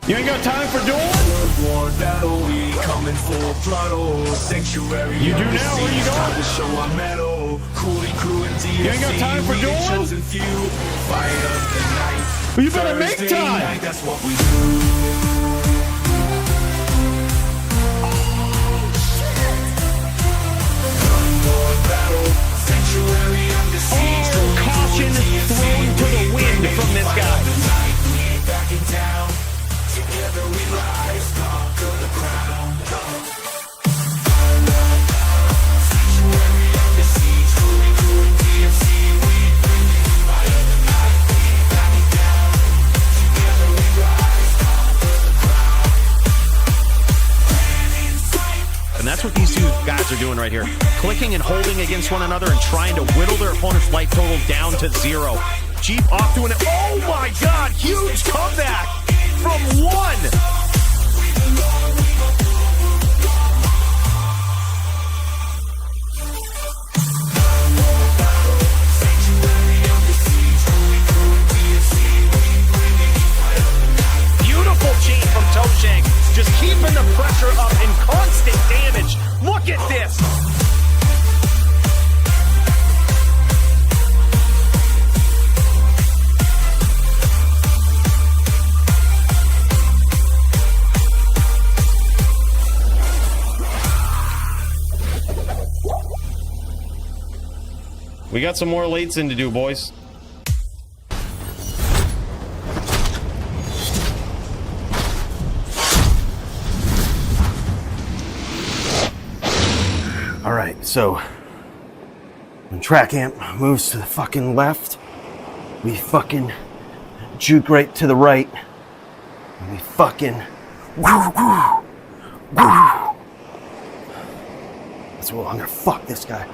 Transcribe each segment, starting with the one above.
You ain't got time for dueling? War battle, we coming full throttle. Sanctuary. You do now, where you going? Time to show our mettle. Coooley crew and DFC. You ain't got time for dueling? Chosen few. Fight of the night. Well, you better make Thursday time. night, that's what we do. Caution thrown to the wind from this guy. And that's what these two guys are doing right here. Clicking and holding against one another and trying to whittle their opponent's life total down to 0. Jeep off doing it. Oh my God, huge comeback from 1. Just keeping the pressure up and constant damage. Look at this. We got some more lates in to do, boys. Alright, so when track amp moves to the fucking left, we fucking juke right to the right. And we fucking woo, woo, woo. That's what I'm gonna fuck this guy.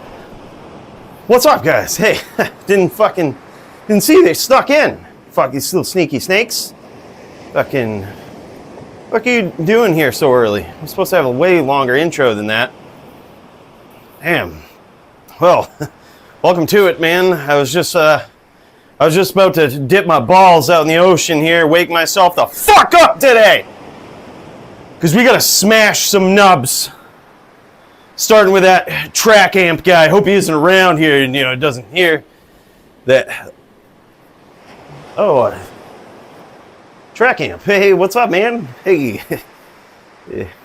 What's up, guys? Hey, didn't see they stuck in. Fuck these little sneaky snakes. Fucking, what are you doing here so early? I'm supposed to have a way longer intro than that. Damn. Well, welcome to it, man. I was just about to dip my balls out in the ocean here, wake myself the fuck up today. Because we gotta smash some nubs. Starting with that track amp guy. Hope he isn't around here and, doesn't hear that. Oh, track amp. Hey, what's up, man? Hey.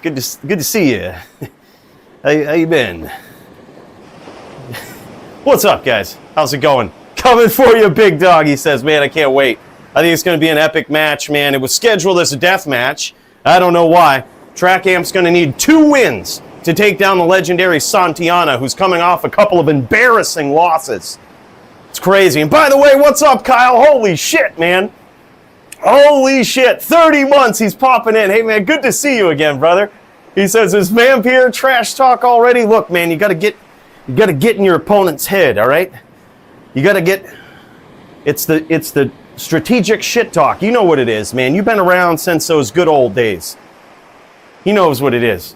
Good to see you. How you been? What's up, guys? How's it going? Coming for you, big dog, he says. Man, I can't wait. I think it's going to be an epic match, man. It was scheduled as a death match. I don't know why. Track Amp's going to need 2 wins to take down the legendary Santiana, who's coming off a couple of embarrassing losses. It's crazy. And by the way, what's up, Kyle? Holy shit, man. Holy shit. 30 months he's popping in. Hey, man, good to see you again, brother. He says, is Vampire trash talk already? Look, man, you got to get in your opponent's head, all right? You got to get, it's the strategic shit talk. You know what it is, man. You've been around since those good old days. He knows what it is.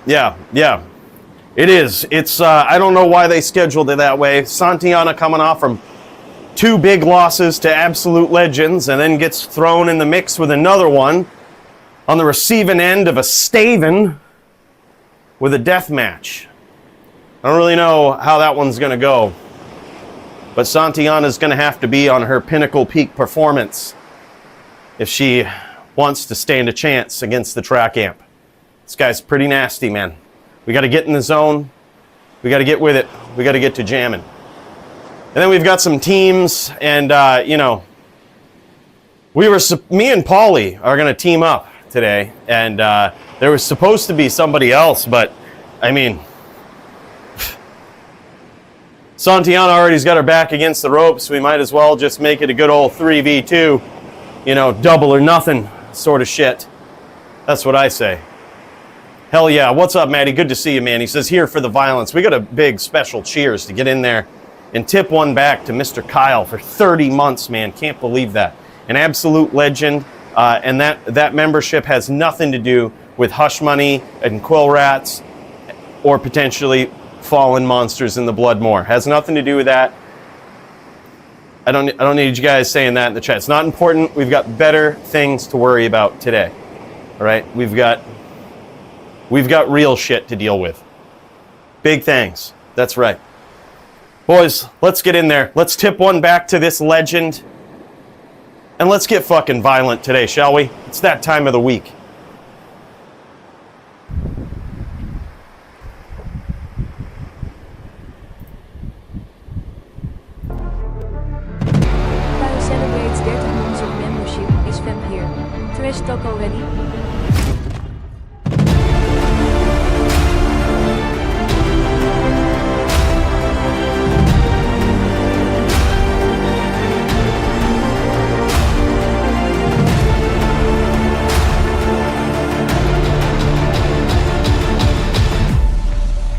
Yeah, it is. It's, I don't know why they scheduled it that way. Santiana coming off from 2 big losses to absolute legends and then gets thrown in the mix with another one on the receiving end of a Staven with a death match. I don't really know how that one's going to go. But Santiana's going to have to be on her pinnacle peak performance if she wants to stand a chance against the track amp. This guy's pretty nasty, man. We got to get in the zone. We got to get with it. We got to get to jamming. And then we've got some teams, and, me and Paulie are going to team up today. And there was supposed to be somebody else, but, I mean, Santiana already's got her back against the ropes. We might as well just make it a good old 3v2, double or nothing sort of shit. That's what I say. Hell yeah. What's up, Maddie? Good to see you, man. He says, here for the violence. We got a big special cheers to get in there and tip one back to Mr. Kyle for 30 months, man. Can't believe that. An absolute legend. And that membership has nothing to do with hush money and quill rats or potentially fallen monsters in the Bloodmoor. Has nothing to do with that. I don't need you guys saying that in the chat. It's not important. We've got better things to worry about today. All right? We've got real shit to deal with. Big things. That's right. Boys, let's get in there. Let's tip one back to this legend. And let's get fucking violent today, shall we? It's that time of the week. Celebrates 30 months of membership. Is fam here? Trash talk already?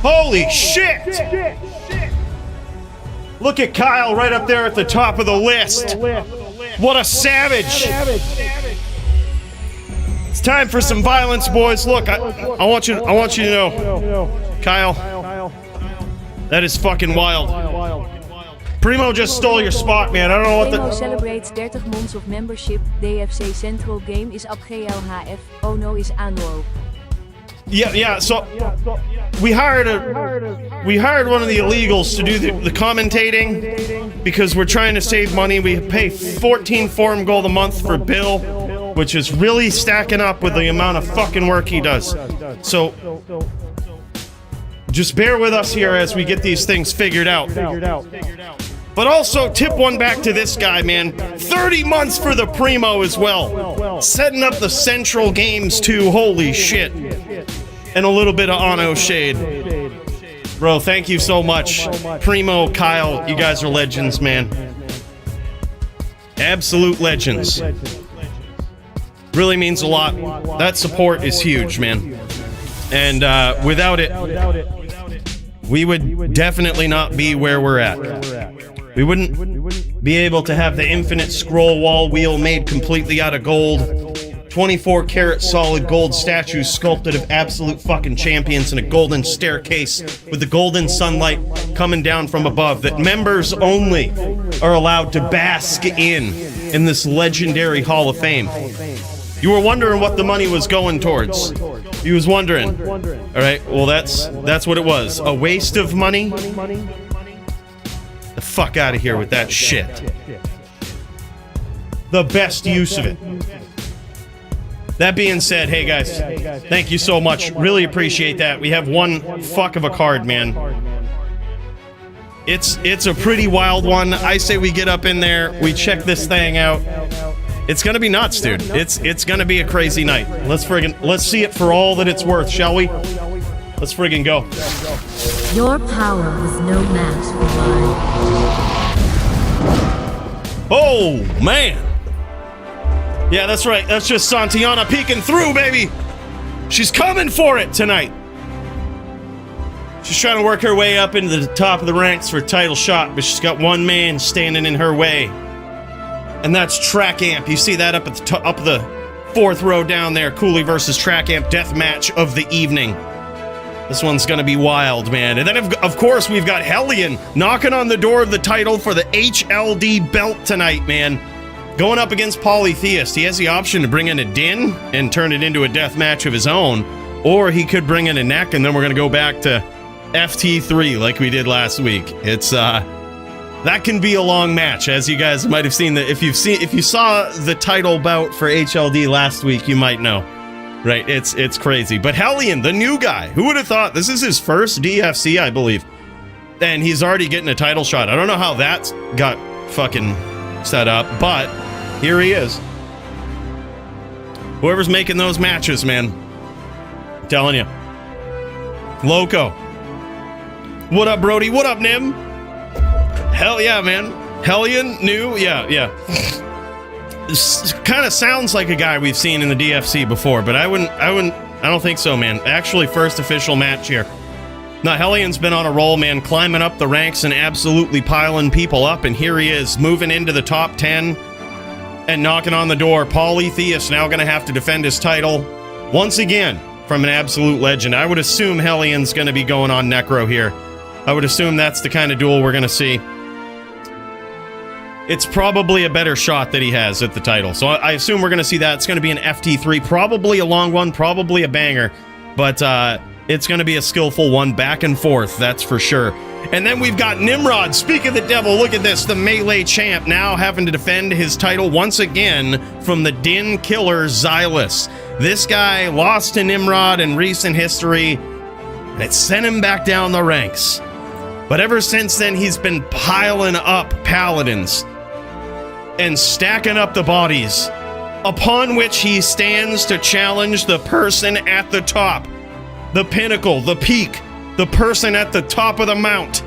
Holy shit! Look at Kyle right up there at the top of the list. What a savage! It's time for some violence, boys. Look, I want you to know, Kyle, that is fucking wild. Primo just stole your spot, man. I don't know what Primo the... celebrates 30 months of membership. DFC Central Game is up GLHF. Oh no is Anno. Yeah, so we hired one of the illegals to do the commentating because we're trying to save money. We pay 14 forum gold a month for Bill, which is really stacking up with the amount of fucking work he does. So just bear with us here as we get these things figured out. But also tip one back to this guy, man. 30 months for the Primo as well. Setting up the Central Games too. Holy shit. And a little bit of Anno shade. Bro, thank you so much. Primo, Kyle, you guys are legends, man. Absolute legends. Really means a lot. That support is huge, man. And without it, we would definitely not be where we're at. We wouldn't be able to have the infinite scroll wall wheel made completely out of gold. 24 karat solid gold statues sculpted of absolute fucking champions in a golden staircase with the golden sunlight coming down from above that members only are allowed to bask in this legendary Hall of Fame. You were wondering what the money was going towards. You was wondering. All right, well that's what it was. A waste of money? The fuck out of here with that shit. The best use of it. That being said, hey guys, thank you so much. Really appreciate that. We have one fuck of a card, man. It's a pretty wild one. I say we get up in there, we check this thing out. It's gonna be nuts, dude. It's gonna be a crazy night. Let's see it for all that it's worth, shall we? Let's friggin' go. Your power is no match for mine. Oh, man. Yeah, that's right. That's just Santiana peeking through, baby. She's coming for it tonight. She's trying to work her way up into the top of the ranks for a title shot, but she's got one man standing in her way. And that's Track Amp. You see that up at the up the fourth row down there. Coooley versus Track Amp death match of the evening. This one's gonna be wild, man. And then, of course, we've got Hellion knocking on the door of the title for the HLD belt tonight, man. Going up against Polytheist. He has the option to bring in a Din and turn it into a death match of his own, or he could bring in a Neck, and then we're gonna go back to FT3 like we did last week. It's that can be a long match, as you guys might have seen. If you saw the title bout for HLD last week, you might know. Right, it's crazy. But Hellion, the new guy, who would have thought? This is his first DFC, I believe. And he's already getting a title shot. I don't know how that got fucking set up, but here he is. Whoever's making those matches, man. I'm telling you. Loco. What up, Brody? What up, Nim? Hell yeah, man. Hellion, new? Yeah. This kind of sounds like a guy we've seen in the DFC before, but I don't think so, man. Actually, first official match here. Now, Hellion's been on a roll, man, climbing up the ranks and absolutely piling people up, and here he is, moving into the top 10 and knocking on the door. Polytheist now going to have to defend his title once again from an absolute legend. I would assume Hellion's going to be going on Necro here. I would assume that's the kind of duel we're going to see. it's probably a better shot that he has at the title. So I assume we're going to see that. It's going to be an FT3, probably a long one, probably a banger, but it's going to be a skillful one, back and forth, that's for sure. And then we've got Nimrod. Speak of the devil, look at this. The melee champ now having to defend his title once again from the Din killer Xylus. This guy lost to Nimrod in recent history, and it sent him back down the ranks. But ever since then, he's been piling up paladins and stacking up the bodies, upon which he stands to challenge the person at the top, the pinnacle, the peak, the person at the top of the mount.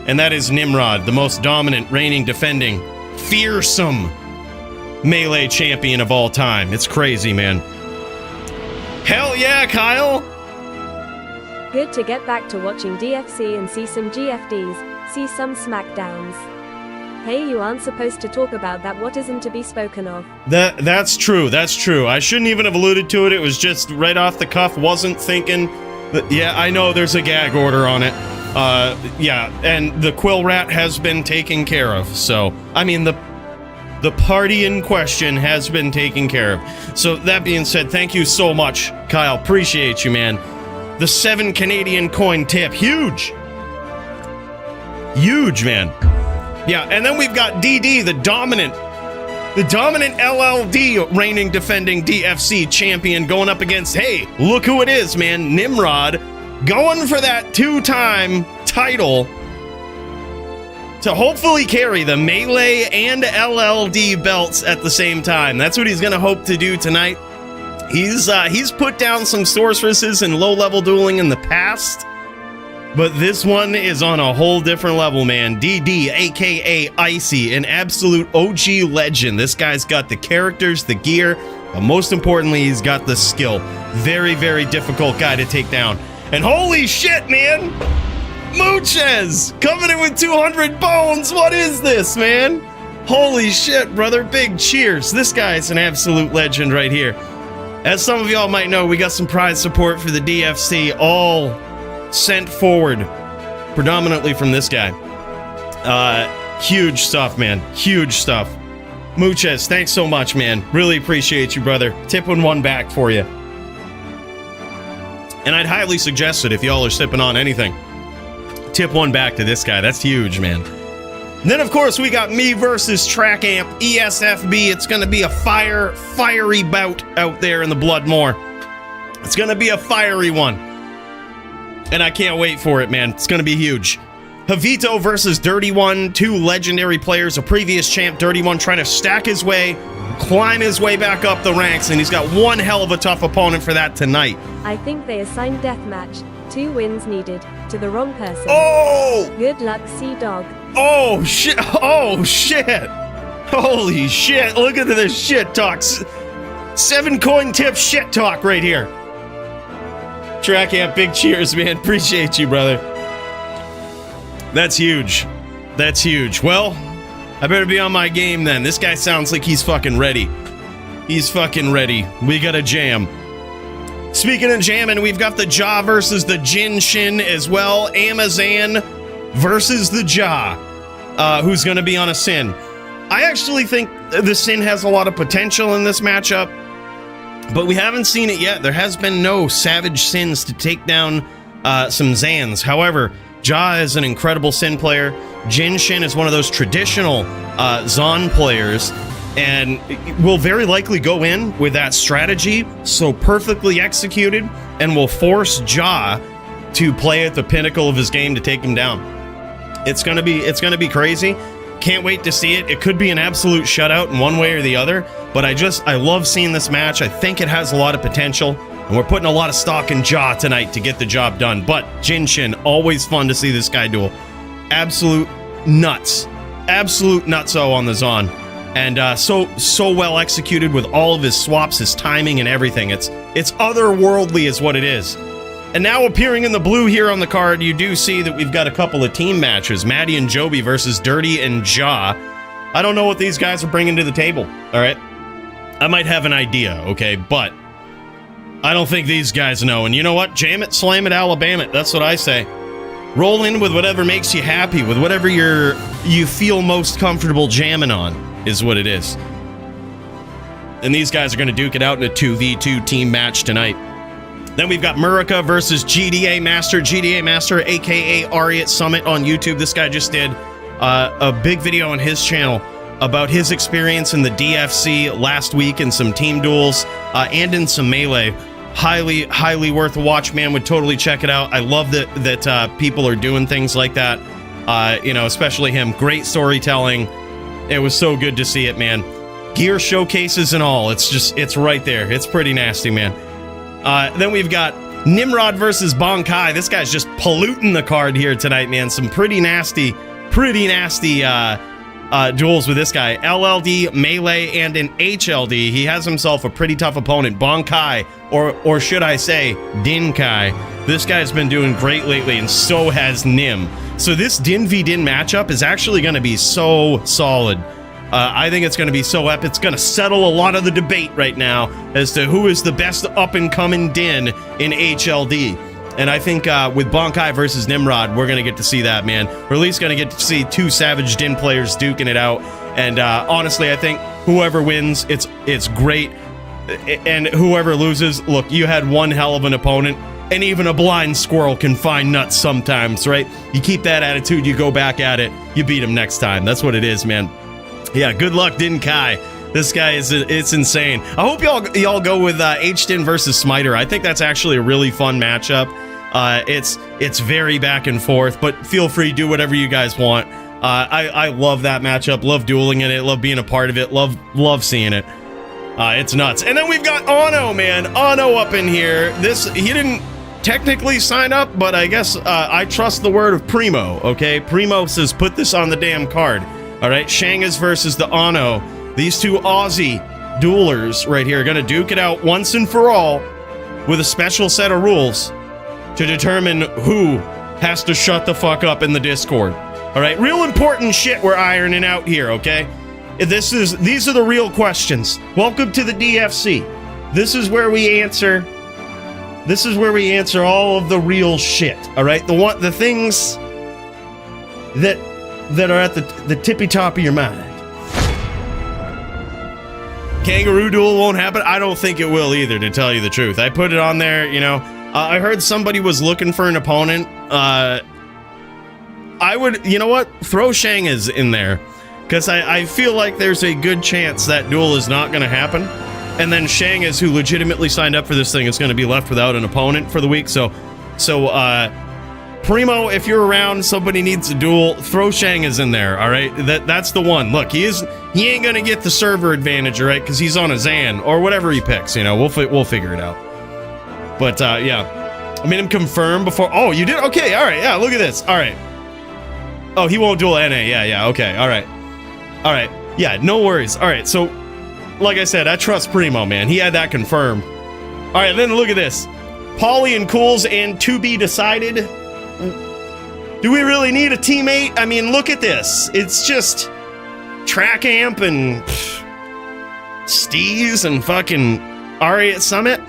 And that is Nimrod, the most dominant, reigning, defending, fearsome melee champion of all time. It's crazy, man. Hell yeah, Kyle! Good to get back to watching DFC and see some GFDs, see some smackdowns. Hey, you aren't supposed to talk about that, what isn't to be spoken of. That's true, that's true. I shouldn't even have alluded to it, it was just right off the cuff, wasn't thinking. Yeah, I know there's a gag order on it. Yeah, and the quill rat has been taken care of, so, I mean, the party in question has been taken care of. So, that being said, thank you so much, Kyle, appreciate you, man. The 7 Canadian coin tip, huge! Huge, man. Yeah, and then we've got DD, the dominant LLD reigning defending DFC champion going up against, hey, look who it is, man, Nimrod, going for that 2-time title to hopefully carry the Melee and LLD belts at the same time. That's what he's going to hope to do tonight. He's put down some sorceresses in low-level dueling in the past, but this one is on a whole different level, man. DD, aka Icy, an absolute OG legend. This guy's got the characters, the gear, but most importantly, he's got the skill. Very, very difficult guy to take down. And holy shit, man! Mooches! Coming in with 200 bones! What is this, man? Holy shit, brother. Big cheers. This guy's an absolute legend right here. As some of y'all might know, we got some prize support for the DFC, all sent forward predominantly from this guy. Huge stuff, man. Huge stuff. Mooches, thanks so much, man. Really appreciate you, brother. Tipping one back for you. And I'd highly suggest it if y'all are sipping on anything. Tip one back to this guy. That's huge, man. And then, of course, we got me versus Track Amp, ESFB. It's going to be a fiery bout out there in the Bloodmoor. It's going to be a fiery one. And I can't wait for it, man. It's going to be huge. Javito versus Dirty One, 2 legendary players, a previous champ, Dirty One, trying to stack his way, climb his way back up the ranks, and he's got one hell of a tough opponent for that tonight. I think they assigned deathmatch, 2 wins needed, to the wrong person. Oh! Good luck, Sea-Dog. Oh, shit! Oh, shit! Holy shit, look at this shit talk. 7 coin tip shit talk right here. Track Amp, big cheers, man. Appreciate you, brother. That's huge. That's huge. Well, I better be on my game then. This guy sounds like he's fucking ready. He's fucking ready. We got a jam. Speaking of jamming, we've got the Jaw versus the Jin Shin as well. Amazan versus the Jaw, who's going to be on a Sin. I actually think the Sin has a lot of potential in this matchup, but we haven't seen it yet. There has been no Savage Sins to take down some Zans. However, Jaw is an incredible Sin player. Jin Shin is one of those traditional Zon players, and will very likely go in with that strategy, so perfectly executed, and will force Jaw to play at the pinnacle of his game to take him down. It's gonna be crazy. Can't wait to see it. It could be an absolute shutout in one way or the other, but I love seeing this match. I think it has a lot of potential, and we're putting a lot of stock in Jaw tonight to get the job done. But Jin Shin, always fun to see this guy duel. Absolute nuts. Absolute nutso on the Zon. And so well executed with all of his swaps, his timing, and everything. It's otherworldly is what it is. And now appearing in the blue here on the card, you do see that we've got a couple of team matches. Maddie and Joby versus Dirty and Jaw. I don't know what these guys are bringing to the table, all right? I might have an idea, okay? But I don't think these guys know. And you know what? Jam it, slam it, Alabama it. That's what I say. roll in with whatever makes you happy, with whatever you feel most comfortable jamming on, is what it is. And these guys are going to duke it out in a 2v2 team match tonight. Then we've got Murica versus GDA Master, aka Ariat Summit on YouTube. This guy just did a big video on his channel about his experience in the DFC last week in some team duels and in some melee. Highly worth a watch, man. Would totally check it out. I love that people are doing things like that. You know, especially him. Great storytelling. It was so good to see it, man. Gear showcases and all. It's right there. It's pretty nasty, man. Then we've got Nimrod versus Bonkai. This guy's just polluting the card here tonight, man. Some pretty nasty duels with this guy. LLD, Melee, and an HLD. He has himself a pretty tough opponent. Bonkai, or should I say, Dinkai. This guy's been doing great lately, and so has Nim. So this Din v Din matchup is actually going to be so solid. I think it's going to be so epic. It's going to settle a lot of the debate right now as to who is the best up-and-coming Din in HLD. And I think with Bonkai versus Nimrod, we're going to get to see that, man. We're at least going to get to see two Savage Din players duking it out. And honestly, I think whoever wins, it's great. And whoever loses, look, you had one hell of an opponent. And even a blind squirrel can find nuts sometimes, right? You keep that attitude, you go back at it, you beat him next time. That's what it is, man. Yeah, good luck, Din Kai. This guy it's insane. I hope y'all go with H-Din versus Smiter. I think that's actually a really fun matchup. It's very back and forth, but feel free to do whatever you guys want. I love that matchup. Love dueling in it. Love being a part of it. Love seeing it. It's nuts. And then we've got Ono, man. Ono up in here. He didn't technically sign up, but I guess I trust the word of Primo. Okay, Primo says put this on the damn card. All right, Shangas versus the Ono. These two Aussie duelers right here are going to duke it out once and for all with a special set of rules to determine who has to shut the fuck up in the Discord. All right, real important shit we're ironing out here, okay? These are the real questions. Welcome to the DFC. This is where we answer all of the real shit, all right? The things that are at the tippy top of your mind. Kangaroo duel won't happen. I don't think it will either, to tell you the truth. I put it on there, you know. I heard somebody was looking for an opponent. I would, you know what? Throw Shangas in there. Because I feel like there's a good chance that duel is not going to happen. And then Shangas, who legitimately signed up for this thing, is going to be left without an opponent for the week. So Primo, if you're around, somebody needs a duel, throw Shangas in there, all right? That's the one. Look, he ain't gonna get the server advantage, all right? Because he's on a Zan or whatever he picks. You know, we'll figure it out. But yeah, I made him confirm before. Oh, you did? Okay, all right. Yeah, look at this. All right. Oh, he won't duel NA. Yeah. Okay. All right. Yeah, no worries. All right. So, like I said, I trust Primo, man. He had that confirmed. All right. Then look at this. Pauly and Cools and to be decided. Do we really need a teammate? I mean, look at this. It's just Track Amp and Steez and fucking Ari at Summit.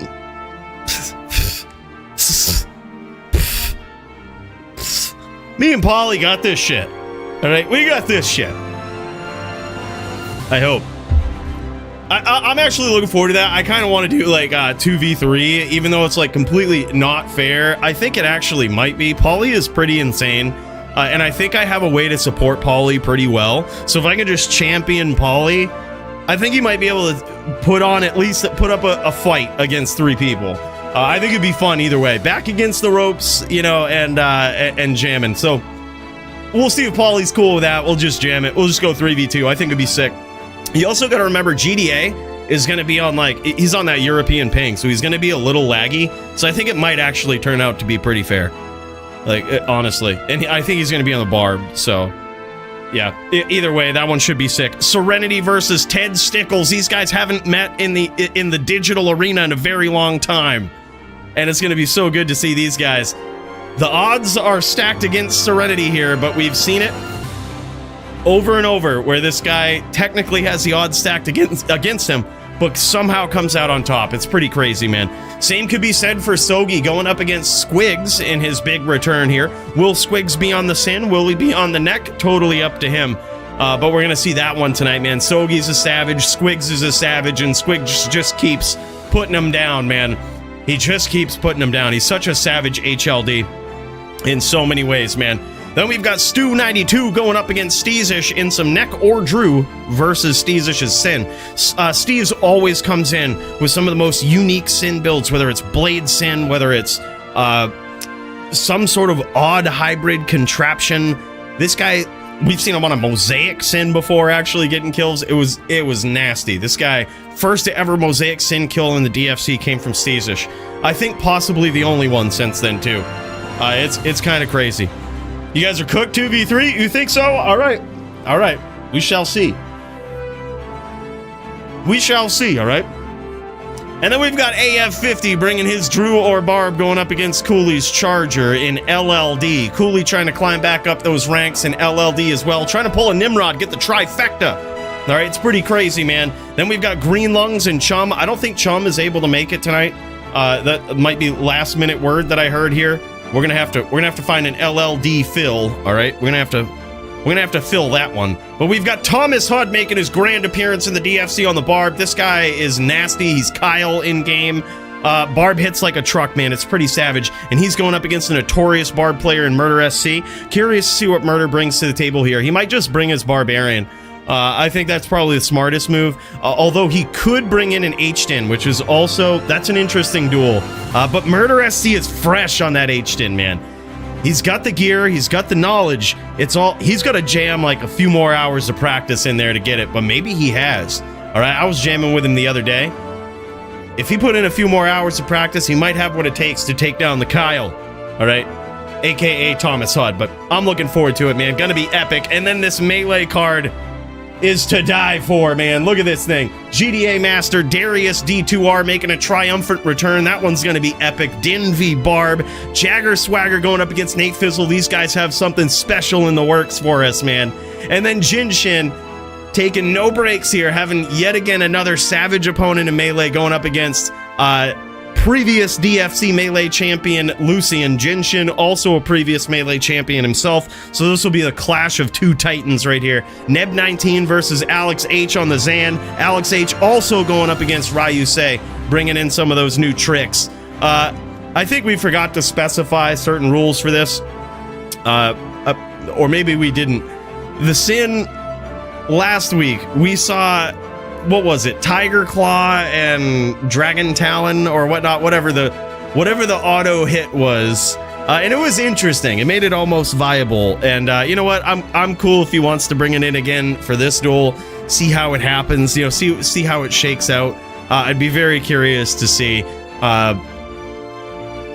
Me and Pauly got this shit. All right, we got this shit. I hope. I'm actually looking forward to that. I kind of want to do like 2v3, even though it's like completely not fair. I think it actually might be. Pauly is pretty insane, and I think I have a way to support Pauly pretty well. So if I can just champion Pauly, I think he might be able to put up a fight against 3 people. I think it'd be fun either way. Back against the ropes, you know, and jamming. So we'll see if Pauly's cool with that. We'll just jam it. We'll just go 3v2. I think it'd be sick. You also got to remember GDA is going to be on he's on that European ping, so he's going to be a little laggy. So I think it might actually turn out to be pretty fair. Like, honestly. And I think he's going to be on the barb, so yeah. Either way, that one should be sick. Serenity versus Ted Stickles. These guys haven't met in the digital arena in a very long time. And it's going to be so good to see these guys. The odds are stacked against Serenity here, but we've seen it over and over where this guy technically has the odds stacked against him, but somehow comes out on top. It's pretty crazy, man. Same could be said for Sogi going up against Squigs in his big return here. Will Squigs be on the Sin? Will he be on the neck? Totally up to him. But we're going to see that one tonight, man. Sogi's a savage, Squigs is a savage, and Squigs just keeps putting him down, man. He just keeps putting him down. He's such a savage HLD in so many ways, man. Then we've got Stu92 going up against Steezish in some Neck or Drew versus Steezish's Sin. Steez always comes in with some of the most unique Sin builds, whether it's Blade Sin, whether it's some sort of odd hybrid contraption. This guy, we've seen him on a Mosaic Sin before, actually getting kills. It was nasty. This guy, first ever Mosaic Sin kill in the DFC came from Steezish. I think possibly the only one since then, too. It's kind of crazy. You guys are cooked 2v3? You think so? All right. All right. We shall see. We shall see, all right? And then we've got AF50 bringing his Drew or Barb going up against Coooley's Charger in LLD. Coooley trying to climb back up those ranks in LLD as well. Trying to pull a Nimrod, get the trifecta. All right, it's pretty crazy, man. Then we've got Green Lungs and Chum. I don't think Chum is able to make it tonight. That might be last minute word that I heard here. We're gonna have to find an LLD fill. All right, we're gonna have to fill that one. But we've got Thomas Hudd making his grand appearance in the DFC on the Barb. This guy is nasty. He's Kyle in game. Barb hits like a truck, man. It's pretty savage. And he's going up against a notorious Barb player in Murder SC. Curious to see what Murder brings to the table here. He might just bring his Barbarian. I think that's probably the smartest move. Although he could bring in an H-Din, which is also, that's an interesting duel. But Murder SC is fresh on that H-Din, man. He's got the gear, he's got the knowledge. He's got to jam like a few more hours of practice in there to get it, but maybe he has. All right, I was jamming with him the other day. If he put in a few more hours of practice, he might have what it takes to take down the Kyle. All right, aka Thomas Hudd. But I'm looking forward to it, man. Gonna be epic. And then this melee card is to die for, man. Look at this thing. GDA Master Darius D2R making a triumphant return. That one's going to be epic. Din v Barb. Jagger Swagger going up against Nate Fizzle. These guys have something special in the works for us, man. And then Jin Shin taking no breaks here, having yet again another savage opponent in Melee going up against previous DFC Melee champion Lucian. Jin Shin, also a previous Melee champion himself. So this will be a clash of two titans right here. Neb19 versus Alex H on the Zan. Alex H also going up against Ryu Sei, bringing in some of those new tricks. I think we forgot to specify certain rules for this. Or maybe we didn't. The Sin, last week, we saw... what was it? Tiger Claw and Dragon Talon or whatnot, whatever the auto hit was. And it was interesting. It made it almost viable. And you know what? I'm cool if he wants to bring it in again for this duel. See how it happens. You know, see how it shakes out. I'd be very curious to see.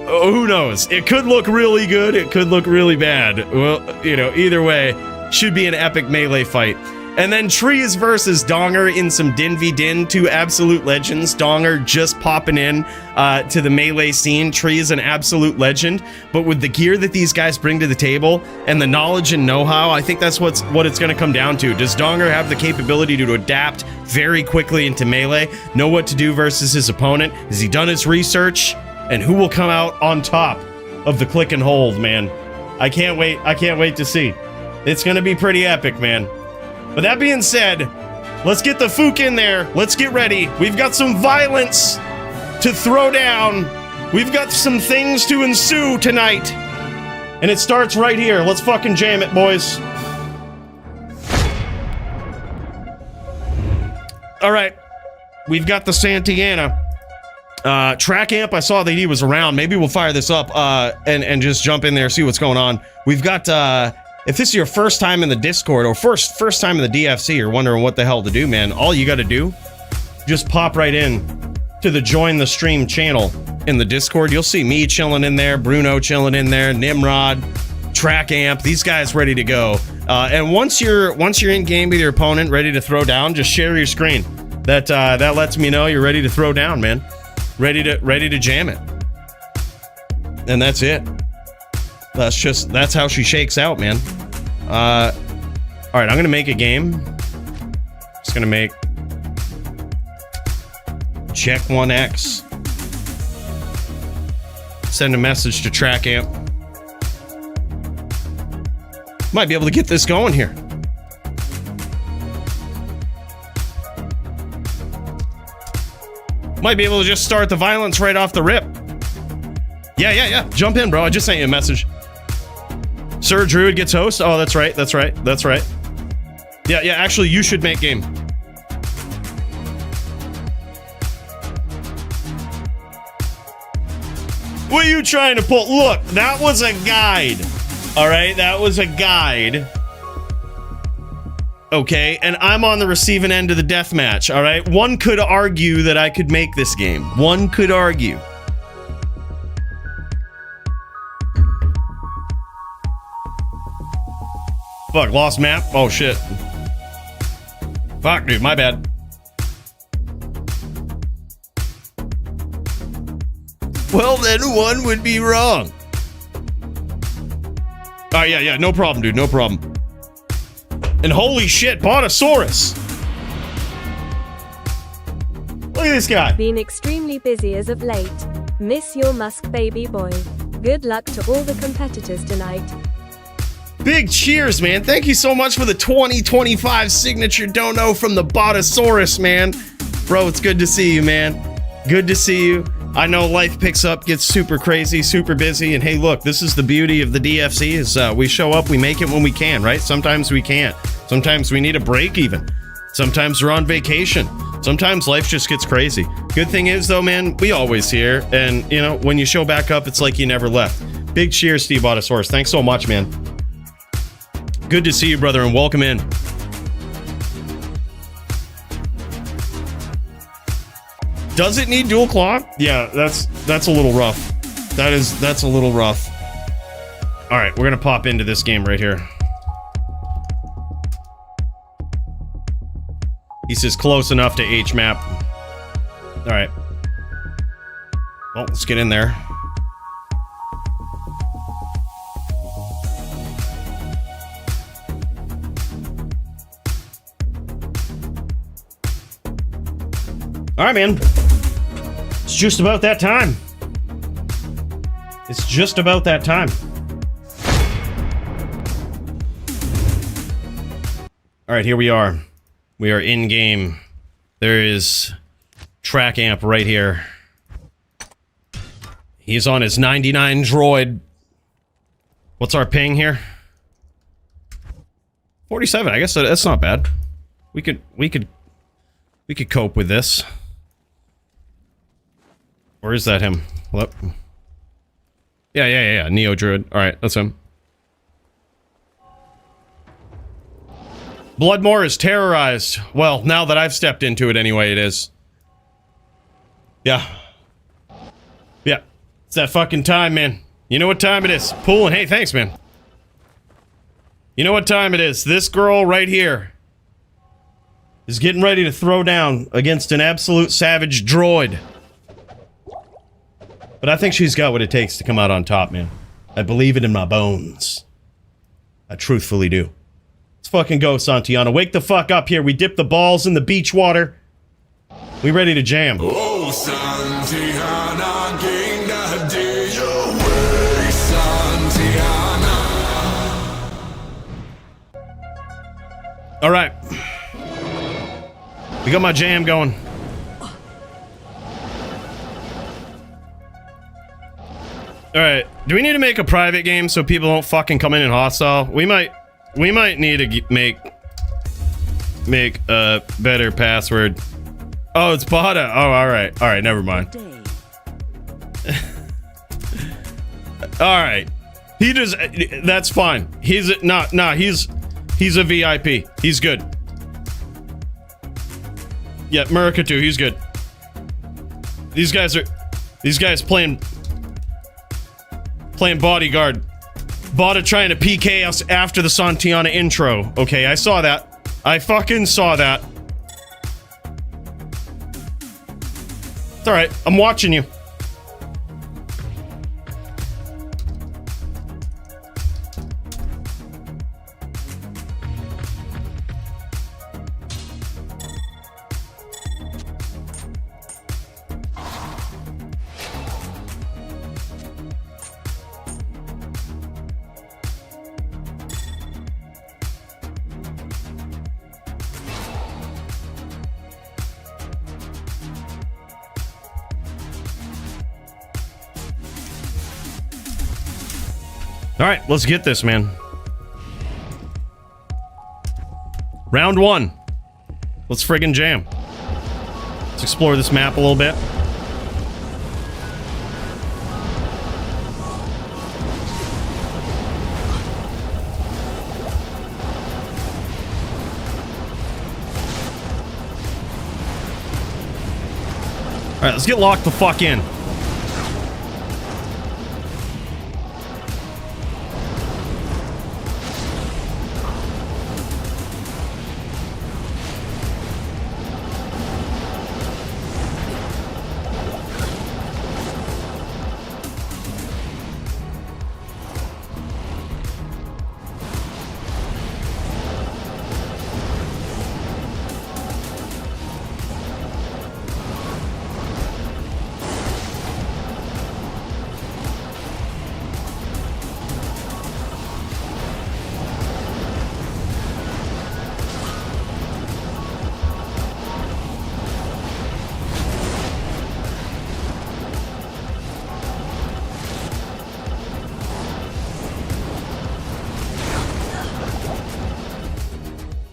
Who knows? It could look really good. It could look really bad. Well, you know, either way, should be an epic melee fight. And then Trees versus Donger in some Din v Din, two absolute legends. Donger just popping in to the Melee scene. Trees an absolute legend. But with the gear that these guys bring to the table and the knowledge and know-how, I think that's what it's going to come down to. Does Donger have the capability to adapt very quickly into Melee, know what to do versus his opponent? Has he done his research? And who will come out on top of the click and hold, man? I can't wait. I can't wait to see. It's going to be pretty epic, man. But that being said, let's get the Fook in there. Let's get ready. We've got some violence to throw down. We've got some things to ensue tonight. And it starts right here. Let's fucking jam it, boys. All right. We've got the Santiana. Track Amp, I saw that he was around. Maybe we'll fire this up and just jump in there, see what's going on. We've got... if this is your first time in the Discord or first time in the DFC, you're wondering what the hell to do, man, all you got to do, just pop right in to the Join the Stream channel in the Discord. You'll see me chilling in there, Bruno chilling in there, Nimrod, Track Amp, these guys ready to go. And once you're in game with your opponent, ready to throw down, just share your screen. That lets me know you're ready to throw down, man. Ready to jam it. And that's it. That's how she shakes out, man. All right, I'm gonna make a game. Just gonna make Check 1X. Send a message to track amp. Might be able to get this going here. Might be able to just start the violence right off the rip. Yeah. Jump in, bro. I just sent you a message. Sir Druid gets host. Oh, that's right. Yeah, actually, you should make game. What are you trying to pull? Look, that was a guide. All right, that was a guide. Okay, and I'm on the receiving end of the deathmatch, all right? One could argue that I could make this game. One could argue. Fuck, lost map? Oh, shit. Fuck, dude, my bad. Well, then one would be wrong. Oh, yeah, no problem, dude, no problem. And holy shit, Brontosaurus! Look at this guy. Been extremely busy as of late. Miss your Musk baby boy. Good luck to all the competitors tonight. Big cheers, man. Thank you so much for the 2025 signature dono from the Brontosaurus, man. Bro, it's good to see you, man. Good to see you. I know life picks up, gets super crazy, super busy, and hey, look, this is the beauty of the DFC is we show up, we make it when we can, right? Sometimes we can't. Sometimes we need a break even. Sometimes we're on vacation. Sometimes life just gets crazy. Good thing is, though, man, we always here, and, you know, when you show back up, it's like you never left. Big cheers, Steve Brontosaurus. Thanks so much, man. Good to see you, brother, and welcome in. Does it need dual claw? Yeah, that's a little rough. That's a little rough. All right, we're gonna pop into this game right here. He says close enough to H map. All right. Well, let's get in there. All right, man. It's just about that time. It's just about that time. All right, here we are. We are in game. There is track amp right here. He's on his 99 droid. What's our ping here? 47. I guess that's not bad. We could cope with this. Or is that him? Hello? Yeah. Neo Druid. Alright, that's him. Bloodmore is terrorized. Well, now that I've stepped into it anyway, it is. Yeah. Yeah. It's that fucking time, man. You know what time it is. Pulling. Hey, thanks, man. You know what time it is. This girl right here is getting ready to throw down against an absolute savage droid. But I think she's got what it takes to come out on top, man. I believe it in my bones. I truthfully do. Let's fucking go, Santiana. Wake the fuck up here. We dip the balls in the beach water. We ready to jam. Oh, Santiana, gain that day your way, Santiana. All right. We got my jam going. Alright, do we need to make a private game so people don't fucking come in and hostile? We might need to make a better password. Oh, it's Bada. Oh, alright, never mind. Alright. He does, that's fine. He's a VIP. He's good. Yeah, Murakatu, he's good. These guys playing bodyguard. Bada trying to PK us after the Santiana intro. Okay, I saw that. I fucking saw that. It's alright, I'm watching you. All right, let's get this, man. Round 1. Let's friggin' jam. Let's explore this map a little bit. All right, let's get locked the fuck in.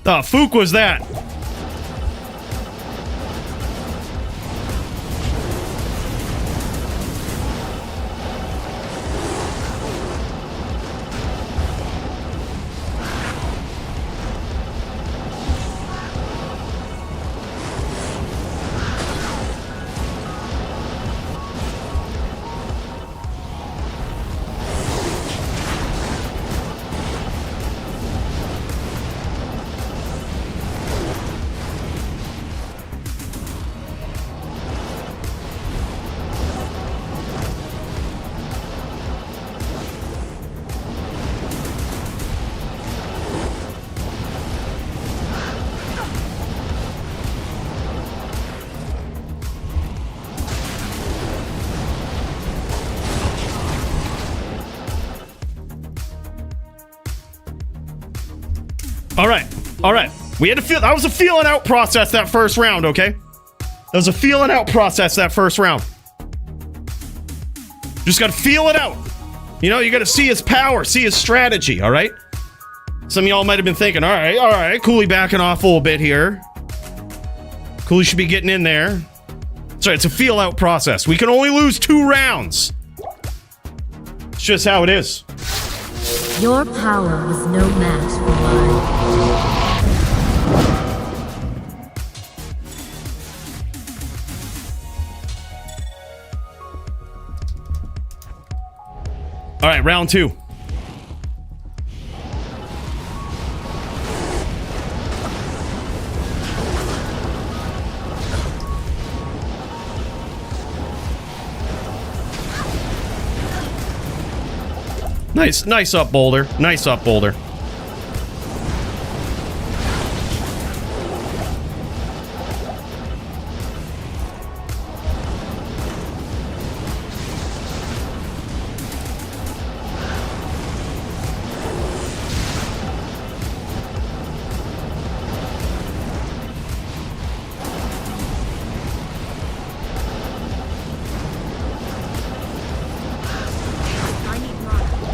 The fuck was that? All right. We had to feel. That was a feeling out process that first round, okay? That was a feeling out process that first round. Just gotta feel it out. You know, you gotta see his power, see his strategy, all right? Some of y'all might have been thinking, all right, Coooley backing off a little bit here. Coooley should be getting in there. Sorry, it's a feel out process. We can only lose 2 rounds. It's just how it is. Your power was no match for mine. All right, round 2. Nice up, Boulder. Nice up, Boulder.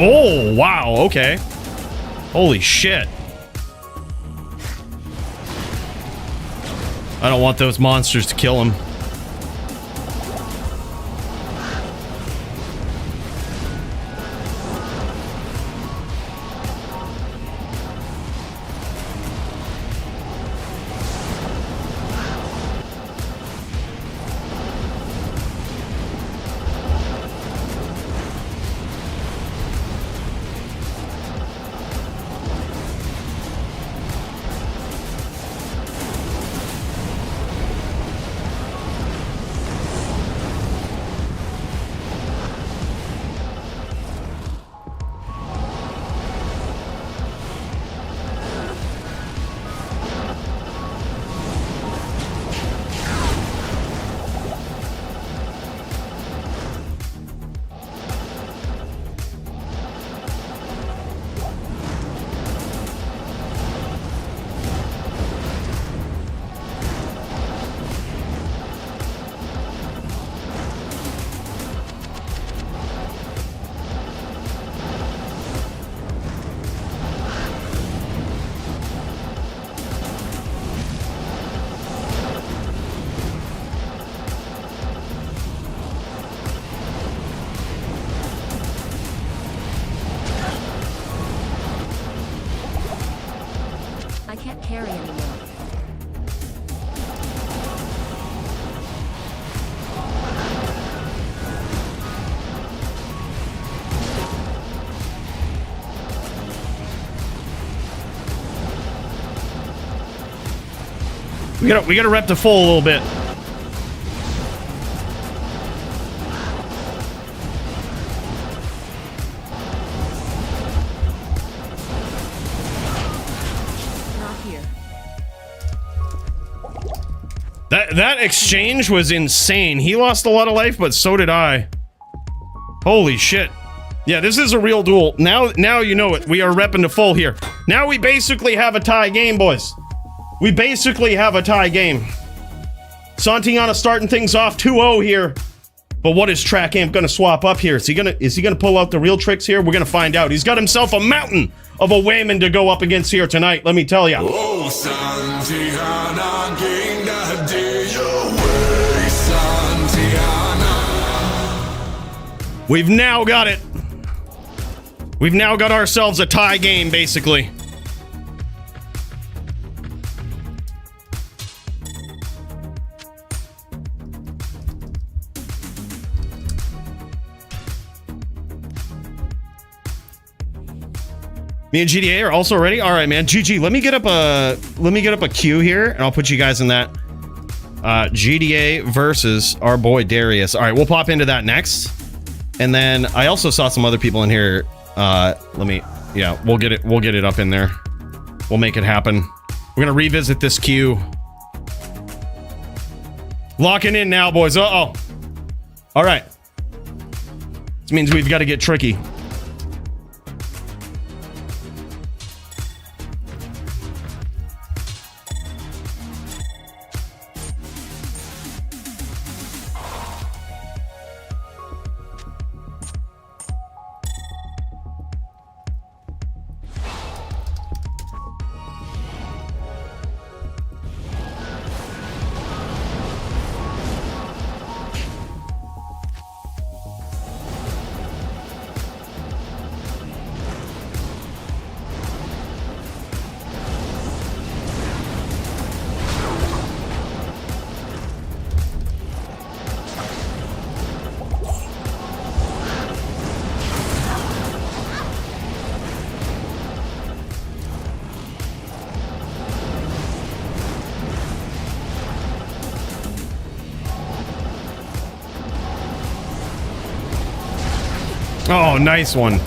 Oh, wow, okay. Holy shit. I don't want those monsters to kill him. can't carry anymore. We gotta rep to full a little bit. Not here. That exchange was insane. He lost a lot of life, but so did I. Holy shit. Yeah, this is a real duel. Now you know it. We are repping to full here. Now we basically have a tie game, boys. We basically have a tie game. Santiana starting things off 2-0 here. But what is Track Amp gonna swap up here? Is he gonna pull out the real tricks here? We're gonna find out. He's got himself a mountain of a Wayman to go up against here tonight, let me tell ya. Oh, Santiana, king that day away, Santiana. We've now got it. We've now got ourselves a tie game, basically. Me and GDA are also ready. All right, man. GG. Let me get up a queue here, and I'll put you guys in that. GDA versus our boy Darius. All right, we'll pop into that next, and then I also saw some other people in here. Yeah, we'll get it up in there. We'll make it happen. We're gonna revisit this queue. Locking in now, boys. Uh-oh. All right. This means we've got to get tricky. Oh, nice one.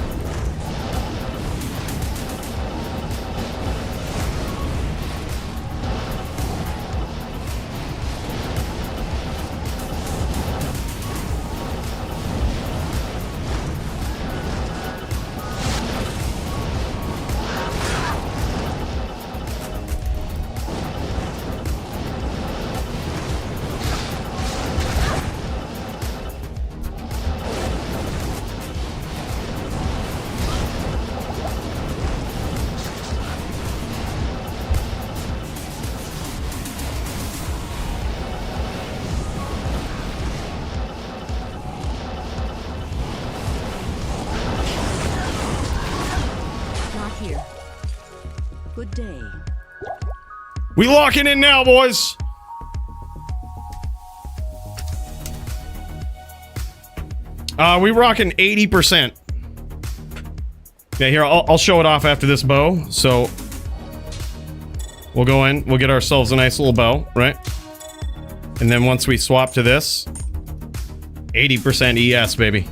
Good day. We locking in now, boys. We rocking 80%. Yeah, here, I'll show it off after this bow. So we'll go in, we'll get ourselves a nice little bow, right? And then once we swap to this, 80% ES, baby.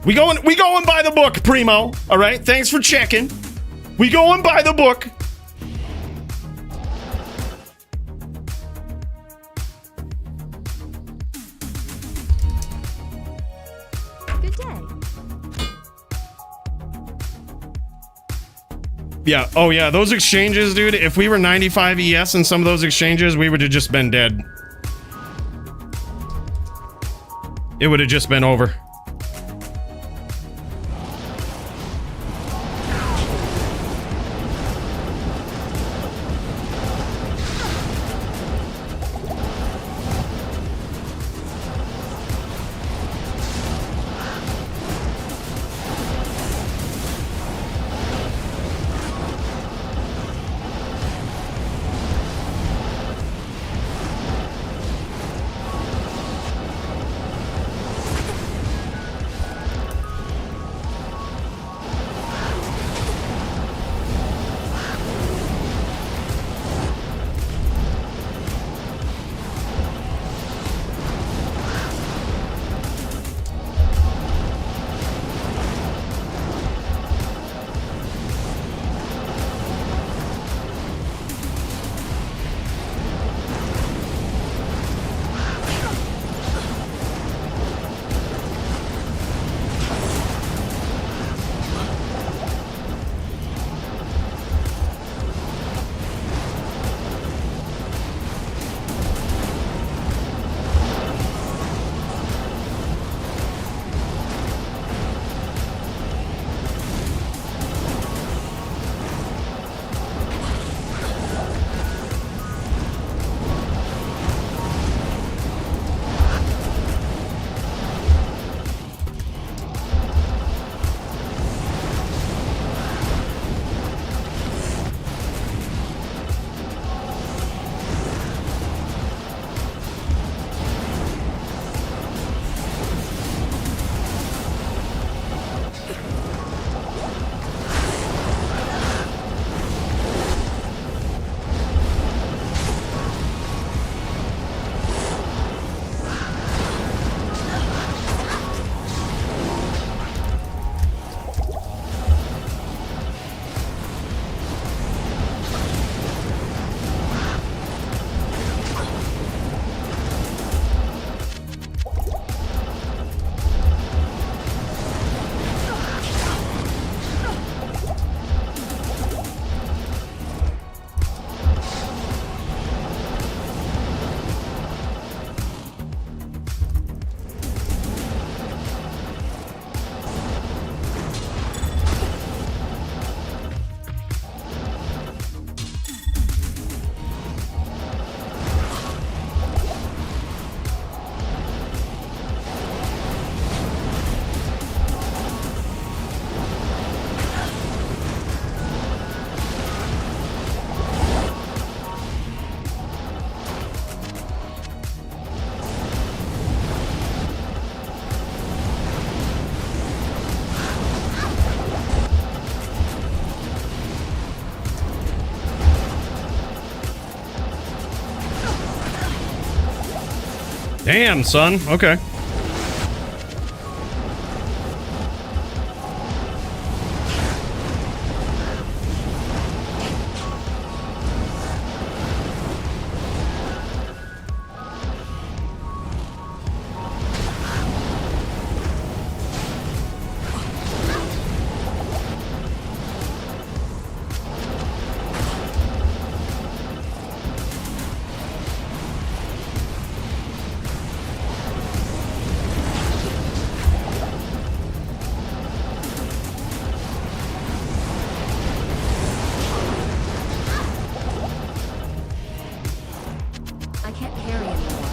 We going by the book, Primo. All right, thanks for checking. We going by the book. Good day. Yeah, oh yeah, those exchanges, dude. If we were 95 ES in some of those exchanges, we would have just been dead. It would have just been over. Damn, son. Okay. I can't carry anymore.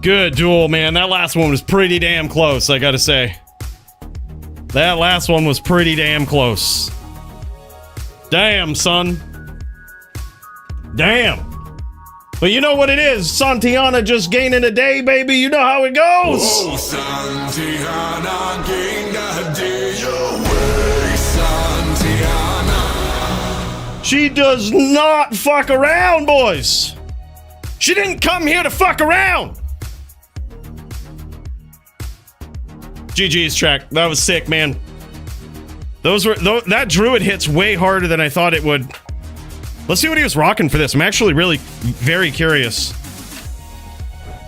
Good duel, man. That last one was pretty damn close, I gotta say. That last one was pretty damn close. Damn, son. Damn. But you know what it is. Santiana just gaining a day, baby. You know how it goes. Oh, Santiana, gain a day away, Santiana. She does not fuck around, boys. She didn't come here to fuck around. GG's track. That was sick, man. That druid hits way harder than I thought it would. Let's see what he was rocking for this. I'm actually really very curious.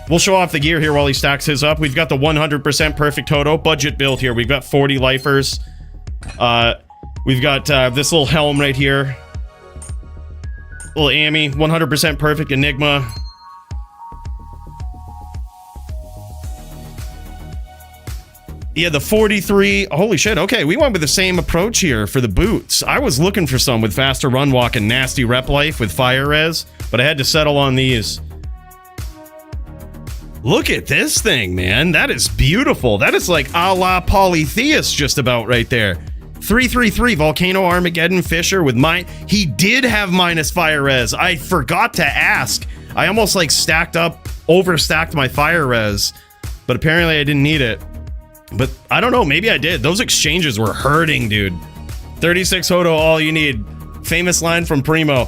We'll show off the gear here while he stacks his up. We've got the 100% perfect Toto budget build here. We've got 40 lifers. We've got this little helm right here. Little Amy, 100% perfect Enigma. Yeah, the 43. Holy shit. Okay, we went with the same approach here for the boots. I was looking for some with faster run walk and nasty rep life with fire res, but I had to settle on these. Look at this thing, man. That is beautiful. That is like a la Polytheus just about right there. 333 Volcano Armageddon Fisher with he did have minus fire res. I forgot to ask. I almost like overstacked my fire res, but apparently I didn't need it. But I don't know, maybe I did. Those exchanges were hurting, dude. 36 Hodo, all you need. Famous line from Primo.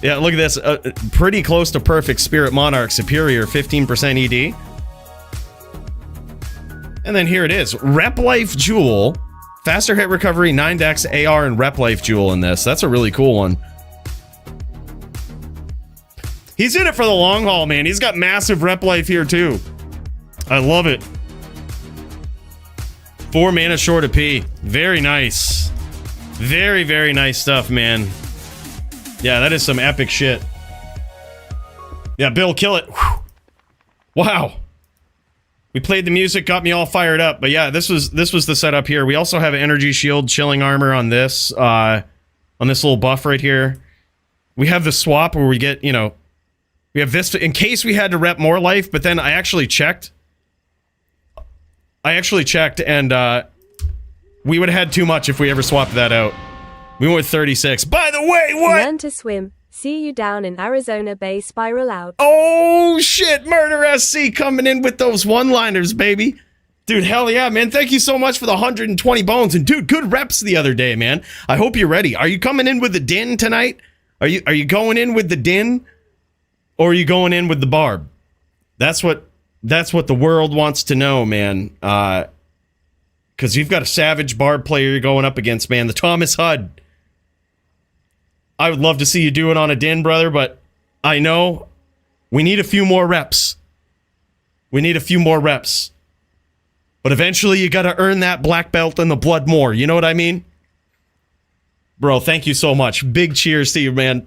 Yeah, look at this. Pretty close to perfect Spirit Monarch. Superior, 15% ED. And then here it is. Rep Life Jewel. Faster hit recovery, 9 dex, AR, and Rep Life Jewel in this. That's a really cool one. He's in it for the long haul, man. He's got massive Rep Life here, too. I love it. 4 mana short of P. Very nice. Very, very nice stuff, man. Yeah, that is some epic shit. Yeah, Bill, kill it. Whew. Wow. We played the music, got me all fired up. But yeah, this was the setup here. We also have energy shield, chilling armor on this little buff right here. We have the swap where we get, we have this in case we had to rep more life, but then I actually checked. And we would have had too much if we ever swapped that out. We went with 36. By the way, what? Learn to swim. See you down in Arizona Bay. Spiral out. Oh, shit. Murder SC coming in with those one-liners, baby. Dude, hell yeah, man. Thank you so much for the 120 bones. And dude, good reps the other day, man. I hope you're ready. Are you coming in with the din tonight? Are you going in with the din? Or are you going in with the barb? That's what the world wants to know, man. Because you've got a savage barb player you're going up against, man. The Thomas Hudd. I would love to see you do it on a din, brother, but I know we need a few more reps. We need a few more reps. But eventually you got to earn that black belt and the blood more. You know what I mean? Bro, thank you so much. Big cheers to you, man.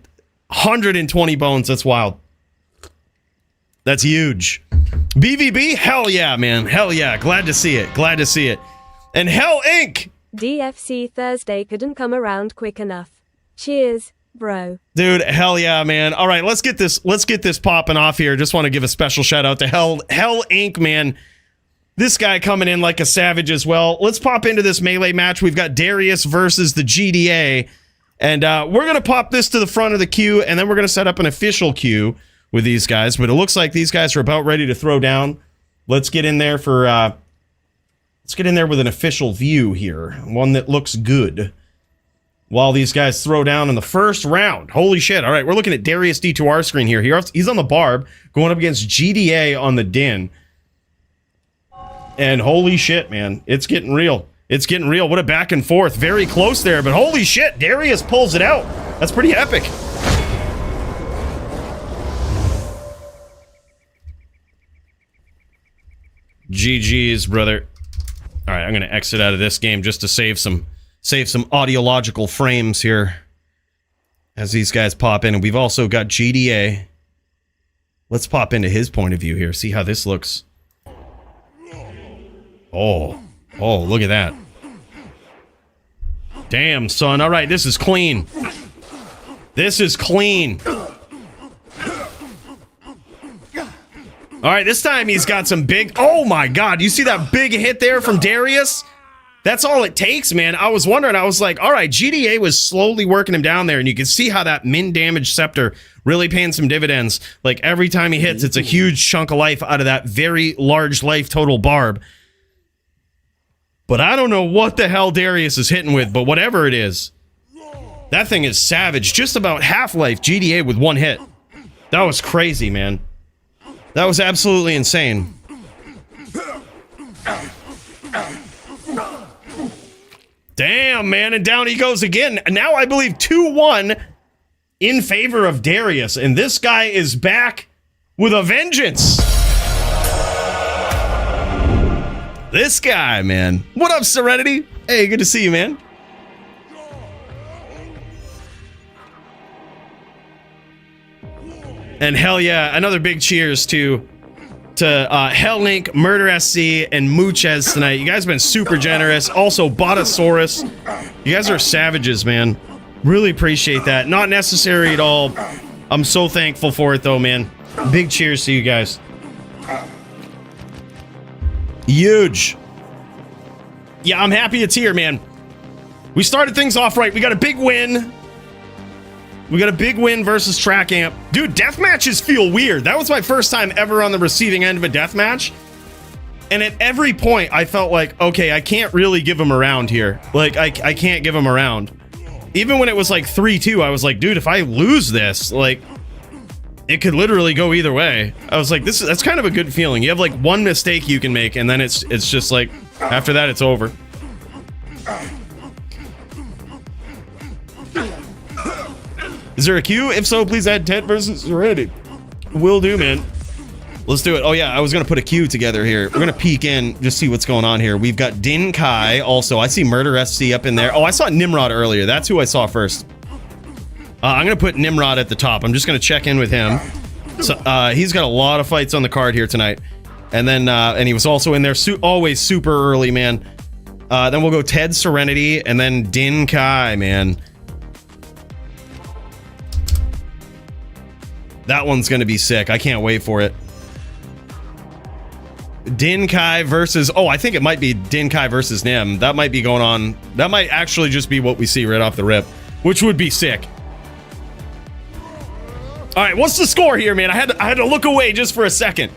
120 bones. That's wild. That's huge. BVB? Hell yeah, man. Hell yeah. Glad to see it. Glad to see it. And Hell Inc. DFC Thursday couldn't come around quick enough. Cheers, bro. Dude, hell yeah, man. All right, let's get this popping off here. Just want to give a special shout out to Hell Inc, man. This guy coming in like a savage as well. Let's pop into this melee match. We've got Darius versus the GDA. And we're going to pop this to the front of the queue, and then we're going to set up an official queue with these guys. But it looks like these guys are about ready to throw down. Let's get in there for Let's get in there with an official view here. One that looks good. While these guys throw down in the first round. Holy shit. All right, we're looking at Darius D2R screen here. He's on the Barb, going up against GDA on the Din. And holy shit, man. It's getting real. It's getting real. What a back and forth. Very close there, but holy shit, Darius pulls it out. That's pretty epic. GG's, brother. All right, I'm going to exit out of this game just to save some audiological frames here as these guys pop in. And we've also got GDA. Let's pop into his point of view here. See how this looks. Oh, look at that. Damn, son. All right, this is clean. This is clean. All right, this time he's got some big... Oh, my God. You see that big hit there from Darius? That's all it takes, man. I was wondering. I was like, all right, GDA was slowly working him down there, and you can see how that min-damage scepter really paying some dividends. Like, every time he hits, it's a huge chunk of life out of that very large life total Barb. But I don't know what the hell Darius is hitting with, but whatever it is, that thing is savage. Just about half-life GDA with one hit. That was crazy, man. That was absolutely insane. Damn, man, and down he goes again. Now I believe 2-1 in favor of Darius, and this guy is back with a vengeance. This guy, man. What up, Serenity? Hey, good to see you, man. And hell yeah, another big cheers to Hellink, Murder SC, and Mooches tonight. You guys have been super generous. Also, Botosaurus. You guys are savages, man. Really appreciate that. Not necessary at all. I'm so thankful for it, though, man. Big cheers to you guys. Huge. Yeah, I'm happy it's here, man. We started things off right. We got a big win. We got a big win versus Track Amp. Dude, deathmatches feel weird. That was my first time ever on the receiving end of a deathmatch. And at every point, I felt like, okay, I can't really give him a round here. Like, I can't give him a round. Even when it was like 3-2, I was like, dude, if I lose this, like, it could literally go either way. I was like, that's kind of a good feeling. You have like one mistake you can make, and then it's just like, after that, it's over. Is there a queue? If so, please add Ted versus Serenity. Will do, man. Let's do it. Oh, yeah, I was going to put a queue together here. We're going to peek in, just see what's going on here. We've got Din Kai. Also, I see Murder SC up in there. Oh, I saw Nimrod earlier. That's who I saw first. I'm going to put Nimrod at the top. I'm just going to check in with him. So, he's got a lot of fights on the card here tonight. And then, and he was also in there always super early, man. Then we'll go Ted Serenity, and then Din Kai, man. That one's going to be sick. I can't wait for it. Din Kai versus... Oh, I think it might be Din Kai versus Nim. That might be going on. That might actually just be what we see right off the rip, which would be sick. All right, what's the score here, man? I had to look away just for a second.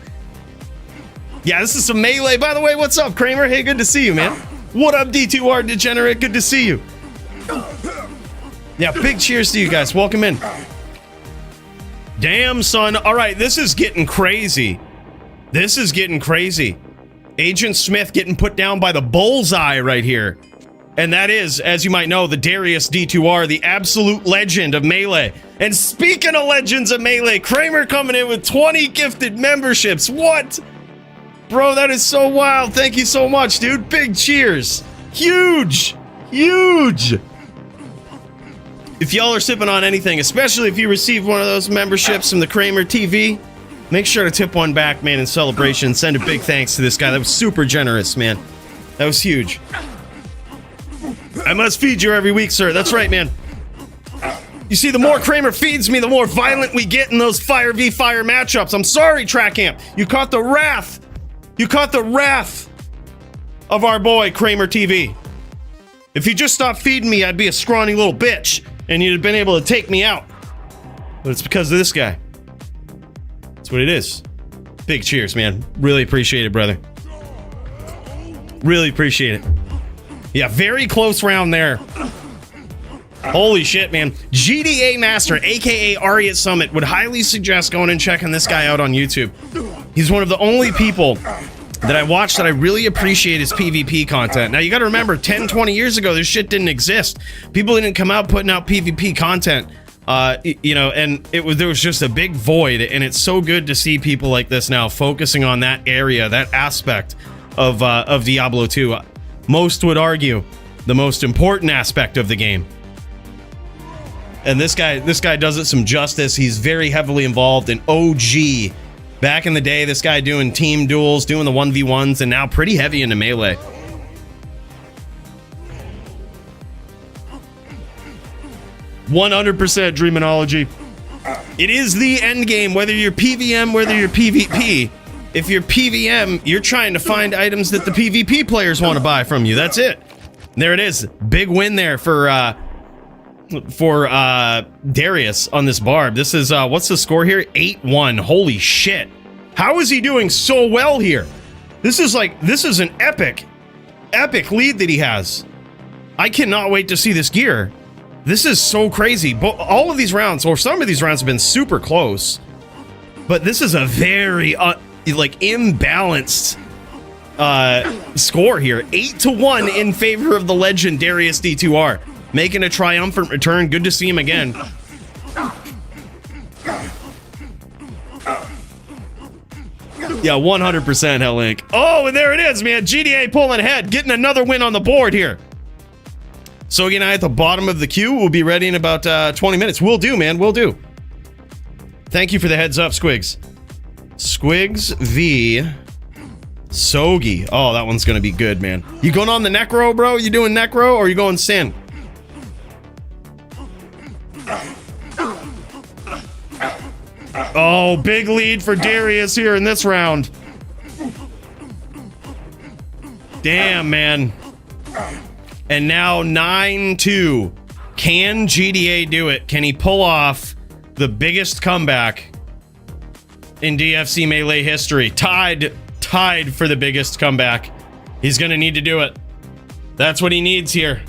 Yeah, this is some melee. By the way, what's up, Kramer? Hey, good to see you, man. What up, D2R Degenerate? Good to see you. Yeah, big cheers to you guys. Welcome in. Damn, son. All right, this is getting crazy. This is getting crazy. Agent Smith getting put down by the bullseye right here. And that is, as you might know, the Darius D2R, the absolute legend of Melee. And speaking of legends of Melee, Kramer coming in with 20 gifted memberships. What? Bro, that is so wild. Thank you so much, dude. Big cheers. Huge. Huge. If y'all are sipping on anything, especially if you receive one of those memberships from the Kramer TV, make sure to tip one back, man, in celebration. Send a big thanks to this guy. That was super generous, man. That was huge. I must feed you every week, sir. That's right, man. You see, the more Kramer feeds me, the more violent we get in those fire v fire matchups. I'm sorry, Track Amp. You caught the wrath. You caught the wrath of our boy, Kramer TV. If you just stopped feeding me, I'd be a scrawny little bitch, and you'd have been able to take me out. But it's because of this guy. That's what it is. Big cheers, man. Really appreciate it, brother. Really appreciate it. Yeah, very close round there. Holy shit, man. GDA Master, aka Ari at Summit, would highly suggest going and checking this guy out on YouTube. He's one of the only people that I watch that I really appreciate his PvP content. Now, you gotta remember, 10, 20 years ago, this shit didn't exist. People didn't come out putting out PvP content, you know, and there was just a big void, and it's so good to see people like this now focusing on that area, that aspect of Diablo 2. Most would argue the most important aspect of the game. And this guy does it some justice. He's very heavily involved in OG. Back in the day, this guy doing team duels, doing the 1v1s, and now pretty heavy into melee. "100% Dreamology. It is the end game, whether you're PVM, whether you're PvP. If you're PVM, you're trying to find items that the PvP players want to buy from you. That's it. There it is. Big win there for Darius on this Barb. This is what's the score here? 8-1. Holy shit. How is he doing so well here? This is an epic lead that he has. I cannot wait to see this gear. This is so crazy. But all of these rounds, or some of these rounds, have been super close. But this is a very imbalanced score here. 8-1 in favor of the legend Darius D2R. Making a triumphant return. Good to see him again. Yeah, 100% Hell Inc. Oh, and there it is, man. GDA pulling ahead, getting another win on the board here. So again, at the bottom of the queue. We'll be ready in about 20 minutes. We'll do, man. We'll do. Thank you for the heads up, Squigs. Squigs v. Sogi. Oh, that one's going to be good, man. You going on the Necro, bro? You doing Necro, or you going Sin? Oh, big lead for Darius here in this round. Damn, man. And now 9-2. Can GDA do it? Can he pull off the biggest comeback in DFC Melee history? Tied for the biggest comeback. He's gonna need to do it. That's what he needs here.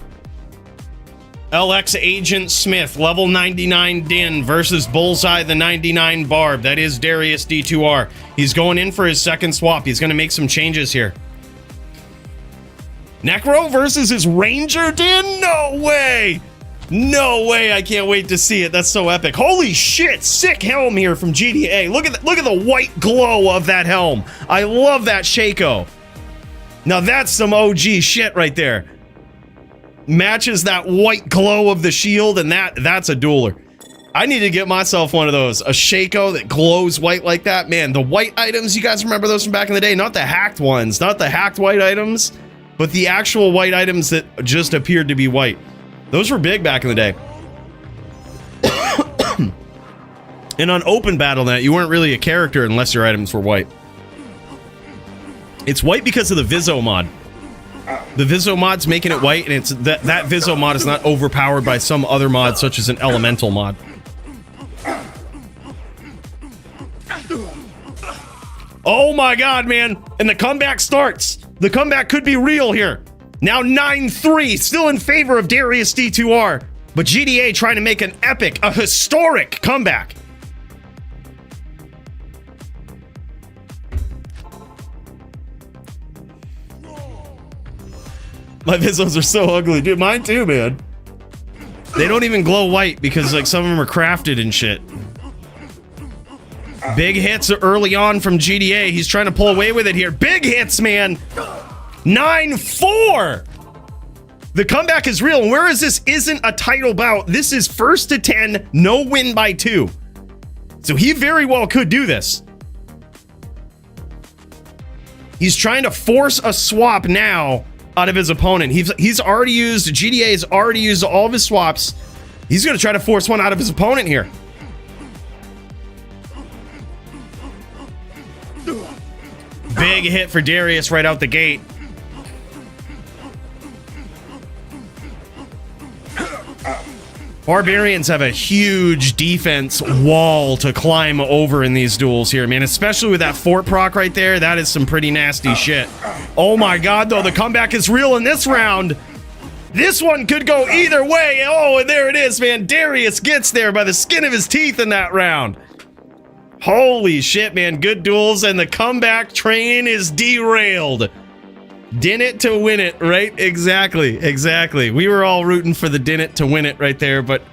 LX Agent Smith, level 99 Din versus Bullseye the 99 Barb. That is Darius D2R. He's going in for his second swap. He's going to make some changes here. Necro versus his Ranger Din? No way! No way, I can't wait to see it. That's so epic. Holy shit, sick helm here from GDA. Look at the white glow of that helm. I love that Shaco. Now that's some OG shit right there. Matches that white glow of the shield, and that's a dueler. I need to get myself one of those. A Shaco that glows white like that. Man, the white items, you guys remember those from back in the day? Not the hacked ones, not the hacked white items, but the actual white items that just appeared to be white. Those were big back in the day. And on Open Battle.net, you weren't really a character unless your items were white. It's white because of the Viso mod. The Viso mod's making it white, and it's that Viso mod is not overpowered by some other mod, such as an elemental mod. Oh my god, man. And the comeback starts. The comeback could be real here. Now 9-3, still in favor of Darius D2R. But GDA trying to make an epic, a historic comeback. My Visos are so ugly. Dude, mine too, man. They don't even glow white because like some of them are crafted and shit. Big hits early on from GDA. He's trying to pull away with it here. Big hits, man. 9-4. The comeback is real. And whereas this isn't a title bout, this is 1st to 10, no win by 2. So he very well could do this. He's trying to force a swap now out of his opponent. He's already used, GDA has already used all of his swaps. He's going to try to force one out of his opponent here. Big hit for Darius right out the gate. Barbarians have a huge defense wall to climb over in these duels here, man. Especially with that fort proc right there. That is some pretty nasty shit. Oh my god, though. The comeback is real in this round. This one could go either way. Oh, and there it is, man. Darius gets there by the skin of his teeth in that round. Holy shit, man. Good duels, and the comeback train is derailed. Din it to win it, right? Exactly, exactly. We were all rooting for the din it to win it right there, but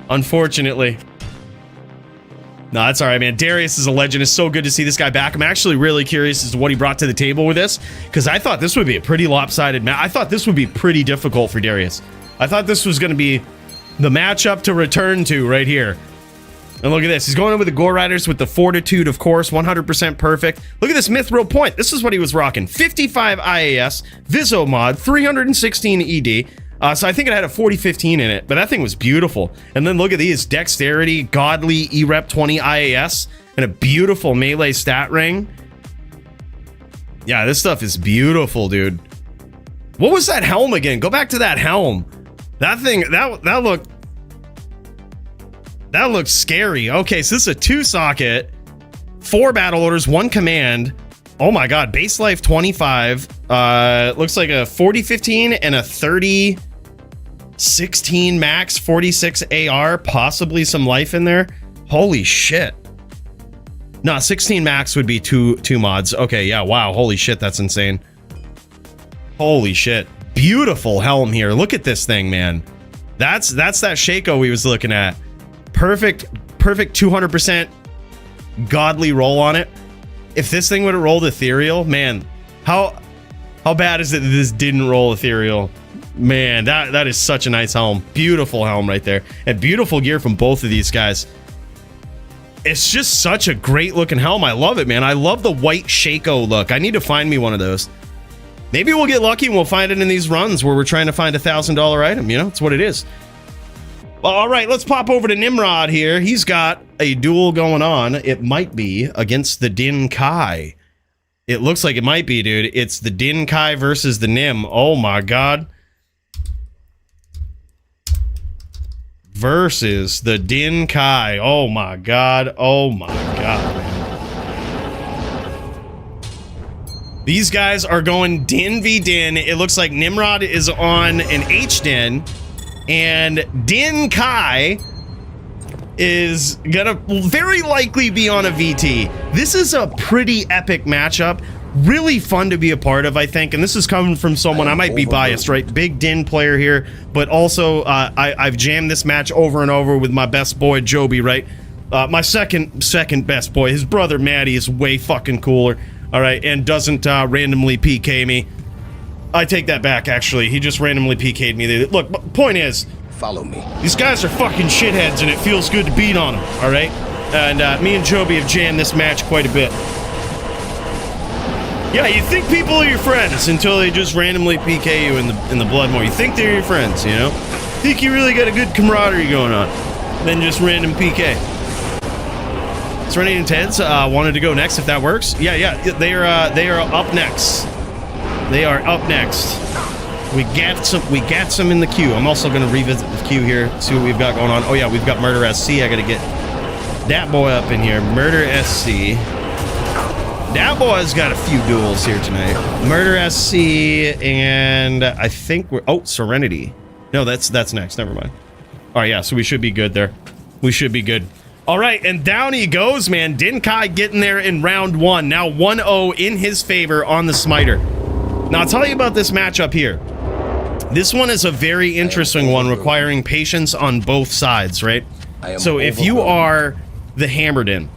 unfortunately. No, that's all right, man. Darius is a legend. It's so good to see this guy back. I'm actually really curious as to what he brought to the table with this, because I thought this would be a pretty lopsided match. I thought this would be pretty difficult for Darius. I thought this was going to be the matchup to return to right here. And look at this. He's going in with the Gore Riders with the Fortitude, of course. 100% perfect. Look at this Mithril Point. This is what he was rocking. 55 IAS, Viso mod, 316 ED. So I think it had a 40-15 in it, but that thing was beautiful. And then look at these. Dexterity, Godly, E-Rep 20 IAS, and a beautiful melee stat ring. Yeah, this stuff is beautiful, dude. What was that helm again? Go back to that helm. That thing, that looked... That looks scary. Okay, so this is a 2-socket, 4 battle orders, 1 command. Oh my god, base life 25. Looks like a 40-15 and a 30-16 max, 46 AR, possibly some life in there. Holy shit. No, 16 max would be two mods. Okay, yeah, wow, holy shit, that's insane. Holy shit. Beautiful helm here. Look at this thing, man. That's that Shaco we was looking at. Perfect 200% godly roll on it. If this thing would have rolled ethereal, man, how bad is it that this didn't roll ethereal? Man, that is such a nice helm. Beautiful helm right there, and beautiful gear from both of these guys. It's just such a great looking helm. I love it, man. I love the white Shaco look. I need to find me one of those. Maybe we'll get lucky and we'll find it in these runs where we're trying to find $1,000 item. You know, it's what it is. Well, all right, let's pop over to Nimrod here. He's got a duel going on. It might be against the Din Kai. It looks like it might be, dude. It's the Din Kai versus the Nim. Oh, my God. Versus the Din Kai. Oh, my God. Oh, my God, man. These guys are going Din v Din. It looks like Nimrod is on an H-Din. And Din Kai is gonna very likely be on a VT. This is a pretty epic matchup. Really fun to be a part of, I think. And this is coming from someone, I might be biased, right? Big Din player here. But also, I've jammed this match over and over with my best boy, Joby, right? My second best boy. His brother, Maddie, is way fucking cooler. All right, and doesn't randomly PK me. I take that back, actually. He just randomly PK'd me. Look, point is, follow me. These guys are fucking shitheads, and it feels good to beat on them, all right? And me and Joby have jammed this match quite a bit. Yeah, you think people are your friends until they just randomly PK you in the Bloodmore. You think they're your friends, you know? Think you really got a good camaraderie going on. Then just random PK. Serenade and Ted's wanted to go next if that works. Yeah, they are up next. They are up next. We got some in the queue. I'm also going to revisit the queue here, see what we've got going on. Oh yeah, we've got Murder SC. I got to get that boy up in here. Murder SC. That boy's got a few duels here tonight. Murder SC, and I think we're... Oh, Serenity. No, that's next. Never mind. All right, yeah, so we should be good there. We should be good. All right, and down he goes, man. Din Kai getting there in round 1. Now 1-0 in his favor on the Smiter. Now, I'll tell you about this matchup here. This one is a very interesting one, requiring patience on both sides, right? So if you are the Hammerdin,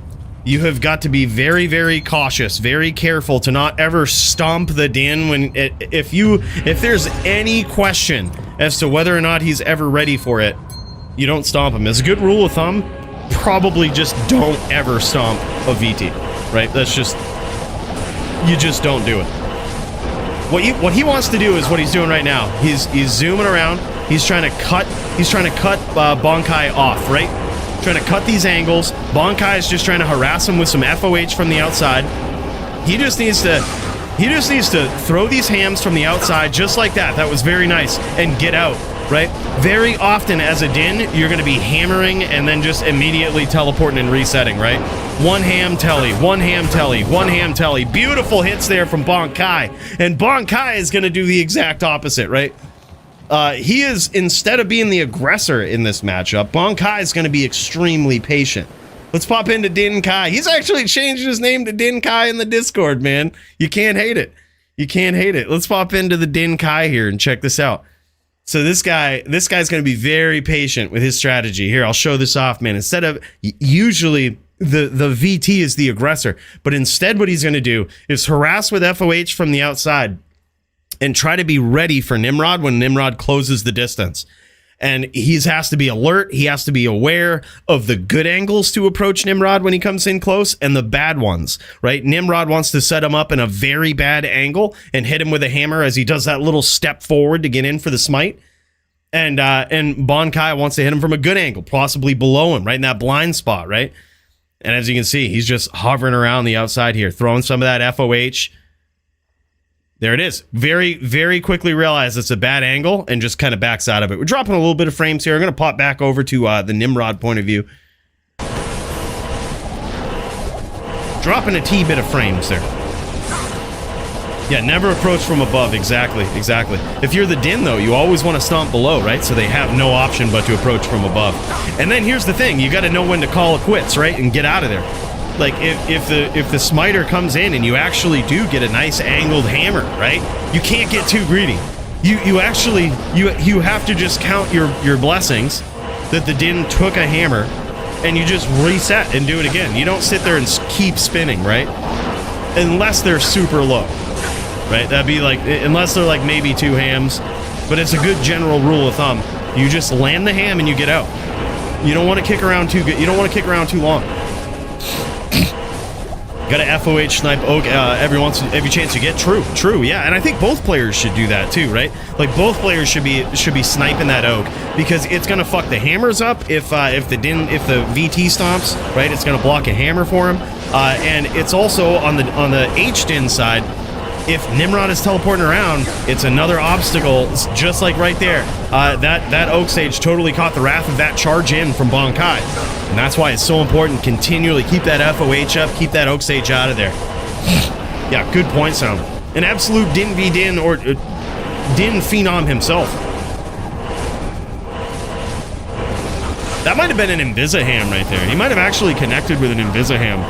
you have got to be very, very cautious, very careful to not ever stomp the Din when if there's any question as to whether or not he's ever ready for it, you don't stomp him. As a good rule of thumb, probably just don't ever stomp a VT, right? That's just, you just don't do it. What he wants to do is what he's doing right now. He's zooming around. He's trying to cut Bonkai off, right? Trying to cut these angles. Bonkai is just trying to harass him with some FOH from the outside. He just needs to throw these hams from the outside just like that. That was very nice, and get out. right? Very often as a Din, you're going to be hammering and then just immediately teleporting and resetting, right? One ham telly, one ham telly, one ham telly. Beautiful hits there from Bonkai. And Bonkai is going to do the exact opposite, right? He is, instead of being the aggressor in this matchup, Bonkai is going to be extremely patient. Let's pop into Din Kai. He's actually changed his name to Din Kai in the Discord, man. You can't hate it. You can't hate it. Let's pop into the Din Kai here and check this out. So this guy's going to be very patient with his strategy. Here, I'll show this off, man. Instead of, usually the VT is the aggressor, but instead what he's going to do is harass with FOH from the outside and try to be ready for Nimrod when Nimrod closes the distance. And he has to be alert. He has to be aware of the good angles to approach Nimrod when he comes in close and the bad ones, right? Nimrod wants to set him up in a very bad angle and hit him with a hammer as he does that little step forward to get in for the smite. And Bonkai wants to hit him from a good angle, possibly below him, right in that blind spot, right? And as you can see, he's just hovering around the outside here, throwing some of that FOH. There it is. Very, very quickly realize it's a bad angle and just kind of backs out of it. We're dropping a little bit of frames here. I'm going to pop back over to the Nimrod point of view. Dropping a T bit of frames there. Yeah, never approach from above. Exactly, exactly. If you're the Din, though, you always want to stomp below, right? So they have no option but to approach from above. And then here's the thing. You got to know when to call it quits, right? And get out of there. Like, if the smiter comes in and you actually do get a nice angled hammer, right? You can't get too greedy. You have to just count your blessings that the Din took a hammer and you just reset and do it again. You don't sit there and keep spinning, right? Unless they're super low, right? That'd be like, unless they're like maybe 2 hams, but it's a good general rule of thumb. You just land the ham and you get out. You don't want to kick around too good. You don't want to kick around too long. Got to FOH snipe Oak every chance you get. True, yeah. And I think both players should do that too, right? Like both players should be sniping that Oak because it's gonna fuck the hammers up if the VT stomps, right? It's gonna block a hammer for him, and it's also on the H-Din side. If Nimrod is teleporting around, it's another obstacle, just like right there. That Oak Sage totally caught the wrath of that charge in from Bonkai. And that's why it's so important, continually keep that FOH up, keep that Oak Sage out of there. Yeah, good point, Sound. An absolute Din v Din, or Din Phenom himself. That might have been an Invisaham right there. He might have actually connected with an Invisaham.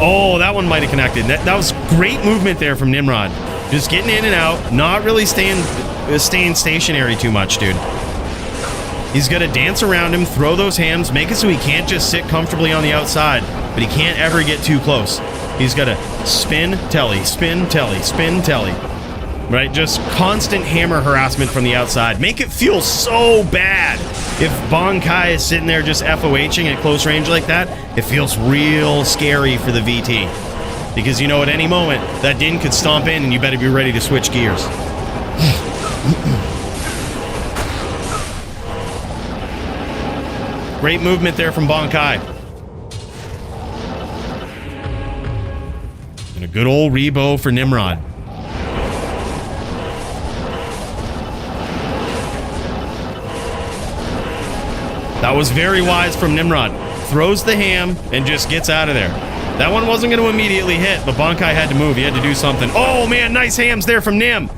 Oh, that one might have connected. That was great movement there from Nimrod. Just getting in and out, not really staying stationary too much, dude. He's got to dance around him, throw those hams, make it so he can't just sit comfortably on the outside, but he can't ever get too close. He's got to spin, telly, spin, telly, spin, telly. Right? Just constant hammer harassment from the outside. Make it feel so bad. If Bonkai is sitting there just FOHing at close range like that, it feels real scary for the VT. Because you know at any moment, that Din could stomp in and you better be ready to switch gears. Great movement there from Bonkai. And a good old rebo for Nimrod. That was very wise from Nimrod. Throws the ham and just gets out of there. That one wasn't going to immediately hit, but Bonkai had to move. He had to do something. Oh, man, nice hams there from Nim.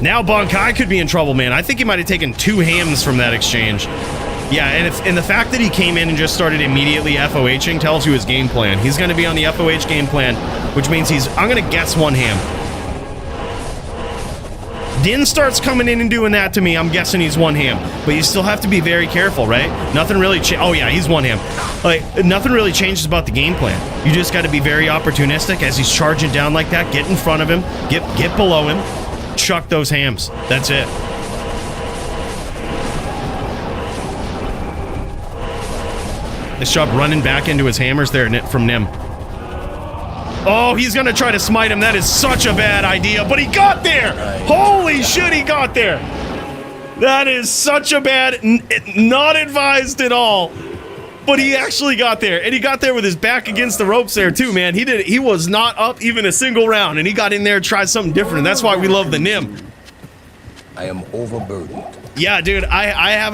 Now Bonkai could be in trouble, man. I think he might have taken 2 hams from that exchange. Yeah, and the fact that he came in and just started immediately FOHing tells you his game plan. He's going to be on the FOH game plan, which means I'm going to guess 1 ham. Din starts coming in and doing that to me, I'm guessing he's 1 ham. But you still have to be very careful, right? Nothing really oh yeah, he's 1 ham. Like, nothing really changes about the game plan. You just got to be very opportunistic as he's charging down like that. Get in front of him, get below him, chuck those hams. That's it. Nice job running back into his hammers there from Nim. Oh, he's going to try to smite him. That is such a bad idea, but he got there. Holy shit, he got there. That is such a bad, not advised at all, but he actually got there, and he got there with his back against the ropes there too, man. He was not up even a single round, and he got in there and tried something different, and that's why we love the Nim. I am overburdened. Yeah, dude, I have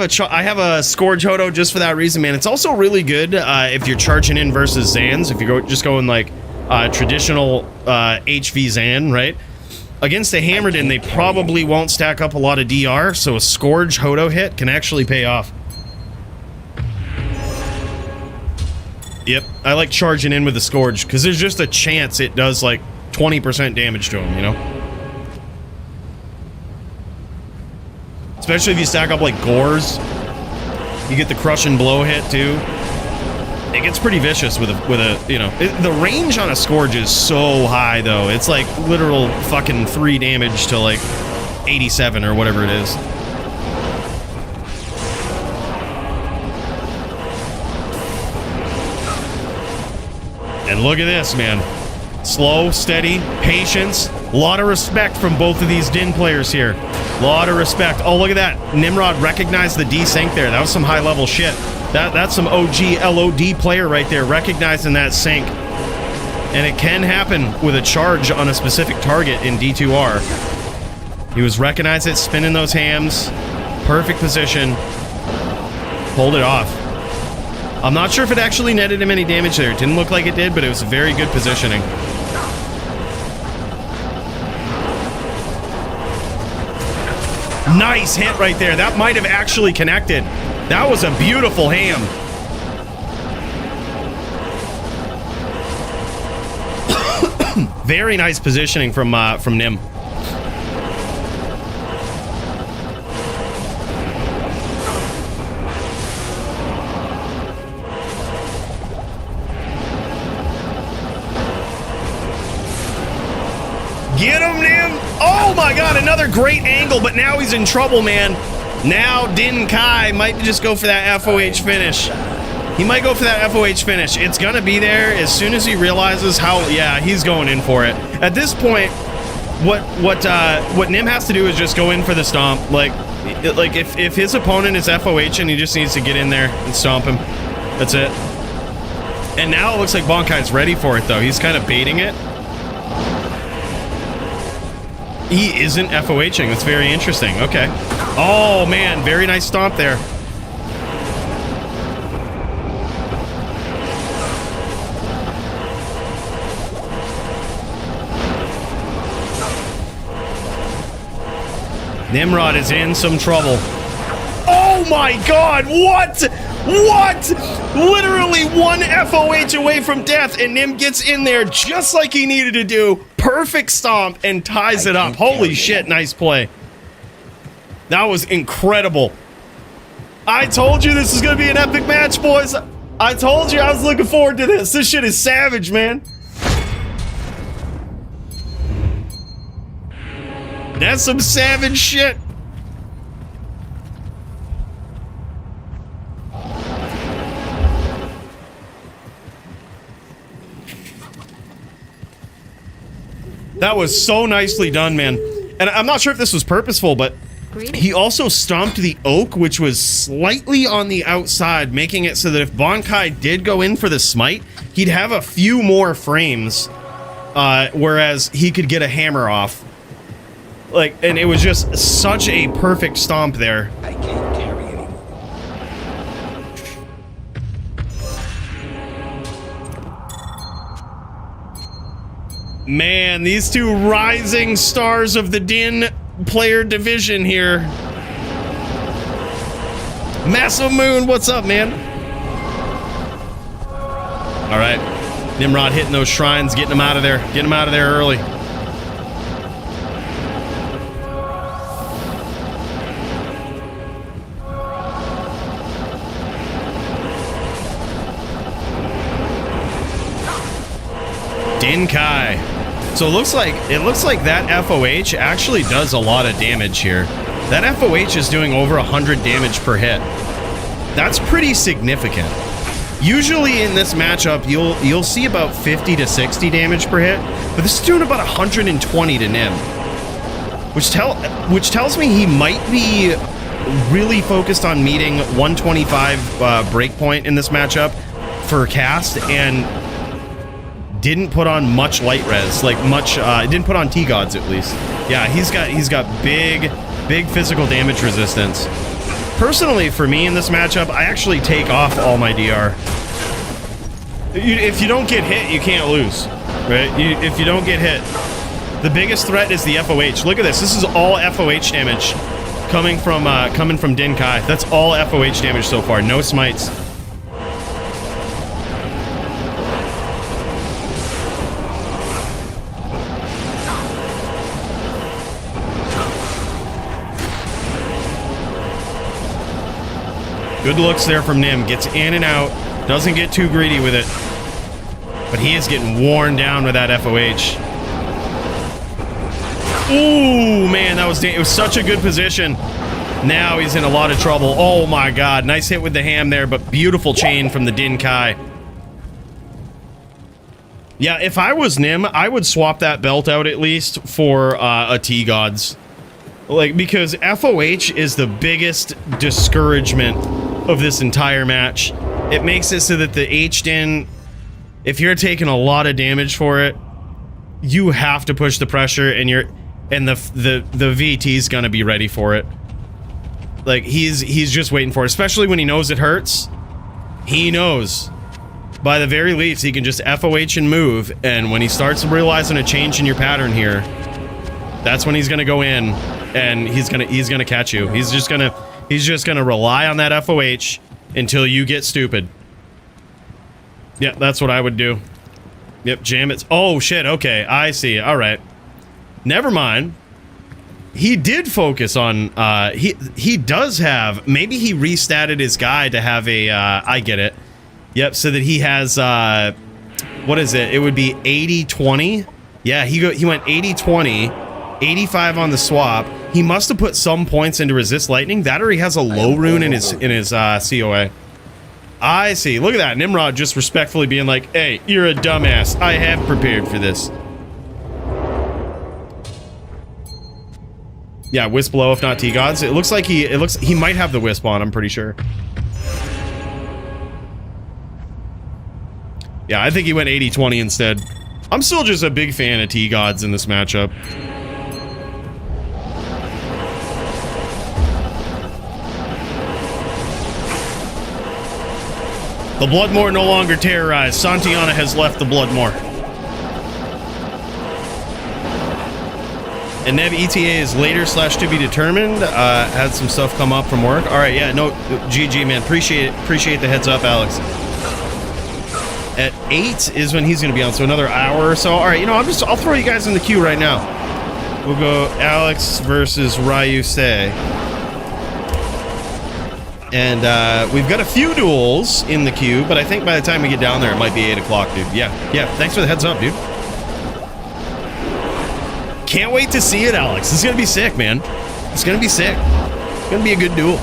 a Scourge Hodo just for that reason, man. It's also really good if you're charging in versus Zans. If you're just going like traditional HV Zan, right? Against a Hammerden, they probably won't stack up a lot of DR, so a Scourge Hodo hit can actually pay off. Yep, I like charging in with the Scourge, because there's just a chance it does like 20% damage to him, you know? Especially if you stack up like Gores. You get the Crush and Blow hit too. It gets pretty vicious with a you know, the range on a Scourge is so high though. It's like literal fucking 3 damage to like 87 or whatever it is. And look at this, man. Slow, steady, patience. A lot of respect from both of these Din players here. A lot of respect. Oh, look at that. Nimrod recognized the desync there. That was some high-level shit. That's some OG LOD player right there, recognizing that sync. And it can happen with a charge on a specific target in D2R. He was recognizing it, spinning those hams. Perfect position. Pulled it off. I'm not sure if it actually netted him any damage there. It didn't look like it did, but it was very good positioning. Nice hit right there. That might have actually connected. That was a beautiful ham. Very nice positioning from Nim. Get him, Nim! Oh my god, another great angle, but now he's in trouble, man. Now Din Kai might just go for that FOH finish. He might go for that FOH finish. It's gonna be there as soon as he realizes how, yeah, he's going in for it. At this point, what Nim has to do is just go in for the stomp. Like if his opponent is FOH and he just needs to get in there and stomp him. That's it. And now it looks like Bonkai's ready for it though. He's kind of baiting it. He isn't FOHing. That's very interesting. Okay. Oh, man. Very nice stomp there. Nimrod is in some trouble. Oh, my God. What? What? Literally one FOH away from death, and Nim gets in there just like he needed to do. Perfect stomp and ties it up. Holy shit, nice play. That was incredible. I told you this is going to be an epic match, boys. I told you I was looking forward to this. This shit is savage, man. That's some savage shit. That was so nicely done, man. And I'm not sure if this was purposeful, but he also stomped the oak, which was slightly on the outside, making it so that if Bonkai did go in for the smite, he'd have a few more frames, whereas he could get a hammer off. Like, and it was just such a perfect stomp there. I can't carry anymore. Man, these two rising stars of the Din player division here. Massive Moon, what's up, man? All right, Nimrod hitting those shrines, getting them out of there, getting them out of there early. Din Kai. So it looks like that FOH actually does a lot of damage here. That FOH is doing over 100 damage per hit. That's pretty significant. Usually in this matchup, you'll see about 50 to 60 damage per hit, but this is doing about 120 to Nim, which tells me he might be really focused on meeting 125 breakpoint in this matchup for cast, and didn't put on much light res, like much didn't put on T-Gods at least. Yeah, he's got big big physical damage resistance. Personally, for me in this matchup, I actually take off all my DR. If you don't get hit, you can't lose, right? If you don't get hit, the biggest threat is the FOH. Look at this. This is all FOH damage coming from Din Kai. That's all FOH damage so far. No smites. Good looks there from Nim. Gets in and out. Doesn't get too greedy with it. But he is getting worn down with that FOH. Ooh, man, it was such a good position. Now he's in a lot of trouble. Oh my god. Nice hit with the ham there, but beautiful chain from the Din Kai. Yeah, if I was Nim, I would swap that belt out at least for a T-Gods. Like, because FOH is the biggest discouragement of this entire match. It makes it so that the H-Din, if you're taking a lot of damage for it, you have to push the pressure, and the VT's gonna be ready for it. Like, he's just waiting for it, especially when he knows it hurts. He knows. By the very least, he can just FOH and move, and when he starts realizing a change in your pattern here, that's when he's gonna go in, and he's gonna catch you. He's just gonna rely on that FOH until you get stupid. Yeah, that's what I would do. Yep, jam it. Oh shit, okay, I see. Alright. Never mind. He did focus on, he does have, maybe he restatted his guy to have a, I get it. Yep, so that he has, what is it? It would be 80-20. Yeah, he went 80-20, 85 on the swap. He must have put some points into resist lightning. That, or he has a low rune in his COA. I see. Look at that. Nimrod just respectfully being like, hey, you're a dumbass. I have prepared for this. Yeah, Wisp low, if not T-Gods. It looks like he might have the Wisp on, I'm pretty sure. Yeah, I think he went 80-20 instead. I'm still just a big fan of T-Gods in this matchup. The Bloodmore no longer terrorized. Santiana has left the Bloodmore. And Neb ETA is later / to be determined. Had some stuff come up from work. All right, yeah, no, GG, man. Appreciate the heads up, Alex. At 8 is when he's going to be on, so another hour or so. All right, you know, I'll throw you guys in the queue right now. We'll go Alex versus Ryu Say. And we've got a few duels in the queue, but I think by the time we get down there, it might be 8 o'clock, dude. Yeah, thanks for the heads up, dude. Can't wait to see it, Alex. This is going to be sick, man. It's going to be sick. It's going to be a good duel.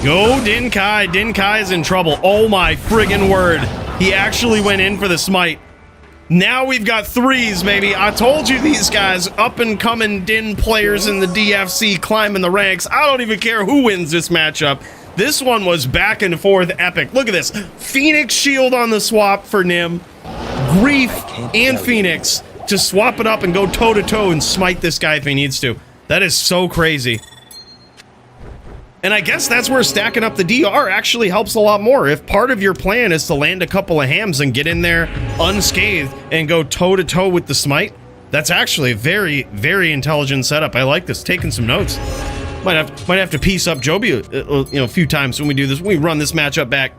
Go Din Kai. Din Kai is in trouble. Oh my friggin' word. He actually went in for the smite. Now we've got threes, baby. I told you these guys, up and coming Din players in the DFC climbing the ranks. I don't even care who wins this matchup. This one was back and forth epic. Look at this. Phoenix shield on the swap for Nim. Grief and Phoenix to swap it up and go toe to toe and smite this guy if he needs to. That is so crazy. And I guess that's where stacking up the DR actually helps a lot more. If part of your plan is to land a couple of hams and get in there unscathed and go toe-to-toe with the smite, that's actually a very, very intelligent setup. I like this. Taking some notes. Might have to piece up Joby a few times when we do this. When we run this matchup back.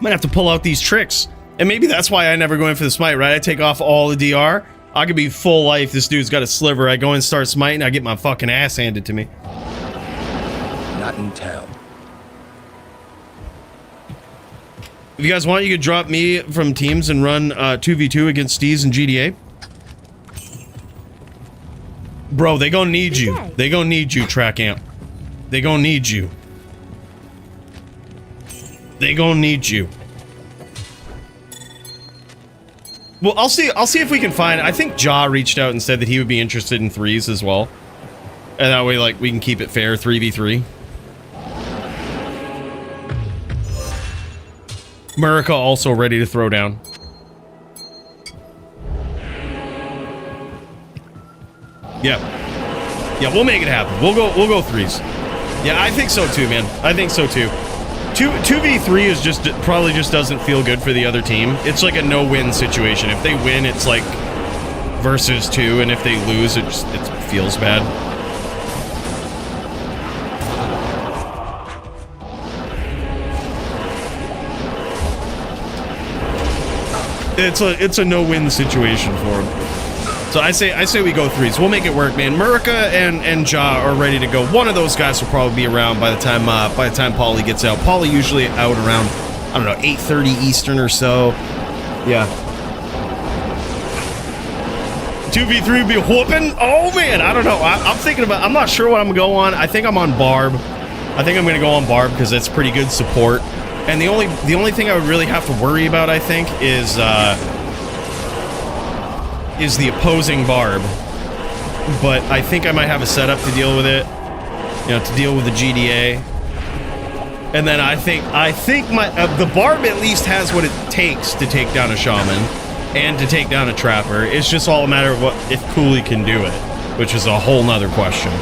Might have to pull out these tricks. And maybe that's why I never go in for the smite, right? I take off all the DR. I could be full life. This dude's got a sliver. I go and start smiting. I get my fucking ass handed to me. Not in town. If you guys want, you could drop me from teams and run 2v2 against Steez and GDA. Bro, they gonna need you. They gonna need you, Track Amp. They gonna need you. They gonna need you. Well, I'll see if we can find... I think Ja reached out and said that he would be interested in 3s as well. And that way, like, we can keep it fair, 3v3. Murica also ready to throw down. Yeah. Yeah, we'll make it happen. We'll go 3s. Yeah, I think so too, man. I think so too. 2v3 is just probably just doesn't feel good for the other team. It's like a no-win situation. If they win, it's like versus 2, and if they lose, it feels bad. It's a no-win situation for them. So I say we go 3s. We'll make it work, man. Murica and Ja are ready to go. One of those guys will probably be around by the time Pauly gets out. Pauly usually out around, I don't know, 8:30 Eastern or so. Yeah. 2v3 would be whooping. Oh man, I don't know. I'm thinking about. I'm not sure what I'm gonna go on. I think I'm on Barb. I think I'm gonna go on Barb because that's pretty good support. And the only thing I would really have to worry about, I think, is the opposing Barb. But I think I might have a setup to deal with it. You know, to deal with the GDA. And then I think my the Barb at least has what it takes to take down a Shaman and to take down a Trapper. It's just all a matter of if Coooley can do it, which is a whole nother question.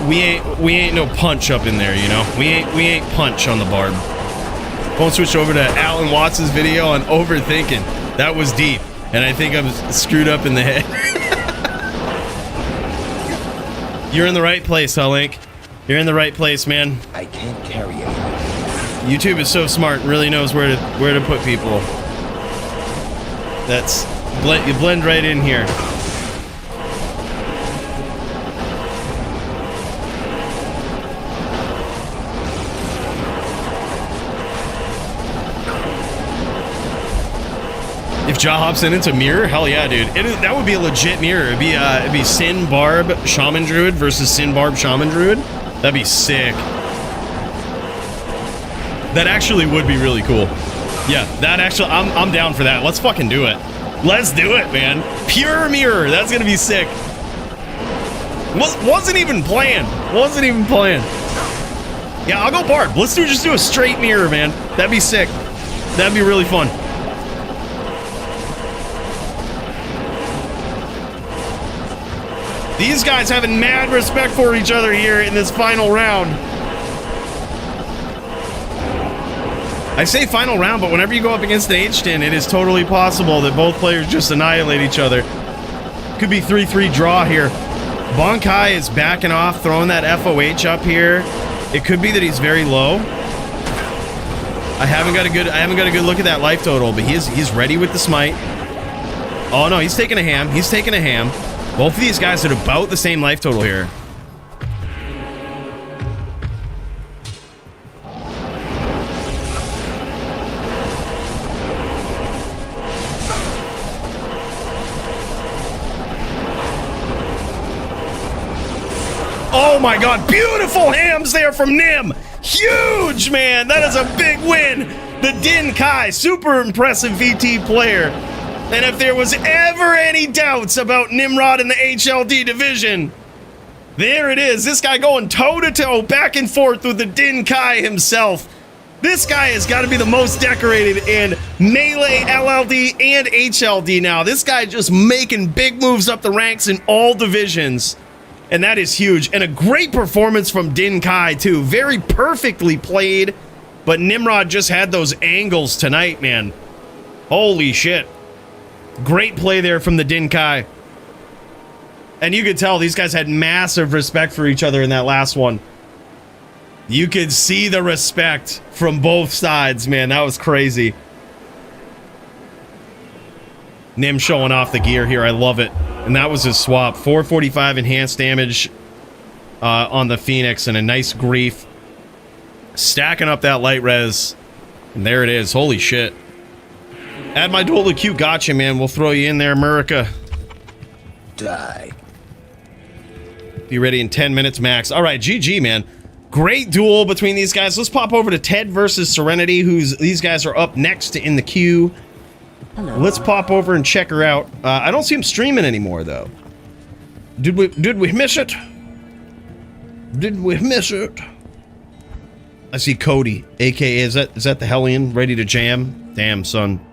We ain't no punch up in there, you know. We ain't punch on the Barb. Won't switch over to Alan Watts' video on overthinking. That was deep. And I think I'm screwed up in the head. You're in the right place, huh, Link? You're in the right place, man. I can't carry it. YouTube is so smart, really knows where to put people. You blend right in here. If Ja hops in, it's a mirror? Hell yeah, dude. That would be a legit mirror. It'd be Sin Barb Shaman Druid versus Sin Barb Shaman Druid. That'd be sick. That actually would be really cool. Yeah, that actually, I'm down for that. Let's fucking do it. Let's do it, man. Pure mirror. That's gonna be sick. Wasn't even planned. Wasn't even planned. Yeah, I'll go Barb. Let's just do a straight mirror, man. That'd be sick. That'd be really fun. These guys having mad respect for each other here in this final round. I say final round, but whenever you go up against the H-10, it is totally possible that both players just annihilate each other. Could be 3-3 draw here. Bonkai is backing off, throwing that FOH up here. It could be that he's very low. I haven't got a good look at that life total, but he's ready with the smite. Oh no, he's taking a ham. He's taking a ham. Both of these guys are about the same life total here. Oh my god, beautiful hams there from Nim! Huge, man! That is a big win! The Din Kai, super impressive VT player. And if there was ever any doubts about Nimrod in the HLD division, there it is. This guy going toe-to-toe, back and forth with the Din Kai himself. This guy has got to be the most decorated in Melee, LLD, and HLD now. This guy just making big moves up the ranks in all divisions. And that is huge. And a great performance from Din Kai, too. Very perfectly played. But Nimrod just had those angles tonight, man. Holy shit. Great play there from the Din Kai. And you could tell these guys had massive respect for each other in that last one. You could see the respect from both sides, man. That was crazy. Nim showing off the gear here. I love it. And that was his swap. 445 enhanced damage on the Phoenix and a nice grief. Stacking up that light res. And there it is. Holy shit. Add my duel to queue. Gotcha, man. We'll throw you in there, Murica. Die. Be ready in 10 minutes max. All right, GG, man. Great duel between these guys. Let's pop over to Ted versus Serenity, these guys are up next in the queue. Let's pop over and check her out. I don't see him streaming anymore, though. Did we miss it? Did we miss it? I see Cody, aka is that the Hellion, ready to jam? Damn, son.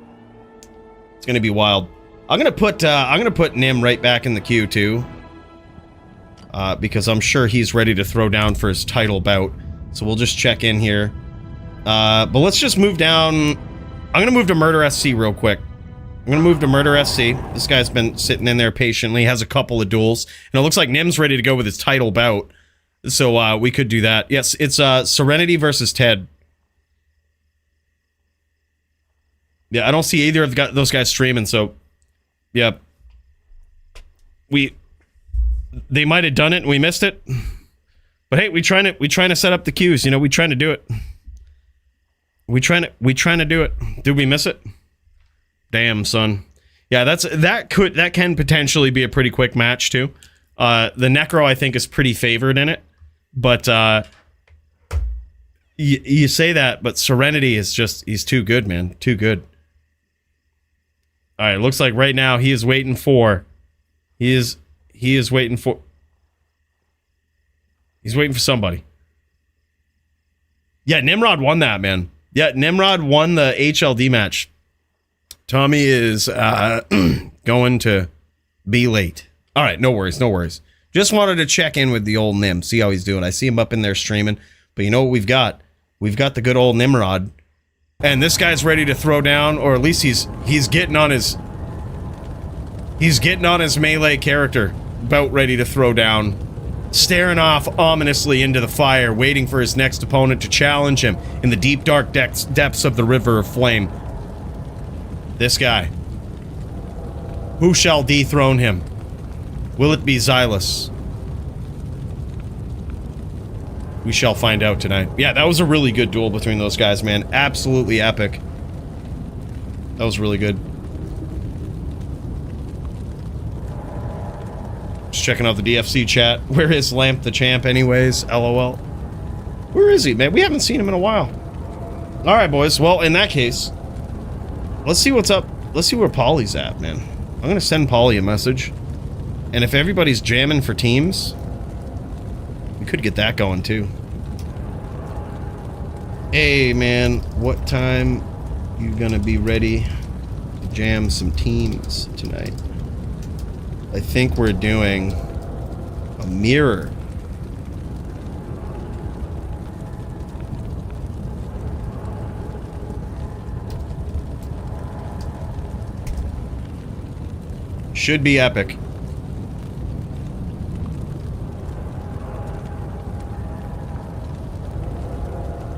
It's gonna be wild. I'm gonna put Nim right back in the queue too. Because I'm sure he's ready to throw down for his title bout. So we'll just check in here. But let's just move down. I'm gonna move to Murder SC real quick. I'm gonna move to Murder SC. This guy's been sitting in there patiently, has a couple of duels. And it looks like Nim's ready to go with his title bout. So we could do that. Yes, it's Serenity versus Ted. Yeah, I don't see either of those guys streaming, so yeah. They might have done it and we missed it. But hey, we trying to set up the queues, you know, we trying to do it. We trying to do it. Did we miss it? Damn, son. Yeah, that can potentially be a pretty quick match too. The Necro I think is pretty favored in it. But you say that, but Serenity is just, he's too good, man. Too good. All right, looks like right now he is waiting for he's waiting for somebody. Yeah, Nimrod won that, man. Yeah, Nimrod won the HLD match. Tommy is going to be late. All right, no worries. Just wanted to check in with the old Nim, see how he's doing. I see him up in there streaming, but you know what we've got? We've got the good old Nimrod. And this guy's ready to throw down, or at least he's getting on his melee character, about ready to throw down, staring off ominously into the fire, waiting for his next opponent to challenge him in the deep dark depths of the River of Flame. This guy. Who shall dethrone him? Will it be Xylus? We shall find out tonight. Yeah, that was a really good duel between those guys, man. Absolutely epic. That was really good. Just checking out the DFC chat. Where is Lamp the Champ anyways? LOL. Where is he, man? We haven't seen him in a while. Alright, boys. Well, in that case, let's see what's up. Let's see where Polly's at, man. I'm gonna send Polly a message. And if everybody's jamming for teams, we could get that going too. Hey man, what time you gonna be ready to jam some teams tonight? I think we're doing a mirror. Should be epic.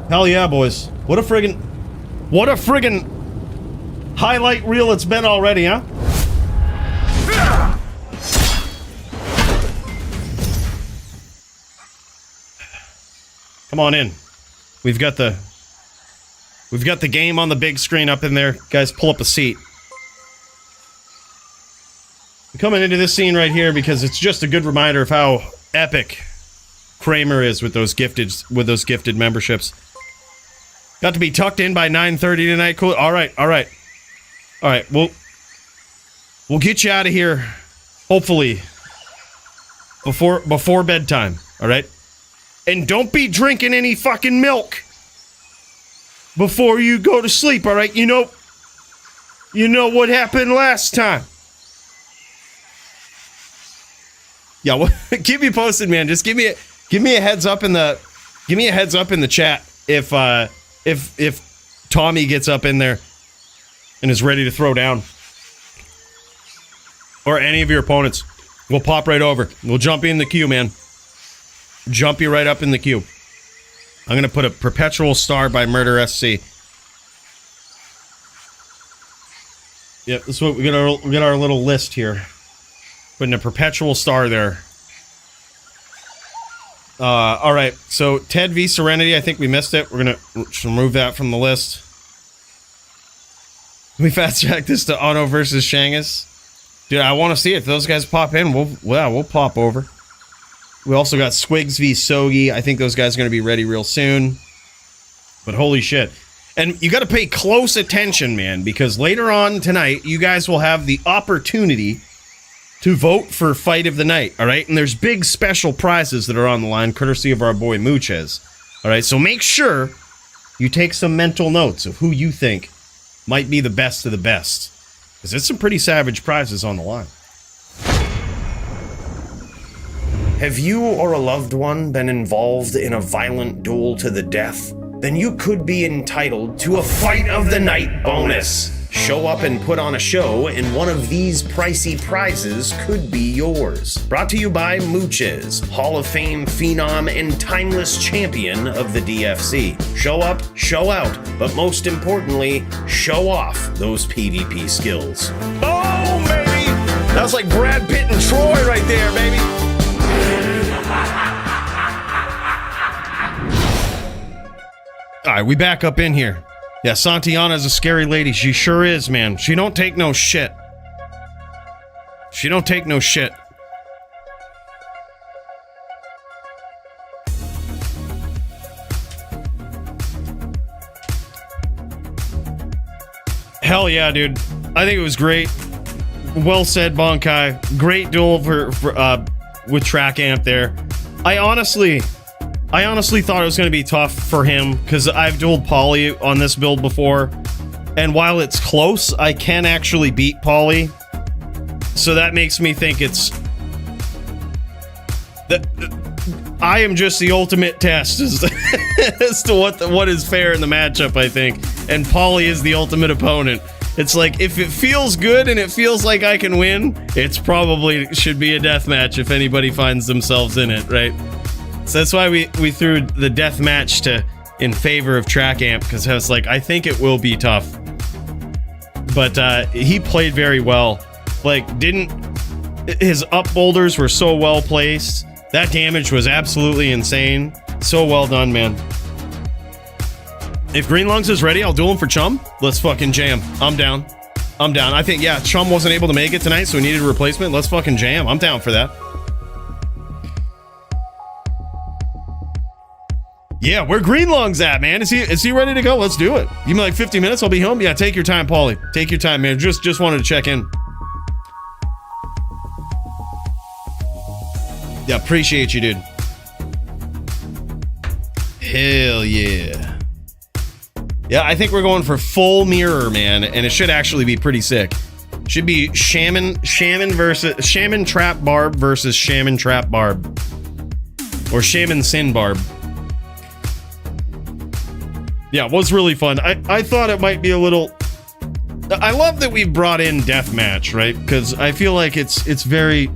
Hell yeah, boys. What a friggin' highlight reel it's been already, huh? Come on in. We've got the game on the big screen up in there. Guys, pull up a seat. I'm coming into this scene right here because it's just a good reminder of how epic Kramer is with those gifted memberships. Got to be tucked in by 9:30 tonight. Cool. All right. We'll get you out of here, hopefully, before bedtime. All right. And don't be drinking any fucking milk before you go to sleep. All right. You know what happened last time. Yeah. Well, keep me posted, man. Just give me a heads up in the chat if Tommy gets up in there and is ready to throw down, or any of your opponents. We'll pop right over. We'll jump in the queue, man. Jump you right up in the queue. I'm gonna put a perpetual star by Murder SC. Yep, this is what we got our little list here. Putting a perpetual star there. Alright, so Ted v Serenity, I think we missed it. We're gonna remove that from the list. We fast track this to Otto versus Shangus. Dude, I want to see it. If those guys pop in, we'll pop over. We also got Squigs v Sogi. I think those guys are going to be ready real soon. But holy shit. And you got to pay close attention, man, because later on tonight, you guys will have the opportunity to vote for Fight of the Night, all right? And there's big special prizes that are on the line, courtesy of our boy Mooches. All right, so make sure you take some mental notes of who you think might be the best of the best, because it's some pretty savage prizes on the line. Have you or a loved one been involved in a violent duel to the death? Then you could be entitled to a Fight of the Night bonus. Show up and put on a show, and one of these pricey prizes could be yours. Brought to you by Mooches, Hall of Fame phenom and timeless champion of the DFC. Show up, show out, but most importantly, show off those PvP skills. Oh, baby! That was like Brad Pitt and Troy right there, baby. All right, we back up in here. Yeah, Santiana's a scary lady. She sure is, man. She don't take no shit. She don't take no shit. Hell yeah, dude. I think it was great. Well said, Bonkai. Great duel with Track Amp there. I honestly thought it was going to be tough for him because I've dueled Polly on this build before, and while it's close, I can actually beat Polly. So that makes me think it's that I am just the ultimate test as to what is fair in the matchup, I think, and Polly is the ultimate opponent. It's like, if it feels good and it feels like I can win, it's probably should be a death match if anybody finds themselves in it, right? So that's why we threw the death match in favor of Track Amp, because I was like, I think it will be tough. But he played very well. Like, his up boulders were so well placed. That damage was absolutely insane. So well done, man. If Green Lungs is ready, I'll duel him for Chum. Let's fucking jam. I'm down. I think, yeah, Chum wasn't able to make it tonight, so we needed a replacement. Let's fucking jam. I'm down for that. Yeah, where Green Lungs at, man? Is he ready to go? Let's do it. Give me like 50 minutes, I'll be home. Yeah, take your time, Paulie. Take your time, man. Just wanted to check in. Yeah, appreciate you, dude. Hell yeah. Yeah, I think we're going for full mirror, man, and it should actually be pretty sick. Should be Shaman Trap Barb versus Shaman Trap Barb. Or Shaman Sin Barb. Yeah, it was really fun. I thought it might be a little... I love that we brought in deathmatch, right? Because I feel like it's very...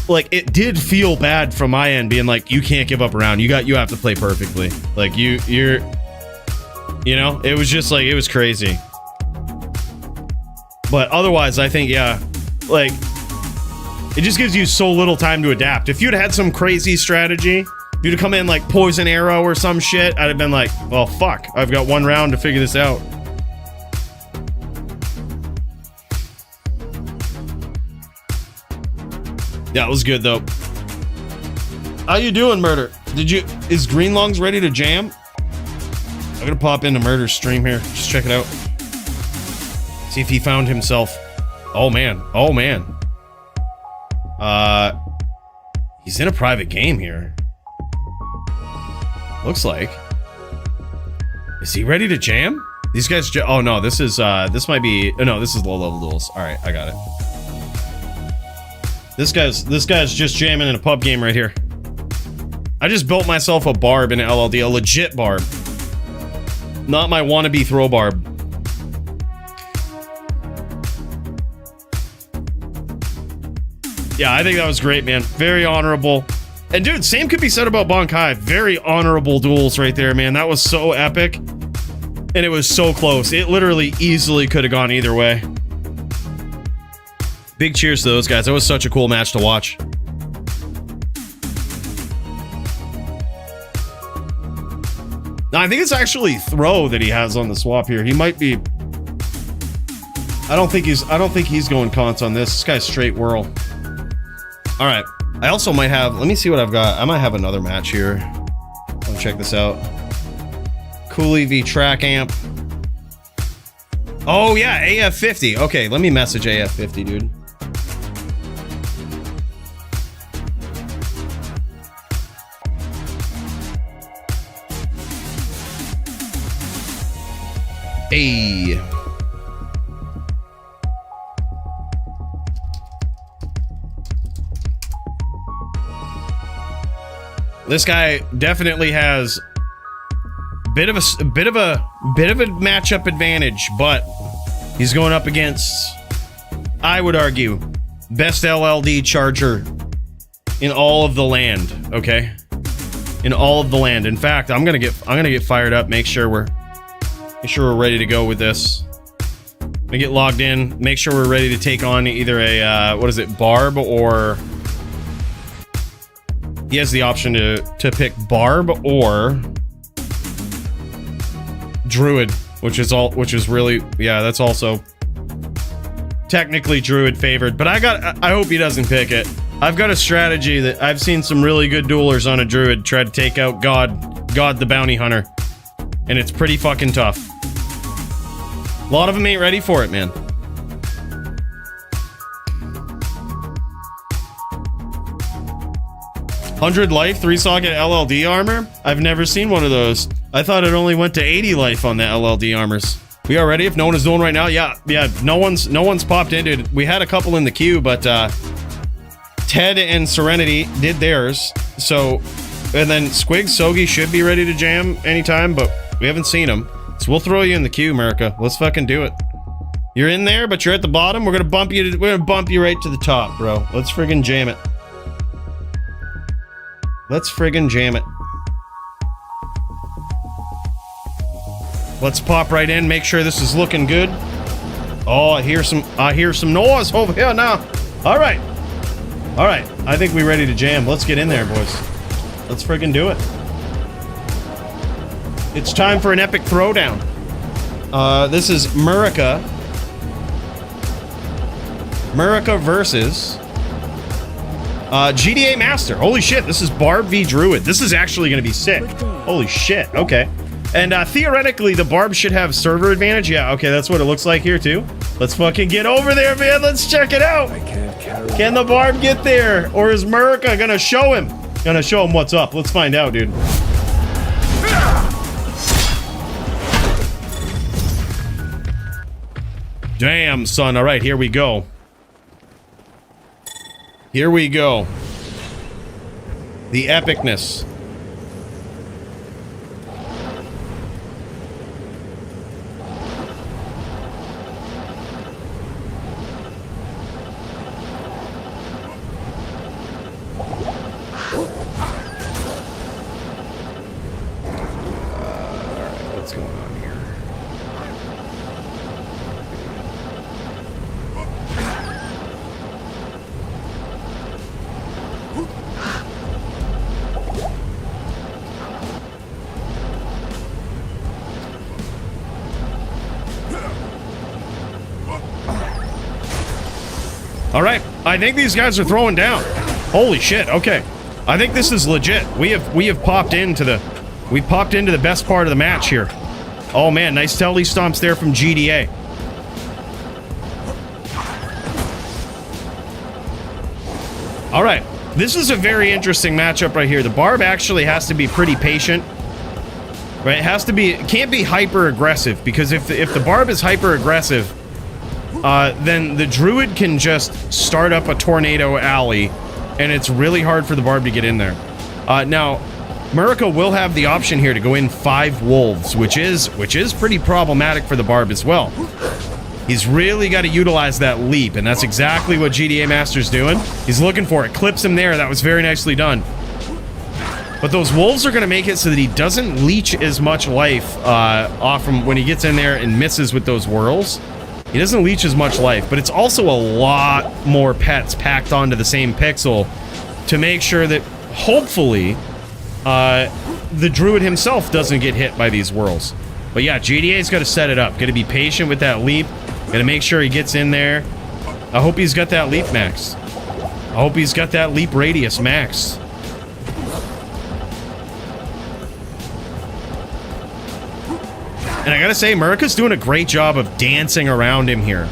Like, it did feel bad from my end, being like, you can't give up a round. You have to play perfectly. Like, you're... You know? It was just like, it was crazy. But otherwise, I think, yeah, like, it just gives you so little time to adapt. If you'd had some crazy strategy... If you'd come in like Poison Arrow or some shit, I'd have been like, well, fuck. I've got one round to figure this out. Yeah, it was good, though. How you doing, Murder? Is Green Lungs ready to jam? I'm gonna pop into Murder's stream here. Just check it out. See if he found himself. Oh, man. Oh, man. He's in a private game here. Looks like. Is he ready to jam? These guys. Oh no, this might be. Oh no, this is low level duels. All right, I got it. This guy's just jamming in a pub game right here. I just built myself a barb in an LLD, a legit barb, not my wannabe throw barb. Yeah, I think that was great, man. Very honorable. And dude, same could be said about Bonkai. Very honorable duels right there, man. That was so epic. And it was so close. It literally easily could have gone either way. Big cheers to those guys. That was such a cool match to watch. Now, I think it's actually Throw that he has on the swap here. He might be... I don't think he's going cons on this. This guy's straight whirl. All right. I also might have, let me see what I've got. I might have another match here. I'll check this out. Coooley v track amp. Oh yeah, AF50. Okay, let me message AF50, dude. Hey. This guy definitely has bit of a matchup advantage, but he's going up against, I would argue, best LLD charger in all of the land. Okay, in all of the land. In fact, I'm gonna get fired up. Make sure we're ready to go with this. I'm gonna get logged in. Make sure we're ready to take on either a what is it, Barb, or he has the option to pick Barb or Druid, which is really, yeah, that's also technically Druid favored, but I hope he doesn't pick it. I've got a strategy that I've seen some really good duelers on a Druid try to take out God the Bounty Hunter, and it's pretty fucking tough. A lot of them ain't ready for it, man. 100 life, 3-socket LLD armor? I've never seen one of those. I thought it only went to 80 life on the LLD armors. We are ready if no one is doing right now. Yeah, no one's popped into it. We had a couple in the queue, but Ted and Serenity did theirs. So, and then Squig Sogi should be ready to jam anytime, but we haven't seen him. So we'll throw you in the queue, America. Let's fucking do it. You're in there, but you're at the bottom. We're gonna bump you right to the top, bro. Let's friggin' jam it. Let's friggin' jam it. Let's pop right in, make sure this is looking good. Oh, I hear some noise over here now. All right. I think we're ready to jam. Let's get in there, boys. Let's friggin' do it. It's time for an epic throwdown. This is Murica versus GDA Master. Holy shit, this is Barb v Druid. This is actually going to be sick. Holy shit, okay. And theoretically, the Barb should have server advantage. Yeah, okay, that's what it looks like here too. Let's fucking get over there, man. Let's check it out. Can the Barb get there? Or is Murica gonna show him? Gonna show him what's up. Let's find out, dude. Damn, son. All right, here we go. Here we go. The epicness. What's going on here? All right, I think these guys are throwing down. Holy shit, okay. I think this is legit. We have popped into the best part of the match here. Oh man, nice telly stomps there from GDA. All right, this is a very interesting matchup right here. The Barb actually has to be pretty patient. Right, it can't be hyper aggressive, because if the Barb is hyper aggressive, then the Druid can just start up a tornado alley, and it's really hard for the Barb to get in there. Now, Murica will have the option here to go in 5 wolves, which is pretty problematic for the Barb as well. He's really got to utilize that leap, and that's exactly what GDA Master's doing. He's looking for it. Clips him there. That was very nicely done. But those wolves are going to make it so that he doesn't leech as much life off from when he gets in there and misses with those whirls. He doesn't leech as much life, but it's also a lot more pets packed onto the same pixel to make sure that, hopefully, the Druid himself doesn't get hit by these whirls. But yeah, GDA's got to set it up. Got to be patient with that leap. Got to make sure he gets in there. I hope he's got that leap max. I hope he's got that leap radius max. And I gotta say, Murica's doing a great job of dancing around him here.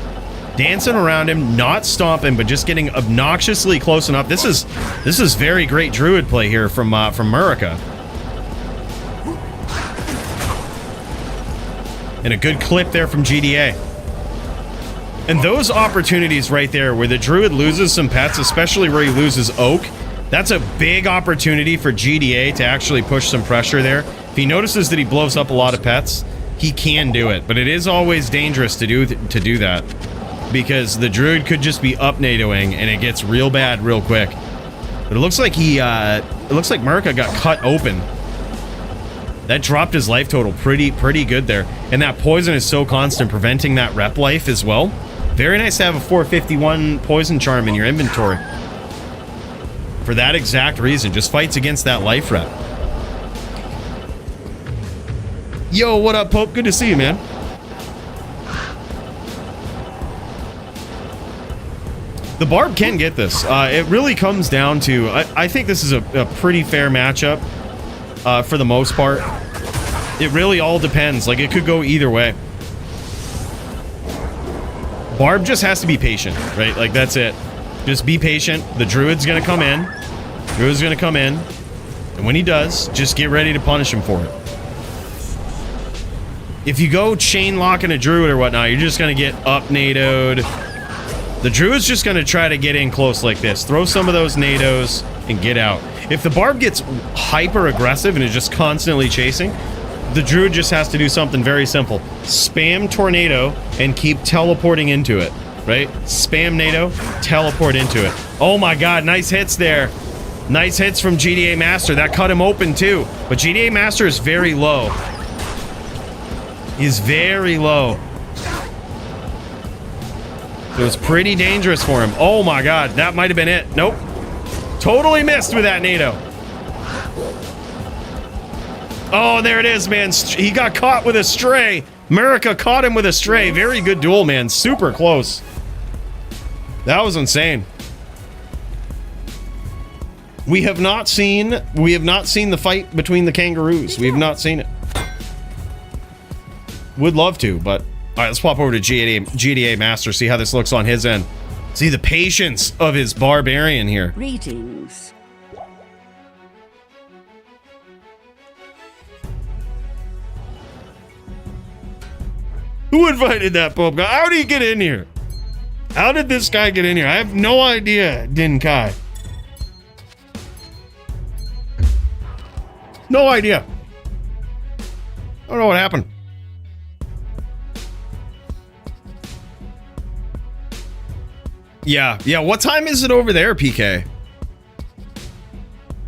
Dancing around him, not stomping, but just getting obnoxiously close enough. This is very great druid play here from Murica. And a good clip there from GDA. And those opportunities right there where the druid loses some pets, especially where he loses oak, that's a big opportunity for GDA to actually push some pressure there. If he notices that he blows up a lot of pets, he can do it. But it is always dangerous to do that, because the druid could just be up NATOing and it gets real bad real quick. But it looks like Murica got cut open. That dropped his life total pretty good there. And that poison is so constant, preventing that rep life as well. Very nice to have a 451 poison charm in your inventory. For that exact reason, just fights against that life rep. Yo, what up, Pope? Good to see you, man. The Barb can get this. It really comes down to... I think this is a pretty fair matchup for the most part. It really all depends. Like, it could go either way. Barb just has to be patient, right? Like, that's it. Just be patient. The Druid's gonna come in. Druid's gonna come in. And when he does, just get ready to punish him for it. If you go chain locking a Druid or whatnot, you're just gonna get up NATO'd. The Druid's just gonna try to get in close like this. Throw some of those NATOs and get out. If the Barb gets hyper aggressive and is just constantly chasing, the Druid just has to do something very simple. Spam Tornado and keep teleporting into it, right? Spam NATO, teleport into it. Oh my god, nice hits there. Nice hits from GDA Master. That cut him open too. But GDA Master is very low. He's very low. So it's pretty dangerous for him. Oh my god, that might have been it. Nope. Totally missed with that NATO. Oh, there it is, man. He got caught with a stray. Murica caught him with a stray. Very good duel, man. Super close. That was insane. We have not seen the fight between the kangaroos. We have not seen it. Would love to, but all right, let's pop over to GDA Master, see how this looks on his end. See the patience of his barbarian here. Greetings. Who invited that Pope guy? How did he get in here? How did this guy get in here? I have no idea, Din Kai. No idea. I don't know what happened. Yeah. What time is it over there, PK?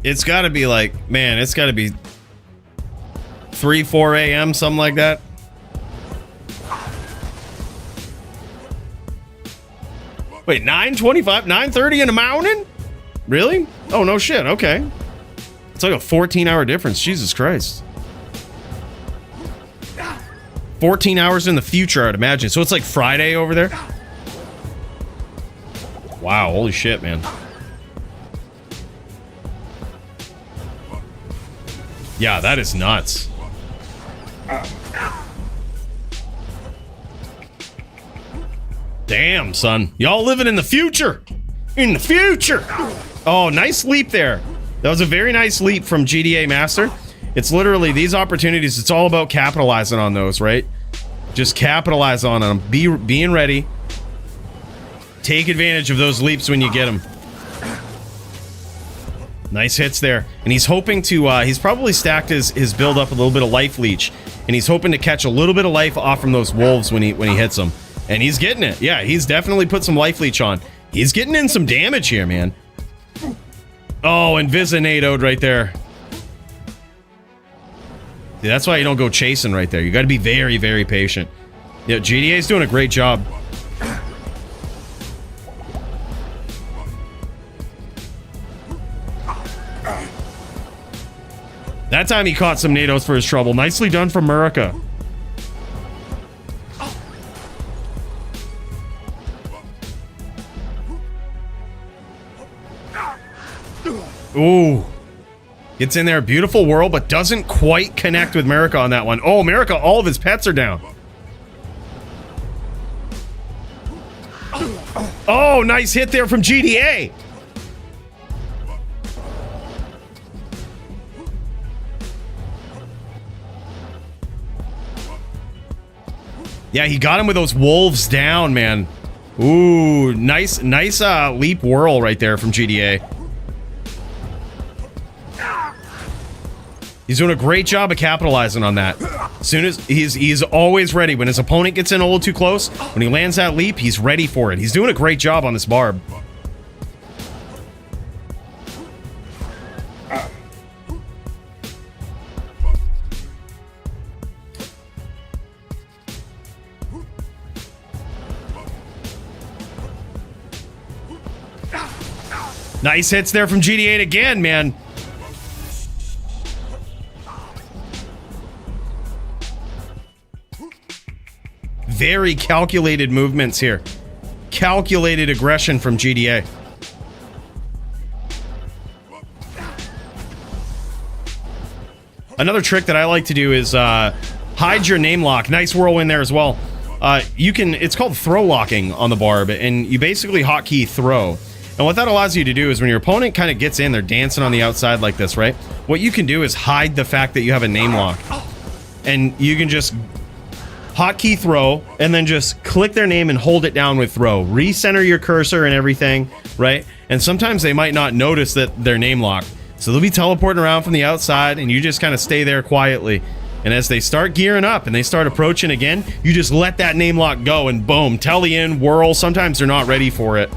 It's got to be like, man, it's got to be 3, 4 a.m., something like that. Wait, 9:25, 9:30 in the mountain? Really? Oh, no shit. Okay. It's like a 14-hour difference. Jesus Christ. 14 hours in the future, I'd imagine. So it's like Friday over there? Wow, holy shit, man. Yeah, that is nuts. Damn, son. Y'all living in the future. In the future. Oh, nice leap there. That was a very nice leap from GDA Master. It's literally these opportunities. It's all about capitalizing on those, right? Just capitalize on them. Being ready. Take advantage of those leaps when you get them. Nice hits there. And he's hoping to, he's probably stacked his build up a little bit of life leech. And he's hoping to catch a little bit of life off from those wolves when he hits them. And he's getting it. Yeah, he's definitely put some life leech on. He's getting in some damage here, man. Oh, and Visinadoed right there. See, that's why you don't go chasing right there. You got to be very, very patient. Yeah, GDA's doing a great job. That time he caught some NATOs for his trouble. Nicely done from Murica. Ooh. Gets in there, beautiful whirl, but doesn't quite connect with America on that one. Oh, America, all of his pets are down. Oh, nice hit there from GDA. Yeah, he got him with those wolves down, man. Ooh, nice leap whirl right there from GDA. He's doing a great job of capitalizing on that. As soon as he's always ready. When his opponent gets in a little too close, when he lands that leap, he's ready for it. He's doing a great job on this barb. Nice hits there from GD8 again, man. Very calculated movements here. Calculated aggression from GDA. Another trick that I like to do is hide your name lock. Nice whirlwind there as well. It's called throw locking on the barb, and you basically hotkey throw. And what that allows you to do is when your opponent kind of gets in, they're dancing on the outside like this, right? What you can do is hide the fact that you have a name lock. And you can just hotkey throw, and then just click their name and hold it down with throw. Recenter your cursor and everything, right? And sometimes they might not notice that they're name locked. So they'll be teleporting around from the outside, and you just kind of stay there quietly. And as they start gearing up and they start approaching again, you just let that name lock go, and boom, telly in, whirl. Sometimes they're not ready for it.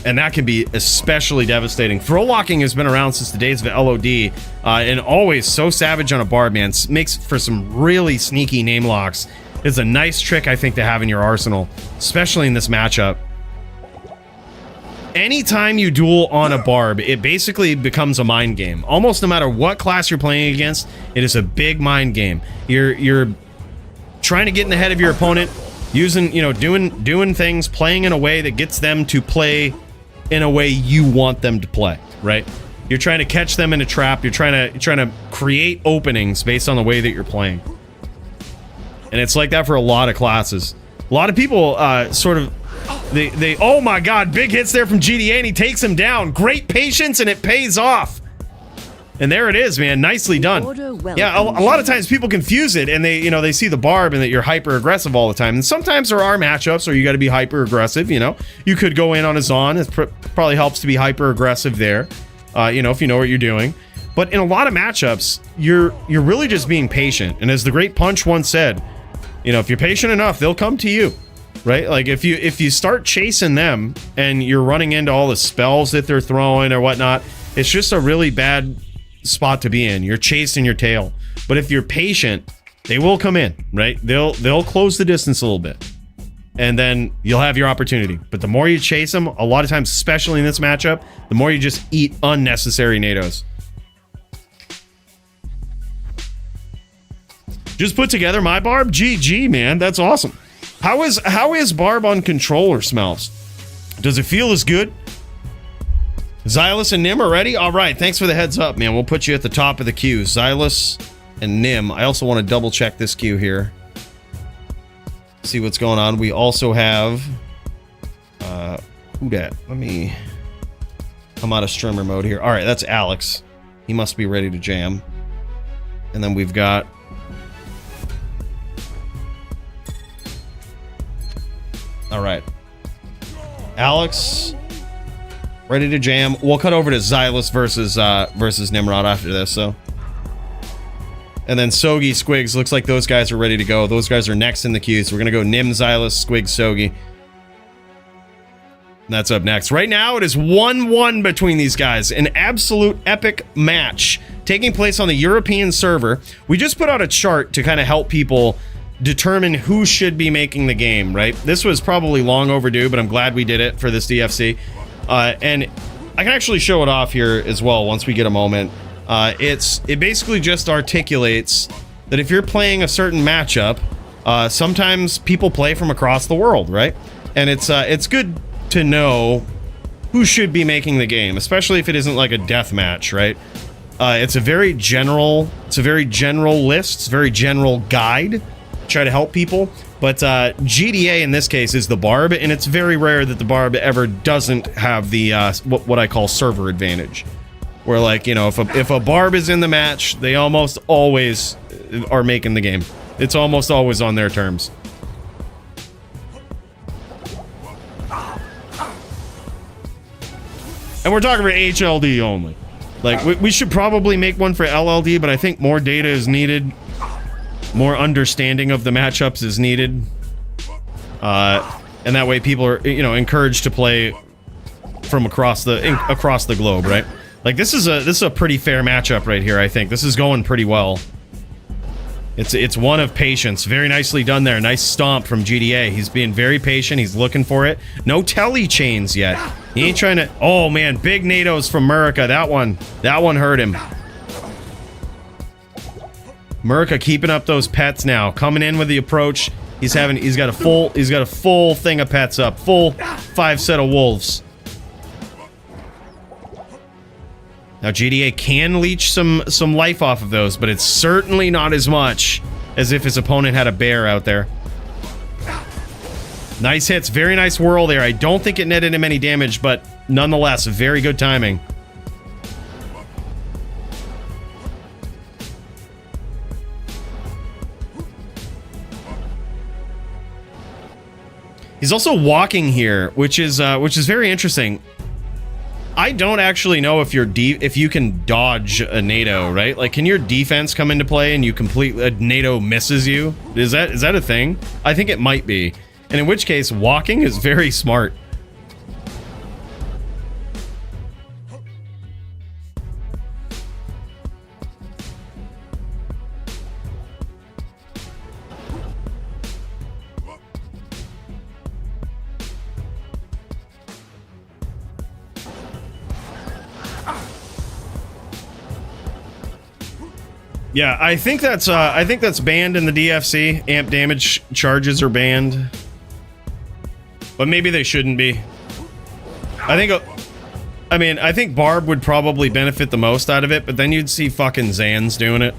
And that can be especially devastating. Throw locking has been around since the days of LOD, and always so savage on a barb, man. Makes for some really sneaky name locks. It's a nice trick, I think, to have in your arsenal, especially in this matchup. Anytime you duel on a barb, it basically becomes a mind game. Almost no matter what class you're playing against, it is a big mind game. You're trying to get in the head of your opponent, using, doing things, playing in a way that gets them to play in a way you want them to play, right? You're trying to catch them in a trap. You're trying to create openings based on the way that you're playing. And it's like that for a lot of classes. A lot of people oh my god, big hits there from GDA, and he takes him down. Great patience, and it pays off. And there it is, man. Nicely done. Yeah, a lot of times people confuse it, and they see the barb and that you're hyper aggressive all the time. And sometimes there are matchups where you got to be hyper aggressive. You could go in on a Zon. It probably helps to be hyper aggressive there. If you know what you're doing. But in a lot of matchups, you're really just being patient. And as the great Punch once said, if you're patient enough, they'll come to you, right? Like if you start chasing them and you're running into all the spells that they're throwing or whatnot, it's just a really bad spot to be in. You're chasing your tail. But if you're patient, they will come in, right? They'll close the distance a little bit, and then you'll have your opportunity. But the more you chase them, a lot of times, especially in this matchup, the more you just eat unnecessary nados. Just put together my barb. GG, man. That's awesome. How is barb on controller smells? Does it feel as good? Xylus and Nim are ready? All right. Thanks for the heads up, man. We'll put you at the top of the queue. Xylus and Nim. I also want to double check this queue here. See what's going on. We also have who dat? Let me come out of streamer mode here. All right, that's Alex. He must be ready to jam. And then we've got all right, Alex ready to jam. We'll cut over to Xylus versus Nimrod after this. So, and then Sogi, Squigs, looks like those guys are ready to go. Those guys are next in the queue. So we're gonna go Nim, Xylus, Squigs, Sogi. And that's up next. Right now it is 1-1 between these guys. An absolute epic match taking place on the European server. We just put out a chart to kind of help people determine who should be making the game, right? This was probably long overdue, but I'm glad we did it for this DFC. And I can actually show it off here as well once we get a moment. It basically just articulates that if you're playing a certain matchup, sometimes people play from across the world, right? And it's good to know who should be making the game, especially if it isn't like a death match, right? It's a very general list. It's a very general guide. Try to help people. But GDA in this case is the Barb, and it's very rare that the Barb ever doesn't have the what I call server advantage. Where, like, you know, if a Barb is in the match, they almost always are making the game. It's almost always on their terms. And we're talking for HLD only. Like, we should probably make one for LLD, but I think more data is needed. More understanding of the matchups is needed. And that way people are, you know, encouraged to play from across the globe, right? Like, this is a pretty fair matchup right here, I think. This is going pretty well. It's one of patience. Very nicely done there. Nice stomp from GDA. He's being very patient. He's looking for it. No telly chains yet. He ain't trying to... Oh, man. Big NATOs from Murica. That one hurt him. Murica keeping up those pets now. Coming in with the approach. He's got a full thing of pets up. Full 5 set of wolves. Now GDA can leech some life off of those, but it's certainly not as much as if his opponent had a bear out there. Nice hits, very nice whirl there. I don't think it netted him any damage, but nonetheless, very good timing. He's also walking here, which is very interesting. I don't actually know if you can dodge a NATO, right? Like, can your defense come into play and a NATO misses you? Is that a thing? I think it might be. And in which case, walking is very smart. Yeah, I think that's banned in the DFC. Amp damage charges are banned. But maybe they shouldn't be. I think Barb would probably benefit the most out of it, but then you'd see fucking Zans doing it.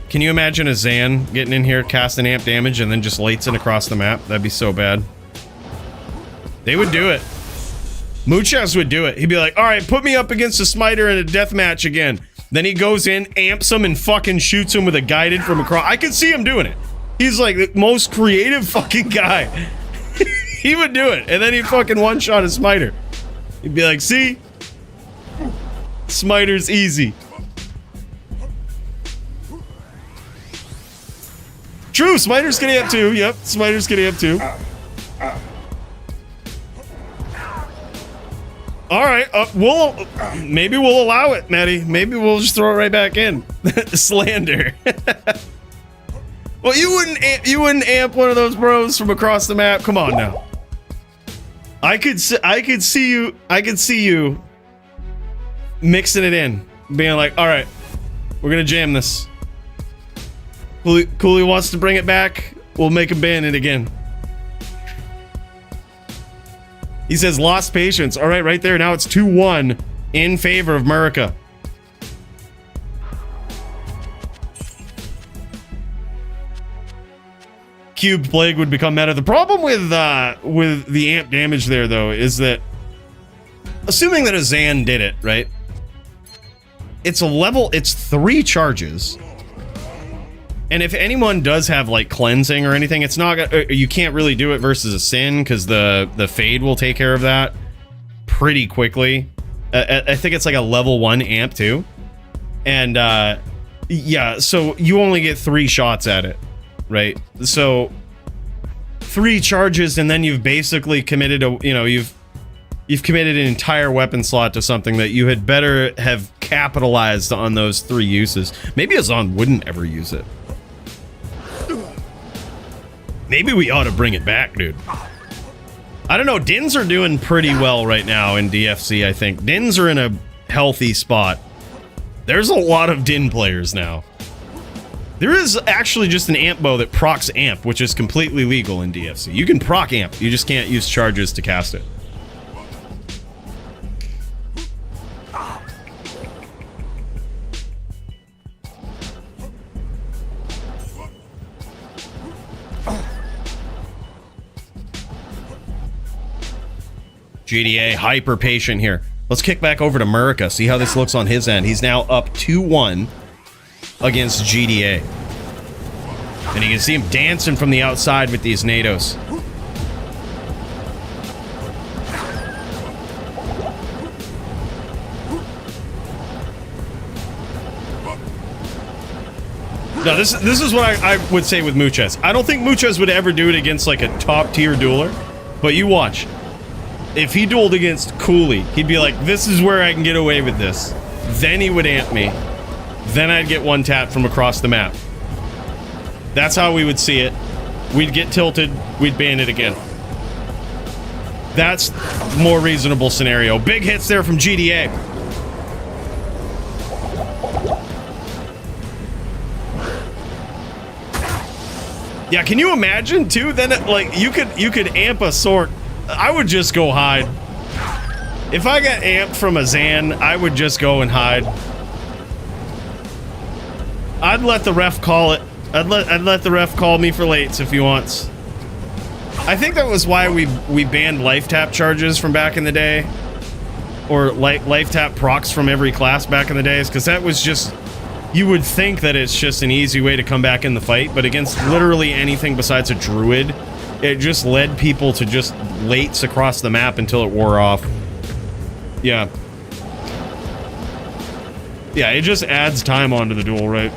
Can you imagine a Zan getting in here, casting amp damage, and then just lights it across the map? That'd be so bad. They would do it. Muchas would do it. He'd be like, alright, put me up against a smiter in a deathmatch again. Then he goes in, amps him, and fucking shoots him with a guided from across. I could see him doing it. He's like the most creative fucking guy. He would do it. And then he'd fucking one-shot a smiter. He'd be like, see? Smiter's easy. True, Smiter's getting up too. Yep, Smiter's getting up too. All right, maybe we'll allow it, Maddie. Maybe we'll just throw it right back in. Slander. Well, you wouldn't amp one of those bros from across the map. Come on now. I could see you mixing it in, being like, all right, we're gonna jam this. Coooley wants to bring it back. We'll make him ban it again. He says lost patience. All right, right there. Now it's 2-1 in favor of Murica. Cubed Plague would become meta. The problem with the amp damage there, though, is that assuming that a Zan did it, right? It's 3 charges. And if anyone does have like cleansing or anything, it's not you can't really do it versus a Sin because the fade will take care of that pretty quickly. I think it's like a level 1 amp too. And yeah, so you only get 3 shots at it, right? So 3 charges and then you've basically committed you've committed an entire weapon slot to something that you had better have capitalized on those 3 uses. Maybe Azan wouldn't ever use it. Maybe we ought to bring it back, dude. I don't know. Dins are doing pretty well right now in DFC, I think. Dins are in a healthy spot. There's a lot of Din players now. There is actually just an amp bow that procs amp, which is completely legal in DFC. You can proc amp. You just can't use charges to cast it. GDA, hyper patient here. Let's kick back over to Murica, see how this looks on his end. He's now up 2-1 against GDA. And you can see him dancing from the outside with these NATOs. No, this is what I would say with Muchez. I don't think Muchez would ever do it against like a top tier dueler, but you watch. If he dueled against Coooley, he'd be like, this is where I can get away with this. Then he would amp me. Then I'd get one tap from across the map. That's how we would see it. We'd get tilted, we'd ban it again. That's more reasonable scenario. Big hits there from GDA. Yeah, can you imagine too? Then like you could amp a sword. I would just go hide. If I got amped from a Zan, I would just go and hide. I'd let the ref call it. I'd let the ref call me for lates if he wants. I think that was why we banned life tap charges from back in the day, or life tap procs from every class back in the days, because that was just. You would think that it's just an easy way to come back in the fight, but against literally anything besides a druid, it just led people to just lates across the map until it wore off. Yeah. Yeah, it just adds time onto the duel, right?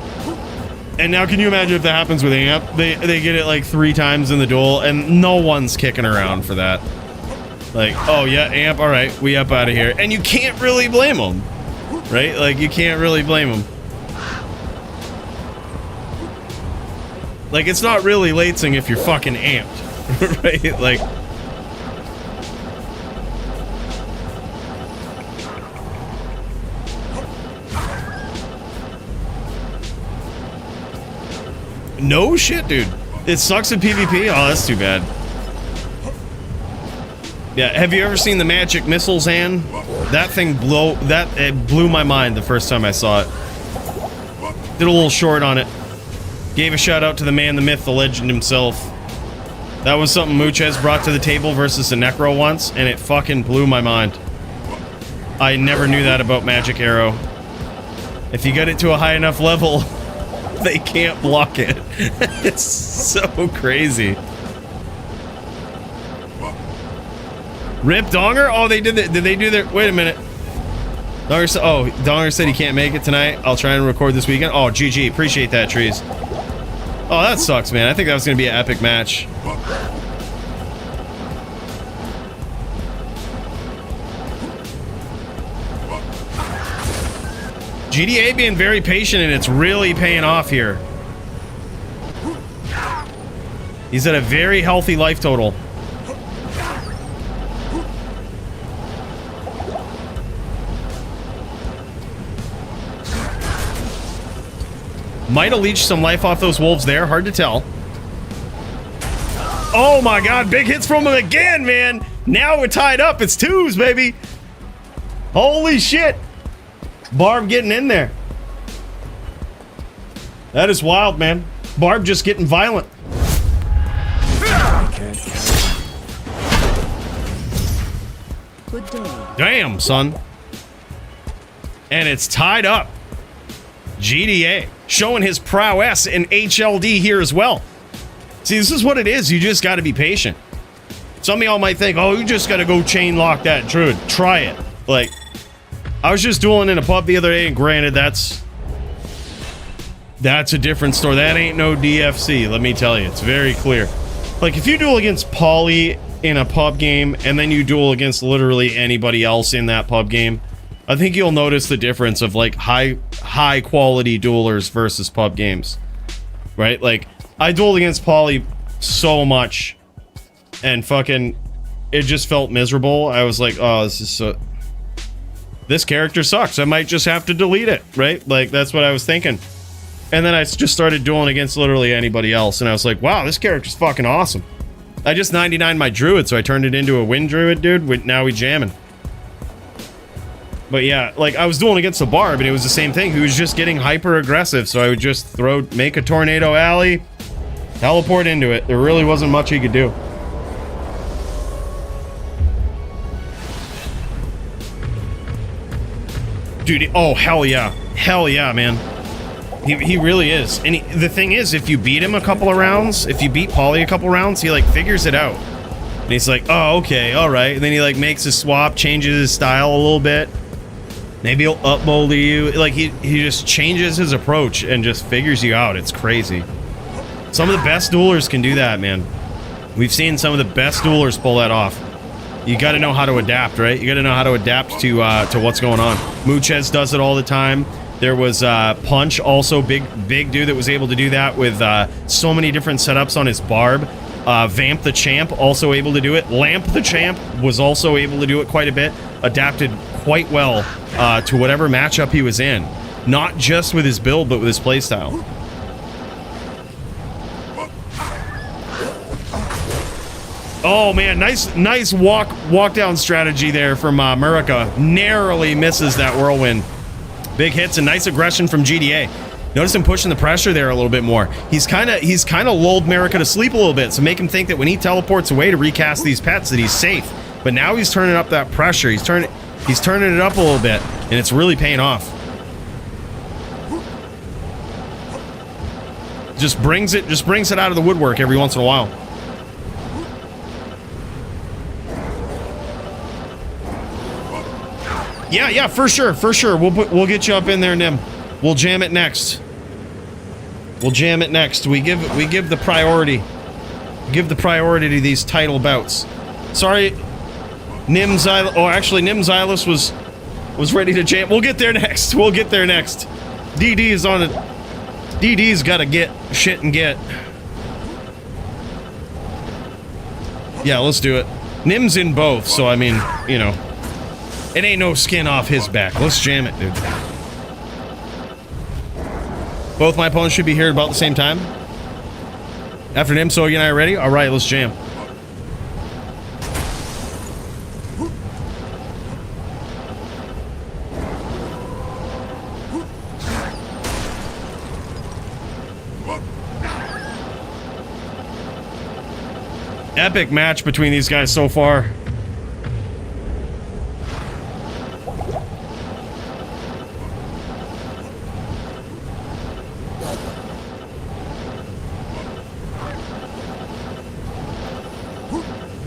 And now can you imagine if that happens with amp? They get it like 3 times in the duel, and no one's kicking around for that. Like, oh yeah, amp, alright, we up out of here. And you can't really blame them, right? Like, you can't really blame them. Like, it's not really latesing if you're fucking amped, right? Like... No shit, dude. It sucks in PvP? Oh, that's too bad. Yeah, have you ever seen the magic missile, Zan? That thing it blew my mind the first time I saw it. Did a little short on it. Gave a shout out to the man, the myth, the legend himself. That was something Muchez brought to the table versus a Necro once, and it fucking blew my mind. I never knew that about Magic Arrow. If you get it to a high enough level, they can't block it. It's so crazy. Rip Donger? Oh, they did it. Did they do their... Wait a minute. Donger said he can't make it tonight. I'll try and record this weekend. Oh, GG. Appreciate that, Trees. Oh, that sucks, man. I think that was going to be an epic match. GDA being very patient, and it's really paying off here. He's at a very healthy life total. Might have leached some life off those wolves there. Hard to tell. Oh my god, big hits from him again, man. Now we're tied up. It's 2s, baby. Holy shit. Barb getting in there. That is wild, man. Barb just getting violent. Good day. Damn, son. And it's tied up. GDA showing his prowess in HLD here as well. See, this is what it is. You just got to be patient. Some of y'all might think, oh, you just got to go chain lock that druid. Try it. Like, I was just dueling in a pub the other day, and granted, that's a different story. That ain't no DFC, let me tell you. It's very clear. Like, if you duel against Polly in a pub game, and then you duel against literally anybody else in that pub game, I think you'll notice the difference of, like, high quality duelers versus pub games. Right? Like, I dueled against Polly so much, and fucking, it just felt miserable. I was like, oh, this is so... This character sucks. I might just have to delete it, right? Like, that's what I was thinking. And then I just started dueling against literally anybody else, and I was like, wow, this character's fucking awesome. I just 99'd my druid, so I turned it into a wind druid, dude. Now we jamming. But yeah, like, I was dueling against a Barb, and it was the same thing. He was just getting hyper aggressive, so I would just make a Tornado Alley, teleport into it. There really wasn't much he could do. Dude, oh, hell yeah. Hell yeah, man. He really is. And the thing is, if you beat him a couple of rounds, if you beat Paulie a couple rounds, he, like, figures it out. And he's like, oh, okay, all right. And then he, like, makes a swap, changes his style a little bit. Maybe he'll up-boulder you. Like, he just changes his approach and just figures you out. It's crazy. Some of the best duelers can do that, man. We've seen some of the best duelers pull that off. You got to know how to adapt, right? You got to know how to adapt to what's going on. Muchez does it all the time. There was Punch, also big dude that was able to do that with so many different setups on his barb. Vamp the Champ, also able to do it. Lamp the Champ was also able to do it quite a bit. Adapted quite well to whatever matchup he was in. Not just with his build, but with his playstyle. Oh man, nice walk down strategy there from Murica. Narrowly misses that whirlwind. Big hits and nice aggression from GDA. Notice him pushing the pressure there a little bit more. He's kind of lulled Murica to sleep a little bit, so make him think that when he teleports away to recast these pets that he's safe. But now he's turning up that pressure. He's turning it up a little bit, and it's really paying off. Just brings it out of the woodwork every once in a while. Yeah, for sure. We'll get you up in there, Nim. We'll jam it next. We give the priority. Give the priority to these title bouts. Sorry, Nim Xylus. Oh, actually, Nim Xylus was ready to jam. We'll get there next. DD is on it. DD's got to get shit and get. Yeah, let's do it. Nim's in both, so I mean, you know. It ain't no skin off his back. Let's jam it, dude. Both my opponents should be here about the same time. After Nim, Sogi and I are ready? Alright, let's jam. Epic match between these guys so far.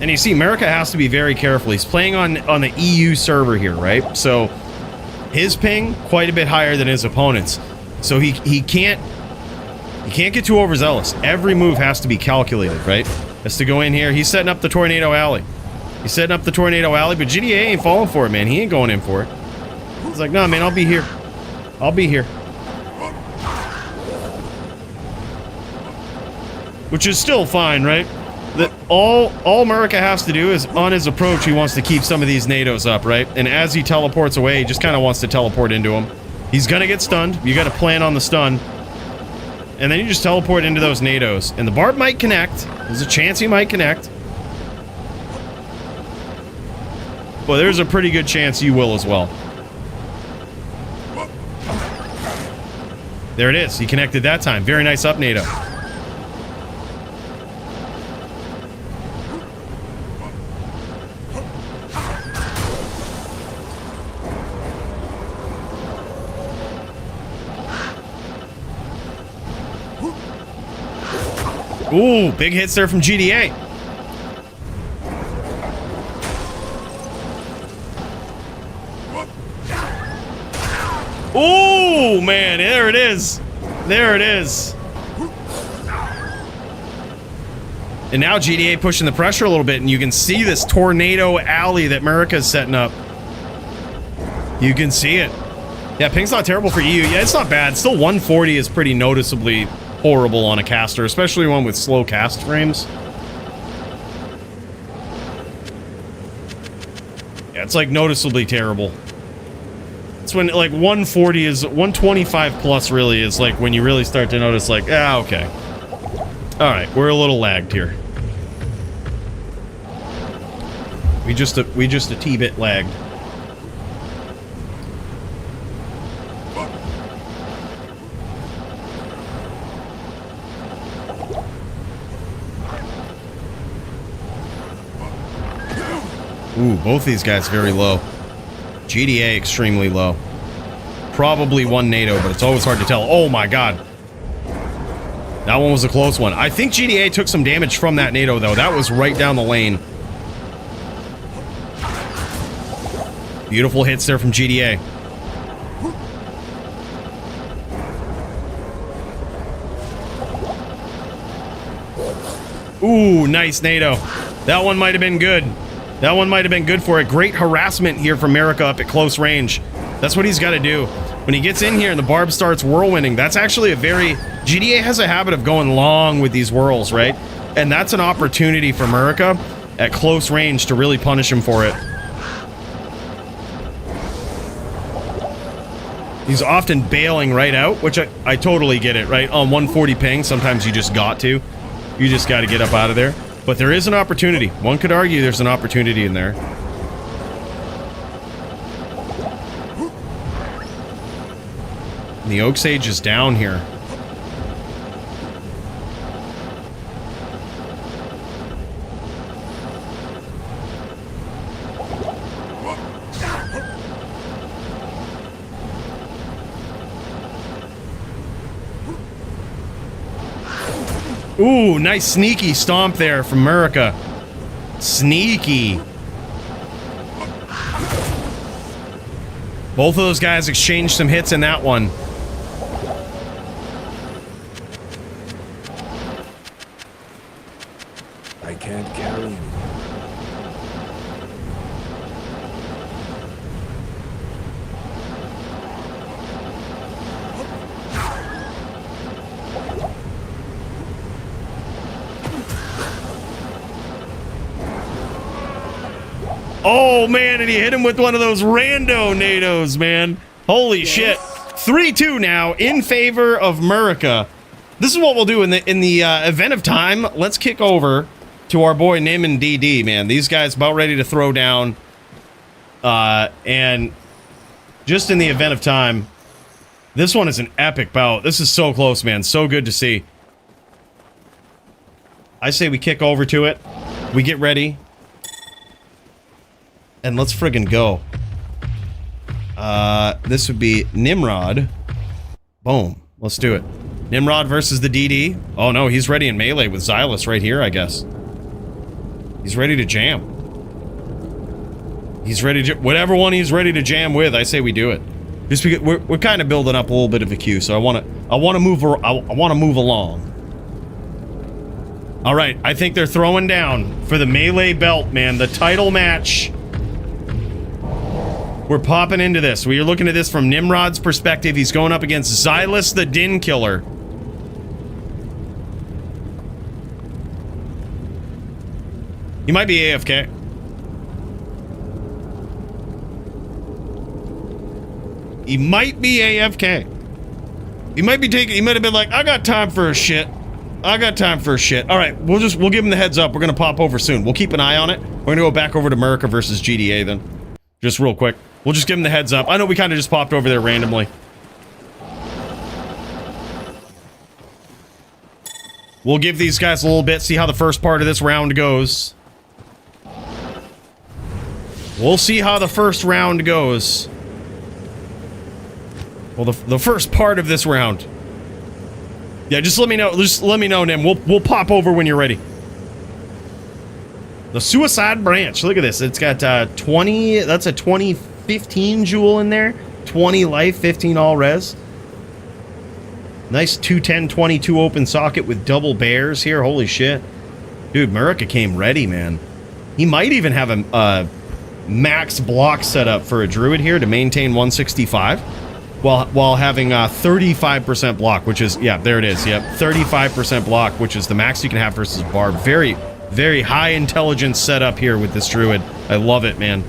And you see, America has to be very careful. He's playing on the EU server here, right? So his ping quite a bit higher than his opponent's. So he can't get too overzealous. Every move has to be calculated, right? Has to go in here. He's setting up the Tornado Alley. But GDA ain't falling for it, man. He ain't going in for it. He's like, no, man, I'll be here. Which is still fine, right? That all Murica has to do is, on his approach, he wants to keep some of these NATOs up, right? And as he teleports away, he just kind of wants to teleport into them. He's gonna get stunned. You gotta plan on the stun. And then you just teleport into those NATOs. And the barb might connect. There's a chance he might connect. Well, there's a pretty good chance you will as well. There it is. He connected that time. Very nice up NATO. Ooh, big hits there from GDA. Ooh, man, there it is. And now GDA pushing the pressure a little bit, and you can see this Tornado Alley that Murica's setting up. You can see it. Yeah, ping's not terrible for EU. Yeah, it's not bad. Still 140 is pretty noticeably horrible on a caster, especially one with slow cast frames. Yeah, it's like noticeably terrible. It's when like 140 is 125 plus really is like when you really start to notice like, okay. All right, we're a little lagged here. We just a T-bit lagged. Ooh, both these guys very low. GDA extremely low. probably one NATO, but it's always hard to tell. Oh my god. That one was a close one. I think GDA took some damage from that NATO, though. That was right down the lane. Beautiful hits there from GDA. Ooh, nice NATO. That one might have been good. That one might have been good for it. Great harassment here from America up at close range. That's what he's got to do. When he gets in here and the barb starts whirlwinding, that's actually a very... GDA has a habit of going long with these whirls, right? And that's an opportunity for America at close range to really punish him for it. He's often bailing right out, which I totally get it, right? On 140 ping, sometimes you just got to. You just got to get up out of there. But there is an opportunity. One could argue there's an opportunity in there. And the Oak Sage is down here. Ooh, nice sneaky stomp there from America. Sneaky. Both of those guys exchanged some hits in that one. I can't carry him. Oh, man, and he hit him with one of those rando NATOs, man. Holy shit. 3-2 now in favor of America. This is what we'll do in the event of time. Let's kick over to our boy Nim and DD, man. These guys about ready to throw down. And just in the event of time, this one is an epic bout. This is so close, man. So good to see. I say we kick over to it. We get ready. And let's friggin' go. This would be Nimrod. Boom. Let's do it. Nimrod versus the DD. Oh no, he's ready in melee with Xylus right here, I guess. He's ready to jam. He's ready to... Whatever one he's ready to jam with, I say we do it. Just because we're kind of building up a little bit of a queue, so I want to move along. All right, I think they're throwing down for the melee belt, man. The title match. We're popping into this. We are looking at this from Nimrod's perspective. He's going up against Xylus the Din Killer. He might be AFK. He might be AFK. He might be taking... He might have been like, I got time for a shit. I got time for a shit. All right, we'll give him the heads up. We're going to pop over soon. We'll keep an eye on it. We're going to go back over to America versus GDA then. Just real quick. We'll just give him the heads up. I know we kind of just popped over there randomly. We'll give these guys a little bit, see how the first part of this round goes. We'll see how the first round goes. Well, the first part of this round. Yeah, just let me know. Just let me know, Nim. We'll pop over when you're ready. The Suicide Branch. Look at this. It's got 20. That's a 2015 jewel in there. 20 life, 15 all res. Nice 210, 22 open socket with double bears here. Holy shit. Dude, Murica came ready, man. He might even have a max block set up for a druid here to maintain 165 while having 35% block, which is, yeah, there it is. Yep, 35% block, which is the max you can have versus barb. Very, very high intelligence setup here with this druid. I love it, man.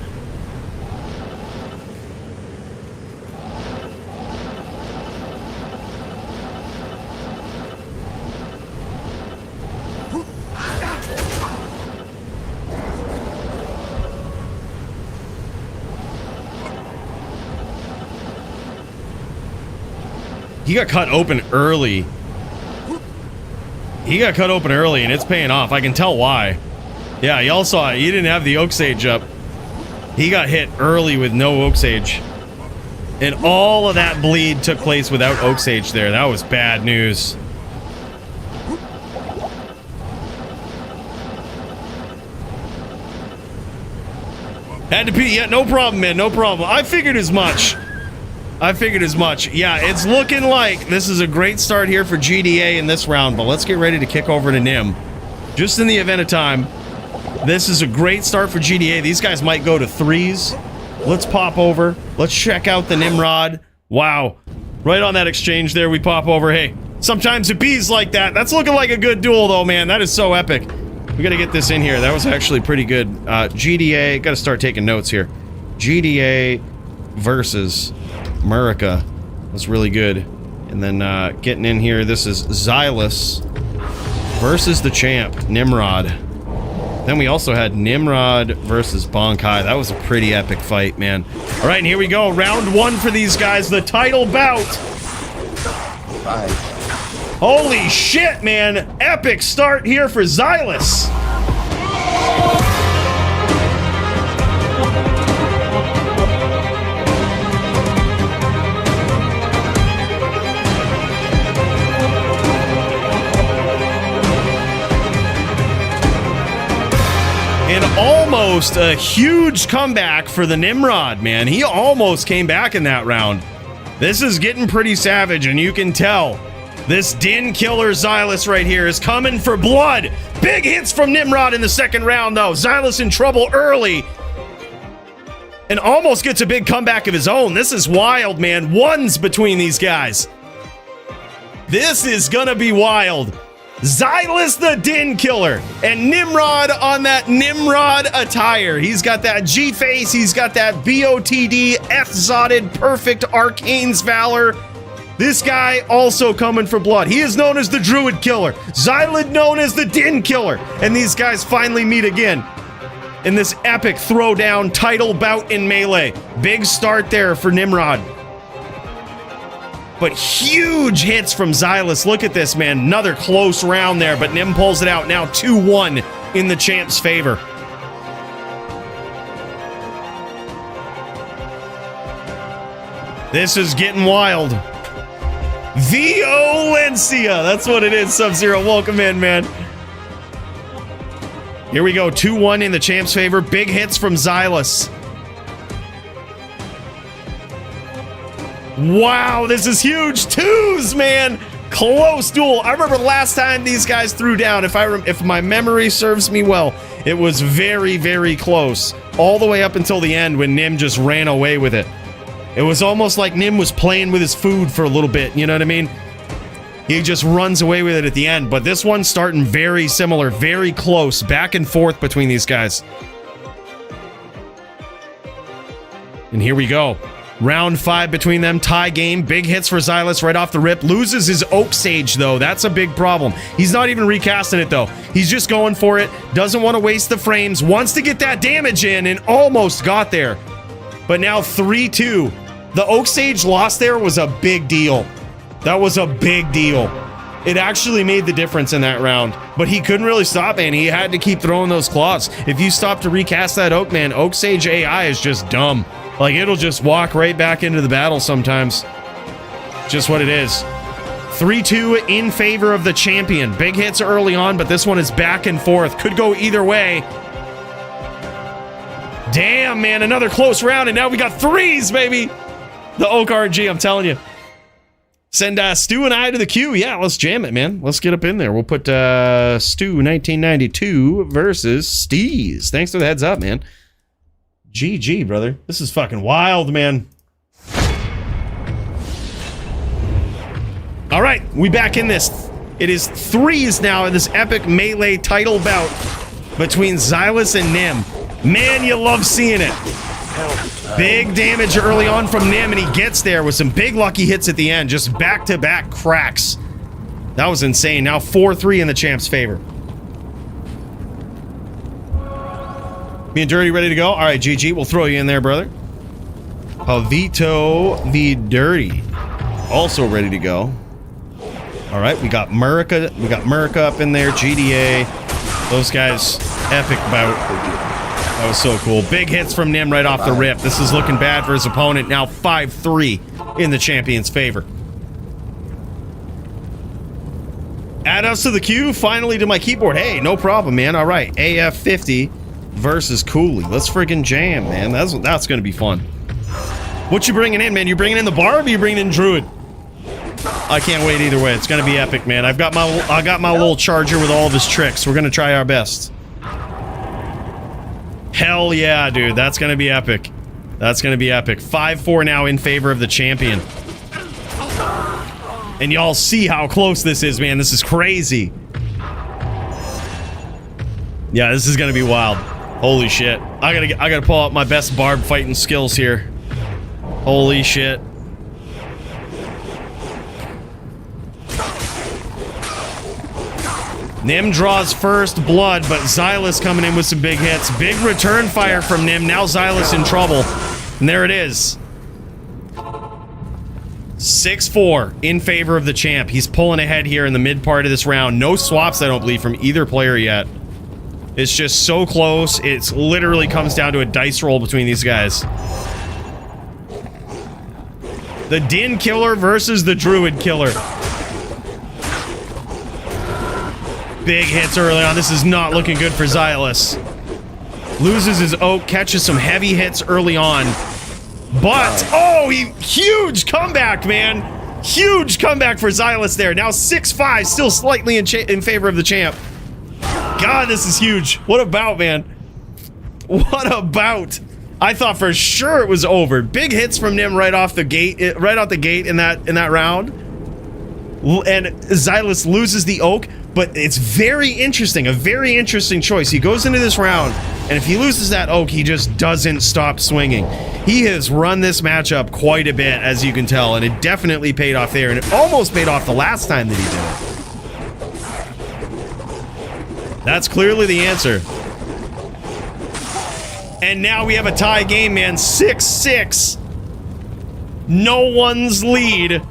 He got cut open early. He got cut open early, and it's paying off. I can tell why. Yeah, y'all saw it. He didn't have the Oak Sage up. He got hit early with no Oak Sage. And all of that bleed took place without Oak Sage there. That was bad news. Had to pee. Yeah, no problem, man. No problem. I figured as much. Yeah, it's looking like this is a great start here for GDA in this round, but let's get ready to kick over to Nim. Just in the event of time, this is a great start for GDA. These guys might go to 3s. Let's pop over. Let's check out the Nimrod. Wow. Right on that exchange there, we pop over. Hey, sometimes it bees like that. That's looking like a good duel, though, man. That is so epic. We got to get this in here. That was actually pretty good. GDA, got to start taking notes here. GDA versus Murica was really good. And then getting in here, this is Xylus versus the champ, Nimrod. Then we also had Nimrod versus Bonkai. That was a pretty epic fight, man. All right, and here we go. Round 1 for these guys, the title bout. Holy shit, man. Epic start here for Xylus. And almost a huge comeback for the Nimrod, man. He almost came back in that round. This is getting pretty savage, and you can tell. This Din Killer Xylus right here is coming for blood. Big hits from Nimrod in the second round, though. Xylus in trouble early. And almost gets a big comeback of his own. This is wild, man. Ones between these guys. This is gonna be wild. Xylus the Din Killer and Nimrod on that Nimrod attire. He's got that G-face, he's got that BOTD F-zotted perfect Arcane's Valor. This guy also coming for blood. He is known as the Druid Killer. Xylid known as the Din Killer. And these guys finally meet again in this epic throwdown title bout in Melee. Big start there for Nimrod. But huge hits from Xylus. Look at this, man. Another close round there, but Nim pulls it out. Now 2-1 in the champ's favor. This is getting wild. Violencia. That's what it is, Sub-Zero. Welcome in, man. Here we go. 2-1 in the champ's favor. Big hits from Xylus. Wow, this is huge. 2s, man. Close duel. I remember last time these guys threw down, if my memory serves me well, it was very, very close. All the way up until the end when Nim just ran away with it. It was almost like Nim was playing with his food for a little bit, you know what I mean? He just runs away with it at the end, but this one's starting very similar, very close, back and forth between these guys. And here we go. Round 5 between them, tie game. Big hits for Xylus right off the rip. Loses his Oak Sage, though. That's a big problem. He's not even recasting it, though. He's just going for it. Doesn't want to waste the frames. Wants to get that damage in and almost got there. But now 3-2. The Oak Sage loss there was a big deal. That was a big deal. It actually made the difference in that round. But he couldn't really stop, man. He had to keep throwing those claws. If you stop to recast that Oak, man, Oak Sage AI is just dumb. Like, it'll just walk right back into the battle sometimes. Just what it is. 3-2 in favor of the champion. Big hits early on, but this one is back and forth. Could go either way. Damn, man, another close round, and now we got 3s, baby! The Oak RG, I'm telling you. Send Stu and I to the queue. Yeah, let's jam it, man. Let's get up in there. We'll put Stu 1992 versus Steez. Thanks for the heads up, man. GG, brother. This is fucking wild, man. All right, we back in this. It is 3s now in this epic Melee title bout between Xylus and Nim. Man, you love seeing it. Big damage early on from Nim, and he gets there with some big lucky hits at the end. Just back-to-back cracks. That was insane. Now 4-3 in the champ's favor. Me and Dirty ready to go? All right, GG, we'll throw you in there, brother. Pavito the Dirty, also ready to go. All right, we got Murica. We got Murica up in there. GDA. Those guys, epic bout. That was so cool. Big hits from Nim right off the rip. This is looking bad for his opponent. Now 5-3 in the champion's favor. Add us to the queue. Finally to my keyboard. Hey, no problem, man. All right. AF50 versus Coooley. Let's friggin' jam, man. That's going to be fun. What you bringing in, man? You bringing in the Barb or you bringing in Druid? I can't wait either way. It's going to be epic, man. I got my little charger with all of his tricks. We're going to try our best. Hell yeah, dude. That's going to be epic. That's going to be epic. 5-4 now in favor of the champion. And y'all see how close this is, man. This is crazy. Yeah, this is going to be wild. Holy shit. I gotta pull out my best Barb fighting skills here. Holy shit. Nim draws first blood, but Xylus coming in with some big hits. Big return fire from Nim. Now Xylus in trouble. And there it is. 6-4 in favor of the champ. He's pulling ahead here in the mid part of this round. No swaps, I don't believe, from either player yet. It's just so close. It literally comes down to a dice roll between these guys. The Din killer versus the Druid killer. Big hits early on. This is not looking good for Xylus. Loses his oak, catches some heavy hits early on. But, oh, huge comeback, man. Huge comeback for Xylus there. Now 6-5, still slightly in favor of the champ. God, this is huge. What a bout, man. What a bout. I thought for sure it was over. Big hits from Nim right off the gate, right out the gate in that round. And Xylus loses the oak, but it's very interesting, a very interesting choice. He goes into this round, and if he loses that oak, he just doesn't stop swinging. He has run this matchup quite a bit, as you can tell, and it definitely paid off there, and it almost paid off the last time that he did it. That's clearly the answer. And now we have a tie game, man. 6-6. No one's lead.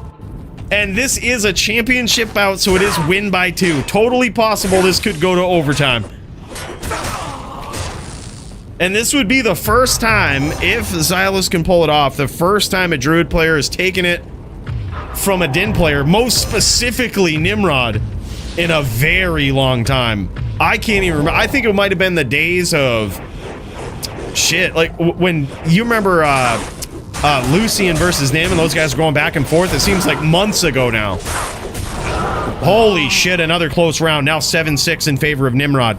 And this is a championship bout, so it is win by 2. Totally possible this could go to overtime. And this would be the first time, if Xylus can pull it off, the first time a Druid player has taken it from a Din player, most specifically Nimrod, in a very long time. I can't even remember. I think it might have been the days of... Shit, like when you remember Lucian versus Nim and those guys were going back and forth. It seems like months ago now. Holy shit, another close round. Now 7-6 in favor of Nimrod.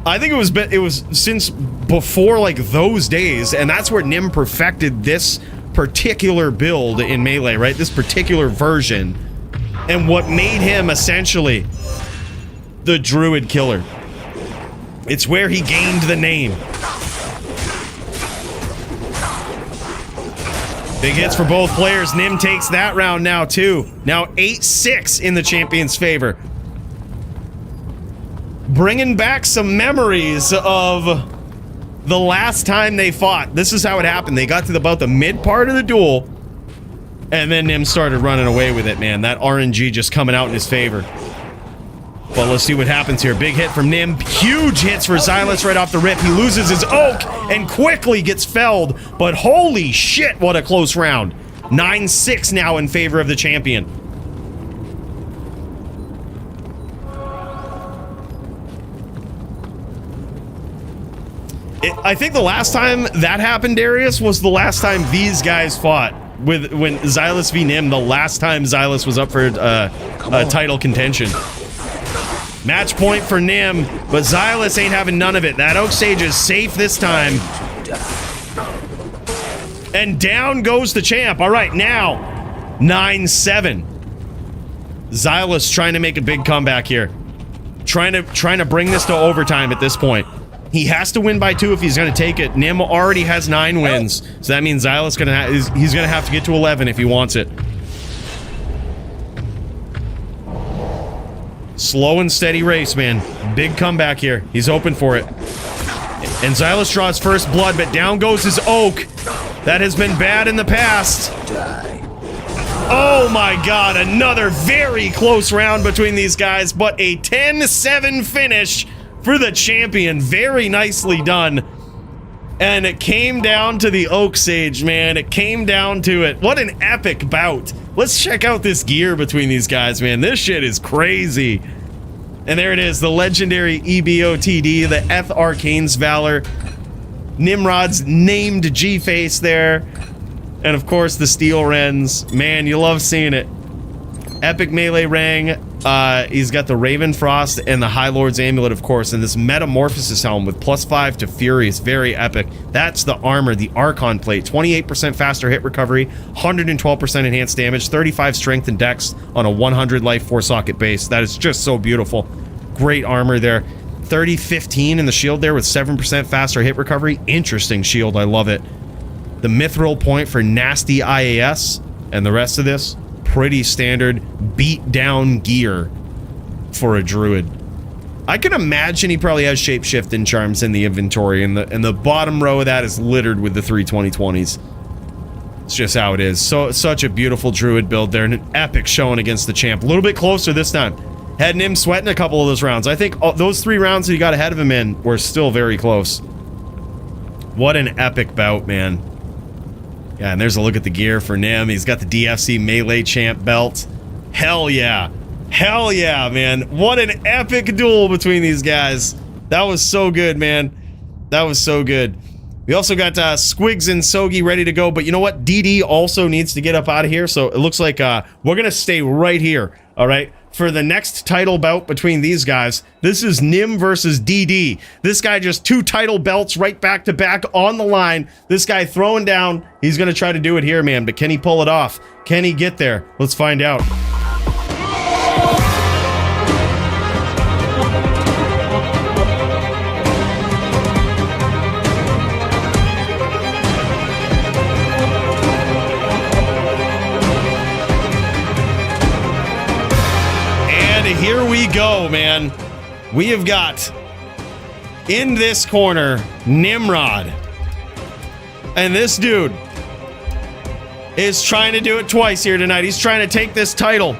I think it was since before like those days, and that's where Nim perfected this particular build in Melee, right? This particular version. And what made him essentially the Druid killer. It's where he gained the name. Big hits for both players. Nim takes that round now, too. Now 8-6 in the champion's favor. Bringing back some memories of the last time they fought. This is how it happened. They got to about the mid part of the duel, and then Nim started running away with it, man. That RNG just coming out in his favor. But let's see what happens here. Big hit from Nim. Huge hits for Xylus right off the rip. He loses his oak and quickly gets felled. But holy shit, what a close round. 9-6 now in favor of the champion. I think the last time that happened, Darius, was the last time these guys fought. When Xylus v Nim, the last time Xylus was up for title contention. Match point for Nim, but Xylus ain't having none of it. That Oak Sage is safe this time. And down goes the champ. All right, now 9-7. Xylus trying to make a big comeback here. Trying to bring this to overtime at this point. He has to win by 2 if he's going to take it. Nim already has 9 wins, so that means Xylus he's going to have to get to 11 if he wants it. Slow and steady race, man. Big comeback here. He's open for it. And Xylus draws first blood, but down goes his oak. That has been bad in the past. Oh my god, another very close round between these guys, but a 10-7 finish for the champion. Very nicely done. And it came down to the Oak Sage, man. It came down to it. What an epic bout. Let's check out this gear between these guys, man. This shit is crazy. And there it is, the legendary EBOTD, the Eth Arcane's Valor. Nimrod's named G-Face there. And of course, the Steel Wrens. Man, you love seeing it. Epic melee rang. He's got the Raven Frost and the High Lord's Amulet, of course, and this Metamorphosis helm with +5 to Furious. Very epic. That's the armor, the Archon plate. 28% faster hit recovery, 112% enhanced damage, 35 strength and dex on a 100 life 4-socket base. That is just so beautiful. Great armor there. 30-15 in the shield there with 7% faster hit recovery. Interesting shield. I love it. The Mithril point for nasty IAS, and the rest of this, pretty standard beat down gear for a druid. I can imagine he probably has shapeshift and charms in the inventory, and the bottom row of that is littered with the 320/20s. It's just how it is. So such a beautiful druid build there, and an epic showing against the champ. A little bit closer this time. Had him sweating a couple of those rounds. I think those 3 rounds that he got ahead of him in were still very close. What an epic bout, man. Yeah, and there's a look at the gear for Nim. He's got the DFC Melee Champ belt. Hell yeah. Hell yeah, man. What an epic duel between these guys. That was so good, man. That was so good. We also got Squigs and Sogi ready to go, but you know what? DD also needs to get up out of here, so it looks like we're going to stay right here, all right? For the next title bout between these guys. This is Nim versus DD. This guy just 2 title belts right back to back on the line. This guy throwing down. He's going to try to do it here, man, but can he pull it off? Can he get there? Let's find out. Here we go, man. We have got in this corner Nimrod, and this dude is trying to do it twice here tonight. He's trying to take this title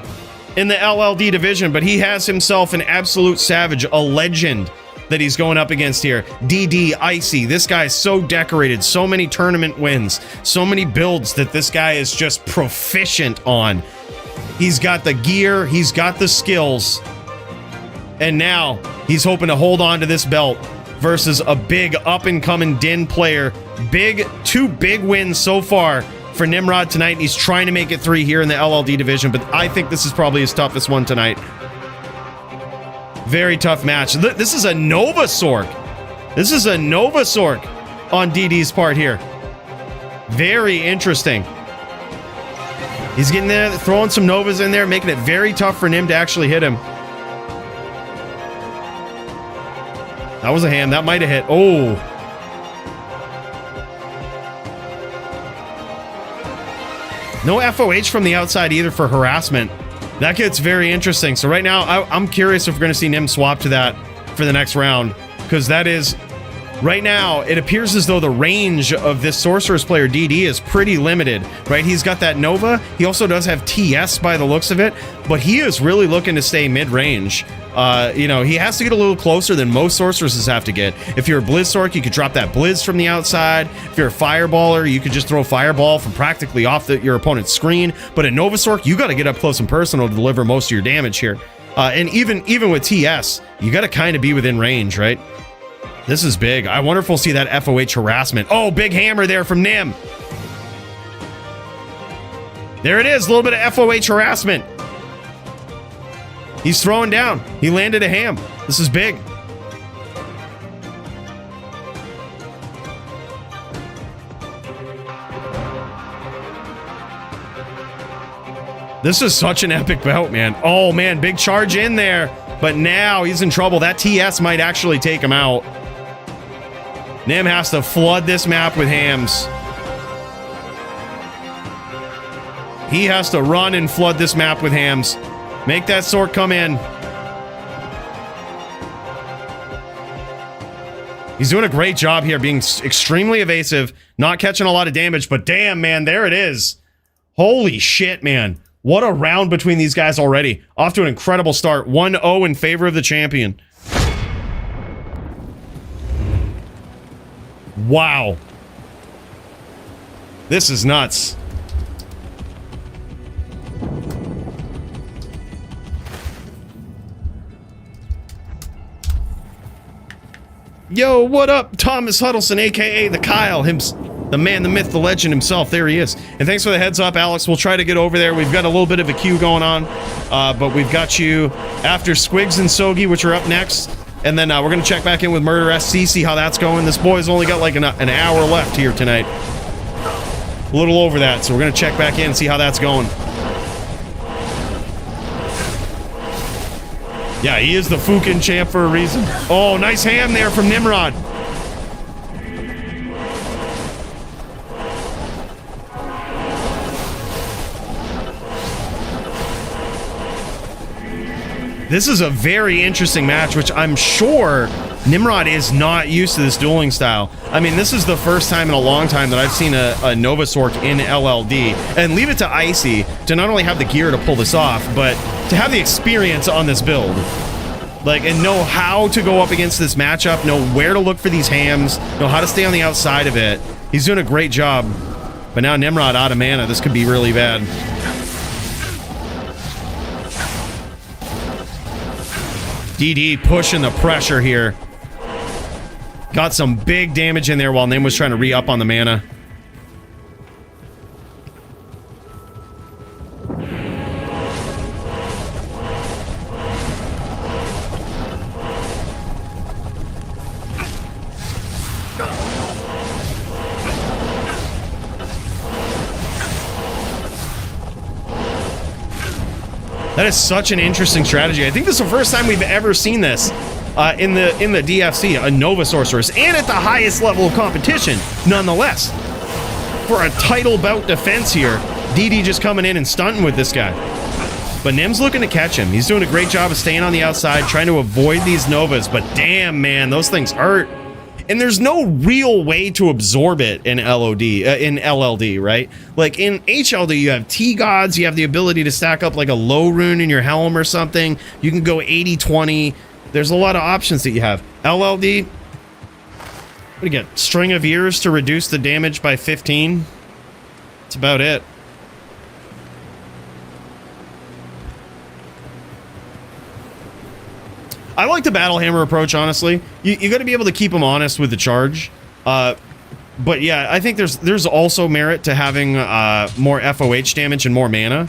in the LLD division, but he has himself an absolute savage, a legend that he's going up against here. DD Icy. This guy is so decorated, so many tournament wins, so many builds that this guy is just proficient on. He's got the gear, he's got the skills, and now he's hoping to hold on to this belt versus a big up-and-coming Din player. 2 big wins so far for Nimrod tonight, and he's trying to make it 3 here in the LLD division, but I think this is probably his toughest one tonight. Very tough match. This is a Nova Sork. This is a Nova Sork on DD's part here. Very interesting. He's getting there, throwing some Novas in there, making it very tough for Nim to actually hit him. That was a hand. That might have hit. Oh. No FOH from the outside either for harassment. That gets very interesting. So right now, I'm curious if we're going to see Nim swap to that for the next round, because that is... Right now, it appears as though the range of this Sorceress player, DD, is pretty limited, right? He's got that Nova. He also does have TS by the looks of it, but he is really looking to stay mid-range. You know, he has to get a little closer than most Sorceresses have to get. If you're a Blizz Sorc, you could drop that Blizz from the outside. If you're a Fireballer, you could just throw Fireball from practically off your opponent's screen. But at Nova Sorc, you got to get up close and personal to deliver most of your damage here. And even with TS, you got to kind of be within range, right? This is big. I wonder if we'll see that FOH harassment. Oh, big hammer there from Nim. There it is, a little bit of FOH harassment. He's throwing down. He landed a ham. This is big. This is such an epic bout, man. Oh, man, big charge in there. But now he's in trouble. That TS might actually take him out. Nim has to flood this map with hams. He has to run and flood this map with hams. Make that Sorc come in. He's doing a great job here, being extremely evasive, not catching a lot of damage, but damn, man, there it is. Holy shit, man. What a round between these guys already. Off to an incredible start. 1-0 in favor of the champion. Wow. This is nuts. Yo, what up? Thomas Huddleston, aka the Kyle, the man, the myth, the legend himself. There he is. And thanks for the heads up, Alex. We'll try to get over there. We've got a little bit of a queue going on, but we've got you after Squigs and Sogi, which are up next. And then we're going to check back in with Murder SC, see how that's going. This boy's only got like an hour left here tonight. A little over that, so we're going to check back in and see how that's going. Yeah, he is the Fukin champ for a reason. Oh, nice ham there from Nimrod. This is a very interesting match, which I'm sure Nimrod is not used to this dueling style. I mean, this is the first time in a long time that I've seen a Novasork in LLD. And leave it to Icy to not only have the gear to pull this off, but to have the experience on this build. Like, and know how to go up against this matchup, know where to look for these hams, know how to stay on the outside of it. He's doing a great job. But now Nimrod out of mana, this could be really bad. DD pushing the pressure here. Got some big damage in there while Nim was trying to re-up on the mana. That is such an interesting strategy. I think this is the first time we've ever seen this in the DFC, a Nova Sorceress, and at the highest level of competition, nonetheless. For a title bout defense here, DD just coming in and stunting with this guy. But Nim's looking to catch him. He's doing a great job of staying on the outside, trying to avoid these Novas, but damn, man, those things hurt. And there's no real way to absorb it in LLD, right? Like in HLD, you have T-Gods, you have the ability to stack up like a low rune in your helm or something. You can go 80-20. There's a lot of options that you have. LLD, what do you get? String of Ears to reduce the damage by 15. That's about it. I like the Battle Hammer approach, honestly. You got to be able to keep them honest with the charge. But yeah, I think there's also merit to having more FOH damage and more mana.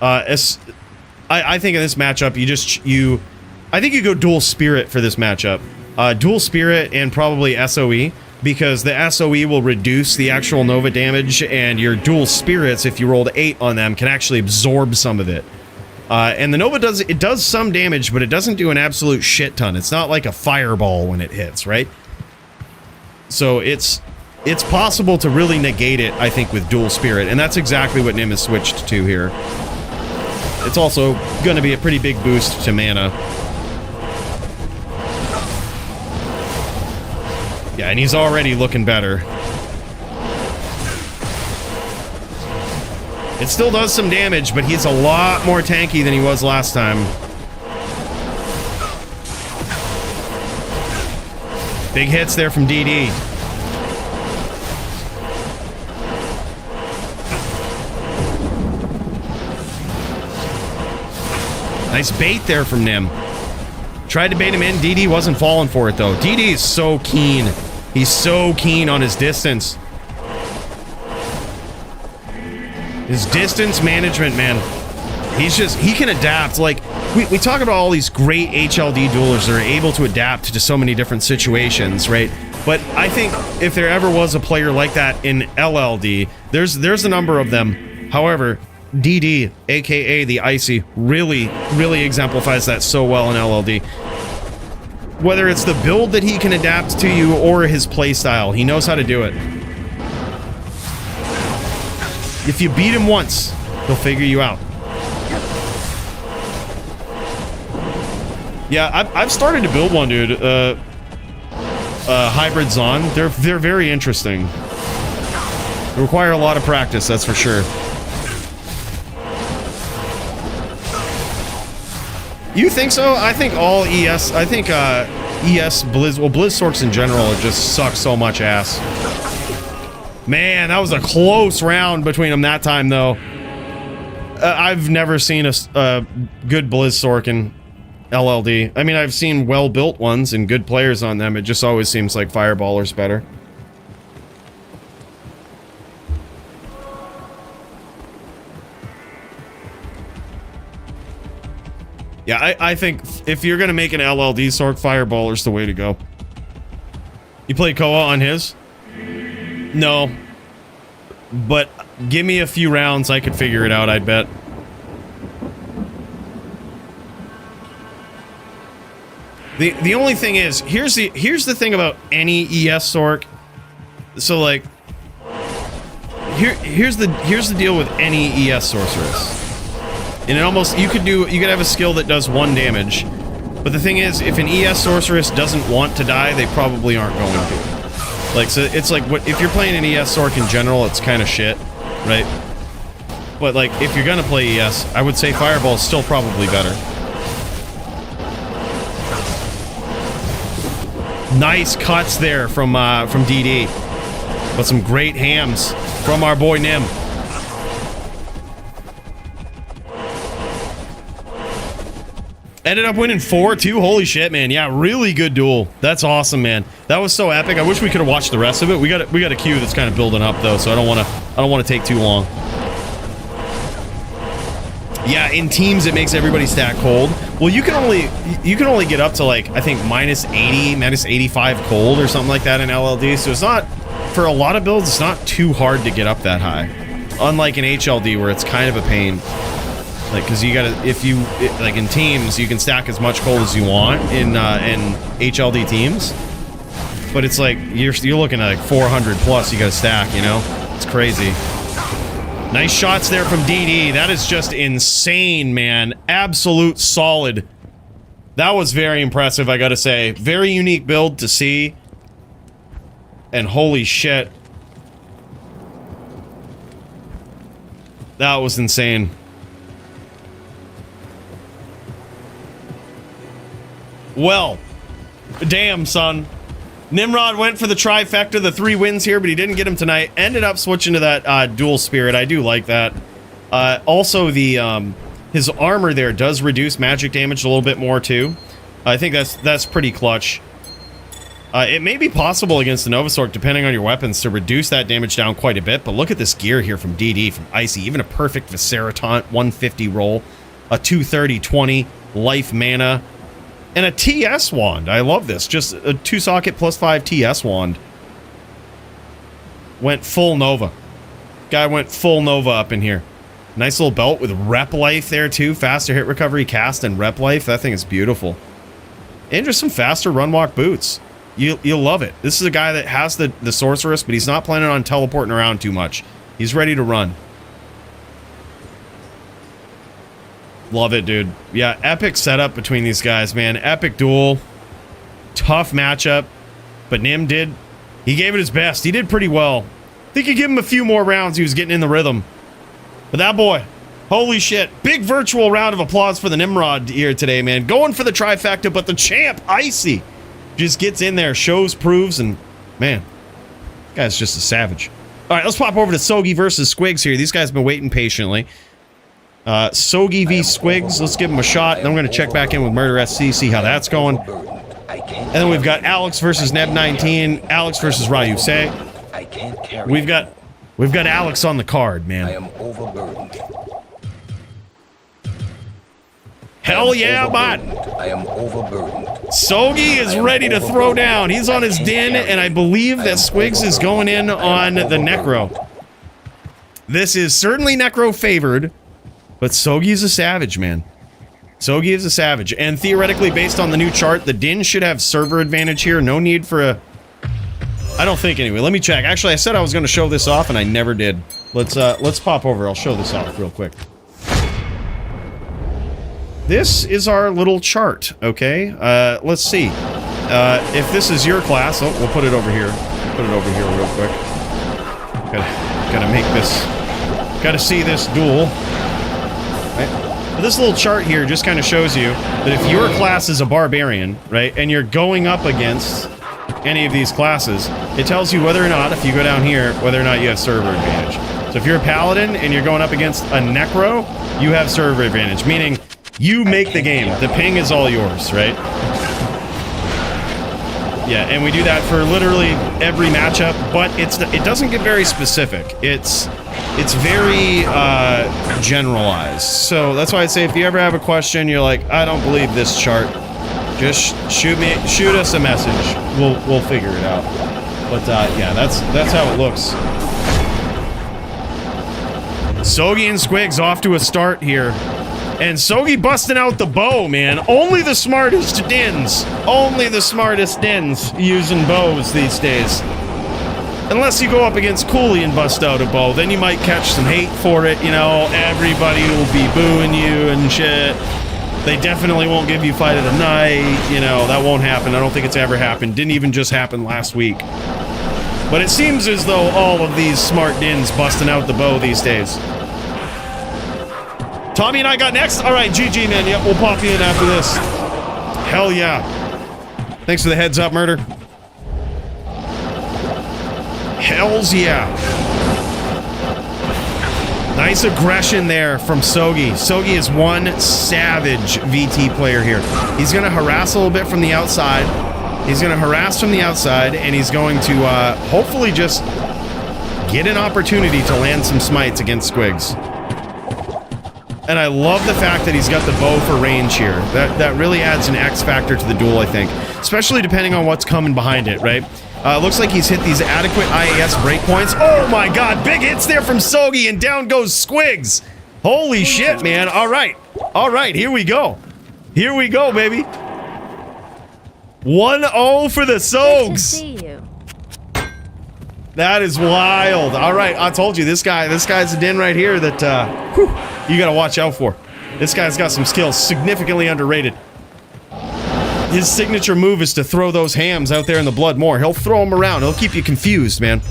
I think in this matchup, I think you go Dual Spirit for this matchup. Dual Spirit and probably SOE, because the SOE will reduce the actual Nova damage, and your Dual Spirits, if you rolled 8 on them, can actually absorb some of it. And the Nova does some damage, but it doesn't do an absolute shit ton. It's not like a fireball when it hits, right? So it's possible to really negate it, I think, with Dual Spirit, and that's exactly what Nim has switched to here. It's also going to be a pretty big boost to mana. Yeah, and he's already looking better. It still does some damage, but he's a lot more tanky than he was last time. Big hits there from DD. Nice bait there from Nim. Tried to bait him in. DD wasn't falling for it, though. DD is so keen. He's so keen on his distance. His distance management, man. He can adapt. Like, we talk about all these great HLD duelers that are able to adapt to so many different situations, right? But I think if there ever was a player like that in LLD, there's a number of them. However, DD, aka the Icy, really exemplifies that so well in LLD. Whether it's the build that he can adapt to you or his playstyle, he knows how to do it. If you beat him once, he'll figure you out. Yeah, I've started to build one, dude. Hybrid Zon. They're very interesting. They require a lot of practice, that's for sure. You think so? I think all ES... I think ES Blizz, well, Blizzorks in general just suck so much ass. Man, that was a close round between them that time, though. I've never seen a good Blizzork in LLD. I mean, I've seen well-built ones and good players on them. It just always seems like Fireballer's better. Yeah, I think if you're gonna make an LLD Sork, Fireballer's the way to go. You played Koa on his? No. But give me a few rounds, I could figure it out, I'd bet. The only thing is, here's the thing about any ES Sork. So like here's the deal with any ES sorceress. And it almost you could have a skill that does 1 damage. But the thing is, if an ES sorceress doesn't want to die, they probably aren't going to. Like, so it's like, what if you're playing an ES Sork in general, it's kind of shit, right? But like, if you're gonna play ES, I would say Fireball is still probably better. Nice cuts there from DD. But some great hams from our boy Nim. Ended up winning 4-2. Holy shit, man. Yeah, really good duel. That's awesome, man. That was so epic. I wish we could have watched the rest of it. We got a queue that's kind of building up though, so I don't want to take too long. Yeah, in teams it makes everybody stack cold. Well, you can only get up to like I think -80, -85 cold or something like that in LLD. So it's not, for a lot of builds, it's not too hard to get up that high. Unlike in HLD where it's kind of a pain. Like, cause you gotta, like in teams, you can stack as much cold as you want in HLD teams. But it's like, you're looking at like 400 plus you gotta stack, you know? It's crazy. Nice shots there from DD. That is just insane, man. Absolute solid. That was very impressive, I gotta say. Very unique build to see. And holy shit. That was insane. Well, damn, son. Nimrod went for the trifecta, the 3 wins here, but he didn't get him tonight. Ended up switching to that dual spirit. I do like that. Also, the his armor there does reduce magic damage a little bit more too. I think that's pretty clutch. It may be possible against the Novasork, depending on your weapons, to reduce that damage down quite a bit. But look at this gear here from DD, from Icy. Even a perfect Visceratant 150 roll, a 230-20 life mana. And a TS wand. I love this. Just a 2-socket +5 TS wand. Went full Nova. Guy went full Nova up in here. Nice little belt with rep life there too. Faster hit recovery, cast, and rep life. That thing is beautiful. And just some faster run walk boots. You'll love it. This is a guy that has the sorceress, but he's not planning on teleporting around too much. He's ready to run. Love it, dude. Yeah, epic setup between these guys, man. Epic duel. Tough matchup. But Nim he gave it his best. He did pretty well. I think you give him a few more rounds, he was getting in the rhythm. But that boy, holy shit. Big virtual round of applause for the Nimrod here today, man. Going for the trifecta, but the champ, Icy, just gets in there, shows, proves, and man, guy's just a savage. All right, let's pop over to Sogi versus Squigs here. These guys have been waiting patiently. Sogi v Squigs, let's give him a shot. Then we're going to check back in with Murder SC, see how that's going. And then we've got Alex versus Neb19, Alex versus Ryu Say. We've got Alex on the card, man. I am overburdened. Hell yeah, bot. I am overburdened. Sogi is ready to throw down. He's on his din, and I believe that Squigs is going in on the Necro. This is certainly Necro favored. But Sogi is a savage, man. Sogi is a savage. And theoretically, based on the new chart, the Din should have server advantage here. No need for a... I don't think, anyway. Let me check. Actually, I said I was going to show this off, and I never did. Let's pop over. I'll show this off real quick. This is our little chart, okay? Let's see. If this is your class... Oh, we'll put it over here. Put it over here real quick. Gotta make this... Gotta see this duel. Right. But this little chart here just kind of shows you that if your class is a barbarian, right, and you're going up against any of these classes, it tells you whether or not, if you go down here, whether or not you have server advantage. So if you're a paladin and you're going up against a necro, you have server advantage, meaning you make the game. The ping is all yours, right? Yeah, and we do that for literally every matchup, but it doesn't get very specific. It's very generalized. So that's why I say if you ever have a question, you're like, I don't believe this chart, just shoot us a message. We'll figure it out. But yeah, that's how it looks. Sogi and Squigs off to a start here. And Sogi busting out the bow, man. Only the smartest dins. Only the smartest dins using bows these days. Unless you go up against Coooley and bust out a bow, then you might catch some hate for it, you know. Everybody will be booing you and shit. They definitely won't give you fight of the night, you know. That won't happen. I don't think it's ever happened. Didn't even just happen last week. But it seems as though all of these smart dins busting out the bow these days. Tommy and I got next? Alright, GG, man. Yep, we'll pop you in after this. Hell yeah. Thanks for the heads up, Murder. Hells yeah. Nice aggression there from Sogi. Sogi is one savage VT player here. He's going to harass a little bit from the outside. He's going to harass from the outside, and he's going to hopefully just get an opportunity to land some smites against Squigs. And I love the fact that he's got the bow for range here. That really adds an X factor to the duel, I think. Especially depending on what's coming behind it, right? Looks like he's hit these adequate IAS breakpoints. Oh my god, big hits there from Sogi, and down goes Squigs. Holy shit, man. All right, here we go. Here we go, baby. 1-0 for the Sogs. Good to see you. That is wild. All right, I told you, this guy's a din right here that you gotta watch out for. This guy's got some skills, significantly underrated. His signature move is to throw those hams out there in the blood more. He'll throw them around. He'll keep you confused, man.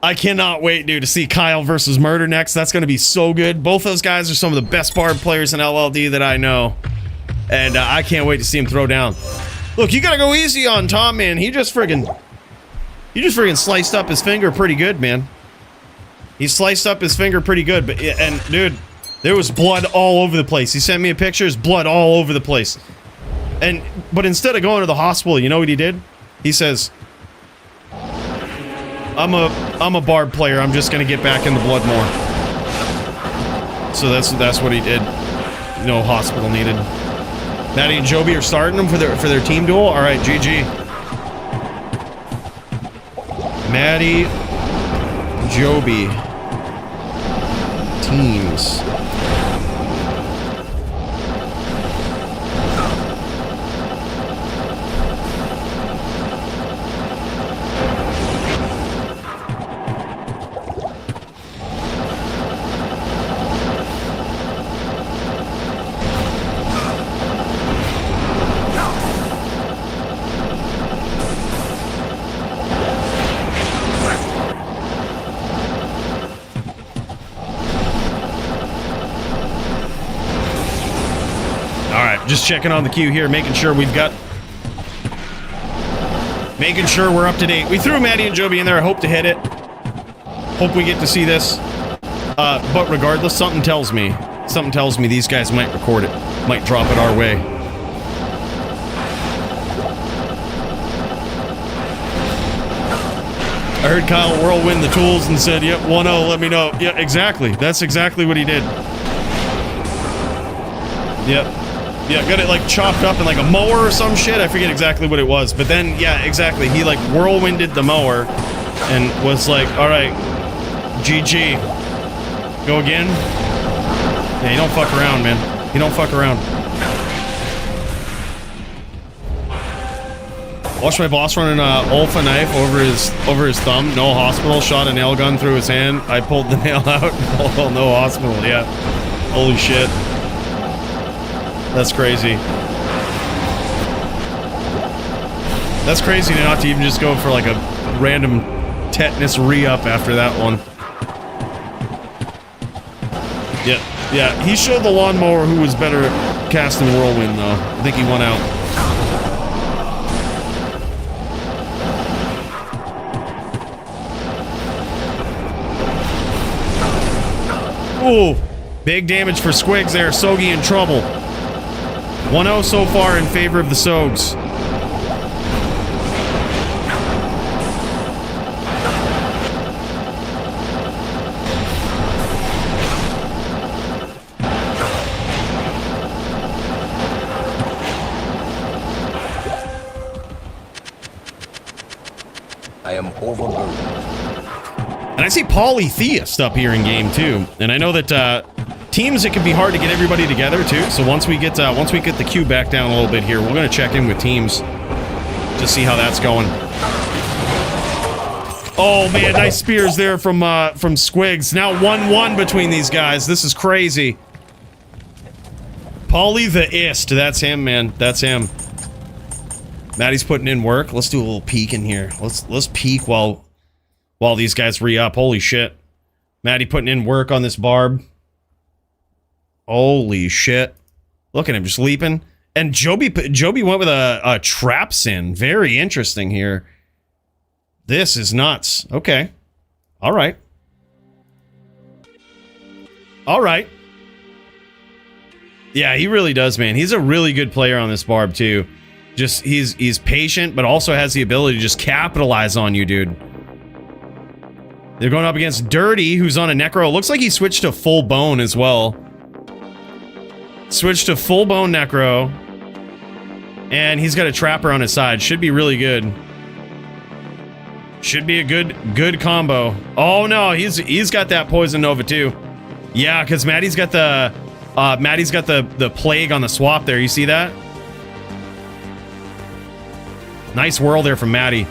I cannot wait, dude, to see Kyle versus Murder next. That's going to be so good. Both those guys are some of the best Bard players in LLD that I know. And I can't wait to see him throw down. Look, you got to go easy on Tom, man. He just friggin' sliced up his finger pretty good, man. He sliced up his finger pretty good, but and dude, there was blood all over the place. He sent me a picture, there's blood all over the place. But instead of going to the hospital, you know what he did? He says, I'm a Bard player, I'm just gonna get back in the blood more. So that's what he did. No hospital needed. Maddie and Joby are starting them for their team duel. Alright, GG. Maddie, Joby teams. Just checking on the queue here, making sure we're up to date. We threw Maddie and Joby in there. I hope to hit it. Hope we get to see this. But regardless, something tells me these guys might record it, might drop it our way. I heard Kyle whirlwind the tools and said, yep, 1-0, let me know. Yeah, exactly. That's exactly what he did. Yep. Yeah, got it like chopped up in like a mower or some shit. I forget exactly what it was. But then, yeah, exactly. He like whirlwinded the mower and was like, all right, GG. Go again? Yeah, you don't fuck around, man. You don't fuck around. Watched my boss run an Ulfa knife over his thumb. No hospital. Shot a nail gun through his hand. I pulled the nail out. Oh, no hospital. Yeah. Holy shit. That's crazy. That's crazy not to even just go for like a random tetanus re-up after that one. Yeah, he showed the lawnmower who was better at casting Whirlwind, though. I think he won out. Ooh, big damage for Squigs there. Sogi in trouble. 1-0 so far in favor of the Sogs. I am overburdened. And I see Polytheist up here in game too. And I know that teams, it can be hard to get everybody together too. So once we get the queue back down a little bit here, we're gonna check in with teams to see how that's going. Oh man, nice spears there from Squigs. Now 1-1 between these guys. This is crazy. Polytheist, that's him, man. That's him. Maddie's putting in work. Let's do a little peek in here. Let's peek while these guys re-up. Holy shit. Maddie putting in work on this barb. Holy shit. Look at him just leaping. And Joby went with a trap sin. Very interesting here. This is nuts. Okay. All right. All right. Yeah, he really does, man. He's a really good player on this barb too. Just he's patient, but also has the ability to just capitalize on you, dude. They're going up against Dirty, who's on a Necro. Looks like he switched to full bone as well. Switched to full bone Necro. And he's got a Trapper on his side. Should be really good. Should be a good combo. Oh no, he's got that Poison Nova too. Yeah, because Maddie's got the plague on the swap there. You see that? Nice whirl there from Maddie.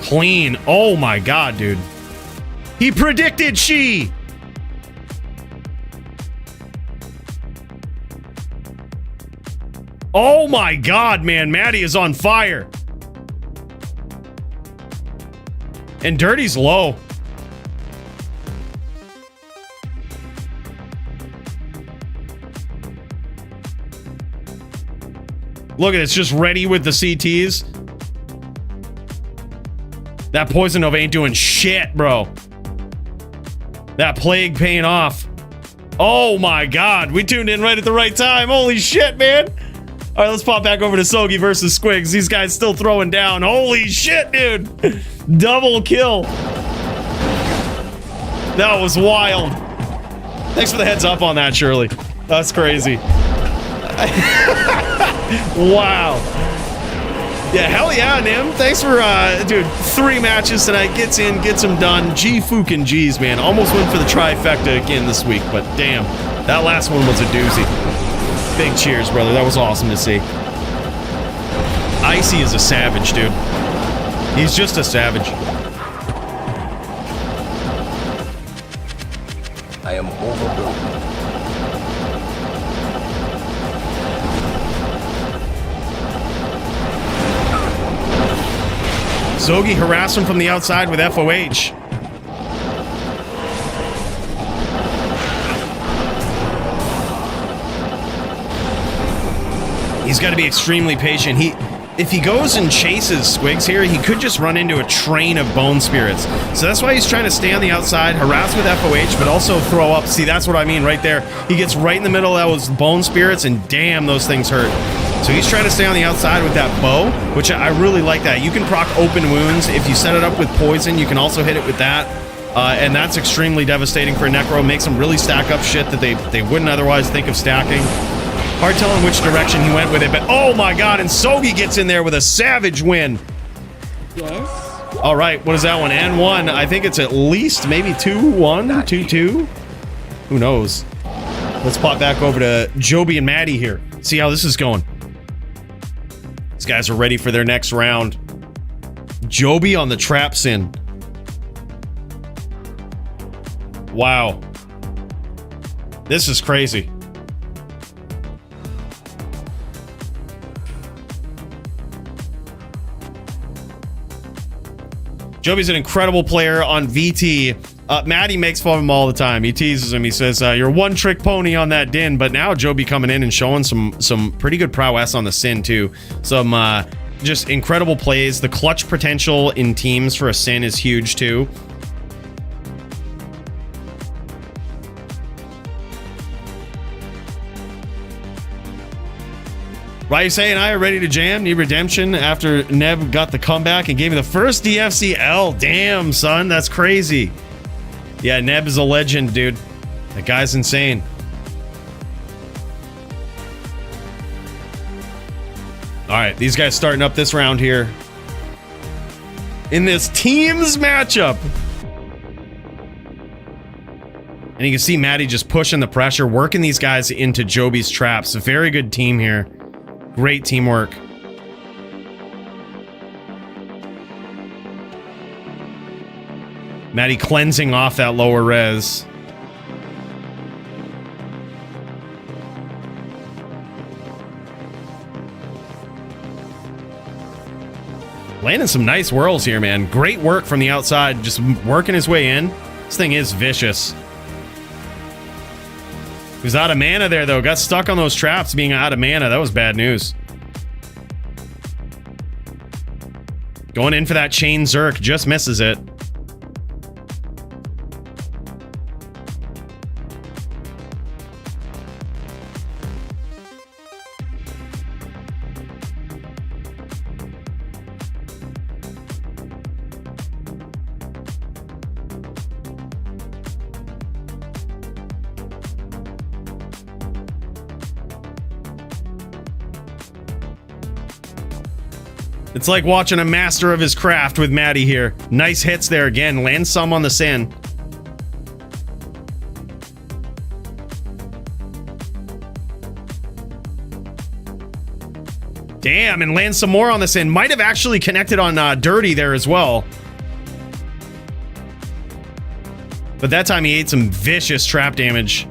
Clean. Oh my god, dude. He predicted she. Oh my god, man. Maddie is on fire. And Dirty's low. Look at it, it's just ready with the CTs. That Poison Nova ain't doing shit, bro. That plague paying off. Oh my god, we tuned in right at the right time. Holy shit, man. All right, let's pop back over to Sogi versus Squigs. These guys still throwing down. Holy shit, dude. Double kill. That was wild. Thanks for the heads up on that, Shirley. That's crazy. Wow. Yeah, hell yeah, Nim. Thanks for, dude, 3 matches tonight. Gets in, gets them done. G fucking G's, man. Almost went for the trifecta again this week, but damn. That last one was a doozy. Big cheers, brother. That was awesome to see. Icy is a savage, dude. He's just a savage. I am overburdened. Zogi harassed him from the outside with FOH. He's got to be extremely patient. If he goes and chases Squigs here, he could just run into a train of Bone Spirits. So that's why he's trying to stay on the outside, harass with FOH, but also throw up. See, that's what I mean right there. He gets right in the middle of those Bone Spirits, and damn, those things hurt. So he's trying to stay on the outside with that bow, which I really like that. You can proc open wounds. If you set it up with poison, you can also hit it with that. And that's extremely devastating for a Necro. Makes them really stack up shit that they wouldn't otherwise think of stacking. Hard telling which direction he went with it, but oh my god, and Sogi gets in there with a savage win. Yes. All right, what is that one? N1. I think it's at least maybe 2-1, 2-2. Who knows? Let's pop back over to Joby and Maddie here. See how this is going. These guys are ready for their next round. Joby on the trap sin. Wow. This is crazy. Joby's an incredible player on VT. Maddie makes fun of him all the time. He teases him. He says, you're one trick pony on that Din. But now Joby coming in and showing some pretty good prowess on the Sin too. Some just incredible plays. The clutch potential in teams for a Sin is huge too. Ryusei and I are ready to jam. Need redemption after Neb got the comeback and gave me the first DFCL. Damn, son, that's crazy. Yeah, Neb is a legend, dude. That guy's insane. All right, these guys starting up this round here. In this teams matchup. And you can see Maddie just pushing the pressure, working these guys into Joby's traps. A very good team here. Great teamwork. Maddie cleansing off that lower res. Landing some nice whirls here, man. Great work from the outside, just working his way in. This thing is vicious. He was out of mana there, though. Got stuck on those traps being out of mana. That was bad news. Going in for that chain Zerk. Just misses it. It's like watching a master of his craft with Maddie here. Nice hits there again. Lands some on the Sin. Damn, and lands some more on the Sin. Might have actually connected on Dirty there as well. But that time he ate some vicious trap damage.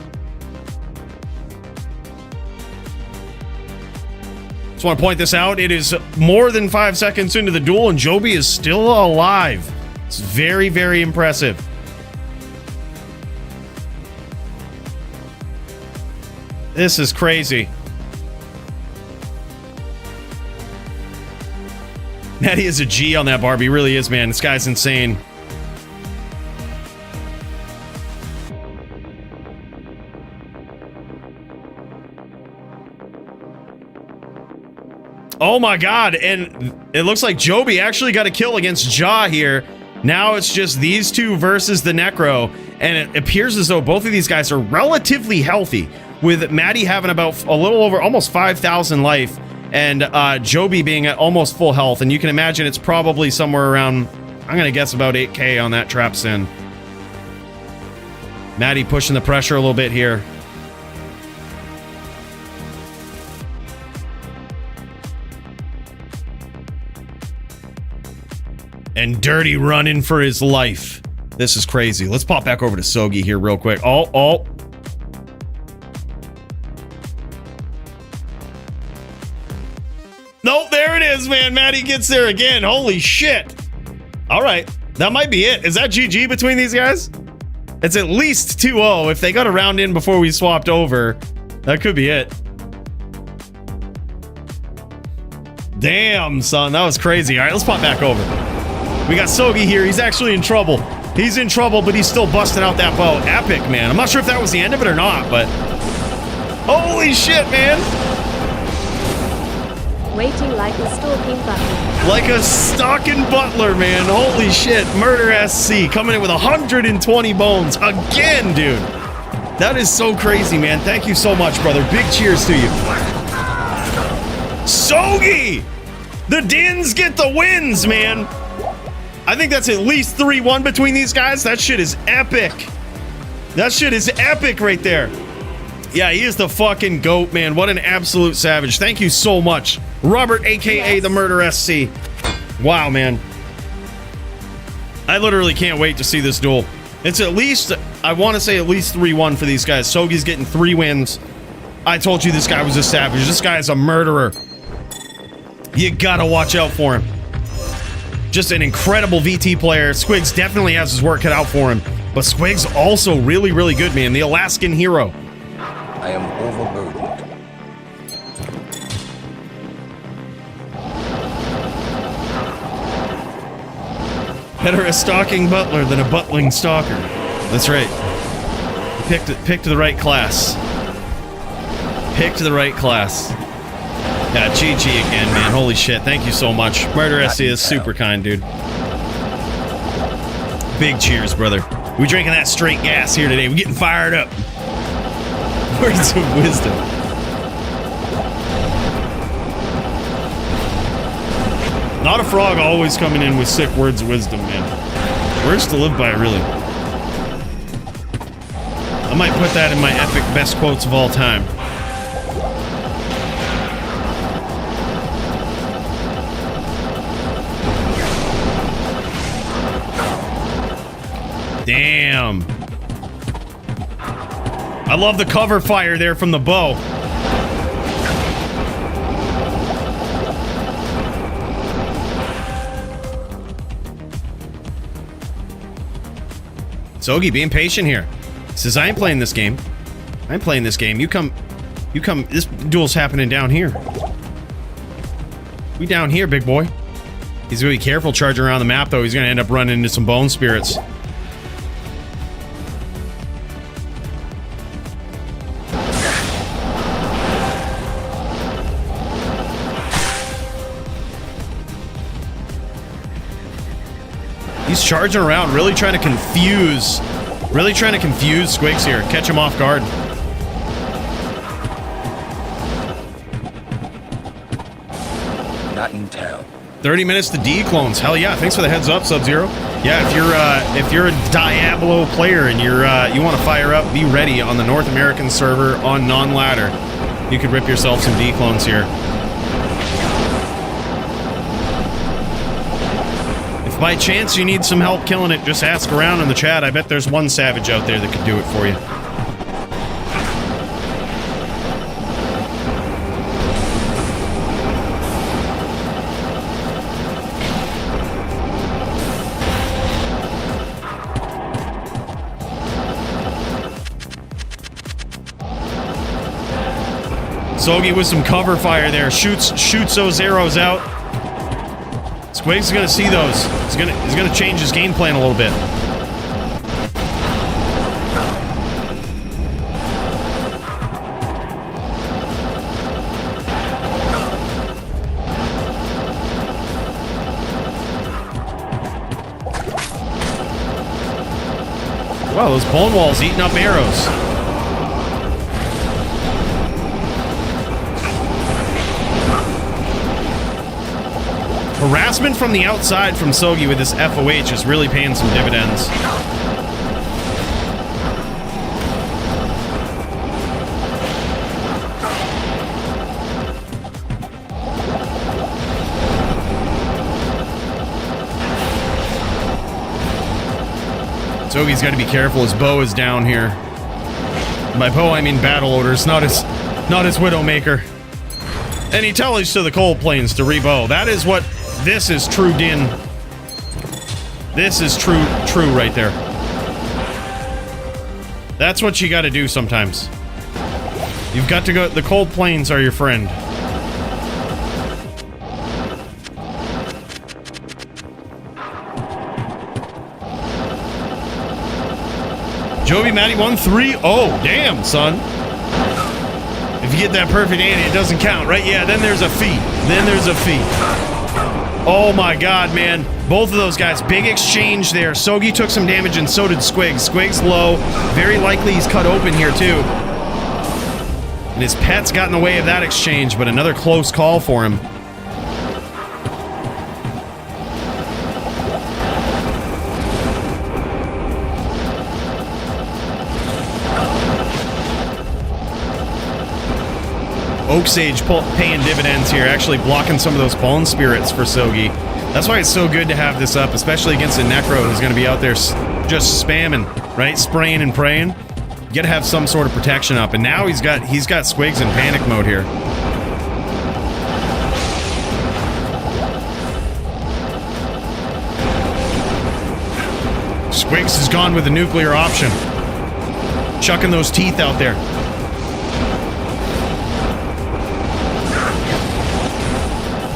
Just want to point this out. It is more than 5 seconds into the duel and Joby is still alive. It's very, very impressive. This is crazy. Maddie is a G on that barb. He really is, man. This guy's insane. Oh my god, and it looks like Joby actually got a kill against Ja here. Now it's just these two versus the Necro, and it appears as though both of these guys are relatively healthy, with Maddie having about a little over almost 5,000 life, and Joby being at almost full health, and you can imagine it's probably somewhere around, I'm gonna guess about 8k on that trap Sin. Maddie pushing the pressure a little bit here. And Dirty running for his life. This is crazy. Let's pop back over to Sogi here real quick. Oh. Nope, there it is, man. Maddie gets there again. Holy shit. All right, that might be it. Is that GG between these guys? It's at least 2-0. If they got a round in before we swapped over, that could be it. Damn, son, that was crazy. All right, let's pop back over. We got Sogi here. He's actually in trouble. He's in trouble, but he's still busting out that bow. Epic, man. I'm not sure if that was the end of it or not, but... Holy shit, man. Waiting like a stalking butler. Like a stalking butler, man. Holy shit. Murder SC coming in with 120 bones. Again, dude. That is so crazy, man. Thank you so much, brother. Big cheers to you. Sogi! The Dins get the wins, man. I think that's at least 3-1 between these guys. That shit is epic. That shit is epic right there. Yeah, he is the fucking GOAT, man. What an absolute savage. Thank you so much, Robert, a.k.a. the Murder SC. Wow, man. I literally can't wait to see this duel. It's at least, I want to say at least 3-1 for these guys. Sogi's getting 3 wins. I told you this guy was a savage. This guy is a murderer. You gotta watch out for him. just an incredible VT player. Squigs definitely has his work cut out for him. But Squigs also really, really good, man. The Alaskan hero. I am overburdened. Better a stalking butler than a butling stalker. That's right. Picked the right class. Picked the right class. Yeah, GG again, man. Holy shit. Thank you so much. Murder SC is super kind, dude. Big cheers, brother. We drinking that straight gas here today. We're getting fired up. Words of wisdom. Not a frog always coming in with sick words of wisdom, man. Words to live by, really. I might put that in my epic best quotes of all time. Damn. I love the cover fire there from the bow. Sogi being patient here. Says, I ain't playing this game. I ain't playing this game. You come, this duel's happening down here. We down here, big boy. He's gonna be careful charging around the map, though. He's gonna end up running into some bone spirits. He's charging around, really trying to confuse Squigs here, catch him off guard. Not in town. 30 minutes to D-clones. Hell yeah, thanks for the heads up, Sub-Zero. Yeah, if you're a Diablo player and you want to fire up, be ready on the North American server on non-ladder. You could rip yourself some D-clones here. If by chance you need some help killing it, just ask around in the chat. I bet there's one savage out there that could do it for you. Sogi with some cover fire there. Shoots those arrows out. Squigs is gonna see those. He's gonna change his game plan a little bit. Wow, those bone walls eating up arrows. Harassment from the outside from Sogi with this FOH is really paying some dividends. Sogi's got to be careful. His bow is down here. By bow, I mean battle orders, not his Widowmaker. And he tells to the cold plains to rebow. That is what this is true din. This is true right there. That's what you got to do sometimes. You've got to go. The cold plains are your friend. Joby Matty 1-3. Oh, damn, son. If you get that perfect ante, it doesn't count, right? Yeah, then there's a fee. Then there's a fee. Oh my god, man. Both of those guys. Big exchange there. Sogi took some damage and so did Squigs. Squigs low. Very likely he's cut open here too. And his pet's got in the way of that exchange, but another close call for him. Oak Sage paying dividends here, actually blocking some of those bone spirits for Sogi. That's why it's so good to have this up, especially against a Necro who's going to be out there just spamming, right? Spraying and praying. You got to have some sort of protection up. And now he's got Squigs in panic mode here. Squigs has gone with the nuclear option. Chucking those teeth out there.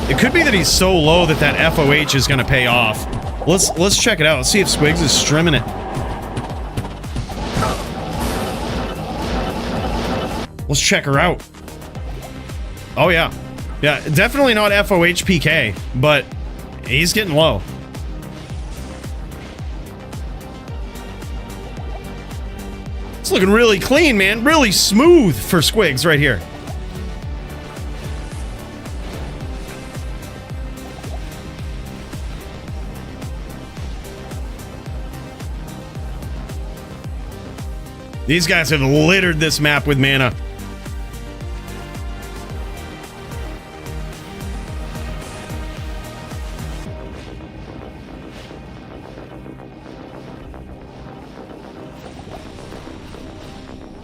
It could be that he's so low that that FOH is going to pay off. Let's check it out. Let's see if Squigs is strimming it. Let's check her out. Oh, yeah. Yeah, definitely not FOH PK, but he's getting low. It's looking really clean, man. Really smooth for Squigs right here. These guys have littered this map with mana.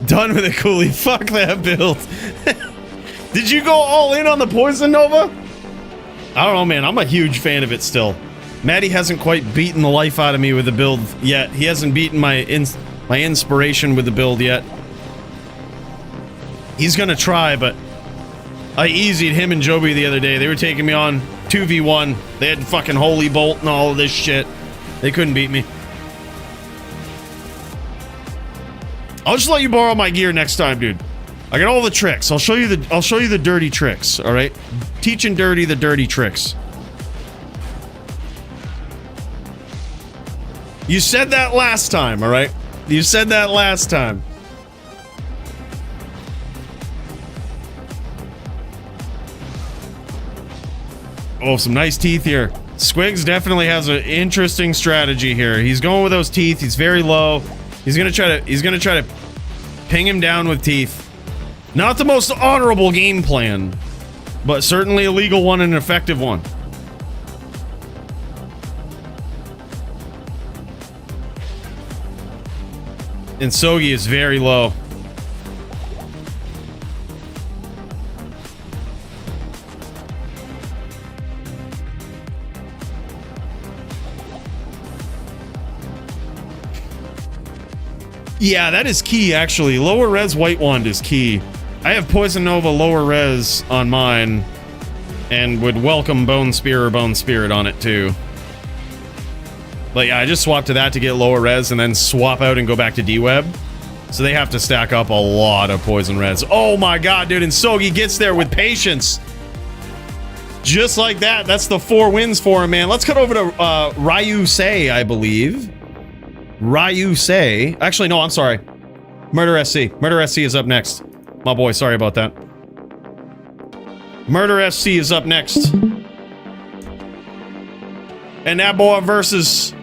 Done with it, Coooley. Fuck that build. Did you go all in on the Poison Nova? I don't know, man. I'm a huge fan of it still. Maddie hasn't quite beaten the life out of me with the build yet. He hasn't beaten my inspiration with the build yet. He's gonna try, but I easied him and Joby the other day. They were taking me on 2v1. They had fucking Holy Bolt and all of this shit. They couldn't beat me. I'll just let you borrow my gear next time, dude. I got all the tricks. I'll show you the dirty tricks, all right? Teaching Dirty the dirty tricks. You said that last time, all right? You said that last time. Oh, some nice teeth here. Squigs definitely has an interesting strategy here. He's going with those teeth. He's very low. He's gonna try to ping him down with teeth. Not the most honorable game plan, but certainly a legal one and an effective one. And Sogi is very low. Yeah, that is key, actually. Lower res White Wand is key. I have Poison Nova lower res on mine, and would welcome Bone Spear or Bone Spirit on it, too. But yeah, I just swapped to that to get lower res, and then swap out and go back to D-Web. So they have to stack up a lot of poison res. Oh my god, dude, and Sogi gets there with patience. Just like that. That's the 4 wins for him, man. Let's cut over to Ryu Say, I believe. Ryu Say. Actually, no, I'm sorry. Murder SC. Murder SC is up next. My boy, sorry about that. Murder SC is up next. And that boy versus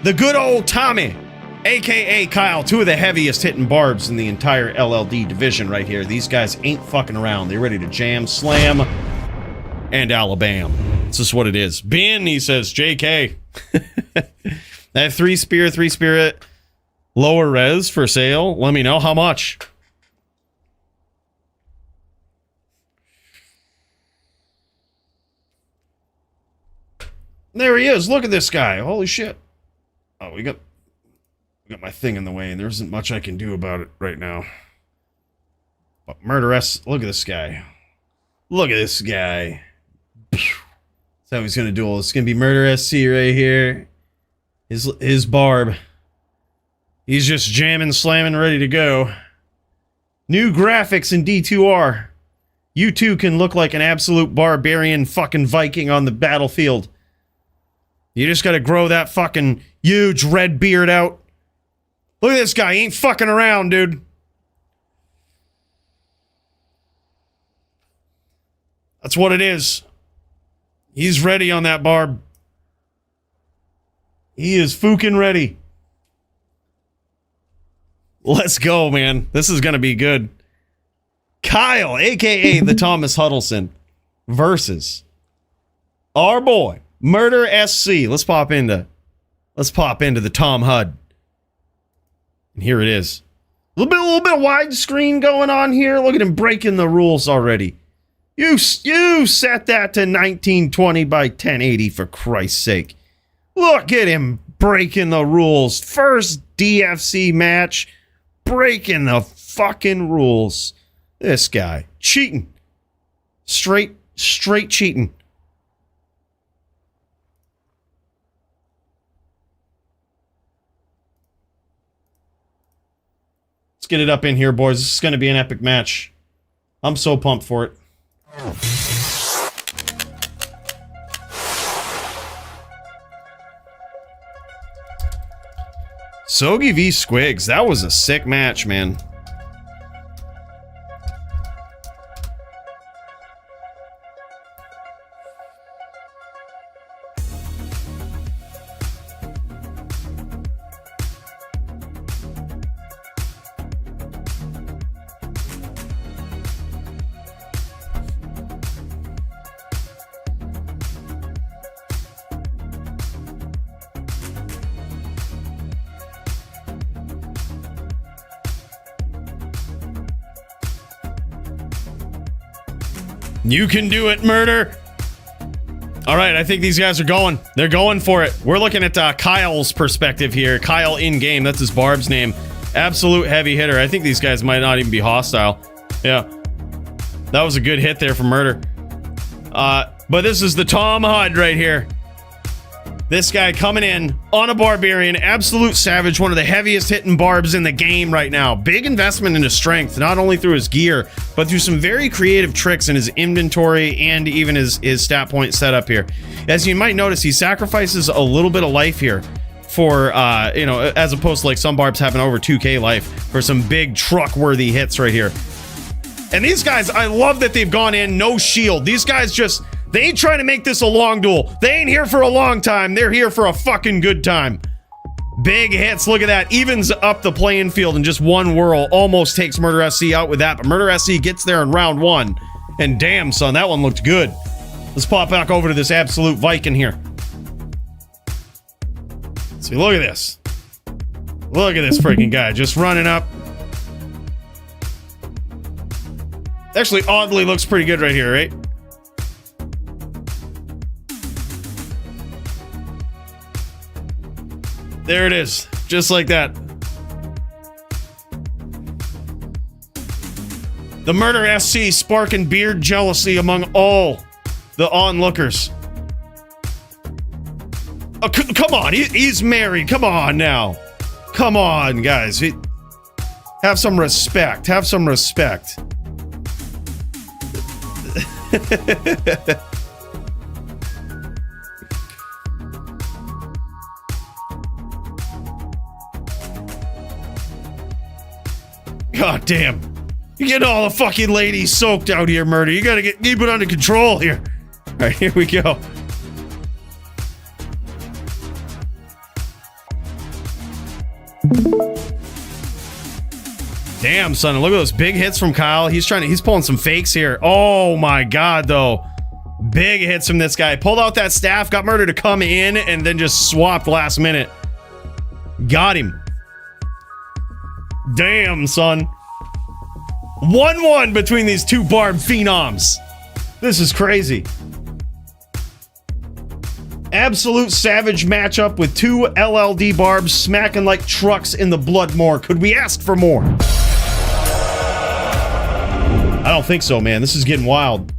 the good old Tommy, aka Kyle. 2 of the heaviest hitting barbs in the entire LLD division right here. These guys ain't fucking around. They're ready to jam, slam, and Alabama. It's just what it is. Ben, he says, JK. I have 3 spear, 3 spirit, lower res for sale. Let me know how much. There he is. Look at this guy. Holy shit. Oh, we got my thing in the way, and there isn't much I can do about it right now. But Murderess, look at this guy. Look at this guy. That's how he's gonna duel. It's gonna be Murder SC right here. His barb. He's just jamming, slamming, ready to go. New graphics in D2R. You too can look like an absolute barbarian fucking Viking on the battlefield. You just gotta grow that fucking huge red beard out. Look at this guy. He ain't fucking around, dude. That's what it is. He's ready on that barb. He is fucking ready. Let's go, man. This is gonna be good. Kyle, aka the Thomas Huddleston, versus our boy Murder SC. Let's pop into the Tom Hud. And here it is. A little bit of widescreen going on here. Look at him breaking the rules already. You set that to 1920 by 1080 for Christ's sake. Look at him breaking the rules. First DFC match, breaking the fucking rules. This guy cheating, straight cheating. Let's get it up in here, boys. This is going to be an epic match. I'm so pumped for it. Sogi v Squigs. That was a sick match, man. You can do it, Murder. All right, I think these guys are going. They're going for it. We're looking at Kyle's perspective here. Kyle in-game, that's his Barb's name. Absolute heavy hitter. I think these guys might not even be hostile. Yeah. That was a good hit there from Murder. But this is the Tom Hud right here. This guy coming in on a Barbarian, absolute savage, one of the heaviest hitting Barbs in the game right now. Big investment into strength, not only through his gear, but through some very creative tricks in his inventory and even his stat point setup here. As you might notice, he sacrifices a little bit of life here for, you know, as opposed to like some Barbs having over 2k life for some big truck-worthy hits right here. And these guys, I love that they've gone in, no shield. These guys just... They ain't trying to make this a long duel. They ain't here for a long time. They're here for a fucking good time. Big hits. Look at that. Evens up the playing field in just one whirl. Almost takes Murder SC out with that. But Murder SC gets there in round one. And damn, son, that one looked good. Let's pop back over to this absolute Viking here. See, look at this. Look at this freaking guy. Just running up. Actually, oddly looks pretty good right here, right? There it is, just like that. The Murder SC sparking beard jealousy among all the onlookers. Oh, come on, he's married. Come on now. Come on, guys. Have some respect. Have some respect. God damn. You're getting all the fucking ladies soaked out here, Murder. You gotta keep it under control here. Alright, here we go. Damn, son, look at those big hits from Kyle. He's pulling some fakes here. Oh my god, though. Big hits from this guy. Pulled out that staff, got Murder to come in, and then just swapped last minute. Got him. Damn, son. 1-1 between these two Barb phenoms. This is crazy. Absolute savage matchup with two LLD Barbs smacking like trucks in the Bloodmore. Could we ask for more? I don't think so, man. This is getting wild.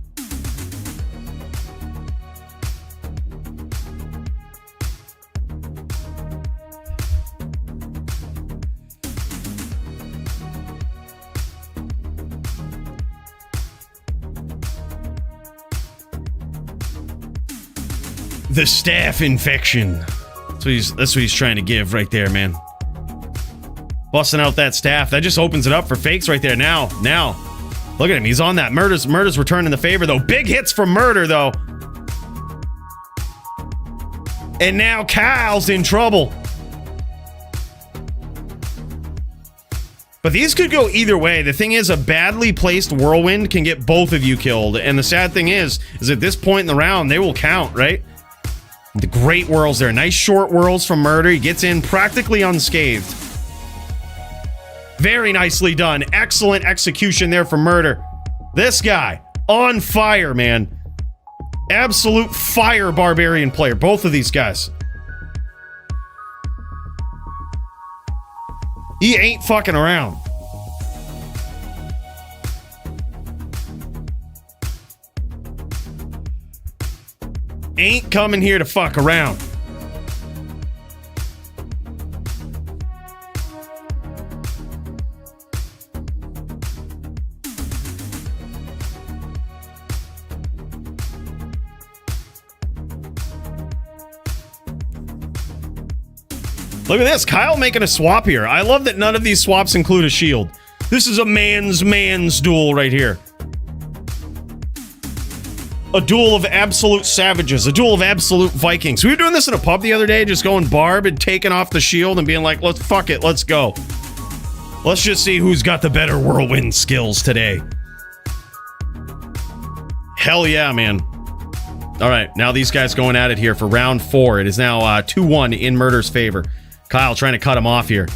The staff infection. That's what he's trying to give right there, man. Busting out that staff. That just opens it up for fakes right there. Now. Look at him. He's on that. Murder's returning the favor, though. Big hits from Murder, though. And now Kyle's in trouble. But these could go either way. The thing is, a badly placed whirlwind can get both of you killed. And the sad thing is at this point in the round, they will count, right? The great whirls there. Nice short whirls from Murder. He gets in practically unscathed. Very nicely done. Excellent execution there from Murder. This guy, on fire, man. Absolute fire Barbarian player. Both of these guys. He ain't fucking around. Ain't coming here to fuck around. Look at this. Kyle making a swap here. I love that none of these swaps include a shield. This is a man's duel right here. A duel of absolute savages. A duel of absolute Vikings. We were doing this in a pub the other day, just going barb and taking off the shield and being like, let's fuck it. Let's go. Let's just see who's got the better whirlwind skills today. Hell yeah, man. All right, now these guys going at it here for round 4. It is now 2-1 in Murder's favor. Kyle trying to cut him off here.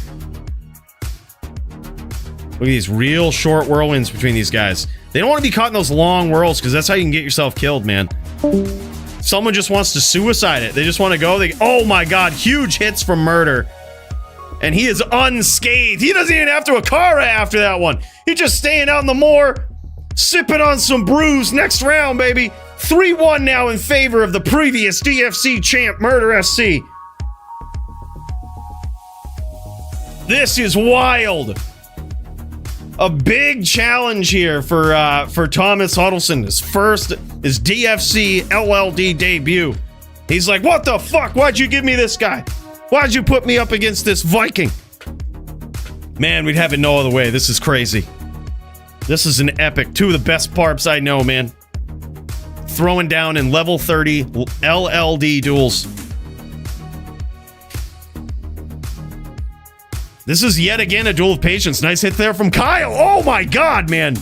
Look at these real short whirlwinds between these guys. They don't want to be caught in those long whirls because that's how you can get yourself killed, man. Someone just wants to suicide it. They just want to go. Oh my god, huge hits from Murder. And he is unscathed. He doesn't even have to Akara after that one. He's just staying out in the moor, sipping on some brews. Next round, baby. 3-1 now in favor of the previous DFC champ, Murder SC. This is wild. A big challenge here for Thomas Huddleston. His DFC LLD debut. He's like, what the fuck? Why'd you give me this guy? Why'd you put me up against this Viking? Man, we'd have it no other way. This is crazy. This is an epic. 2 of the best barbs I know, man. Throwing down in level 30 LLD duels. This is yet again a duel of patience. Nice hit there from Kyle. Oh my god, man.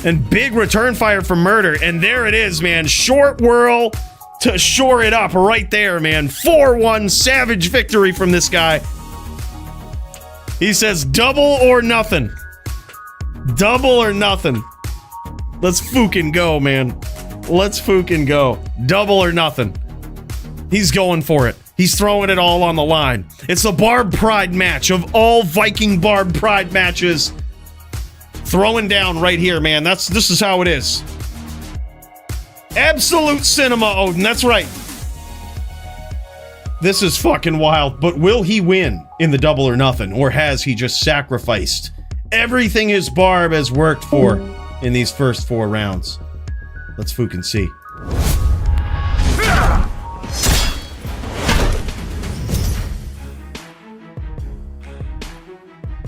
And big return fire from Murder. And there it is, man. Short whirl to shore it up right there, man. 4-1 savage victory from this guy. He says double or nothing. Double or nothing. Let's fucking go, man. Let's fucking go. Double or nothing. He's going for it. He's throwing it all on the line. It's the Barb Pride match of all Viking Barb Pride matches. Throwing down right here, man. This is how it is. Absolute cinema, Odin. That's right. This is fucking wild. But will he win in the double or nothing? Or has he just sacrificed everything his Barb has worked for in these first 4 rounds? Let's fucking see.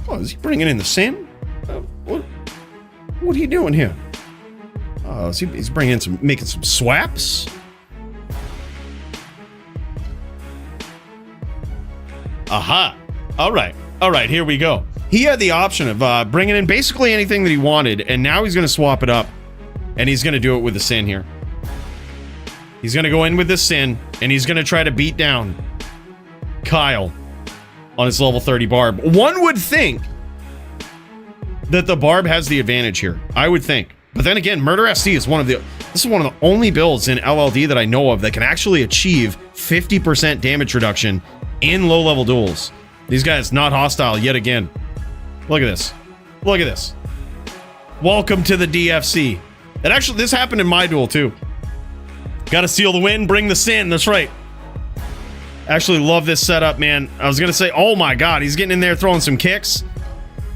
Oh, is he bringing in the sin? What are you doing here? Oh, he's bringing in making some swaps? Aha. All right, here we go. He had the option of bringing in basically anything that he wanted, and now he's going to swap it up, and he's going to do it with the sin here. He's going to go in with the sin, and he's going to try to beat down Kyle on his level 30 Barb. One would think that the Barb has the advantage here. I would think. But then again, Murder SC is one of the only builds in LLD that I know of that can actually achieve 50% damage reduction in low-level duels. These guys not hostile yet again. Look at this. Look at this. Welcome to the DFC. And actually, this happened in my duel too. Gotta seal the win, bring the sin. That's right. Actually love this setup, man. I was gonna say, oh my god, he's getting in there throwing some kicks.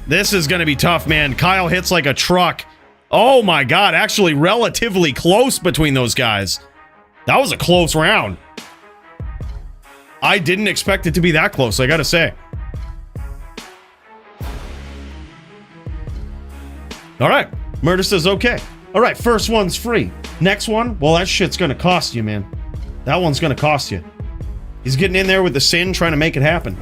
This is gonna be tough, man. Kyle hits like a truck. Oh my god, actually relatively close between those guys. That was a close round. I didn't expect it to be that close, I gotta say. Alright, Murder says okay. Alright, first one's free. Next one, well, that shit's gonna cost you, man. That one's gonna cost you. He's getting in there with the sin, trying to make it happen.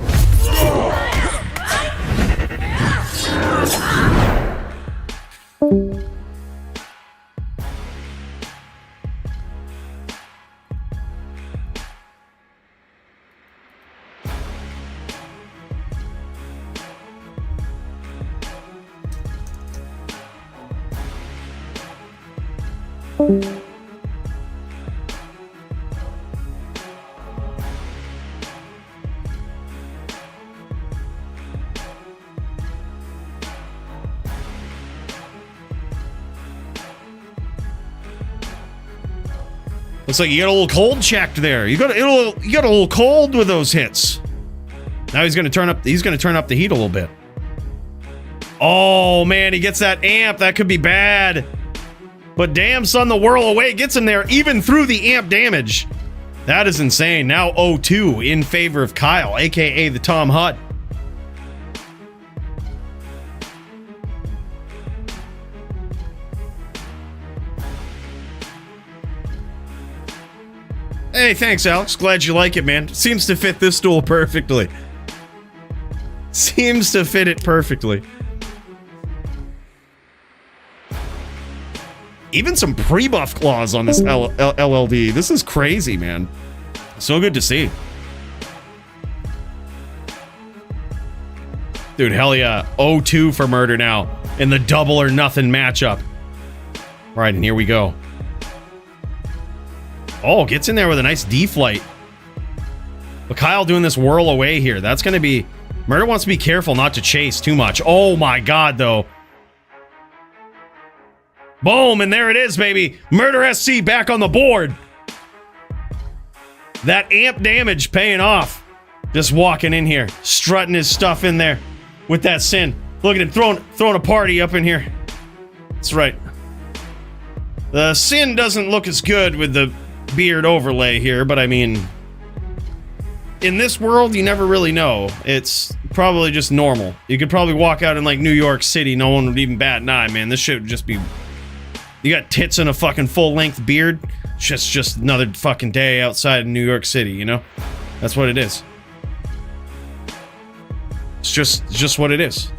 Looks like you got a little cold checked there. You got a little cold with those hits. Now he's gonna turn up the heat a little bit. Oh man, he gets that amp. That could be bad. But damn, son, the whirl away gets him there even through the amp damage. That is insane. Now 0-2 in favor of Kyle, aka the Tom Hud. Hey, thanks, Alex. Glad you like it, man. Seems to fit this duel perfectly. Seems to fit it perfectly. Even some pre-buff claws on this LLD. This is crazy, man. So good to see. Dude, hell yeah. 0-2 for Murder now in the double or nothing matchup. All right, and here we go. Oh, gets in there with a nice D-flight. But Kyle doing this whirl away here. That's going to be... Murder wants to be careful not to chase too much. Oh my god, though. Boom, and there it is, baby. Murder SC back on the board. That amp damage paying off. Just walking in here, strutting his stuff in there with that Sin. Look at him throwing a party up in here. That's right. The Sin doesn't look as good with the beard overlay here, but I mean, in this world, you never really know. It's probably just normal. You could probably walk out in like New York City, no one would even bat an eye, man. This shit would just be... You got tits and a fucking full-length beard. It's just another fucking day outside of New York City, you know? That's what it is. It's just what it is.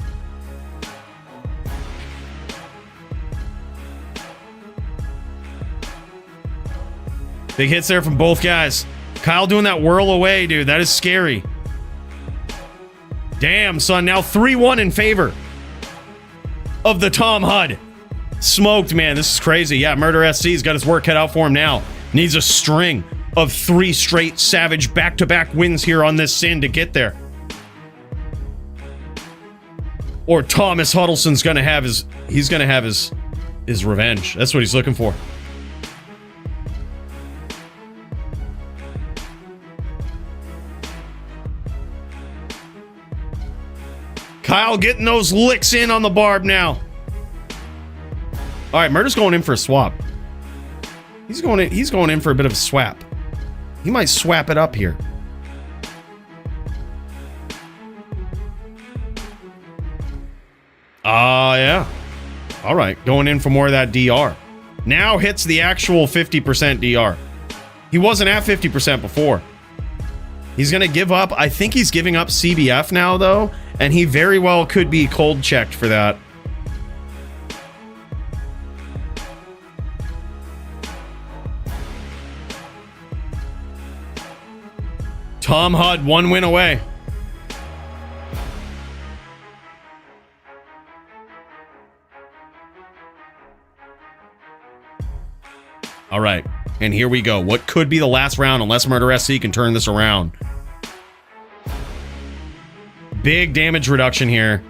Big hits there from both guys. Kyle doing that whirl away, dude. That is scary. Damn, son. Now 3-1 in favor of the Tom Hud. Smoked, man. This is crazy. Yeah, Murder SC's got his work cut out for him now. Needs a string of 3 straight savage back-to-back wins here on this Sin to get there. Or Thomas Huddleston's gonna have his... He's gonna have his revenge. That's what he's looking for. Kyle getting those licks in on the barb now. All right, Murder's going in for a swap. He's going in for a bit of a swap. He might swap it up here. Yeah. All right, going in for more of that DR. Now hits the actual 50% DR. He wasn't at 50% before. He's going to give up. I think he's giving up CBF now, though, and he very well could be cold checked for that. Tom Hud, 1 win away. All right, and here we go. What could be the last round unless Murder SC can turn this around. Big damage reduction here.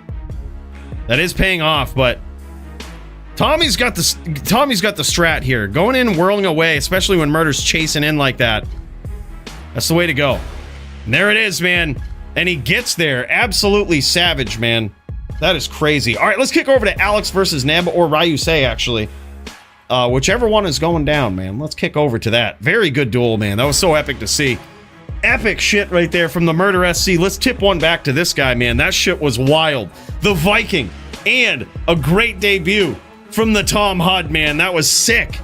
That is paying off, but Tommy's got the strat here. Going in, whirling away, especially when Murder's chasing in like that. That's the way to go. And there it is, man. And he gets there. Absolutely savage, man. That is crazy. All right, let's kick over to Alex versus Neb or Ryusei, actually. Whichever one is going down, man. Let's kick over to that. Very good duel, man. That was so epic to see. Epic shit right there from the Murder SC. Let's tip one back to this guy, man. That shit was wild. The Viking. And a great debut from the Tom Hud, man. That was sick.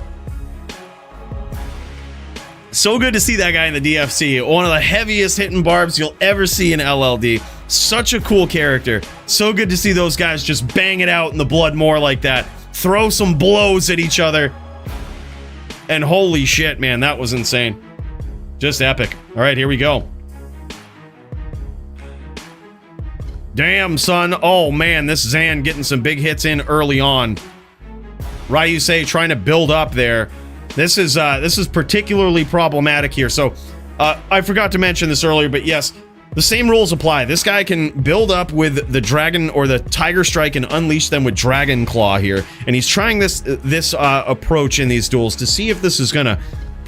So good to see that guy in the DFC. One of the heaviest hitting barbs you'll ever see in LLD. Such a cool character. So good to see those guys just bang it out in the blood more like that. Throw some blows at each other. And holy shit, man, that was insane. Just epic. All right, here we go. Damn, son. Oh, man, this Zan getting some big hits in early on. Ryusei trying to build up there. This is particularly problematic here. So, I forgot to mention this earlier, but yes, the same rules apply. This guy can build up with the Dragon or the Tiger Strike and unleash them with Dragon Claw here. And he's trying this approach in these duels to see if this is gonna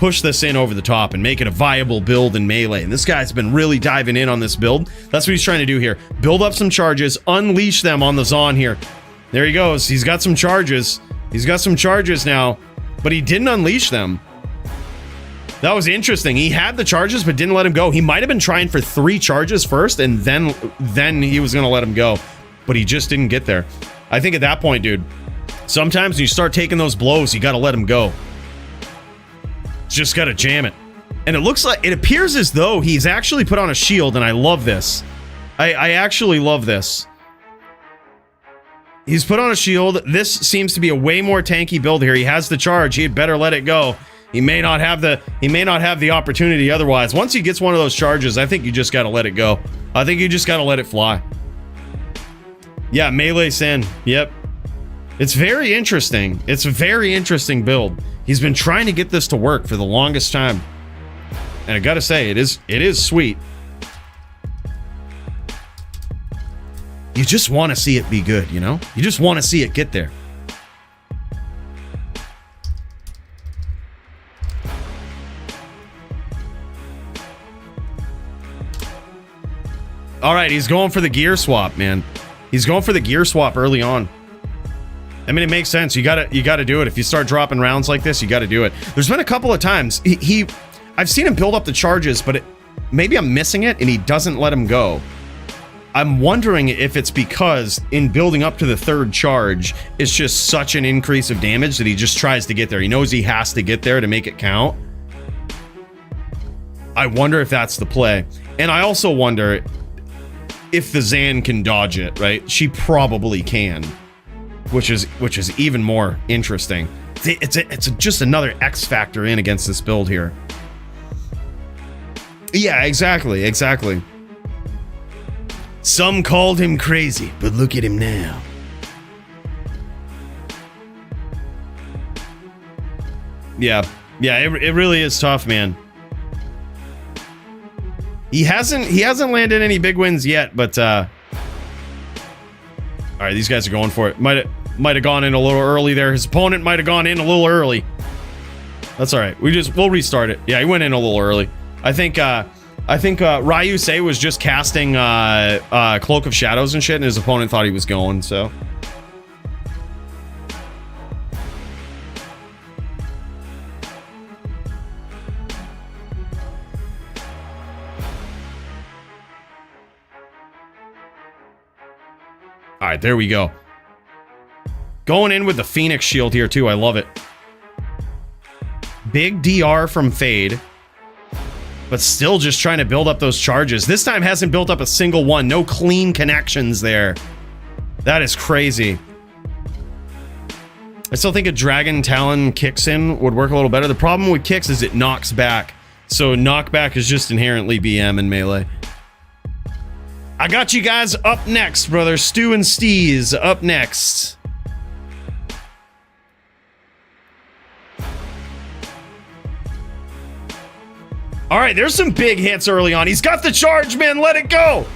push this in over the top and make it a viable build in melee. And this guy's been really diving in on this build. That's what he's trying to do here. Build up some charges, unleash them on the Zon here. There he goes. He's got some charges. He's got some charges now, but he didn't unleash them. That was interesting. He had the charges, but didn't let him go. He might have been trying for 3 charges first, and then he was going to let him go, but he just didn't get there. I think at that point, dude, sometimes when you start taking those blows, you got to let him go. Just got to jam it. And it appears as though he's actually put on a shield, and I love this. I actually love this. He's put on a shield. This seems to be a way more tanky build here. He has the charge. He had better let it go. He may not have the opportunity otherwise. Once he gets one of those charges, I think you just got to let it go. I think you just got to let it fly. Yeah, melee Sin. Yep. It's very interesting. It's a very interesting build. He's been trying to get this to work for the longest time. And I got to say, it is sweet. You just want to see it be good, you know? You just want to see it get there. All right, he's going for the gear swap, man. He's going for the gear swap early on. I mean, it makes sense. You gotta do it. If you start dropping rounds like this, you gotta do it. There's been a couple of times I've seen him build up the charges, but maybe I'm missing it and he doesn't let him go. I'm wondering if it's because in building up to the 3rd charge, it's just such an increase of damage that he just tries to get there. He knows he has to get there to make it count. I wonder if that's the play. And I also wonder if the Zan can dodge it, right? She probably can, which is even more interesting. It's just another X factor in against this build here. Yeah, exactly. Some called him crazy, but look at him now. Yeah, it really is tough, man. He hasn't landed any big wins yet, but all right, these guys are going for it. Might have gone in a little early there. His opponent might have gone in a little early. That's all right. We'll restart it. Yeah, he went in a little early. I think Ryu Sei was just casting Cloak of Shadows and shit, and his opponent thought he was going, so. All right, there we go. Going in with the Phoenix Shield here, too. I love it. Big DR from Fade. But still just trying to build up those charges. This time hasn't built up a single one. No clean connections there. That is crazy. I still think a Dragon Talon kicks in would work a little better. The problem with kicks is it knocks back. So knockback is just inherently BM in melee. I got you guys up next, brother. Stu and Steez up next. All right, there's some big hits early on. He's got the charge, man. Let it go.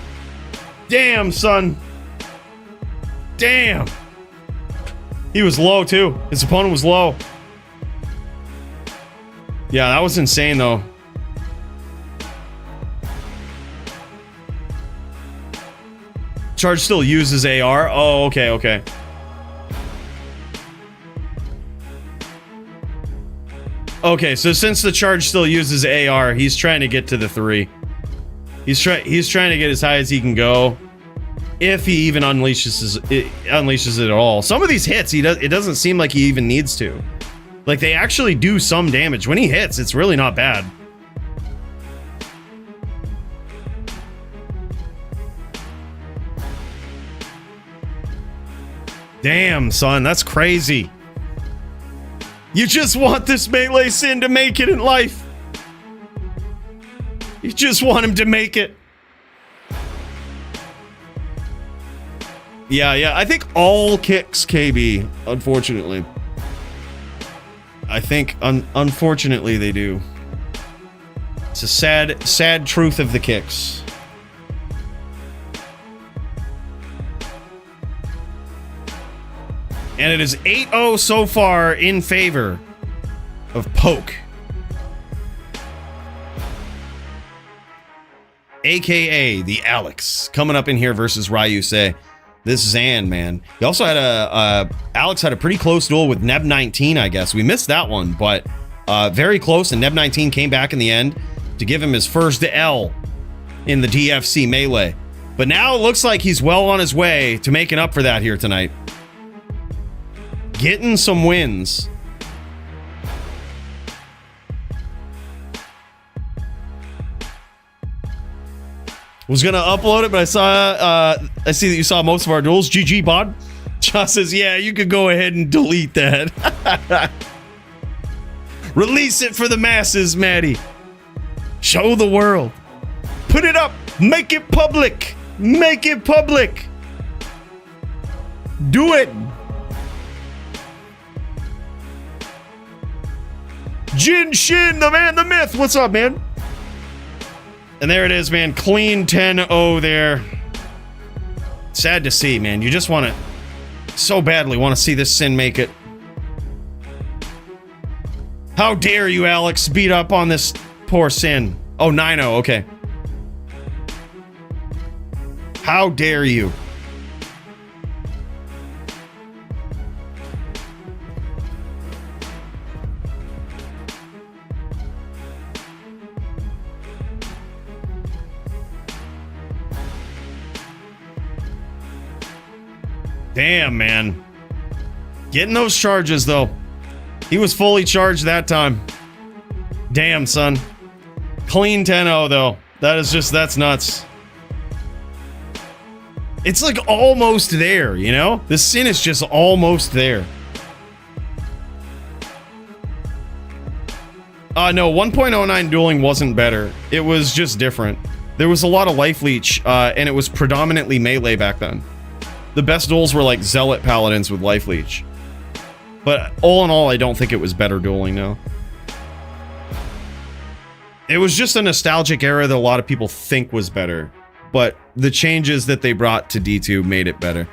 Damn, son. Damn. He was low, too. His opponent was low. Yeah, that was insane, though. Charge still uses AR. Oh, okay. Okay, so since the charge still uses AR, he's trying to get to the 3. He's trying to get as high as he can go. If he even unleashes it at all. Some of these hits, it doesn't seem like he even needs to. Like, they actually do some damage. When he hits, it's really not bad. Damn, son, that's crazy. You just want this melee Sin to make it in life. You just want him to make it. Yeah, I think all kicks KB, unfortunately. I think, unfortunately, they do. It's a sad truth of the kicks. And it is 8-0 so far in favor of Poke. aka the Alex, coming up in here versus Ryusei. This Zan, man. He also had Alex had a pretty close duel with Neb19, I guess. We missed that one, but very close, and Neb19 came back in the end to give him his first L in the DFC melee. But now it looks like he's well on his way to making up for that here tonight. Getting some wins. Was gonna upload it, but I see that you saw most of our duels. GG bod. Josh says, yeah, you could go ahead and delete that. Release it for the masses, Maddie. Show the world. Put it up. Make it public. Make it public. Do it. Jin Shin, the man, the myth. What's up, man? And there it is, man. Clean 10-0 there. Sad to see, man. You just want to so badly want to see this Sin make it. How dare you, Alex, beat up on this poor Sin. Oh, 9-0. Okay. How dare you? Damn, man. Getting those charges, though. He was fully charged that time. Damn, son. Clean 10-0, though. That's nuts. It's like almost there, you know? The Sin is just almost there. No, 1.09 dueling wasn't better. It was just different. There was a lot of life leech, and it was predominantly melee back then. The best duels were like Zealot Paladins with life leech. But all in all, I don't think it was better dueling, no. It was just a nostalgic era that a lot of people think was better. But the changes that they brought to D2 made it better.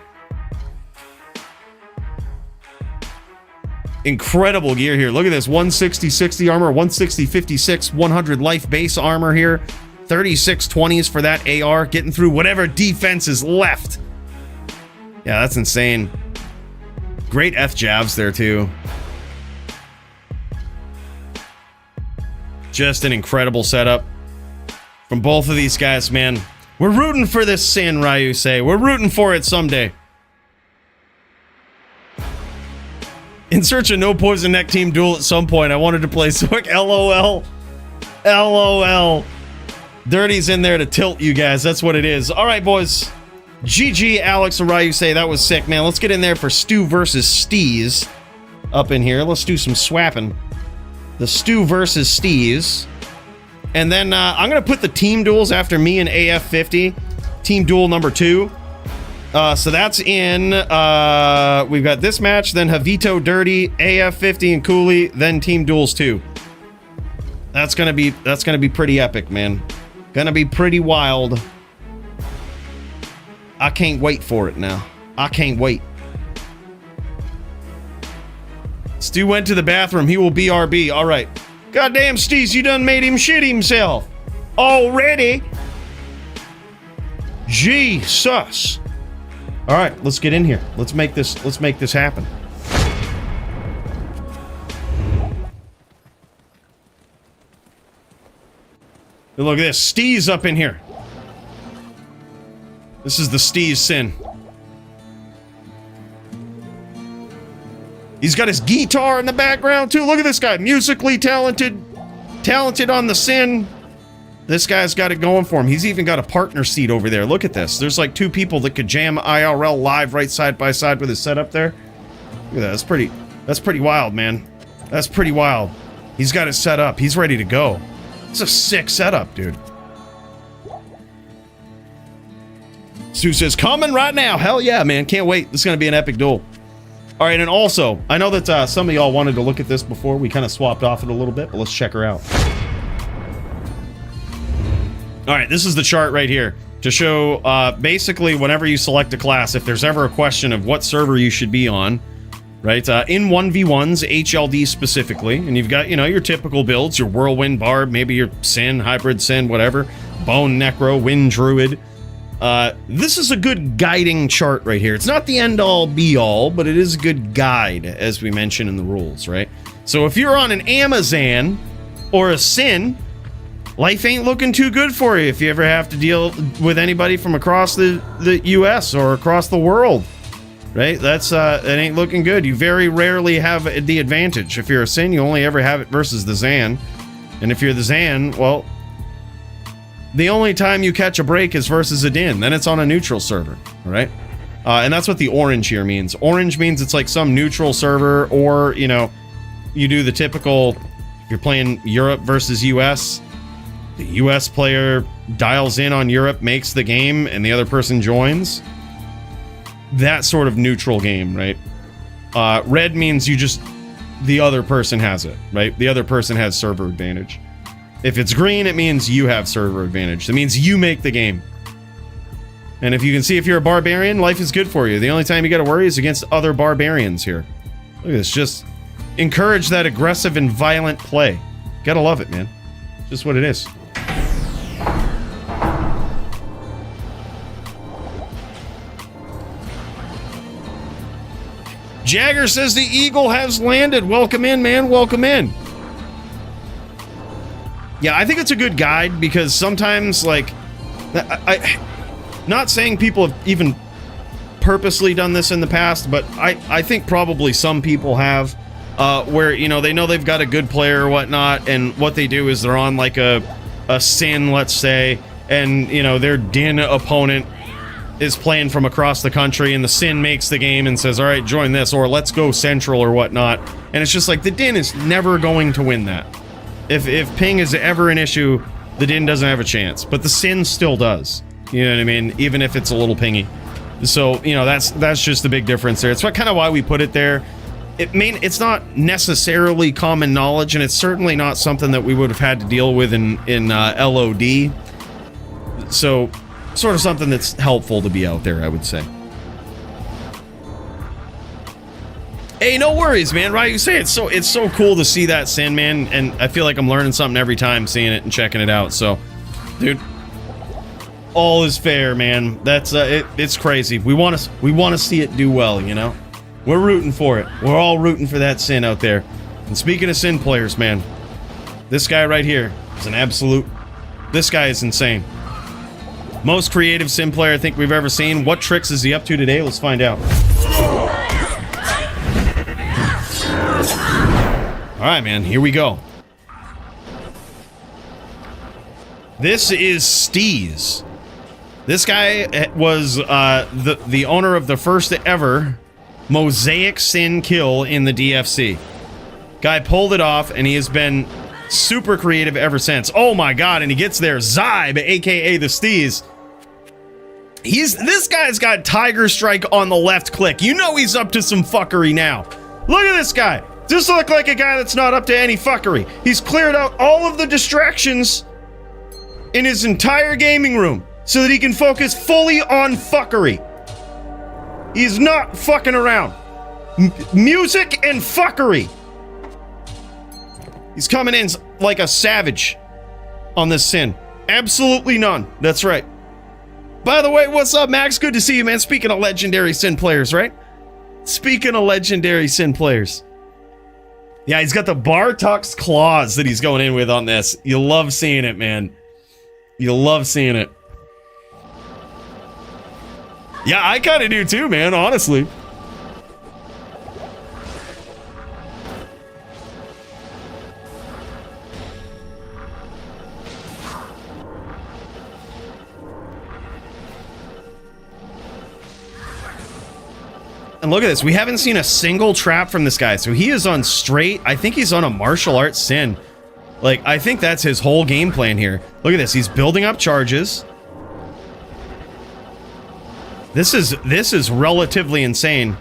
Incredible gear here. Look at this. 160-60 armor, 160-56, 100 life base armor here. 36-20s for that AR. Getting through whatever defense is left. Yeah, that's insane. Great F-jabs there, too. Just an incredible setup from both of these guys, man. We're rooting for this Sin, Ryusei. We're rooting for it someday. In search of no poison neck team duel at some point. I wanted to play Zoic. LOL. LOL. Dirty's in there to tilt you guys. That's what it is. All right, boys. GG, Alex and Ryusei. That was sick, man. Let's get in there for Stu versus Steez. Up in here. Let's do some swapping. The Stu versus Steez. And then I'm going to put the team duels after me and AF50. Team duel number 2. So that's in... we've got this match, then Javito Dirty, AF50 and Coooley, then team duels 2. That's gonna be pretty epic, man. Gonna be pretty wild. I can't wait for it now. I can't wait. Stu went to the bathroom. He will BRB. All right. Goddamn, Steez, you done made him shit himself. Already? Jesus. All right, let's get in here. Let's make this happen. And look at this. Steez up in here. This is the Steez Sin. He's got his guitar in the background, too. Look at this guy. Musically talented. Talented on the Sin. This guy's got it going for him. He's even got a partner seat over there. Look at this. There's like 2 people that could jam IRL live right side by side with his setup there. Look at that. That's pretty wild, man. That's pretty wild. He's got it set up. He's ready to go. It's a sick setup, dude. Stu says, coming right now. Hell yeah, man. Can't wait. This is going to be an epic duel. All right, and also, I know that some of y'all wanted to look at this before. We kind of swapped off it a little bit, but let's check her out. All right, this is the chart right here to show basically whenever you select a class, if there's ever a question of what server you should be on, right? In 1v1s, HLD specifically, and you've got, you know, your typical builds, your Whirlwind Barb, maybe your Sin, Hybrid Sin, whatever. Bone Necro, Wind Druid. This is a good guiding chart right here. It's not the end-all be-all, but it is a good guide, as we mentioned in the rules, right? So if you're on an Amazon or a Sin, life ain't looking too good for you if you ever have to deal with anybody from across the US or across the world, right? That's it ain't looking good. You very rarely have the advantage. If you're a Sin, you only ever have it versus the Zan. And if you're the Zan, well, the only time you catch a break is versus a Din. Then it's on a neutral server, all right? And that's what the orange here means. Orange means it's like some neutral server, or, you know, you do the typical, if you're playing Europe versus US, the US player dials in on Europe, makes the game, and the other person joins. That sort of neutral game, right? Red means the other person has it, right? The other person has server advantage. If it's green, it means you have server advantage. That means you make the game. And if you can see, if you're a barbarian, life is good for you. The only time you gotta worry is against other barbarians here. Look at this, just encourage that aggressive and violent play. Gotta love it, man. Just what it is. Jagger says the Eagle has landed. Welcome in, man. Welcome in. Yeah, I think it's a good guide because sometimes, like, not saying people have even purposely done this in the past, but I think probably some people have, where, you know, they know they've got a good player or whatnot, and what they do is they're on, like, a Sin, let's say, and, you know, their Din opponent is playing from across the country, and the Sin makes the game and says, all right, join this, or let's go Central or whatnot, and it's just like, the Din is never going to win that. If ping is ever an issue, the Din doesn't have a chance, but the Sin still does. You know what I mean? Even if it's a little pingy. So, you know, that's just the big difference there. It's kind of why we put it there. It's not necessarily common knowledge, and it's certainly not something that we would have had to deal with in LOD. So, sort of something that's helpful to be out there, I would say. Hey, no worries, man. Right, you say it's so cool to see that Sin, man, and I feel like I'm learning something every time seeing it and checking it out. So, dude, all is fair, man. That's it's crazy. We want to see it do well, you know. We're rooting for it. We're all rooting for that Sin out there. And speaking of Sin players, man, this guy right here is an absolute. This guy is insane. Most creative Sin player I think we've ever seen. What tricks is he up to today? Let's find out. All right, man, here we go. This is Steez. This guy was the owner of the first ever Mosaic Sin kill in the DFC. Guy pulled it off, and he has been super creative ever since. Oh my god, and he gets there. Zybe, aka the Steez. This guy's got Tiger Strike on the left click. You know he's up to some fuckery now. Look at this guy. Just look like a guy that's not up to any fuckery. He's cleared out all of the distractions in his entire gaming room so that he can focus fully on fuckery. He's not fucking around. Music and fuckery. He's coming in like a savage on this Sin. Absolutely none. That's right. By the way, what's up, Max? Good to see you, man. Speaking of legendary Sin players, right? Speaking of legendary Sin players. Yeah, he's got the Bartuk's claws that he's going in with on this. You love seeing it, man. You love seeing it. Yeah, I kind of do too, man, honestly. And look at this. We haven't seen a single trap from this guy. So he is on straight. I think he's on a martial arts Sin. Like, I think that's his whole game plan here. Look at this. He's building up charges. This is relatively insane.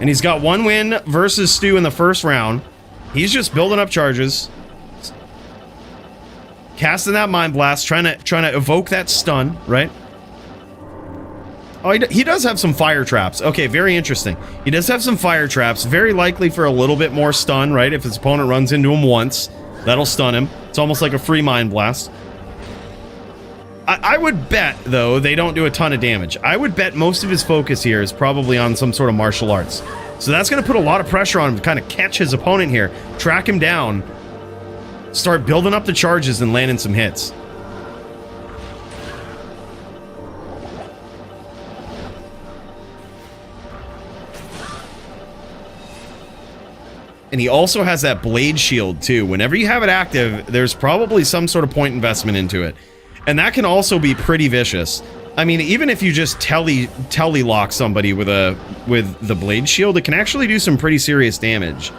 And he's got one win versus Stu in the first round. He's just building up charges. Casting that Mind Blast, trying to evoke that stun, right? Oh, he does have some fire traps. Okay, very interesting. He does have some fire traps, very likely for a little bit more stun, right? If his opponent runs into him once. That'll stun him. It's almost like a free Mind Blast. I would bet, though, they don't do a ton of damage. I would bet most of his focus here is probably on some sort of martial arts. So that's going to put a lot of pressure on him to kind of catch his opponent here, track him down, start building up the charges and landing some hits. And he also has that blade shield, too. Whenever you have it active, there's probably some sort of point investment into it. And that can also be pretty vicious. I mean, even if you just telly lock somebody with the blade shield, it can actually do some pretty serious damage.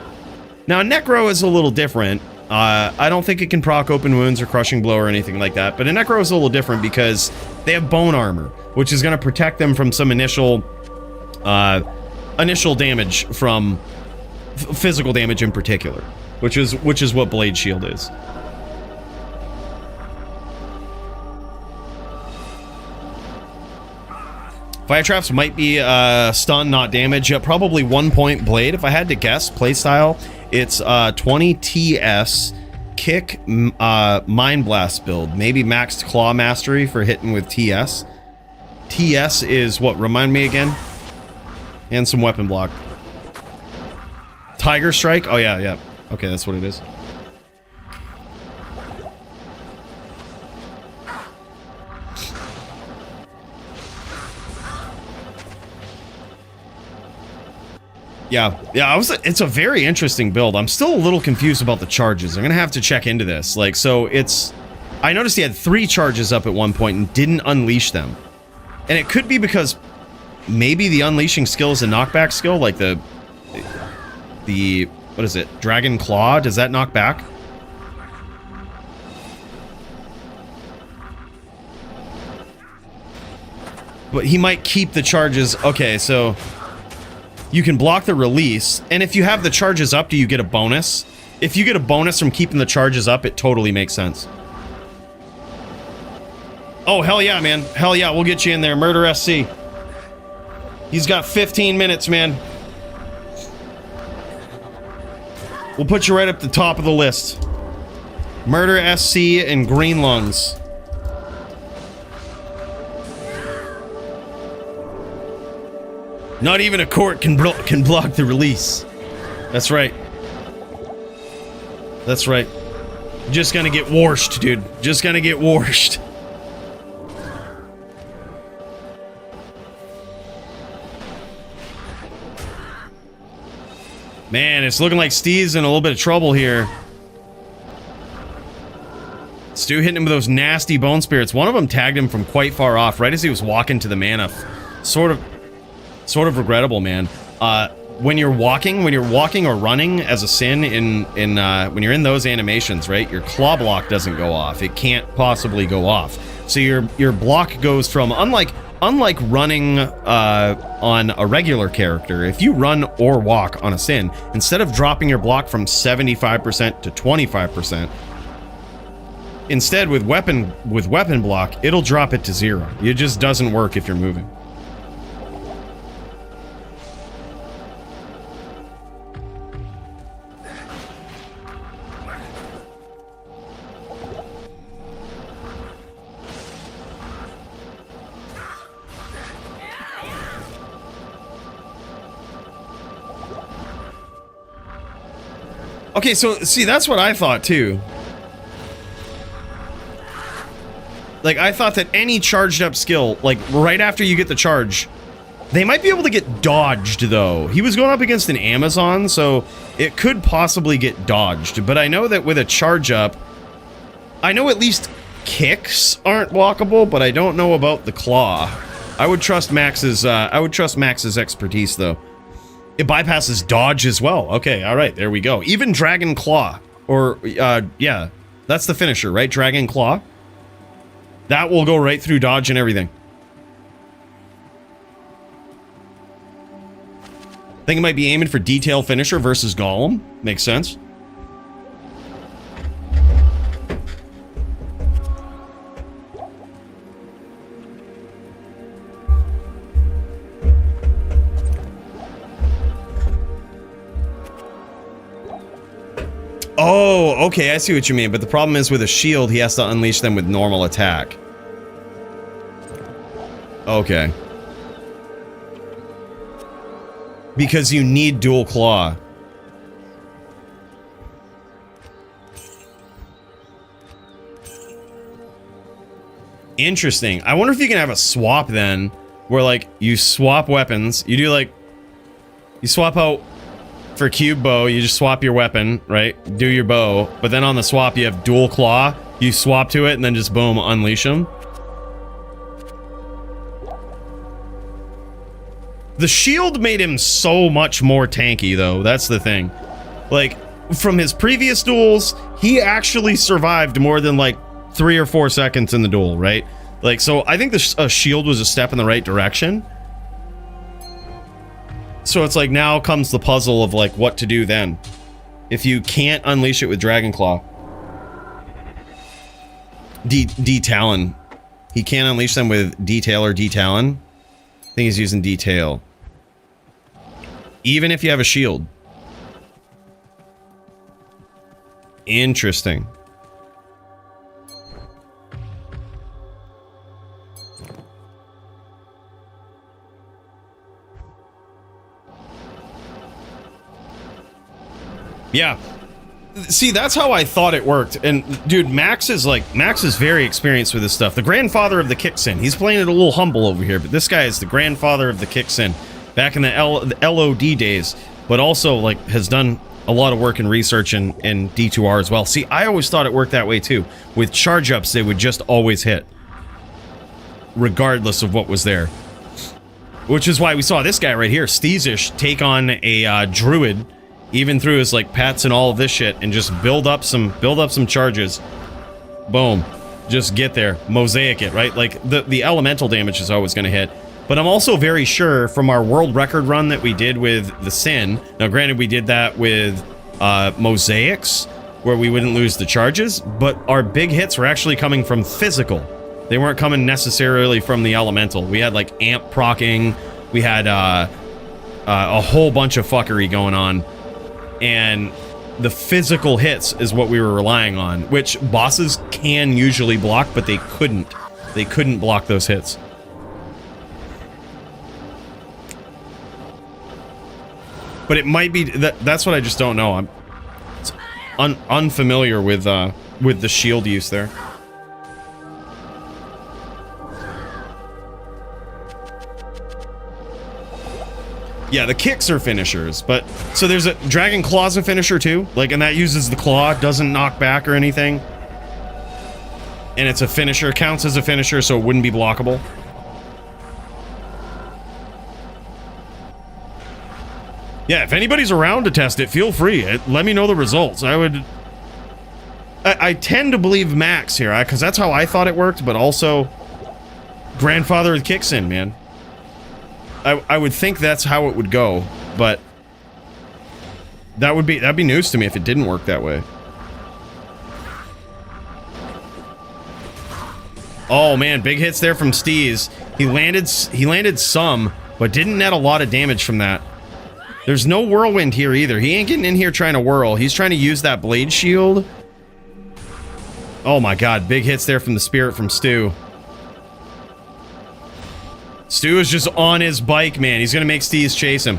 Now, Necro is a little different. I don't think it can proc open wounds or crushing blow or anything like that. But a Necro is a little different because they have bone armor, which is going to protect them from some initial damage from physical damage in particular, which is what blade shield is. Fire traps might be stun, not damage. Probably 1 point blade. If I had to guess, playstyle, it's 20 TS kick Mind Blast build. Maybe maxed claw mastery for hitting with TS. TS is what? Remind me again. And some weapon block. Tiger Strike? Oh, yeah. Okay, that's what it is. Yeah, it's a very interesting build. I'm still a little confused about the charges. I'm gonna have to check into this. Like, so it's... I noticed he had 3 charges up at one point and didn't unleash them. And it could be because maybe the unleashing skill is a knockback skill, like the what is it? Dragon Claw? Does that knock back? But he might keep the charges. Okay, so you can block the release, and if you have the charges up, do you get a bonus? If you get a bonus from keeping the charges up, it totally makes sense. Oh, hell yeah, man. Hell yeah, we'll get you in there. Murder SC. He's got 15 minutes, man. We'll put you right up the top of the list. Murder SC and Green Lungs. Not even a court can block the release. That's right. That's right. Just gonna get washed, dude. Just gonna get washed. Man, it's looking like Steve's in a little bit of trouble here. Stu hitting him with those nasty bone spirits. One of them tagged him from quite far off, right as he was walking to the mana. Sort of regrettable, man. When you're walking or running as a Sin when you're in those animations, right? Your claw block doesn't go off. It can't possibly go off. So your block goes from unlike running on a regular character. If you run or walk on a Sin, instead of dropping your block from 75% to 25%, instead with weapon block, it'll drop it to 0. It just doesn't work if you're moving. Okay, so, see, that's what I thought, too. Like, I thought that any charged up skill, like, right after you get the charge, they might be able to get dodged, though. He was going up against an Amazon, so it could possibly get dodged. But I know that with a charge up, I know at least kicks aren't blockable, but I don't know about the claw. I would trust Max's expertise, though. It bypasses dodge as well. Okay, all right, there we go. Even Dragon Claw, or yeah, that's the finisher, right? Dragon Claw. That will go right through dodge and everything. I think it might be aiming for detail finisher versus Golem. Makes sense. Oh, okay, I see what you mean. But the problem is with a shield, he has to unleash them with normal attack. Okay. Because you need dual claw. Interesting. I wonder if you can have a swap then, where like you swap weapons. You do like, you swap out for cube bow, you just swap your weapon, right? Do your bow, but then on the swap you have dual claw. You swap to it and then just boom, unleash them. The shield made him so much more tanky though, that's the thing. Like, from his previous duels, he actually survived more than like 3 or 4 seconds in the duel, right? Like, so I think the shield was a step in the right direction. So it's like now comes the puzzle of like what to do then. If you can't unleash it with Dragon Claw. D-Talon. He can't unleash them with D-Tail or D-Talon. I think he's using D-Tail. Even if you have a shield. Interesting. Yeah. See, that's how I thought it worked. And dude, Max is very experienced with this stuff. The grandfather of the Kicksin. He's playing it a little humble over here, but this guy is the grandfather of the Kicksin back in the LOD days, but also like has done a lot of work and research in D2R as well. See, I always thought it worked that way too. With charge ups, they would just always hit, regardless of what was there. Which is why we saw this guy right here, Steezish, take on a druid, even through his like pets and all of this shit, and just build up some charges. Boom, just get there, mosaic it, right? Like the elemental damage is always going to hit. But I'm also very sure from our world record run that we did with the Sin. Now, granted, we did that with mosaics, where we wouldn't lose the charges, but our big hits were actually coming from physical. They weren't coming necessarily from the elemental. We had like amp proccing, we had a whole bunch of fuckery going on, and the physical hits is what we were relying on, which bosses can usually block, but they couldn't. They couldn't block those hits. But it might be that's what I just don't know. I'm unfamiliar with the shield use there. Yeah, the kicks are finishers, but so there's a Dragon Claw's a finisher too, like, and that uses the claw, doesn't knock back or anything, and it's a finisher, counts as a finisher, so it wouldn't be blockable. Yeah, if anybody's around to test it, feel free. Let me know the results. I tend to believe Max here, because that's how I thought it worked, but also grandfather of Kicksin, man. I would think that's how it would go, but that'd be news to me if it didn't work that way. Oh man, big hits there from Steez. He landed some, but didn't net a lot of damage from that. There's no whirlwind here either. He ain't getting in here trying to whirl. He's trying to use that blade shield. Oh my god, big hits there from the spirit from Stu. Stu is just on his bike, man. He's gonna make Steez chase him.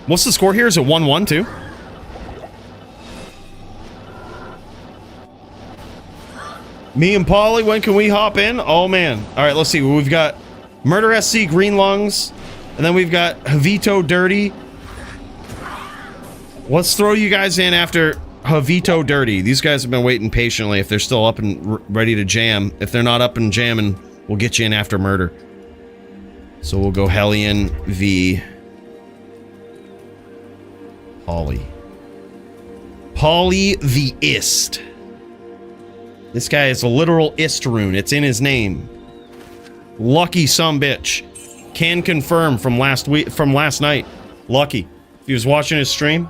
What's the score here? Is it 1-1 too? Me and Polly, when can we hop in? Oh man. Alright, let's see. We've got Murder SC Green Lungs, and then we've got Javito Dirty. Let's throw you guys in after Javito Dirty. These guys have been waiting patiently if they're still up and ready to jam. If they're not up and jamming, we'll get you in after Murder. So we'll go Hellion v. Polly. Polly the Ist. This guy is a literal Ist rune. It's in his name. Lucky sumbitch. Can confirm from last night. Lucky. If he was watching his stream.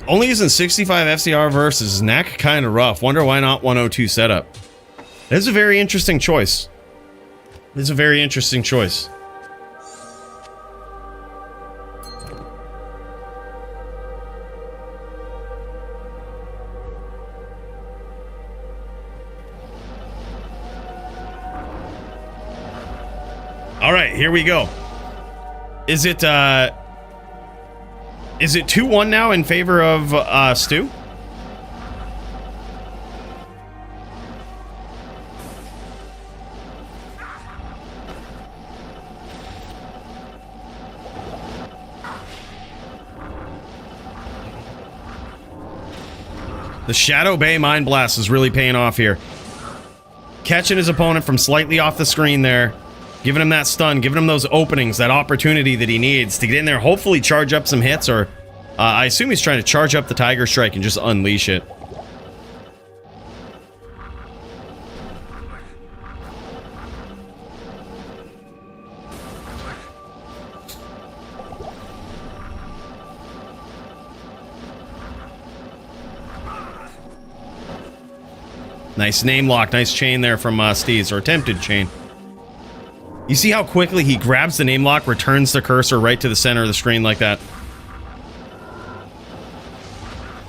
Only using 65 FCR versus neck, kind of rough. Wonder why not 102 setup. That's a very interesting choice. It's a very interesting choice. All right, here we go. Is it 2-1 now in favor of Stu? The Shadow Bay Mind Blast is really paying off here. Catching his opponent from slightly off the screen there. Giving him that stun, giving him those openings, that opportunity that he needs to get in there, hopefully charge up some hits, or I assume he's trying to charge up the Tiger Strike and just unleash it. Nice name lock, nice chain there from Steez, or attempted chain. You see how quickly he grabs the name lock, returns the cursor right to the center of the screen like that.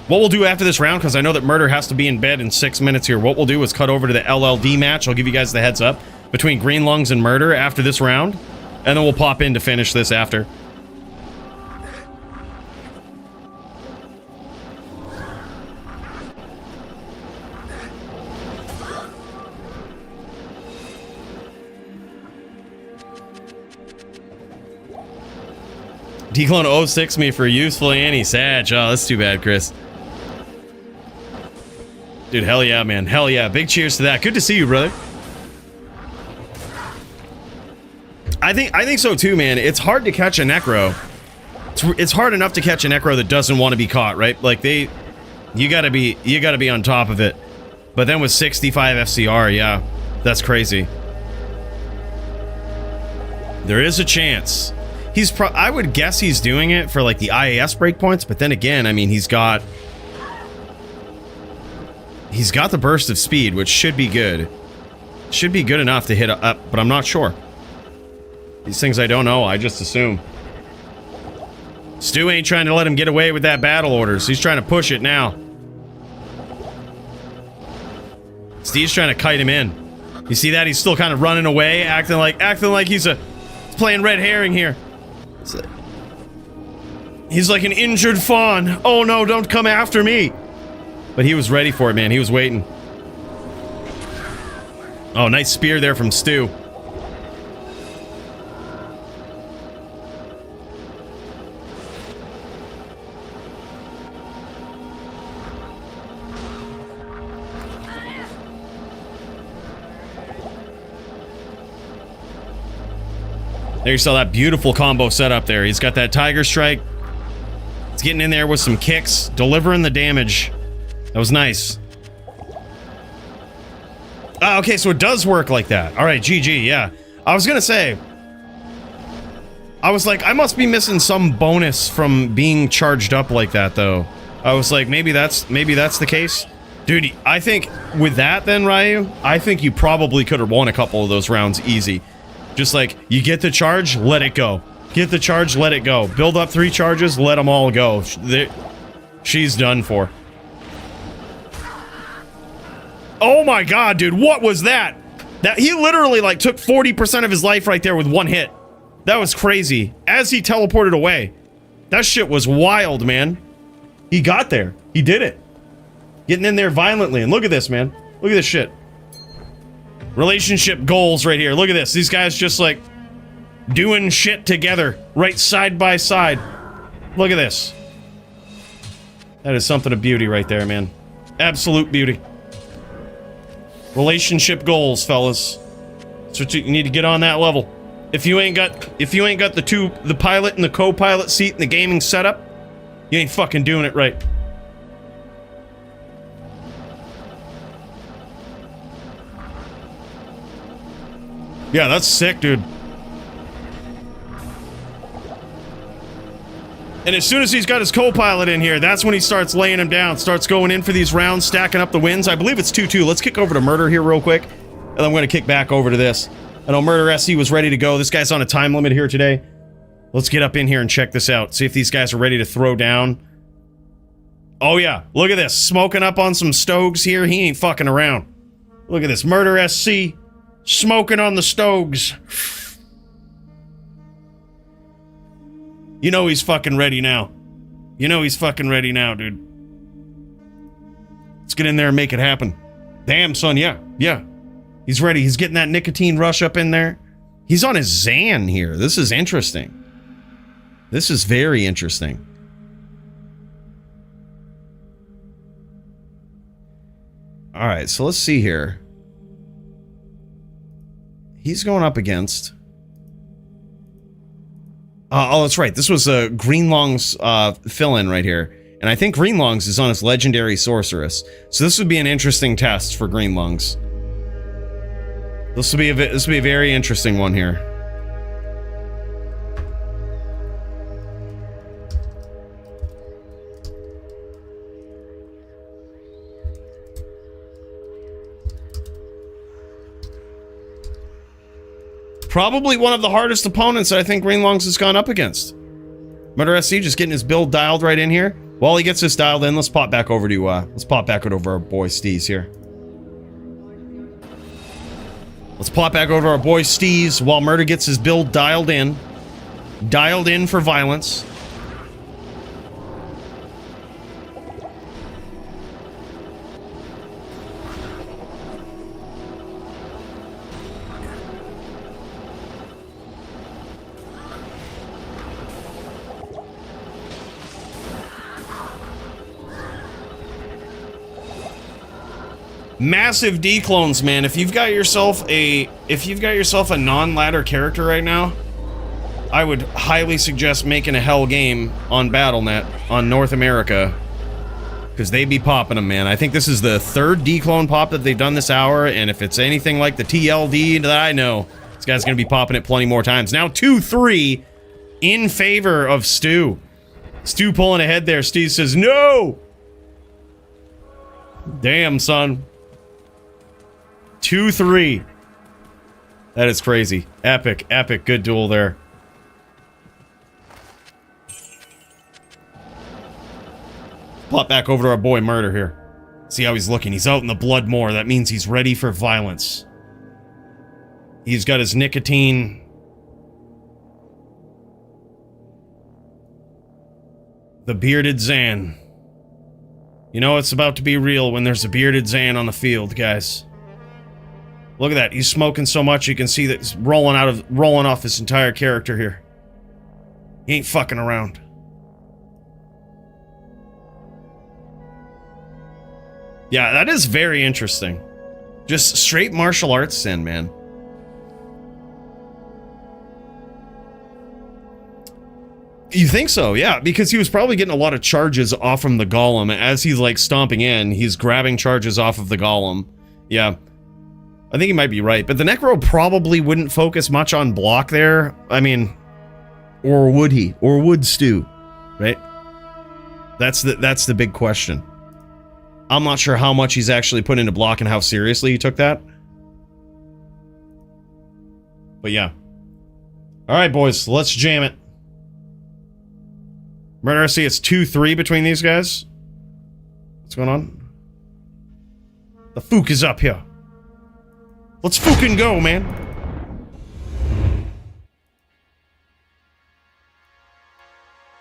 What we'll do after this round, because I know that Murder has to be in bed in 6 minutes here, what we'll do is cut over to the LLD match. I'll give you guys the heads up between Green Lungs and Murder after this round, and then we'll pop in to finish this after. Declone 06 me for useful anti-sag. Oh, that's too bad, Chris. Dude, hell yeah, man. Hell yeah. Big cheers to that. Good to see you, brother. I think so too, man. It's hard to catch a Necro. It's hard enough to catch a Necro that doesn't want to be caught, right? Like you gotta be on top of it. But then with 65 FCR, yeah, that's crazy. There is a chance. I would guess he's doing it for like the IAS breakpoints, but then again, I mean, he's got the burst of speed, which should be good. Should be good enough to hit up, but I'm not sure. These things I don't know, I just assume. Stu ain't trying to let him get away with that battle order, so he's trying to push it now. Steve's trying to kite him in. You see that? He's still kind of running away, acting like he's playing red herring here. He's like an injured fawn. Oh no, don't come after me. But he was ready for it, man. He was waiting. Oh, nice spear there from Stu. There you saw that beautiful combo set up there. He's got that Tiger Strike. He's getting in there with some kicks, delivering the damage. That was nice. Okay, so it does work like that. All right, GG, yeah. I was gonna say, I was like, I must be missing some bonus from being charged up like that, though. I was like, maybe that's the case. Dude, I think with that then, Ryu, I think you probably could have won a couple of those rounds easy. Just like, you get the charge, let it go. Get the charge, let it go. Build up 3 charges, let them all go. She's done for. Oh my god, dude, what was that? He literally, like, took 40% of his life right there with one hit. That was crazy. As he teleported away. That shit was wild, man. He got there. He did it. Getting in there violently. And look at this, man. Look at this shit. Relationship goals right here. Look at this. These guys just like doing shit together, right side by side. Look at this. That is something of beauty right there, man. Absolute beauty. Relationship goals, fellas. So you need to get on that level. If you ain't got the pilot and the co-pilot seat and the gaming setup, you ain't fucking doing it right. Yeah, that's sick, dude. And as soon as he's got his co-pilot in here, that's when he starts laying him down, starts going in for these rounds, stacking up the wins. I believe it's 2-2. Let's kick over to Murder here real quick, and then I'm going to kick back over to this. I know Murder SC was ready to go. This guy's on a time limit here today. Let's get up in here and check this out. See if these guys are ready to throw down. Oh yeah, look at this. Smoking up on some stogs here. He ain't fucking around. Look at this. Murder SC smoking on the stogs. You know he's fucking ready now. You know he's fucking ready now, dude. Let's get in there and make it happen. Damn, son, yeah. He's ready. He's getting that nicotine rush up in there. He's on his Xan here. This is interesting. This is very interesting. All right, so let's see here. He's going up against... oh, that's right. This was Greenlong's fill-in right here. And I think Greenlong's is on his legendary sorceress. So this would be an interesting test for Greenlong's. This would be a very interesting one here. Probably one of the hardest opponents I think Greenlongs has gone up against. Murder SC just getting his build dialed right in here. While he gets this dialed in, let's pop back over to our boy Steez here. Let's pop back over to our boy Steez while Murder gets his build dialed in. Dialed in for violence. Massive declones, man. If you've got yourself a non-ladder character right now, I would highly suggest making a hell game on BattleNet on North America, because they be popping them, man. I think this is the third declone pop that they've done this hour, and if it's anything like the TLD that I know, this guy's gonna be popping it plenty more times. Now 2-3 in favor of Stu. Stu pulling ahead there. Steve says no. Damn, son. 2-3. That is crazy. Epic, good duel there. Plot back over to our boy Murder here. See how he's looking. He's out in the blood more. That means he's ready for violence. He's got his nicotine. The bearded Xan. You know it's about to be real when there's a bearded Xan on the field, guys. Look at that. He's smoking so much you can see that it's rolling off his entire character here. He ain't fucking around. Yeah, that is very interesting. Just straight martial arts sin, man. You think so? Yeah, because he was probably getting a lot of charges off from the golem. As he's like stomping in, he's grabbing charges off of the golem. Yeah. I think he might be right, but the Necro probably wouldn't focus much on block there. I mean, or would he? Or would Stu? Right? That's the big question. I'm not sure how much he's actually put into block and how seriously he took that. But yeah. Alright, boys, let's jam it. Murder SC, it's 2-3 between these guys. What's going on? The Fook is up here. Let's fucking go, man.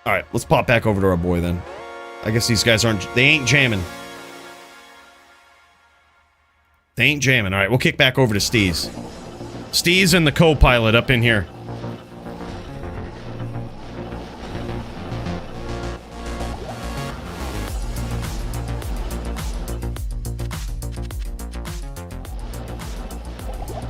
Alright, let's pop back over to our boy then. I guess these guys they ain't jamming. They ain't jamming. Alright, we'll kick back over to Steez. Steez and the co-pilot up in here.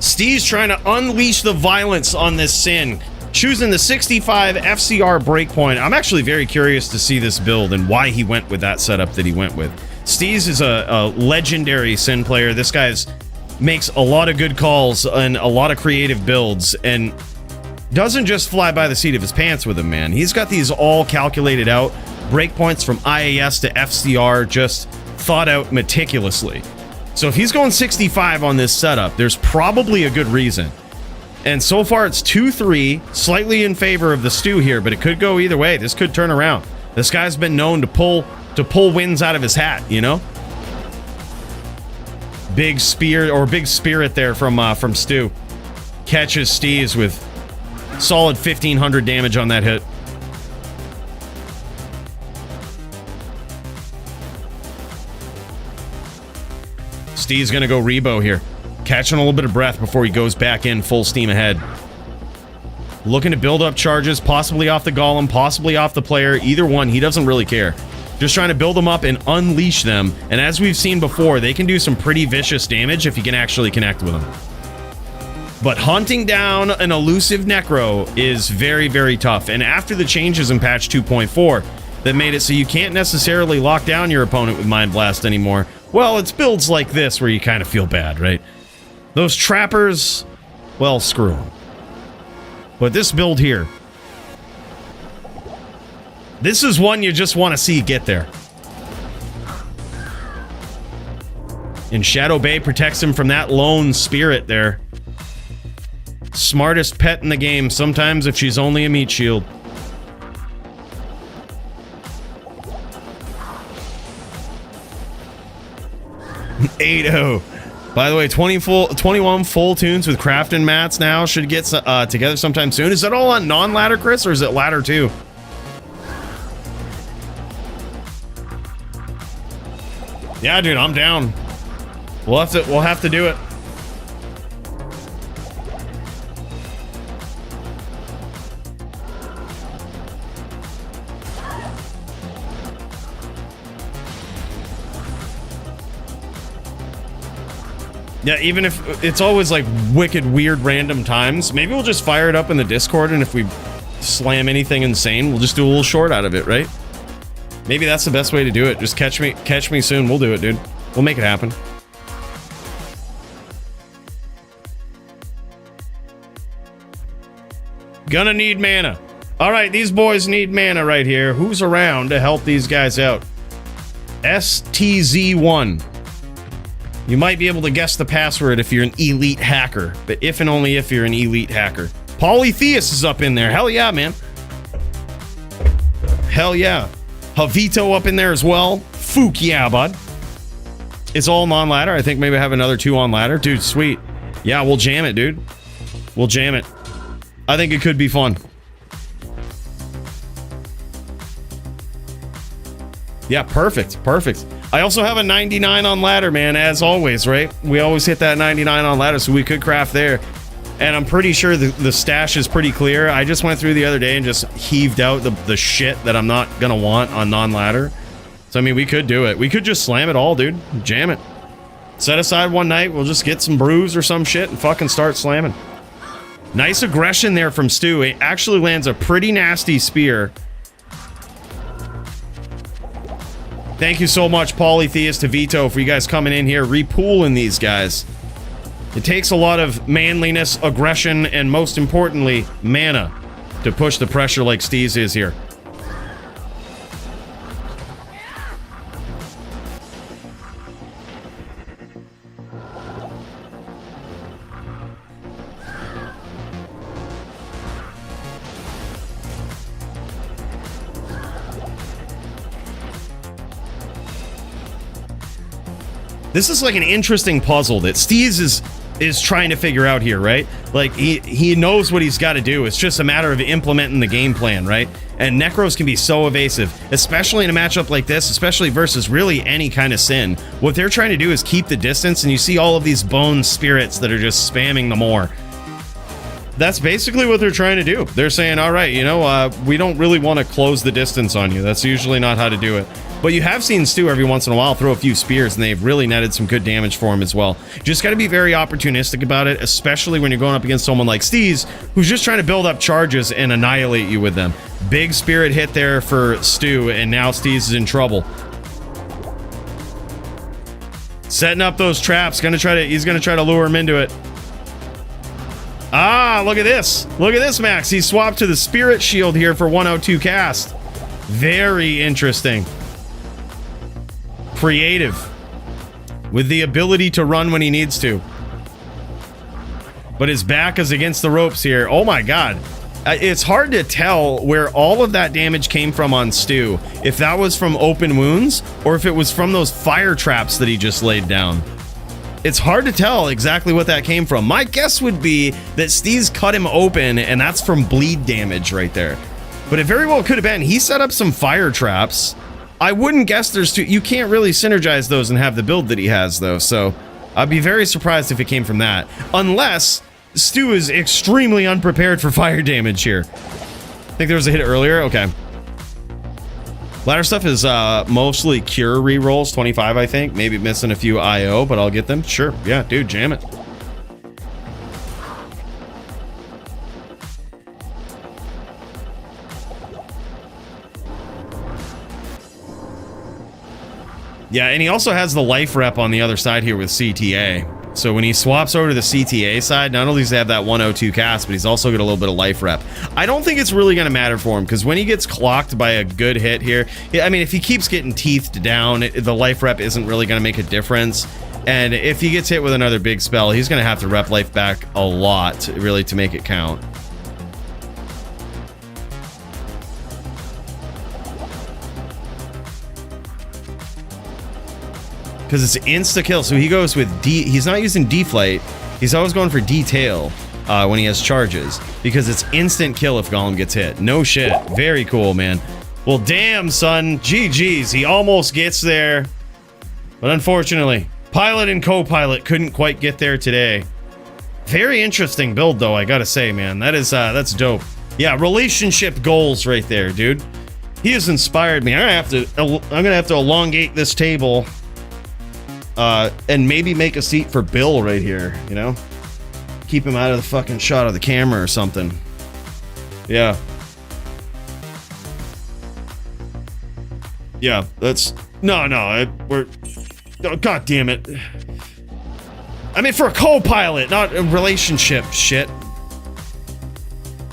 Steve's trying to unleash the violence on this sin, choosing the 65 FCR breakpoint. I'm actually very curious to see this build and why he went with that setup that he went with. Steez is a legendary sin player. This guy makes a lot of good calls and a lot of creative builds, and doesn't just fly by the seat of his pants with him, man. He's got these all calculated out. Breakpoints from IAS to FCR just thought out meticulously. So if he's going 65 on this setup, there's probably a good reason. And so far it's 2-3, slightly in favor of the Stu here, but it could go either way. This could turn around. This guy's been known to pull wins out of his hat, you know? Big spear or big spirit there from Stu. Catches Steez with solid 1,500 damage on that hit. Steve's gonna go Rebo here. Catching a little bit of breath before he goes back in full steam ahead. Looking to build up charges, possibly off the Golem, possibly off the player. Either one, he doesn't really care. Just trying to build them up and unleash them. And as we've seen before, they can do some pretty vicious damage if you can actually connect with them. But hunting down an elusive Necro is very, very tough. And after the changes in patch 2.4 that made it so you can't necessarily lock down your opponent with Mind Blast anymore, well, it's builds like this where you kind of feel bad, right? Those trappers, well, screw them. But this build here, this is one you just want to see get there. And Shadow Bay protects him from that lone spirit there. Smartest pet in the game, sometimes if she's only a meat shield. By the way, 21 full tunes with crafting mats now should get together sometime soon. Is that all on non-ladder, Chris, or is it ladder too? Yeah, dude, I'm down. We'll have to do it. Yeah, even if it's always like wicked, weird, random times, maybe we'll just fire it up in the Discord, and if we slam anything insane, we'll just do a little short out of it, right? Maybe that's the best way to do it. Just catch me soon. We'll do it, dude. We'll make it happen. Gonna need mana. All right, these boys need mana right here. Who's around to help these guys out? STZ1. You might be able to guess the password if you're an elite hacker, but if and only if you're an elite hacker. Polytheus is up in there. Hell yeah, man. Hell yeah. Javito up in there as well. Fook yeah, bud. It's all non-ladder. I think maybe I have another 2 on ladder. Dude, sweet. Yeah, we'll jam it, dude. We'll jam it. I think it could be fun. Yeah, perfect. Perfect. I also have a 99 on ladder, man, as always, right? We always hit that 99 on ladder, so we could craft there. And I'm pretty sure the stash is pretty clear. I just went through the other day and just heaved out the shit that I'm not gonna want on non-ladder. So, I mean, we could do it. We could just slam it all, dude. Jam it. Set aside one night, we'll just get some brews or some shit and fucking start slamming. Nice aggression there from Stu. It actually lands a pretty nasty spear. Thank you so much, Polytheus to Vito, for you guys coming in here, repooling these guys. It takes a lot of manliness, aggression, and most importantly, mana to push the pressure like Steez is here. This is like an interesting puzzle that Steez is trying to figure out here, right? Like, he knows what he's got to do. It's just a matter of implementing the game plan, right? And Necros can be so evasive, especially in a matchup like this, especially versus really any kind of Sin. What they're trying to do is keep the distance, and you see all of these bone spirits that are just spamming the more. That's basically what they're trying to do. They're saying, all right, you know, we don't really want to close the distance on you. That's usually not how to do it. But you have seen Stu every once in a while throw a few spears, and they've really netted some good damage for him as well. Just got to be very opportunistic about it, especially when you're going up against someone like Steez, who's just trying to build up charges and annihilate you with them. Big spirit hit there for Stu, and now Steez is in trouble. Setting up those traps. He's gonna try to lure him into it. Ah, look at this. Look at this, Max. He swapped to the Spirit Shield here for 102 cast. Very interesting. Creative. With the ability to run when he needs to. But his back is against the ropes here. Oh my god. It's hard to tell where all of that damage came from on Stu. If that was from open wounds, or if it was from those fire traps that he just laid down. It's hard to tell exactly what that came from. My guess would be that Steez cut him open, and that's from bleed damage right there. But it very well could have been. He set up some fire traps. I wouldn't guess there's two. You can't really synergize those and have the build that he has, though. So I'd be very surprised if it came from that. Unless Stu is extremely unprepared for fire damage here. I think there was a hit earlier. Okay. Ladder stuff is mostly cure rerolls, 25, I think. Maybe missing a few IO, but I'll get them. Sure. Yeah, dude, jam it. Yeah, and he also has the life rep on the other side here with CTA. So when he swaps over to the CTA side, not only does he have that 102 cast, but he's also got a little bit of life rep. I don't think it's really going to matter for him, because when he gets clocked by a good hit here, I mean, if he keeps getting teethed down, the life rep isn't really going to make a difference. And if he gets hit with another big spell, he's going to have to rep life back a lot, really, to make it count. Because it's insta-kill, so he goes with he's not using deflate, he's always going for detail when he has charges, because it's instant kill if Golem gets hit. No shit. Very cool, man. Well, damn, son. GG's. He almost gets there. But unfortunately, pilot and co-pilot couldn't quite get there today. Very interesting build, though, I gotta say, man. That is, that's dope. Yeah, relationship goals right there, dude. He has inspired me. I'm gonna have to elongate this table. And maybe make a seat for Bill right here, you know? Keep him out of the fucking shot of the camera or something. Yeah. Yeah, that's... we're... Oh, God damn it. I mean, for a co-pilot, not a relationship shit.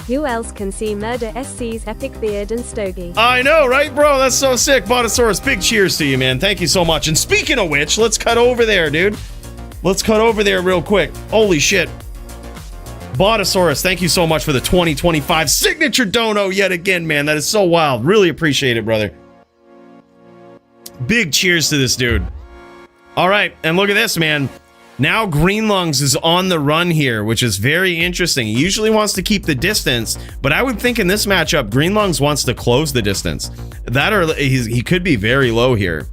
Who else can see Murder SC's epic beard and stogie? I know, right, bro? That's so sick. Botosaurus, big cheers to you, man. Thank you so much. And speaking of which, let's cut over there, dude. Let's cut over there real quick. Holy shit. Botosaurus, thank you so much for the 2025 signature dono yet again, man. That is so wild. Really appreciate it, brother. Big cheers to this dude. All right, and look at this, man. Now Greenlungs is on the run here, which is very interesting. He usually wants to keep the distance, but I would think in this matchup, Greenlungs wants to close the distance. That or he could be very low here.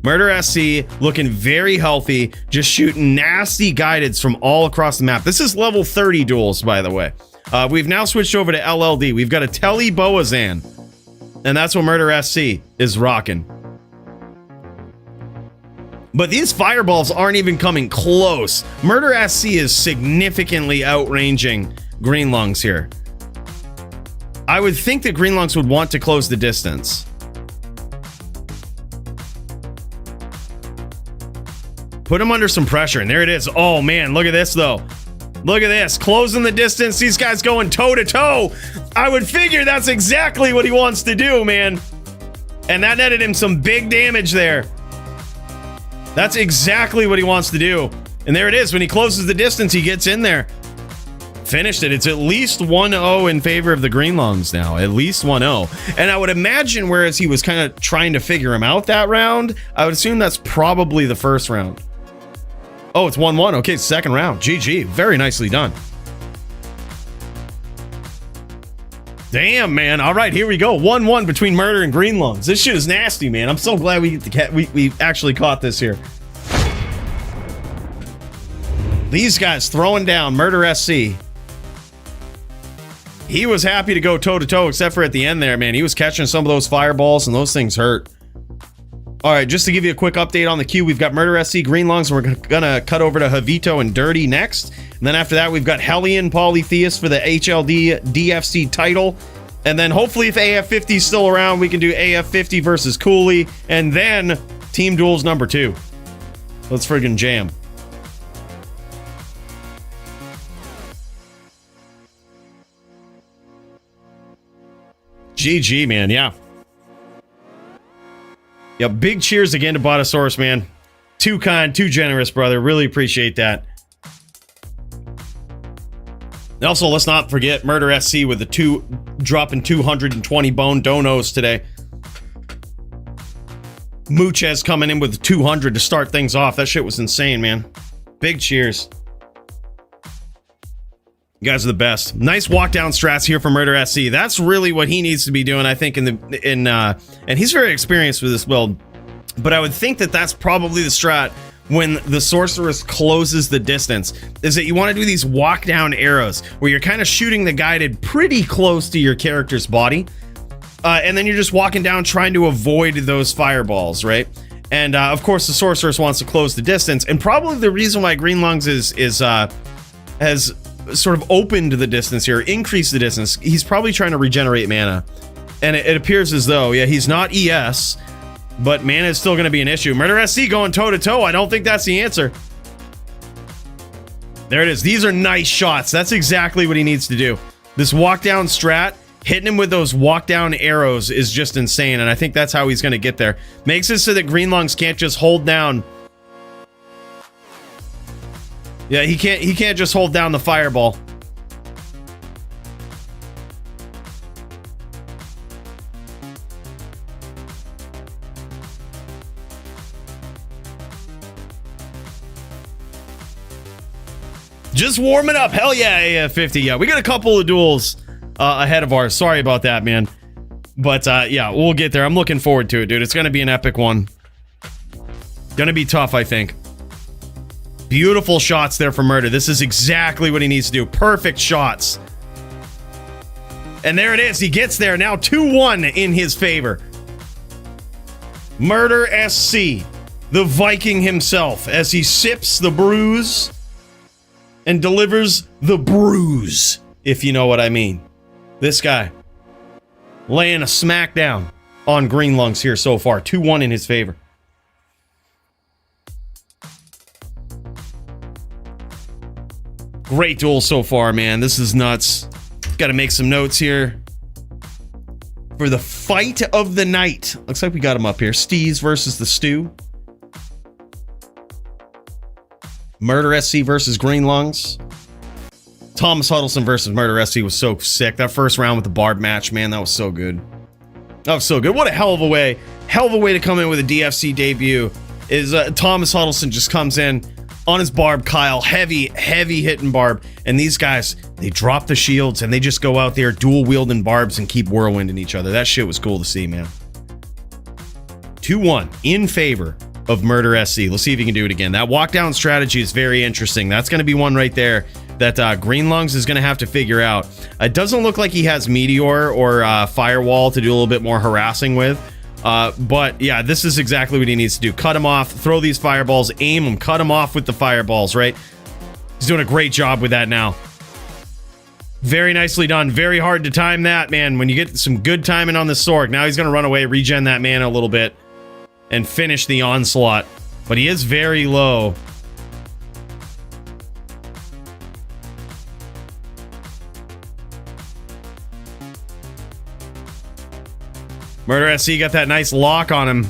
Murder SC looking very healthy, just shooting nasty guideds from all across the map. This is level 30 duels, by the way. We've now switched over to LLD. We've got a Telly Boazan, and that's what Murder SC is rocking. But these fireballs aren't even coming close. Murder SC is significantly outranging Greenlungs here. I would think that Greenlungs would want to close the distance. Put him under some pressure, and there it is. Oh man, look at this though. Look at this, closing the distance. These guys going toe to toe. I would figure that's exactly what he wants to do, man. And that netted him some big damage there. That's exactly what he wants to do. And there it is. When he closes the distance, he gets in there. Finished it. It's at least 1-0 in favor of the Greenlungs now. At least 1-0. And I would imagine, whereas he was kind of trying to figure him out that round, I would assume that's probably the first round. Oh, it's 1-1. Okay, second round. GG. Very nicely done. Damn, man. All right, here we go. 1-1 between Murder and Greenlungs. This shit is nasty, man. I'm so glad we actually caught this here. These guys throwing down Murder SC. He was happy to go toe-to-toe, except for at the end there, man. He was catching some of those fireballs, and those things hurt. All right, just to give you a quick update on the queue, we've got Murder SC, Greenlungs, and we're going to cut over to Javito and Dirty next. And then after that, we've got Hellion Polytheist for the HLD DFC title. And then hopefully if AF50 is still around, we can do AF50 versus Coooley. And then Team Duels number 2. Let's friggin' jam. GG, man. Yeah. Yeah, big cheers again to Botosaurus, man. Too kind, too generous, brother. Really appreciate that. And also, let's not forget Murder SC with the dropping 220 bone donos today. Muchez coming in with 200 to start things off. That shit was insane, man. Big cheers. You guys are the best. Nice walk down strats here from Murder SC. That's really what he needs to be doing, I think, and he's very experienced with this build. But I would think that that's probably the strat when the sorceress closes the distance, is that you want to do these walk down arrows where you're kind of shooting the guided pretty close to your character's body. And then you're just walking down trying to avoid those fireballs, right? And of course, the sorceress wants to close the distance. And probably the reason why Green Lungs has sort of opened the distance here, increased the distance. He's probably trying to regenerate mana. And it appears as though, yeah, he's not ES, but mana is still going to be an issue. Murder SC going toe-to-toe. I don't think that's the answer. There it is. These are nice shots. That's exactly what he needs to do. This walk-down strat, hitting him with those walk-down arrows is just insane, and I think that's how he's going to get there. Makes it so that Green Lungs can't just hold down. Yeah, he can't just hold down the fireball. Just warming up. Hell yeah, AF50. Yeah, we got a couple of duels ahead of ours. Sorry about that, man. But yeah, we'll get there. I'm looking forward to it, dude. It's going to be an epic one. Going to be tough, I think. Beautiful shots there for Murder. This is exactly what he needs to do. Perfect shots. And there it is. He gets there. Now 2-1 in his favor. Murder SC, the Viking himself, as he sips the bruise and delivers the bruise, if you know what I mean. This guy laying a smackdown on Green Lungs here so far. 2-1 in his favor. Great duel so far, man. This is nuts. Got to make some notes here for the fight of the night. Looks like we got him up here. Steez versus the Stew. Murder SC versus Green Lungs. Thomas Huddleston versus Murder SC was so sick. That first round with the Barb match, man, that was so good. That was so good. What a hell of a way to come in with a DFC debut. Is Thomas Huddleston just comes in on his Barb Kyle, heavy hitting Barb, and these guys, they drop the shields and they just go out there dual wielding barbs and keep whirlwinding each other. That shit was cool to see, man. 2-1 in favor of Murder SC. Let's see if he can do it again. That walk down strategy is very interesting. That's going to be one right there that Green Lungs is going to have to figure out. It doesn't look like he has Meteor or Firewall to do a little bit more harassing with. But yeah, this is exactly what he needs to do. Cut him off, throw these fireballs, aim him, cut him off with the fireballs, right? He's doing a great job with that now. Very nicely done. Very hard to time that, man. When you get some good timing on the Sorg, now he's going to run away, regen that mana a little bit, and finish the onslaught. But he is very low. Murder SC got that nice lock on him.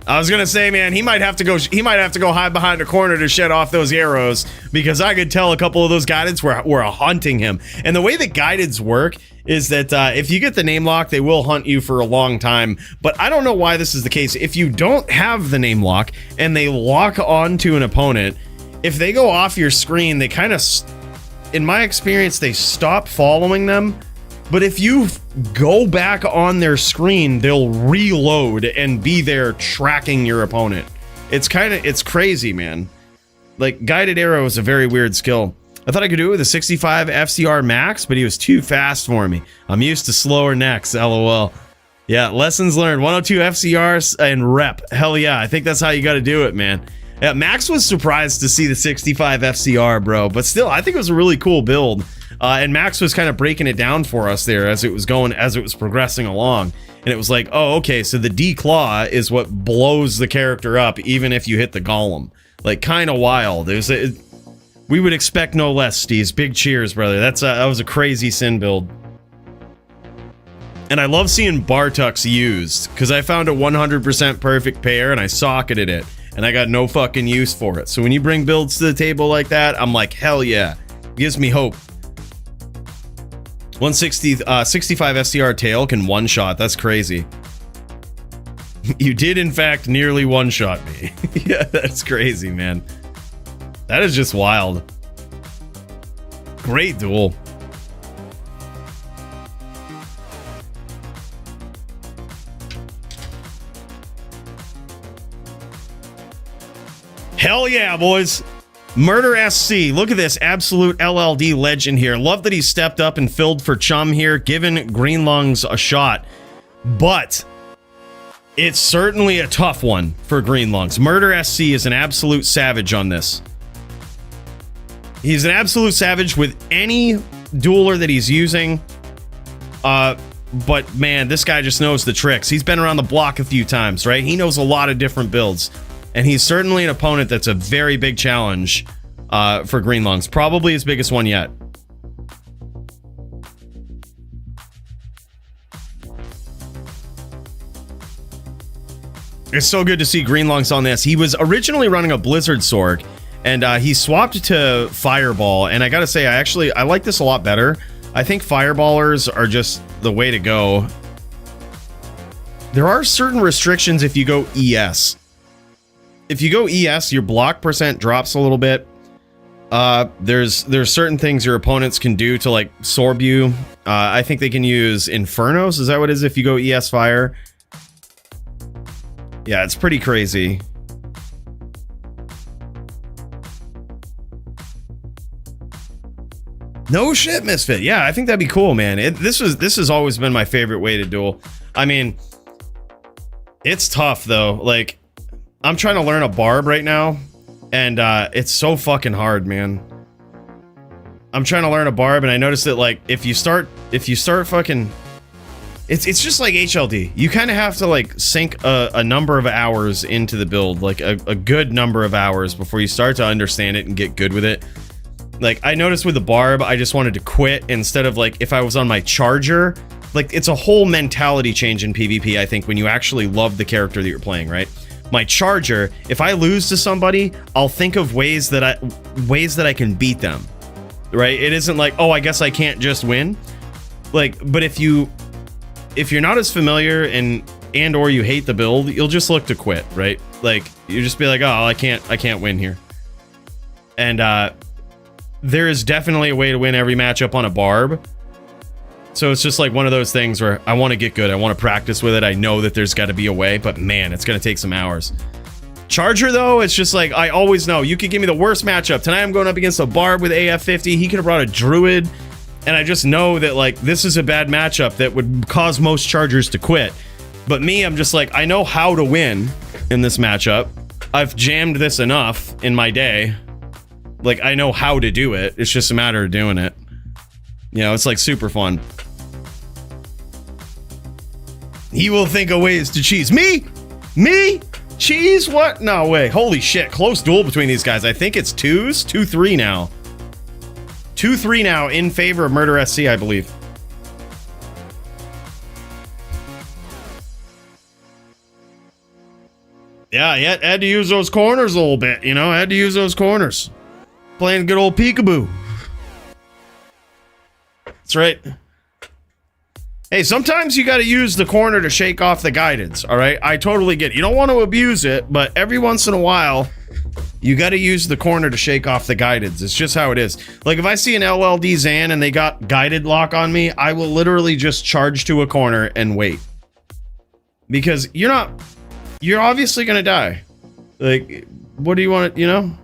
I was gonna say, man, he might have to go hide behind a corner to shed off those arrows, because I could tell a couple of those guideds were hunting him. And the way that guideds work is that if you get the name lock, they will hunt you for a long time. But I don't know why this is the case. If you don't have the name lock and they lock onto an opponent, if they go off your screen, they kind of, in my experience, they stop following them. But if you go back on their screen, they'll reload and be there tracking your opponent. It's crazy, man. Like, guided arrow is a very weird skill. I thought I could do it with a 65 FCR max, but he was too fast for me. I'm used to slower necks, LOL. Yeah, lessons learned. 102 FCRs and rep. Hell yeah, I think that's how you got to do it, man. Yeah, Max was surprised to see the 65 FCR, bro. But still, I think it was a really cool build. And Max was kind of breaking it down for us there as it was progressing along. And it was like, oh, okay, so the D-Claw is what blows the character up, even if you hit the Golem. Like, kind of wild. We would expect no less, Steez. Big cheers, brother. That was a crazy Sin build. And I love seeing Bartuk's used, because I found a 100% perfect pair and I socketed it, and I got no fucking use for it. So when you bring builds to the table like that, I'm like, hell yeah. Gives me hope. 65 STR tail can one-shot. That's crazy. You did, in fact, nearly one-shot me. Yeah, that's crazy, man. That is just wild. Great duel. Hell yeah, boys. Murder SC. Look at this absolute LLD legend here. Love that he stepped up and filled for Chum here, giving Green Lungs a shot. But it's certainly a tough one for Green Lungs. Murder SC is an absolute savage on this. He's an absolute savage with any dueler that he's using. But man, this guy just knows the tricks. He's been around the block a few times, right? He knows a lot of different builds. And he's certainly an opponent that's a very big challenge for Green Lungs. Probably his biggest one yet. It's so good to see Green Lungs on this. He was originally running a Blizzard Sword, and he swapped to Fireball. And I gotta say, I like this a lot better. I think Fireballers are just the way to go. There are certain restrictions if you go ES. If you go ES, your block percent drops a little bit. There's certain things your opponents can do to like sorb you. I think they can use Infernos. Is that what it is if you go ES Fire? Yeah, it's pretty crazy. No shit, Misfit. Yeah, I think that'd be cool, man. This has always been my favorite way to duel. I mean, it's tough though. Like, I'm trying to learn a barb right now, and it's so fucking hard, man. I'm trying to learn a barb, and I noticed that like if you start fucking, it's just like HLD. You kind of have to like sink a number of hours into the build, like a good number of hours before you start to understand it and get good with it. Like I noticed with the barb, I just wanted to quit instead of like if I was on my charger. Like it's a whole mentality change in PvP. I think when you actually love the character that you're playing, right? My charger, if I lose to somebody, I'll think of ways that I can beat them, right? It isn't like, oh, I guess I can't just win. Like, but if you're not as familiar and or you hate the build, you'll just look to quit, right? Like you just be like, oh, I can't win here. And there is definitely a way to win every matchup on a barb. So it's just like one of those things where I want to get good. I want to practice with it. I know that there's got to be a way, but man, it's going to take some hours. Charger, though, it's just like, I always know. You could give me the worst matchup. Tonight I'm going up against a barb with AF50. He could have brought a druid. And I just know that, like, this is a bad matchup that would cause most chargers to quit. But me, I'm just like, I know how to win in this matchup. I've jammed this enough in my day. Like, I know how to do it. It's just a matter of doing it. You know, it's like super fun. He will think of ways to cheese. Me? Cheese? What? No way. Holy shit. Close duel between these guys. I think it's 2-3 now. 2-3 now in favor of Murder SC, I believe. Yeah, I had to use those corners a little bit, you know? I had to use those corners. Playing good old peekaboo. That's right. Hey, sometimes you got to use the corner to shake off the guidance, all right? I totally get it. You don't want to abuse it, but every once in a while, you got to use the corner to shake off the guidance. It's just how it is. Like, if I see an LLD Zan and they got guided lock on me, I will literally just charge to a corner and wait. Because you're obviously going to die. Like, what do you want to, you know?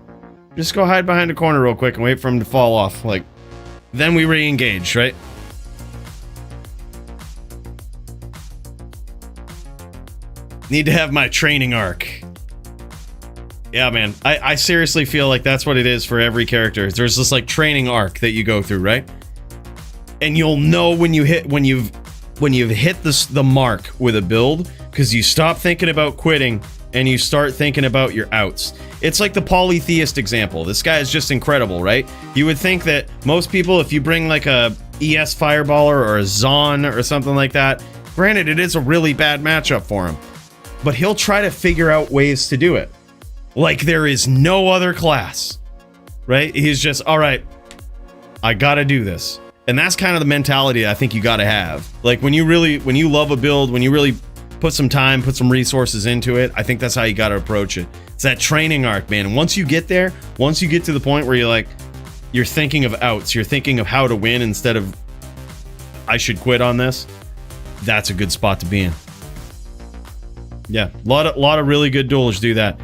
Just go hide behind a corner real quick and wait for him to fall off. Like, then we re-engage, right? Need to have my training arc. Yeah, man. I seriously feel like that's what it is for every character. There's this like training arc that you go through, right? And you'll know when you've hit the mark with a build, because you stop thinking about quitting and you start thinking about your outs. It's like the polytheist example. This guy is just incredible, right? You would think that most people, if you bring like a ES Fireballer or a Zon or something like that, Granted, it is a really bad matchup for him, but he'll try to figure out ways to do it. Like there is no other class, right? He's just, all right, I gotta do this. And that's kind of the mentality I think you gotta have. Like when you love a build, when you really put some time, put some resources into it, I think that's how you gotta approach it. It's that training arc, man. And once you get there, once you get to the point where you're thinking of outs, you're thinking of how to win instead of I should quit on this, that's a good spot to be in. Yeah, a lot of really good duelers do that.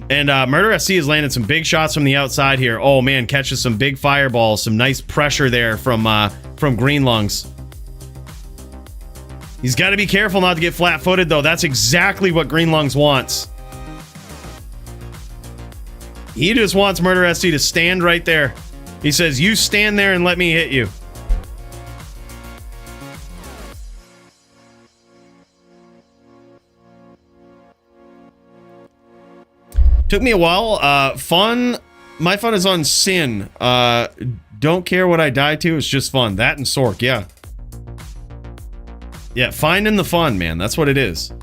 And Murder SC has landed some big shots from the outside here. Oh man, catches some big fireballs, some nice pressure there from Green Lungs. He's got to be careful not to get flat-footed though. That's exactly what Green Lungs wants. He just wants Murder SC to stand right there. He says, "You stand there and let me hit you." Took me a while. Fun. My fun is on Sin. Don't care what I die to. It's just fun. That and Sork. Yeah. Yeah. Finding the fun, man. That's what it is.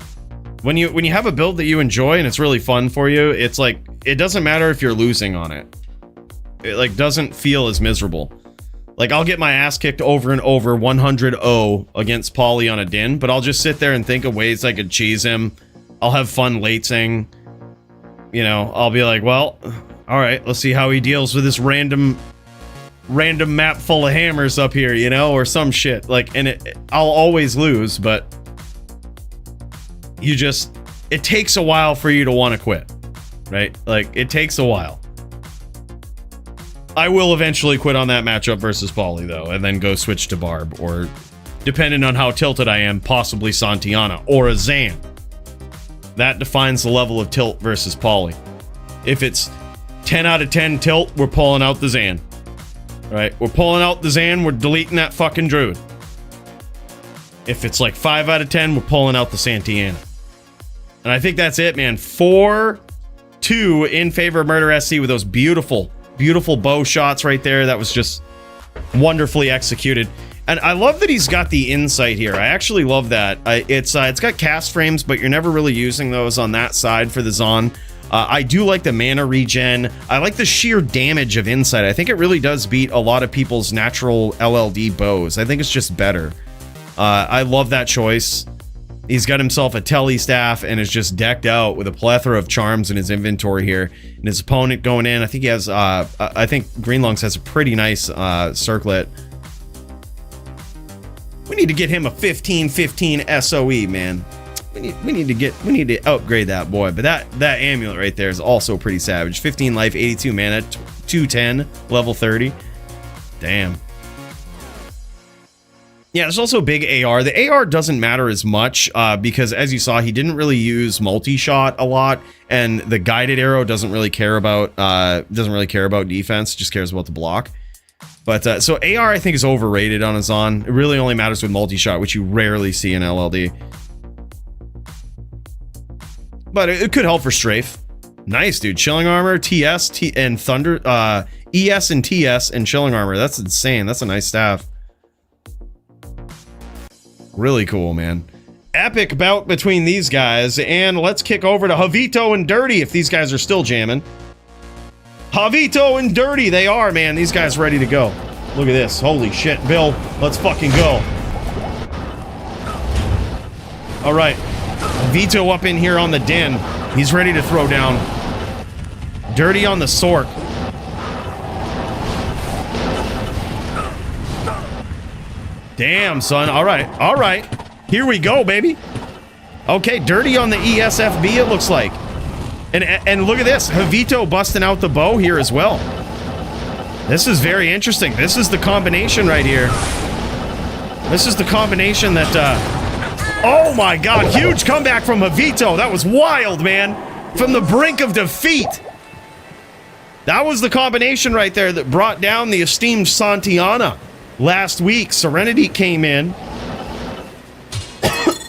When you have a build that you enjoy and it's really fun for you, it's like it doesn't matter if you're losing on it. It like doesn't feel as miserable. Like I'll get my ass kicked over and over 100-0 against Pauly on a din, but I'll just sit there and think of ways I could cheese him. I'll have fun latesing. You know, I'll be like, well, all right, let's see how he deals with this random map full of hammers up here, you know, or some shit. Like, and I'll always lose, but it takes a while for you to want to quit, right? Like, it takes a while. I will eventually quit on that matchup versus Pauly, though, and then go switch to Barb, or, depending on how tilted I am, possibly Santiana, or a Zan. That defines the level of tilt versus Pauly. If it's 10 out of 10 tilt, we're pulling out the Zan. Right? We're pulling out the Zan, we're deleting that fucking Druid. If it's like 5 out of 10, we're pulling out the Santiana. And I think that's it, man. 4-2 in favor of Murder SC with those beautiful, beautiful bow shots right there. That was just wonderfully executed. And I love that he's got the insight here. I actually love that. It's got cast frames, but you're never really using those on that side for the Zon. I do like the mana regen. I like the sheer damage of insight. I think it really does beat a lot of people's natural LLD bows. I think it's just better. I love that choice. He's got himself a telly staff and is just decked out with a plethora of charms in his inventory here. And his opponent going in, I think he has, I think Green Lungs has a pretty nice circlet. We need to get him a 15-15 SOE, man. We need to upgrade that boy. But that amulet right there is also pretty savage. 15 life, 82 mana, 210, level 30. Damn. Yeah, there's also a big AR. The AR doesn't matter as much because, as you saw, he didn't really use multi-shot a lot, and the guided arrow doesn't really care about defense. Just cares about the block. But so AR I think is overrated on a Zon. It really only matters with multi-shot, which you rarely see in LLD. But it could help for strafe. Nice, dude. Chilling armor, TS, and thunder, ES and TS and chilling armor. That's insane. That's a nice staff. Really cool, man. Epic bout between these guys, and let's kick over to Javito and Dirty if these guys are still jamming. Javito and Dirty, they are, man. These guys ready to go. Look at this. Holy shit, Bill. Let's fucking go. All right. Javito up in here on the den. He's ready to throw down. Dirty on the Sork. Damn, son. All right. All right. Here we go, baby. Okay, Dirty on the ESFB, it looks like. And look at this. Javito busting out the bow here as well. This is very interesting. This is the combination right here. This is the combination that... oh my god, huge comeback from Javito. That was wild, man. From the brink of defeat. That was the combination right there that brought down the esteemed Santiana. Last week, Serenity came in.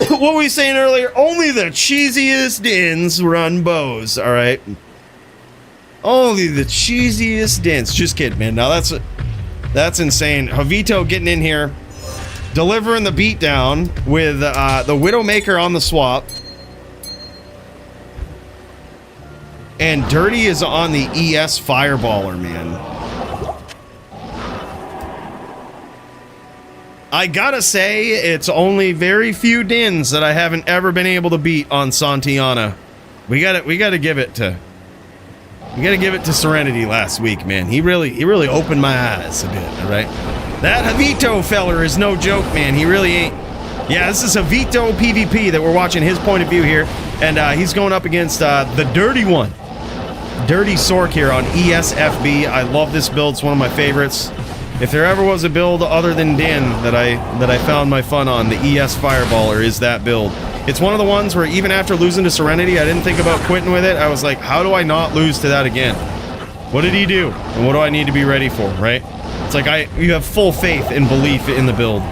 What were we saying earlier? Only the cheesiest dins run bows, all right? Only the cheesiest dins. Just kidding, man. Now that's insane. Javito getting in here. delivering the beatdown with the Widowmaker on the swap. And Dirty is on the ES Fireballer, man. I gotta say, it's only very few Dins that I haven't ever been able to beat on Santiana. We gotta give it to Serenity last week, man. He really opened my eyes a bit, all right? That Javito feller is no joke, man. He really ain't. Yeah, this is Javito PvP that we're watching his point of view here. And he's going up against the Dirty one. Dirty Sork here on ESFB. I love this build. It's one of my favorites. If there ever was a build other than Din that I found my fun on, the ES Fireballer is that build. It's one of the ones where even after losing to Serenity, I didn't think about quitting with it. I was like, how do I not lose to that again? What did he do? And what do I need to be ready for, right? It's like you have full faith and belief in the build.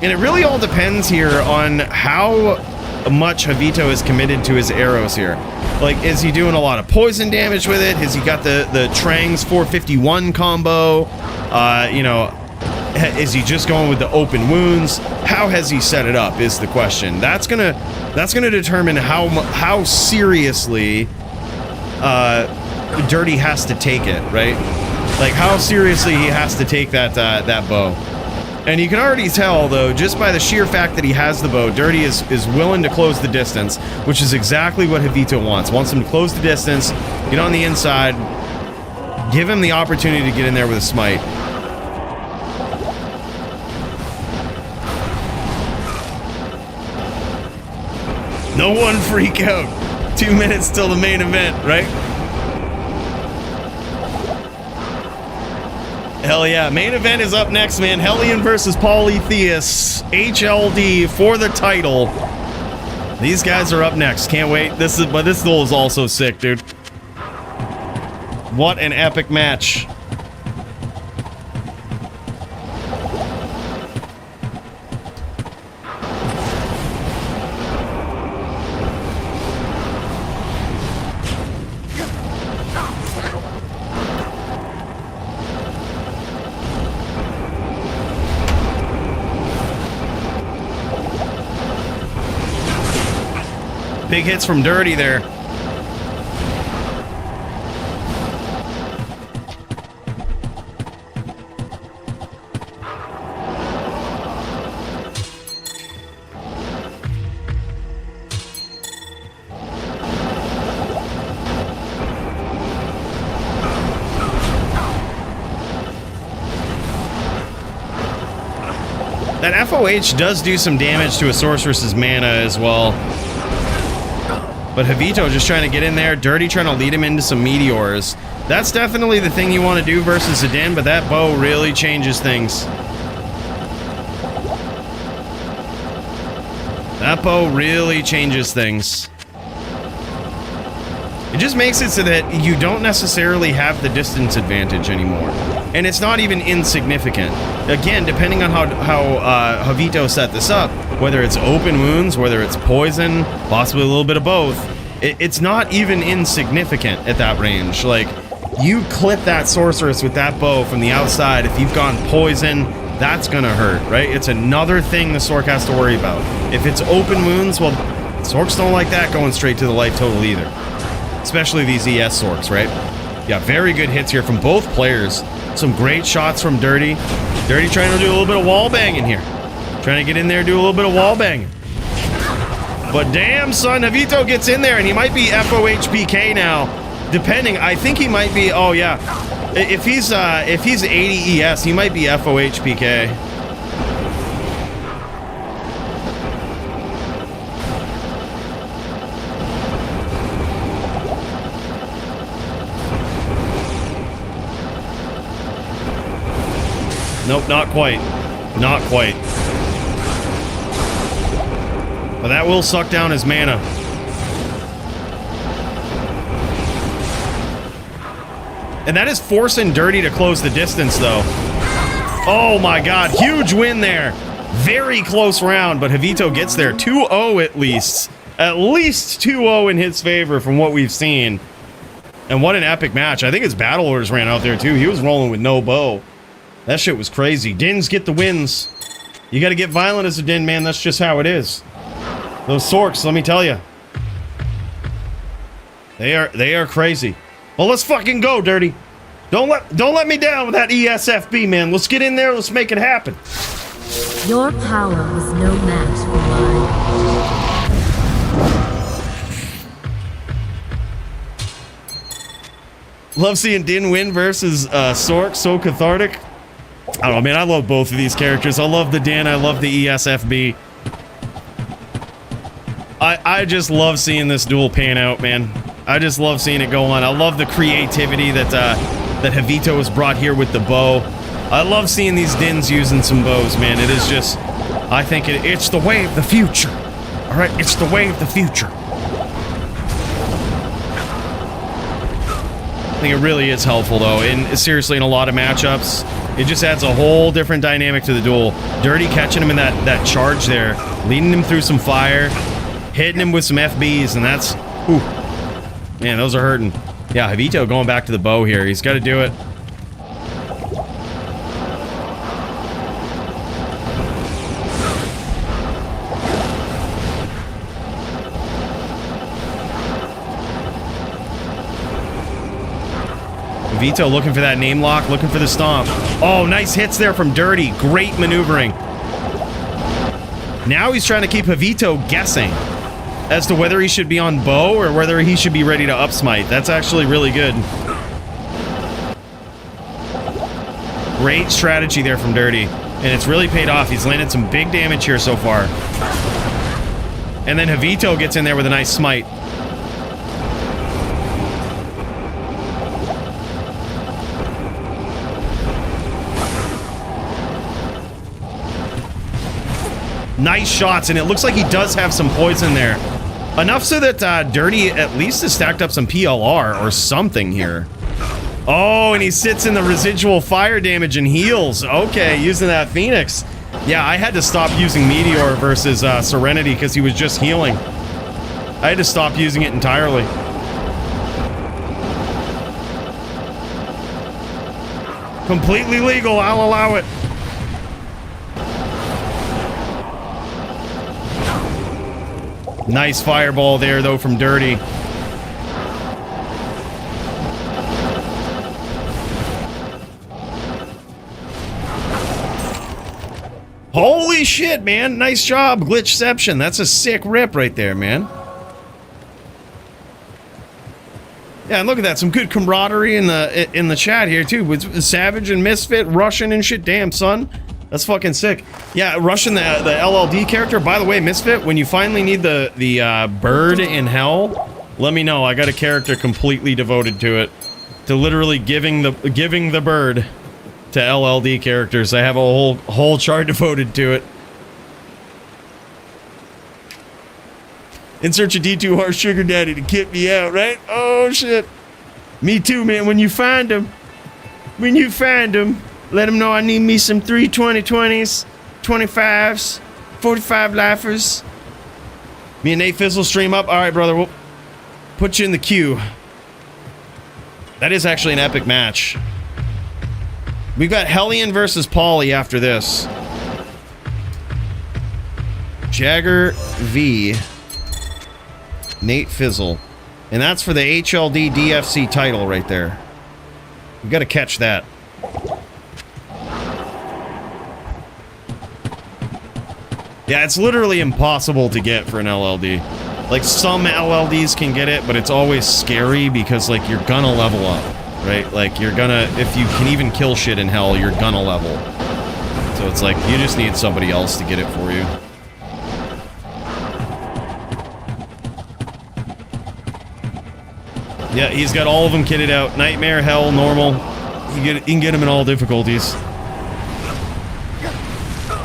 And it really all depends here on how much Javito is committed to his arrows here. Like, is he doing a lot of poison damage with it? Has he got the Trang's 451 combo? You know, is he just going with the open wounds? How has he set it up is the question. That's gonna determine how seriously Dirty has to take it, right? Like how seriously he has to take that bow. And you can already tell, though, just by the sheer fact that he has the bow, Dirty is willing to close the distance, which is exactly what Javito wants. Wants him to close the distance, get on the inside, give him the opportunity to get in there with a smite. No one freak out. 2 minutes till the main event, right? Hell yeah. Main event is up next, man. Hellion versus Polytheus. HLD for the title. These guys are up next. Can't wait. But this duel is also sick, dude. What an epic match. Big hits from Dirty there. That FOH does do some damage to a sorceress's mana as well. But Javito just trying to get in there. Dirty trying to lead him into some meteors. That's definitely the thing you want to do versus a Din, but that bow really changes things. That bow really changes things. It just makes it so that you don't necessarily have the distance advantage anymore. And it's not even insignificant. Again, depending on how Javito set this up, whether it's open wounds, whether it's poison, possibly a little bit of both, it's not even insignificant at that range. Like, you clip that sorceress with that bow from the outside, if you've gone poison, that's gonna hurt, right? It's another thing the Sork has to worry about. If it's open wounds, well, Sorks don't like that going straight to the life total either. Especially these ES Sorks, right? Yeah, very good hits here from both players. Some great shots from Dirty. Dirty trying to do a little bit of wall banging here. Trying to get in there, do a little bit of wall banging. But damn, son, Javito gets in there, and he might be FOH PK now. Depending, I think he might be, oh yeah. If he's 80 ES, he might be FOH PK. Nope, not quite. Not quite. But that will suck down his mana. And that is forcing Dirty to close the distance, though. Oh my god, huge win there. Very close round, but Javito gets there. 2-0 at least. At least 2-0 in his favor from what we've seen. And what an epic match. I think his battle orders ran out there, too. He was rolling with no bow. That shit was crazy. Dins get the wins. You gotta get violent as a Din, man. That's just how it is. Those Sorks, let me tell you. They are crazy. Well, let's fucking go, Dirty. Don't let me down with that ESFB, man. Let's get in there. Let's make it happen. Your power was no match for mine. Love seeing Din win versus Sork. So cathartic. I don't know, man. I love both of these characters. I love the Din. I love the ESFB. I just love seeing this duel pan out, man. I just love seeing it go on. I love the creativity that Javito has brought here with the bow. I love seeing these Dins using some bows, man. It is just, I think it's the way of the future. All right, it's the way of the future. I think it really is helpful, though. And seriously, in a lot of matchups, it just adds a whole different dynamic to the duel. Dirty catching him in that charge there, leading him through some fire, hitting him with some FBs, and that's, ooh, man, those are hurting. Yeah, Javito going back to the bow here. He's got to do it. Javito looking for that name lock, looking for the stomp. Oh, nice hits there from Dirty. Great maneuvering. Now he's trying to keep Javito guessing as to whether he should be on bow or whether he should be ready to up smite. That's actually really good. Great strategy there from Dirty. And it's really paid off. He's landed some big damage here so far. And then Javito gets in there with a nice smite. Nice shots, and it looks like he does have some poison there. Enough so that Dirty at least has stacked up some PLR or something here. Oh, and he sits in the residual fire damage and heals. Okay, using that Phoenix. Yeah, I had to stop using Meteor versus Serenity because he was just healing. I had to stop using it entirely. Completely legal, I'll allow it. Nice fireball there, though, from Dirty. Holy shit, man. Nice job, Glitchception. That's a sick rip right there, man. Yeah, and look at that. Some good camaraderie in the chat here, too. With Savage and Misfit rushing and shit. Damn, son. That's fucking sick. Yeah, rushing the LLD character. By the way, Misfit, when you finally need the bird in hell, let me know. I got a character completely devoted to it. To literally giving the bird to LLD characters. I have a whole chart devoted to it. In search of D2R Sugar Daddy to kick me out, right? Oh shit. Me too, man. When you find him, let him know I need me some 320/20s, 25s, 45 lifers. Me and Nate Fizzle stream up. All right, brother. We'll put you in the queue. That is actually an epic match. We've got Hellion versus Pauly after this. Jagger v. Nate Fizzle. And that's for the HLD DFC title right there. We've got to catch that. Yeah, it's literally impossible to get for an LLD. Like, some LLDs can get it, but it's always scary because, like, you're gonna level up, right? Like, you're gonna, if you can even kill shit in hell, you're gonna level. So it's like, you just need somebody else to get it for you. Yeah, he's got all of them kitted out. Nightmare, Hell, Normal. You can get him in all difficulties.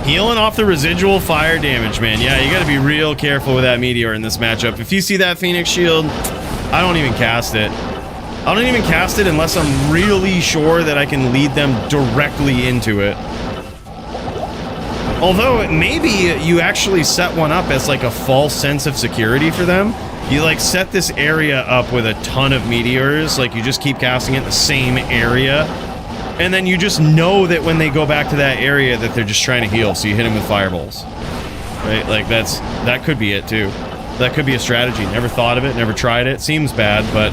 Healing off the residual fire damage, man. Yeah, you gotta be real careful with that Meteor in this matchup. If you see that Phoenix Shield, I don't even cast it. I don't even cast it unless I'm really sure that I can lead them directly into it. Although, maybe you actually set one up as like a false sense of security for them. You like set this area up with a ton of meteors, like you just keep casting it in the same area, And then you just know that when they go back to that area that they're just trying to heal, so you hit them with fireballs. Right? Like, that could be it, too. That could be a strategy. Never thought of it, never tried it. Seems bad, but...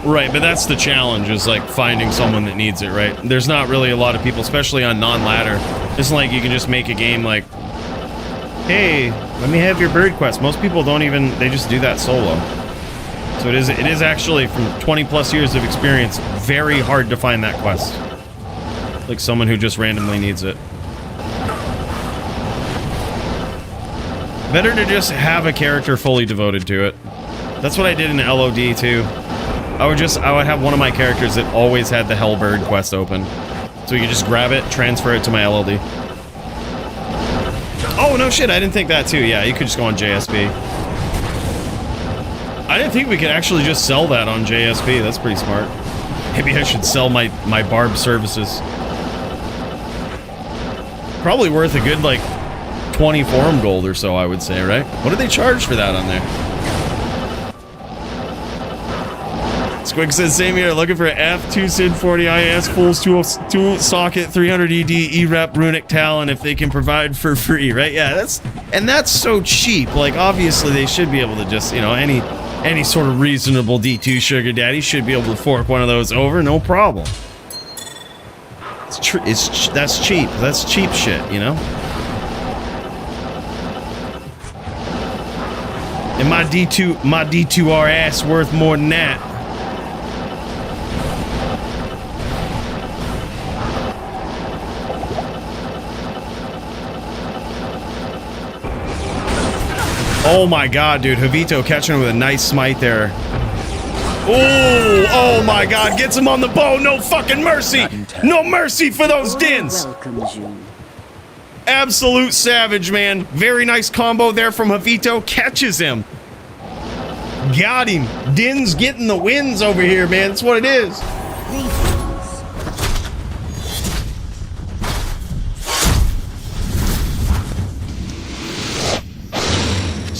Right, but that's the challenge, is like finding someone that needs it, right? There's not really a lot of people, especially on non-ladder. It's like you can just make a game like, hey, let me have your bird quest. Most people don't even, they just do that solo. So it is actually, from 20 plus years of experience, very hard to find that quest. Like someone who just randomly needs it. Better to just have a character fully devoted to it. That's what I did in LOD too. I would have one of my characters that always had the Hellbird quest open. So you could just grab it, transfer it to my LLD. Oh, no shit, I didn't think that too. Yeah, you could just go on JSP. I didn't think we could actually just sell that on JSP. That's pretty smart. Maybe I should sell my barb services. Probably worth a good, like, 20 forum gold or so, I would say, right? What do they charge for that on there? Squig says, same here, looking for F, 2 Sin 40 IS, Fools, 2 socket, 300 ED, E-Rep, Runic Talon, if they can provide for free, right? Yeah, that's so cheap. Like, obviously, they should be able to just, you know, any sort of reasonable D2 sugar daddy should be able to fork one of those over, no problem. That's cheap. That's cheap shit, you know? And my D2R ass worth more than that. Oh my god, dude. Javito catching him with a nice smite there. Oh my god. Gets him on the bow. No fucking mercy. No mercy for those Dins. Absolute savage, man. Very nice combo there from Javito. Catches him. Got him. Din's getting the wins over here, man. That's what it is.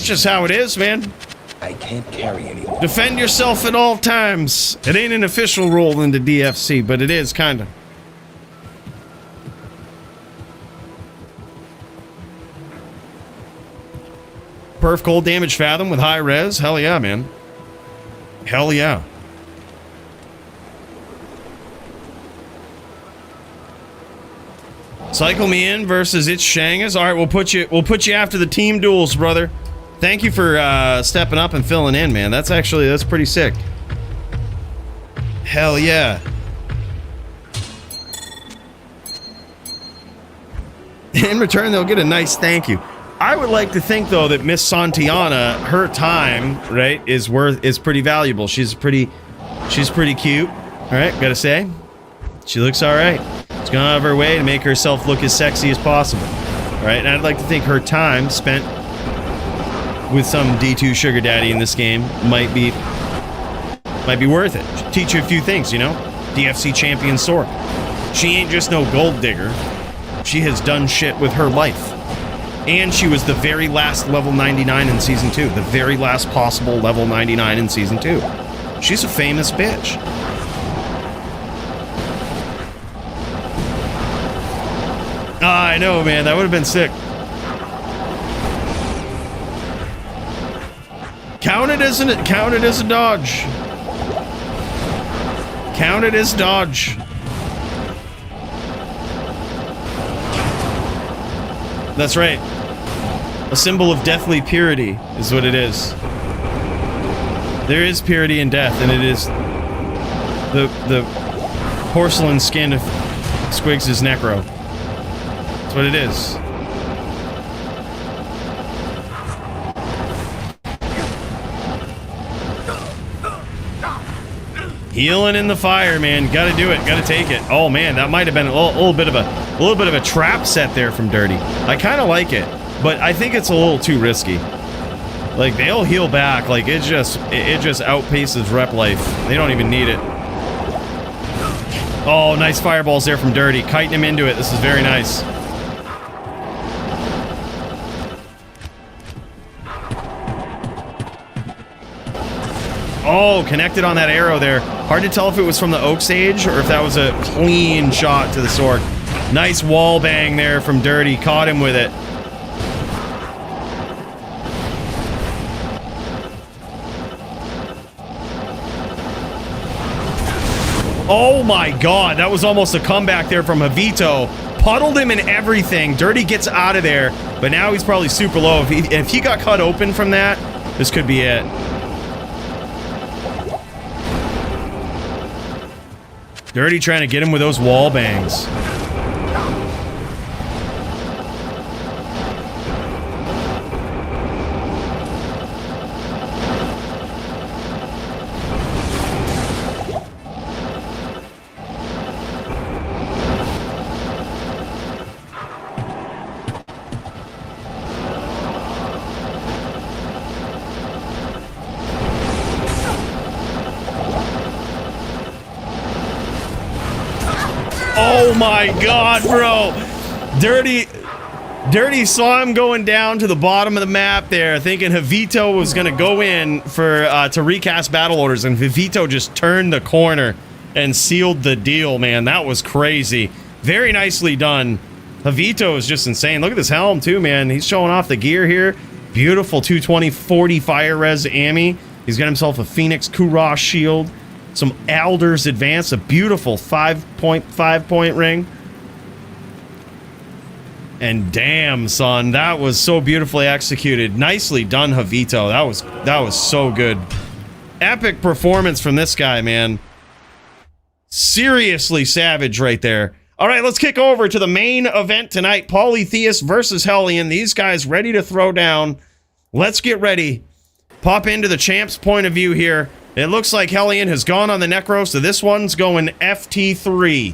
Just how it is, man. I can't carry anymore. Defend yourself at all times. It ain't an official rule in the DFC, but it is kinda. Perf cold damage fathom with high res. Hell yeah, man. Hell yeah. Cycle me in versus It's Shangas. All right, we'll put you after the team duels, brother. Thank you for stepping up and filling in, man. That's pretty sick. Hell yeah. In return, they'll get a nice thank you. I would like to think, though, that Miss Santiana, her time, right, is pretty valuable. She's pretty cute. All right, gotta say, she looks all right. She's gone out of her way to make herself look as sexy as possible. All right, and I'd like to think her time spent with some D2 sugar daddy in this game might be worth it. She'll teach you a few things, you know? DFC champion sword. She ain't just no gold digger. She has done shit with her life. And she was the very last level 99 in Season 2. The very last possible level 99 in Season 2. She's a famous bitch. I know, man. That would have been sick. Count it as a dodge. Count it as dodge. That's right. A symbol of deathly purity is what it is. There is purity in death, and it is the porcelain skin of Squigs' necro. That's what it is. Healing in the fire, man. Gotta do it. Gotta take it. Oh man, that might have been a little bit of a trap set there from Dirty. I kind of like it, but I think it's a little too risky. Like, they'll heal back. Like, it just outpaces rep life. They don't even need it. Oh, nice fireballs there from Dirty. Kiting him into it. This is very nice. Oh, connected on that arrow there. Hard to tell if it was from the oak sage or if that was a clean shot to the sword. Nice wall bang there from Dirty. Caught him with it. Oh my god, that was almost a comeback there from Javito. Puddled him and everything. Dirty gets out of there, but now he's probably super low. If he got cut open from that, this could be it. Dirty trying to get him with those wall bangs. Oh my god, bro. Dirty saw him going down to the bottom of the map there, thinking Javito was going to go in for to recast battle orders, and Javito just turned the corner and sealed the deal, man. That was crazy. Very nicely done. Javito is just insane. Look at this helm too, man. He's showing off the gear here. Beautiful 220 40 fire res Ami. He's got himself a Phoenix Kurosh shield. Some Alder's Advance, a beautiful 5.5 ring. And damn, son, that was so beautifully executed. Nicely done, Javito. That was so good. Epic performance from this guy, man. Seriously savage right there. All right, let's kick over to the main event tonight. Polytheist versus Hellion. These guys ready to throw down. Let's get ready. Pop into the champ's point of view here. It looks like Hellion has gone on the Necro, so this one's going FT3.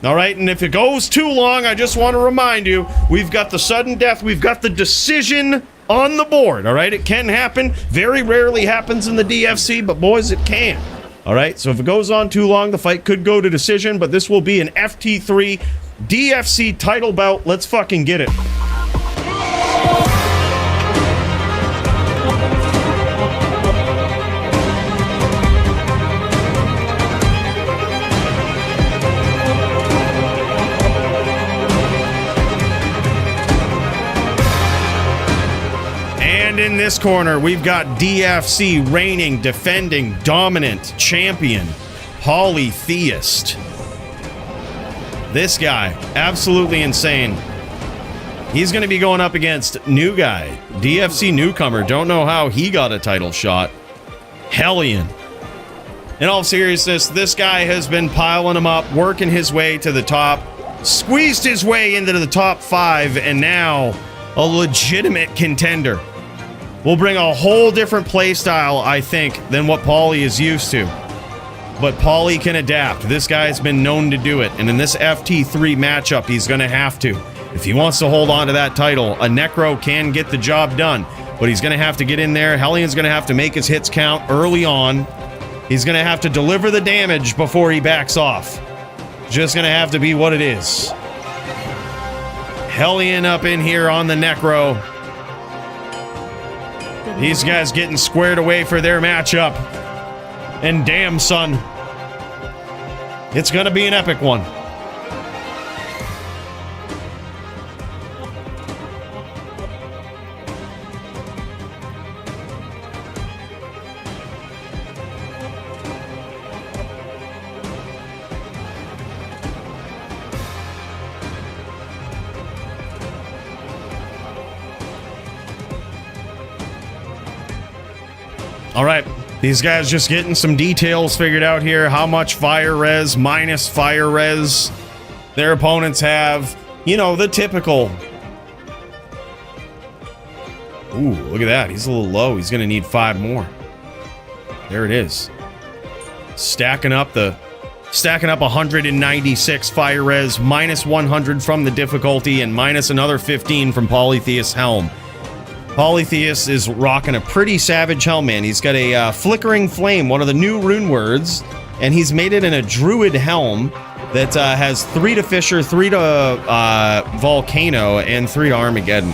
All right, and if it goes too long, I just want to remind you, we've got the sudden death, we've got the decision on the board, all right? It can happen. Very rarely happens in the DFC, but boys, it can. All right, so if it goes on too long, the fight could go to decision, but this will be an FT3 DFC title bout. Let's fucking get it. And in this corner, we've got DFC reigning, defending, dominant champion, Polytheist. This guy, absolutely insane. He's going to be going up against new guy, DFC newcomer. Don't know how he got a title shot. Hellion. In all seriousness, this guy has been piling him up, working his way to the top, squeezed his way into the top 5, and now a legitimate contender. Will bring a whole different play style, I think, than what Pauly is used to. But Pauly can adapt. This guy's been known to do it. And in this FT3 matchup, he's going to have to. If he wants to hold on to that title, a Necro can get the job done. But he's going to have to get in there. Hellion's going to have to make his hits count early on. He's going to have to deliver the damage before he backs off. Just going to have to be what it is. Hellion up in here on the Necro. These guys getting squared away for their matchup. And damn, son, it's gonna be an epic one. All right, these guys just getting some details figured out here. How much fire res, minus fire res their opponents have. You know, the typical. Ooh, look at that. He's a little low. He's going to need 5 more. There it is. Stacking up 196 fire res, minus 100 from the difficulty, and minus another 15 from Polytheist's helm. Polytheist is rocking a pretty savage helm, man. He's got a flickering flame, one of the new rune words, and he's made it in a druid helm that has 3 to Fissure, 3 to Volcano, and 3 to Armageddon.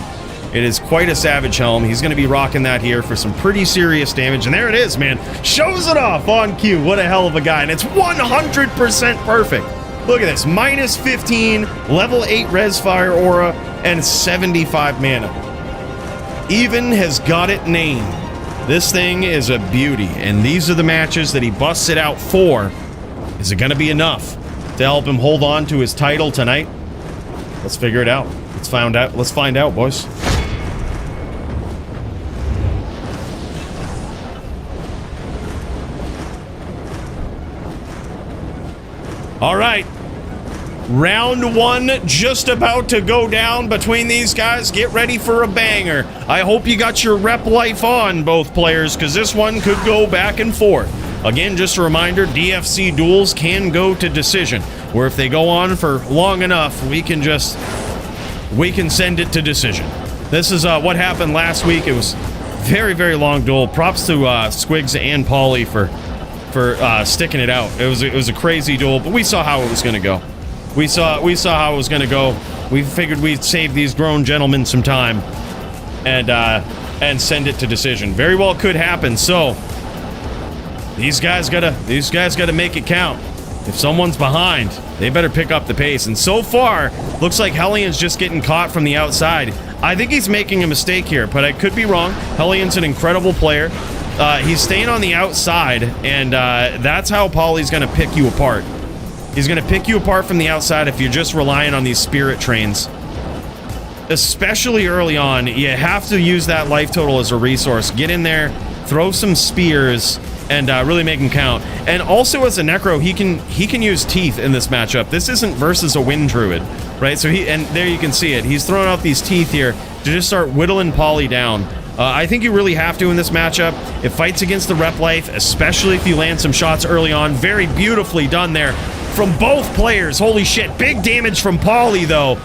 It is quite a savage helm. He's going to be rocking that here for some pretty serious damage. And there it is, man. Shows it off on cue. What a hell of a guy. And it's 100% perfect. Look at this. Minus 15, level 8 res fire aura, and 75 mana. Even has got it named. This thing is a beauty. And these are the matches that he busts it out for. Is it going to be enough to help him hold on to his title tonight? Let's figure it out. Let's find out. Let's find out, boys. All right. Round 1 just about to go down between these guys. Get ready for a banger. I hope you got your rep life on, both players, because this one could go back and forth. Again, just a reminder, DFC duels can go to decision, where if they go on for long enough, we can send it to decision. This is what happened last week. It was very, very long duel. Props to Squigs and Pauly for sticking it out. It was a crazy duel, but we saw how it was going to go. We saw how it was going to go. We figured we'd save these grown gentlemen some time and send it to decision. Very well could happen. So these guys gotta make it count. If someone's behind, they better pick up the pace. And so far, looks like Hellian's just getting caught from the outside. I think he's making a mistake here, but I could be wrong. Hellian's an incredible player. He's staying on the outside, and that's how Pauly's going to pick you apart. He's going to pick you apart from the outside if you're just relying on these spirit trains. Especially early on, you have to use that life total as a resource. Get in there, throw some spears, and really make him count. And also as a Necro, he can use teeth in this matchup. This isn't versus a Wind Druid, right? So and there you can see it. He's throwing out these teeth here to just start whittling Pauly down. I think you really have to in this matchup. It fights against the rep life, especially if you land some shots early on. Very beautifully done there from both players. Holy shit, big damage from Pauly though.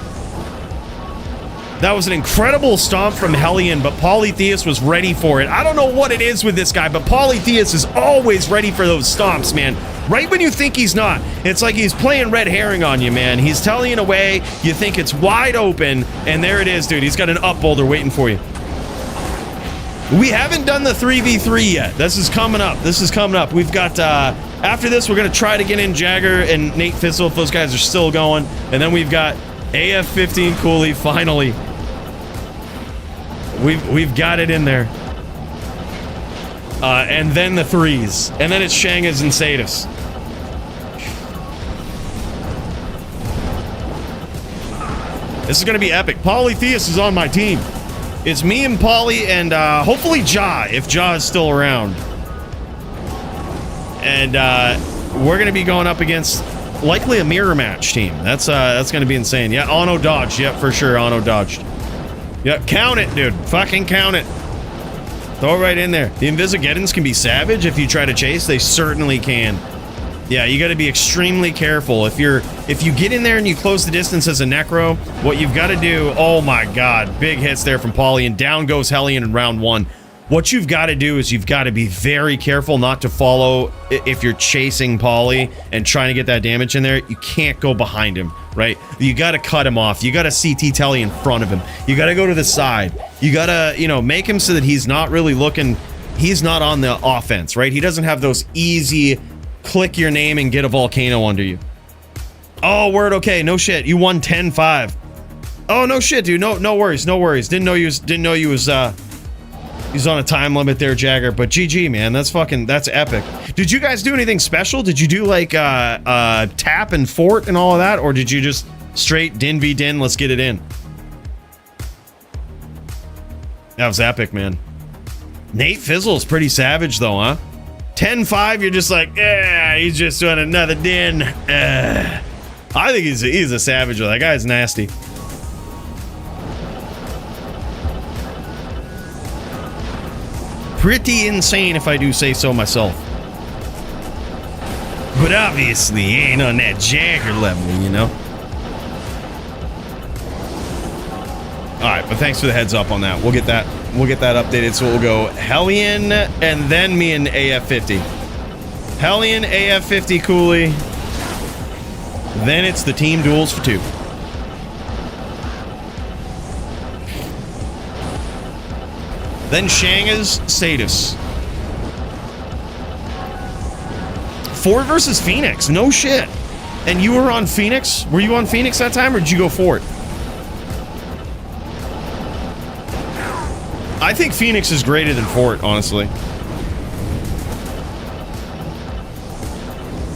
That was an incredible stomp from Hellion, but Polytheus was ready for it. I don't know what it is with this guy, but Polytheus is always ready for those stomps, man. Right when you think he's not. It's like he's playing red herring on you, man. He's telling you away, you think it's wide open, and there it is, dude. He's got an up boulder waiting for you. We haven't done the 3v3 yet. This is coming up. We've got, after this, we're going to try to get in Jagger and Nate Fizzle if those guys are still going. And then we've got AF15 Coooley, finally. We've got it in there. And then the threes. And then it's Shangas and Sadis. This is going to be epic. Polytheus is on my team. It's me and Pauly and hopefully Ja, if Ja is still around. And we're going to be going up against likely a mirror match team. That's going to be insane. Yeah, Ono dodged. Yep, for sure, Ono dodged. Yep, count it, dude. Fucking count it. Throw it right in there. The Invisigeddons can be savage if you try to chase. They certainly can. Yeah, you got to be extremely careful. If you get in there and you close the distance as a Necro, what you've got to do, oh my god, big hits there from Pauly, and down goes Hellion in round 1. What you've got to do is you've got to be very careful not to follow if you're chasing Pauly and trying to get that damage in there. You can't go behind him, right? You got to cut him off. You got to CT Telly in front of him. You got to go to the side. You got to, make him so that he's not really looking, he's not on the offense, right? He doesn't have those easy click your name and get a volcano under you. Oh, word, okay, no shit. You won 10-5. Oh, no shit, dude. No worries. Didn't know you was he's on a time limit there, Jagger, but GG, man. That's epic. Did you guys do anything special? Did you do like tap and fort and all of that, or did you just straight din v din, let's get it in? That was epic, man. Nate Fizzle's pretty savage though, huh? 10-5, you're just like, yeah, he's just doing another din. I think he's a savage. That guy's nasty. Pretty insane if I do say so myself. But obviously he ain't on that Jagger level, you know? Alright, but thanks for the heads up on that. We'll get that updated, so we'll go Hellion and then me and AF50. Hellion, AF50 Coooley. Then it's the team duels for 2. Then Shanga's Sadis. Fort versus Phoenix. No shit. And you were on Phoenix? Were you on Phoenix that time, or did you go Fort? I think Phoenix is greater than Fort, honestly.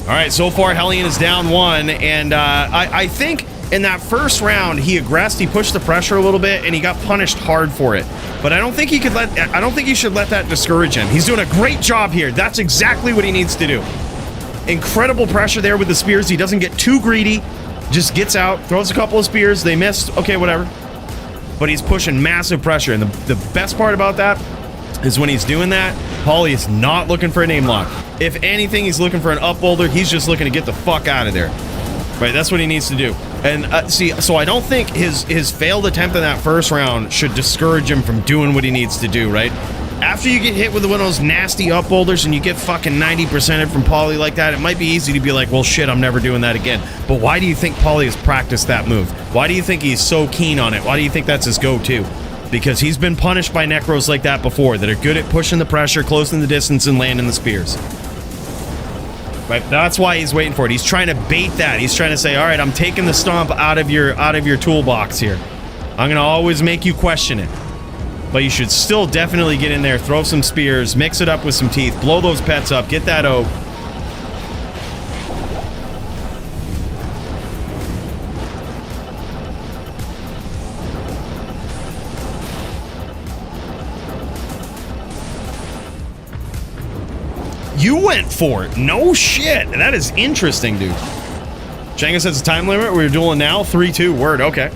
All right, so far Hellion is down 1, and I think in that first round he aggressed, he pushed the pressure a little bit, and he got punished hard for it. But I don't think he should let that discourage him. He's doing a great job here. That's exactly what he needs to do. Incredible pressure there with the spears. He doesn't get too greedy. Just gets out, throws a couple of spears. They missed. Okay, whatever. But he's pushing massive pressure. And the best part about that is when he's doing that, Paulie is not looking for a name lock. If anything, he's looking for an up boulder. He's just looking to get the fuck out of there. Right, that's what he needs to do. And see, so I don't think his failed attempt in that first round should discourage him from doing what he needs to do, right? After you get hit with one of those nasty up boulders and you get fucking 90%ed from Paulie like that, it might be easy to be like, well, shit, I'm never doing that again. But why do you think Paulie has practiced that move? Why do you think he's so keen on it? Why do you think that's his go-to? Because he's been punished by Necros like that before, that are good at pushing the pressure, closing the distance, and landing the spears. Right? That's why he's waiting for it. He's trying to bait that. He's trying to say, all right, I'm taking the stomp out of your toolbox here. I'm going to always make you question it. But you should still definitely get in there, throw some spears, mix it up with some teeth, blow those pets up, get that O. You went for it. No shit. That is interesting, dude. Jenga says a time limit. We're dueling now. 3-2. Word. Okay.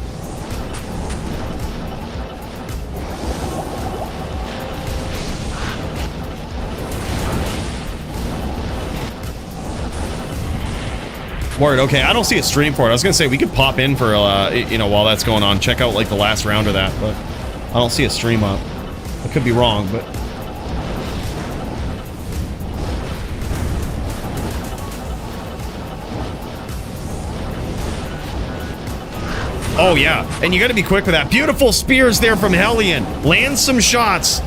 Word, okay. I don't see a stream for it. I was gonna say we could pop in for, you know, while that's going on. Check out, like, the last round of that, but I don't see a stream up. I could be wrong, but... Oh, yeah. And you gotta be quick with that. Beautiful spears there from Hellion. Land some shots.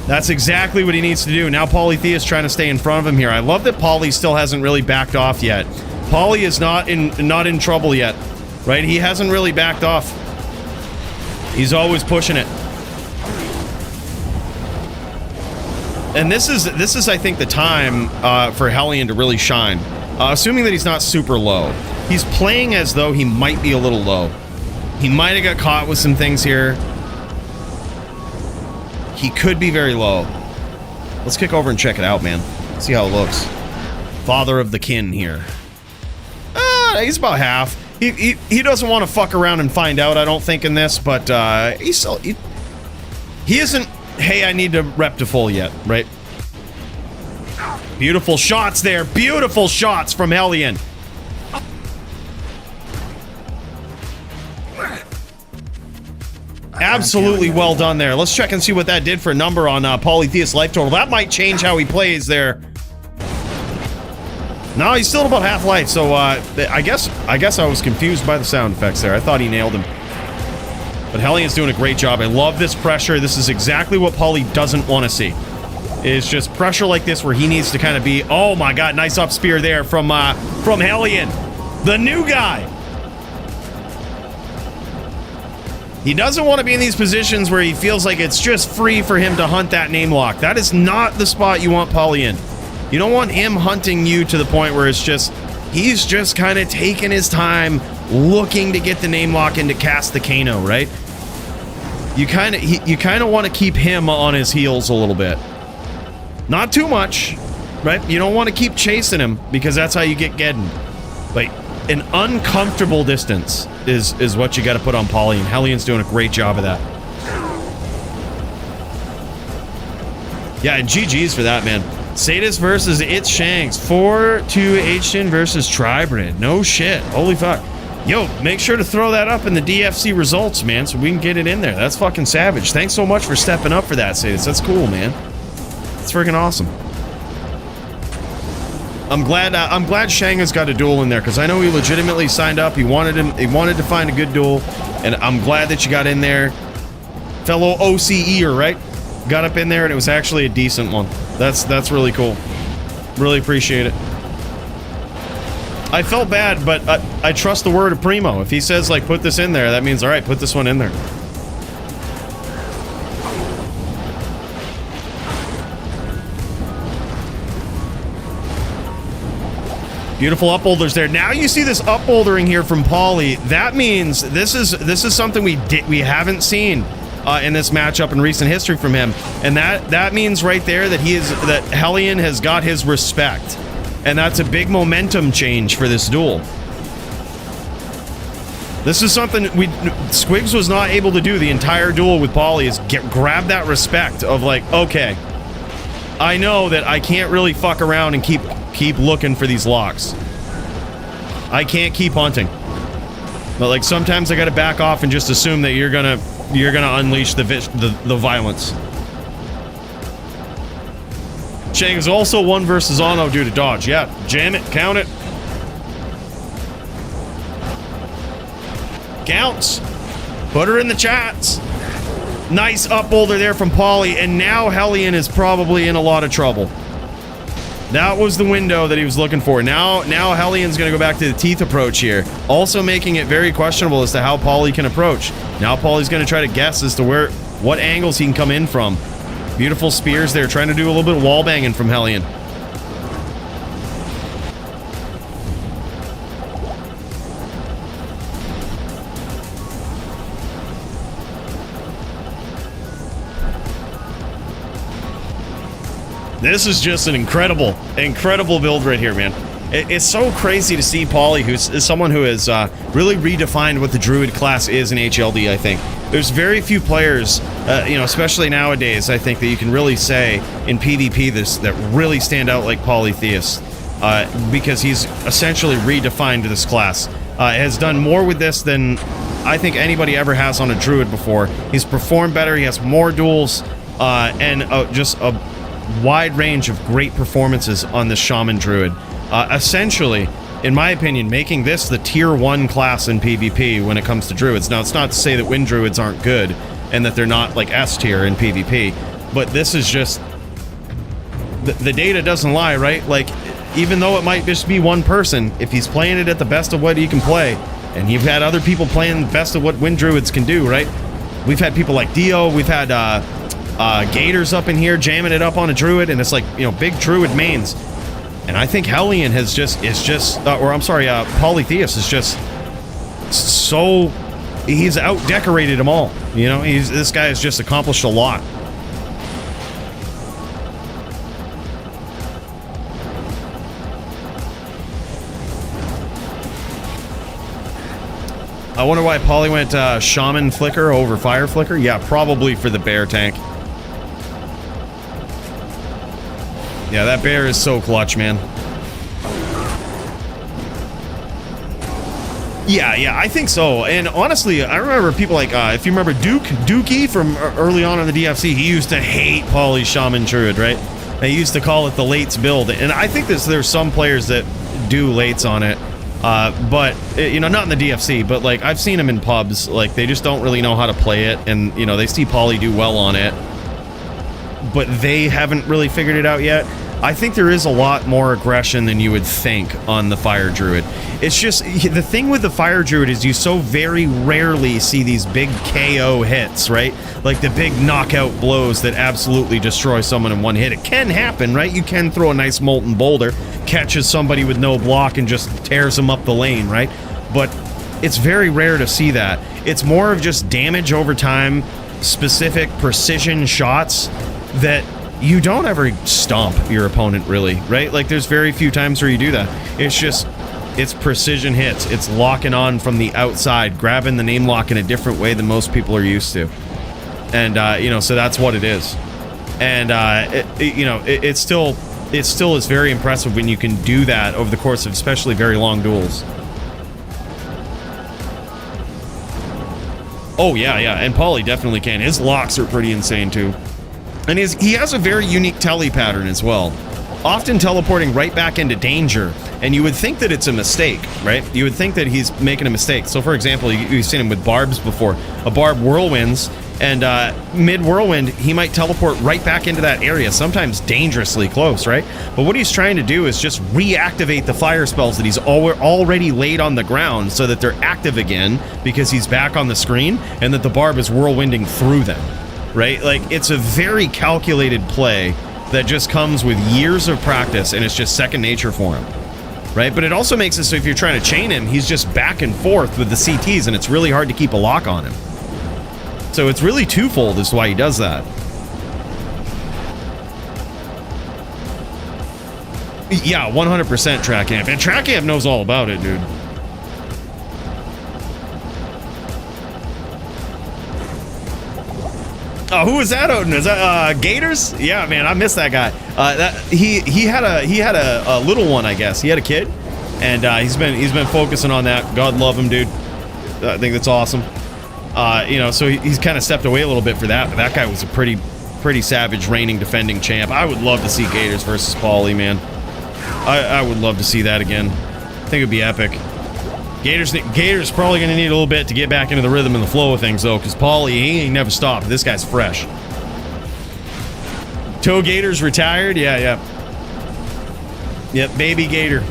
That's exactly what he needs to do. Now Polythea is trying to stay in front of him here. I love that Paulie still hasn't really backed off yet. Paulie is not in trouble yet, right? He hasn't really backed off. He's always pushing it. And this is I think the time for Hellion to really shine. Assuming that he's not super low. He's playing as though he might be a little low. He might have got caught with some things here. He could be very low. Let's kick over and check it out, man. See how it looks. Father of the kin here. He's about half. He doesn't want to fuck around and find out, I don't think, in this, but he's still... He isn't, hey, I need to rep to full yet, right? Beautiful shots there. Beautiful shots from Hellion. Absolutely well done there. Let's check and see what that did for a number on Polytheus life total. That might change how he plays there. No, he's still about half life, so I guess I was confused by the sound effects there. I thought he nailed him. But Hellion's doing a great job. I love this pressure. This is exactly what Paulie doesn't want to see. It's just pressure like this where he needs to kind of be... Oh my god, nice up spear there from Hellion. The new guy. He doesn't want to be in these positions where he feels like it's just free for him to hunt that name lock. That is not the spot you want Paulie in. You don't want him hunting you to the point where it's just... He's just kind of taking his time looking to get the name lock and to cast the Kano, right? You kind of want to keep him on his heels a little bit. Not too much, right? You don't want to keep chasing him because that's how you get Geddon. But an uncomfortable distance is what you got to put on Paulie, and Hellion's doing a great job of that. Yeah, and GG's for that, man. Sadis versus It's Shanks. 4-2 H-Tin versus Tribrid. No shit. Holy fuck. Yo, make sure to throw that up in the DFC results, man, so we can get it in there. That's fucking savage. Thanks so much for stepping up for that, Sadis. That's cool, man. That's freaking awesome. I'm glad Shanga's got a duel in there, because I know he legitimately signed up. He wanted to find a good duel, and I'm glad that you got in there. fellow OCEer, right? Got up in there and it was actually a decent one. That's really cool. Really appreciate it. I felt bad, but I trust the word of Primo. If he says, like, put this in there, that means, all right, put this one in there. Beautiful up boulders there. Now you see this up bouldering here from Pauly. That means this is something we haven't seen in this matchup in recent history from him, and that means right there that that Hellion has got his respect, and that's a big momentum change for this duel. This is something Squigs was not able to do the entire duel with Pauly, is grab that respect of like, okay, I know that I can't really fuck around and keep looking for these locks. I can't keep hunting. But like sometimes I gotta back off and just assume that you're gonna unleash the violence. Chang is also 1 versus Ono due to dodge. Yeah, jam it, count it. Counts. Put her in the chats. Nice up boulder there from Pauly, and now Hellion is probably in a lot of trouble. That was the window that he was looking for. Now Hellion's going to go back to the teeth approach here, also making it very questionable as to how Pauly can approach. Now Pauly's going to try to guess as to what angles he can come in from. Beautiful spears there, trying to do a little bit of wall banging from Hellion. This is just an incredible build right here, man. It's so crazy to see Pauly, who's someone who has really redefined what the Druid class is in HLD, I think. There's very few players, especially nowadays, I think, that you can really say in PvP that really stand out like Polytheist, because he's essentially redefined this class. Has done more with this than I think anybody ever has on a Druid before. He's performed better, he has more duels, and just a wide range of great performances on the Shaman Druid. Essentially, in my opinion, making this the tier 1 class in PvP when it comes to Druids. Now, it's not to say that Wind Druids aren't good and that they're not like S tier in PvP, but this is just... The data doesn't lie, right? Like, even though it might just be one person, if he's playing it at the best of what he can play, and you've had other people playing the best of what Wind Druids can do, right? We've had people like Dio, we've had Gators up in here jamming it up on a Druid, and it's like, big Druid mains. And I think Hellion Polytheist is just so... He's out-decorated them all. This guy has just accomplished a lot. I wonder why Pauly went Shaman Flicker over Fire Flicker. Yeah, probably for the bear tank. Yeah, that bear is so clutch, man. Yeah, I think so. And honestly, I remember people like, if you remember Dookie from early on in the DFC, he used to hate Pauly's Shaman Druid, right? They used to call it the Lates build. And I think there's some players that do Lates on it. But, not in the DFC, but like, I've seen them in pubs. Like, they just don't really know how to play it. And, they see Pauly do well on it, but they haven't really figured it out yet. I think there is a lot more aggression than you would think on the Fire Druid. It's just, the thing with the Fire Druid is you so very rarely see these big KO hits, right? Like the big knockout blows that absolutely destroy someone in one hit. It can happen, right? You can throw a nice Molten Boulder, catches somebody with no block and just tears them up the lane, right? But it's very rare to see that. It's more of just damage over time, specific precision shots that you don't ever stomp your opponent, really, right? Like, there's very few times where you do that. It's precision hits. It's locking on from the outside, grabbing the name lock in a different way than most people are used to. And, so that's what it is. And, it still is very impressive when you can do that over the course of especially very long duels. Oh, yeah, and Pauly definitely can. His locks are pretty insane, too. And he has a very unique tele pattern as well, often teleporting right back into danger, and you would think that it's a mistake, right? You would think that he's making a mistake. So, for example, you've seen him with barbs before. A barb whirlwinds, And mid-whirlwind, he might teleport right back into that area, sometimes dangerously close, right? But what he's trying to do is just reactivate the fire spells that he's already laid on the ground so that they're active again because he's back on the screen and that the barb is whirlwinding through them, right? Like, it's a very calculated play that just comes with years of practice, and it's just second nature for him, right? But it also makes it so if you're trying to chain him, he's just back and forth with the CTs, and it's really hard to keep a lock on him. So it's really twofold as to why he does that. Yeah, 100% track amp. And track amp knows all about it, dude. Oh, who was that, Odin? Is that Gators? Yeah, man, I miss that guy. He had a little one, I guess. He had a kid, and he's been focusing on that. God love him, dude. I think that's awesome. You know, so he's kind of stepped away a little bit for that, but that guy was a pretty savage reigning defending champ. I would love to see Gators versus Paulie, man. I would love to see that again. I think it'd be epic. Gators probably gonna need a little bit to get back into the rhythm and the flow of things though, because Paulie, he ain't never stopped. This guy's fresh. Toe Gators retired? Yeah. Yep, baby Gator.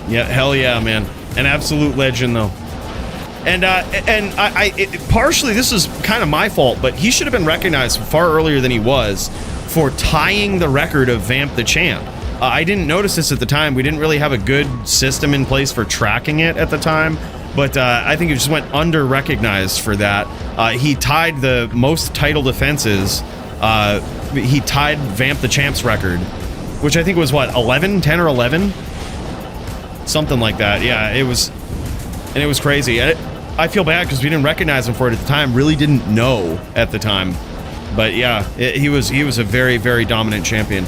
Yeah, hell yeah, man. An absolute legend though. And partially this is kind of my fault, but he should have been recognized far earlier than he was for tying the record of Vamp the Champ. I didn't notice this at the time. We didn't really have a good system in place for tracking it at the time, but I think it just went under-recognized for that. He tied the most title defenses. He tied Vamp the Champ's record, which I think was, what, 10 or 11? Something like that. Yeah, it was... And it was crazy. I feel bad because we didn't recognize him for it at the time. Really didn't know at the time. But yeah, he was a very, very dominant champion.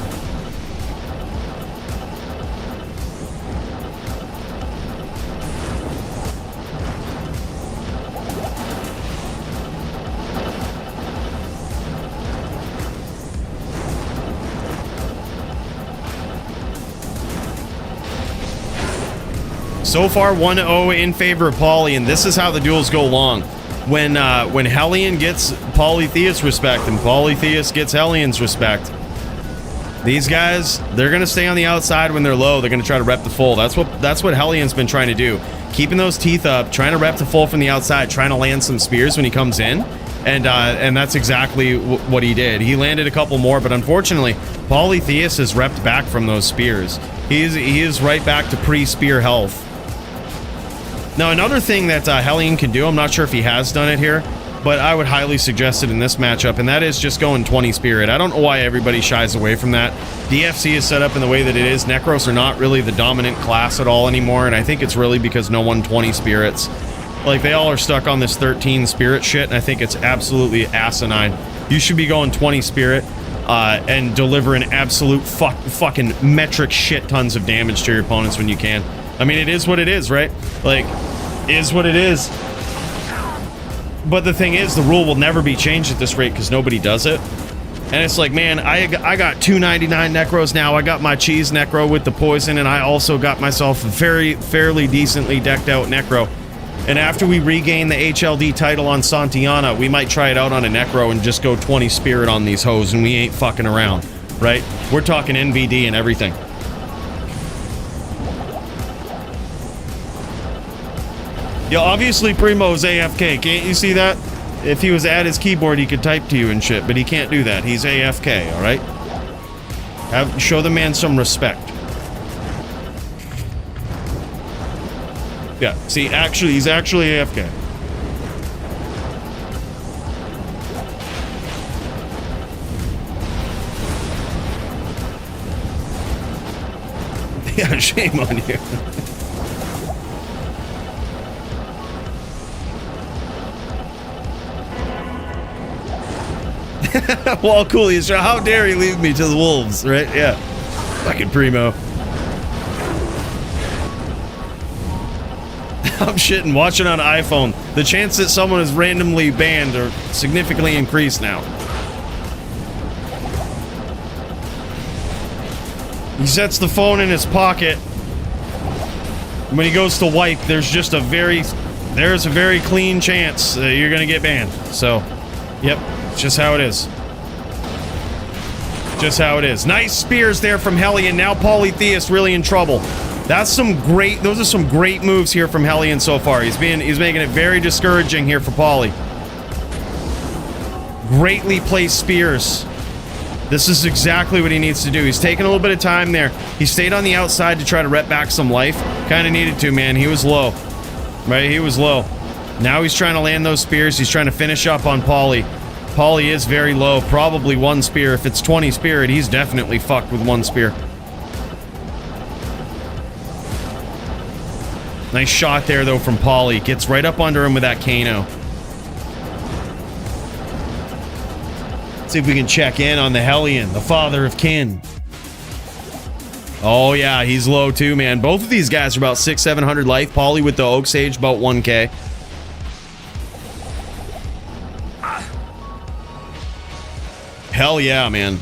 So far, 1-0 in favor of Paulie, and this is how the duels go long. When Hellion gets Polytheus respect and Polytheus gets Hellion's respect, these guys, they're gonna stay on the outside when they're low. They're gonna try to rep the full. That's what Hellion's been trying to do, keeping those teeth up, trying to rep the full from the outside, trying to land some spears when he comes in, and that's exactly what he did. He landed a couple more, but unfortunately, Polytheus has repped back from those spears. He is right back to pre-spear health. Now, another thing that Hellion can do, I'm not sure if he has done it here, but I would highly suggest it in this matchup, and that is just going 20 Spirit. I don't know why everybody shies away from that. DFC is set up in the way that it is. Necros are not really the dominant class at all anymore, and I think it's really because no one 20 Spirits. Like, they all are stuck on this 13 Spirit shit, and I think it's absolutely asinine. You should be going 20 Spirit and delivering absolute fucking metric shit tons of damage to your opponents when you can. I mean, it is what it is, right? Like, is what it is. But the thing is, the rule will never be changed at this rate because nobody does it. And it's like, man, I got 299 Necros now. I got my cheese Necro with the poison, and I also got myself a fairly decently decked out Necro. And after we regain the HLD title on Santiana, we might try it out on a Necro and just go 20 Spirit on these hoes, and we ain't fucking around, right? We're talking NVD and everything. Yeah, obviously Primo's AFK. Can't you see that? If he was at his keyboard, he could type to you and shit, but he can't do that. He's AFK, all right? Show the man some respect. Yeah, see, he's actually AFK. Yeah, shame on you. Well, Coooley is how dare he leave me to the wolves, right? Yeah. Fucking Primo. I'm shitting, watching on iPhone. The chance that someone is randomly banned are significantly increased now. He sets the phone in his pocket. When he goes to wipe, there's just a very there's a very clean chance that you're gonna get banned. So, yep, it's just how it is. Just how it is. Nice spears there from Hellion. Now Polytheist really in trouble. That's some great, those are some great moves here from Hellion so far. He's making it very discouraging here for Poly. Greatly placed spears. This is exactly what he needs to do. He's taking a little bit of time there. He stayed on the outside to try to rep back some life. Kind of needed to, man. He was low. Right? He was low. Now he's trying to land those spears. He's trying to finish up on Poly. Poly is very low. Probably one spear. If it's 20 spirit, he's definitely fucked with one spear. Nice shot there, though, from Poly. Gets right up under him with that Kano. See if we can check in on the Hellion, the father of kin. Oh, yeah, he's low, too, man. Both of these guys are about 600-700 life. Poly with the Oak Sage, about 1k. Hell yeah, man.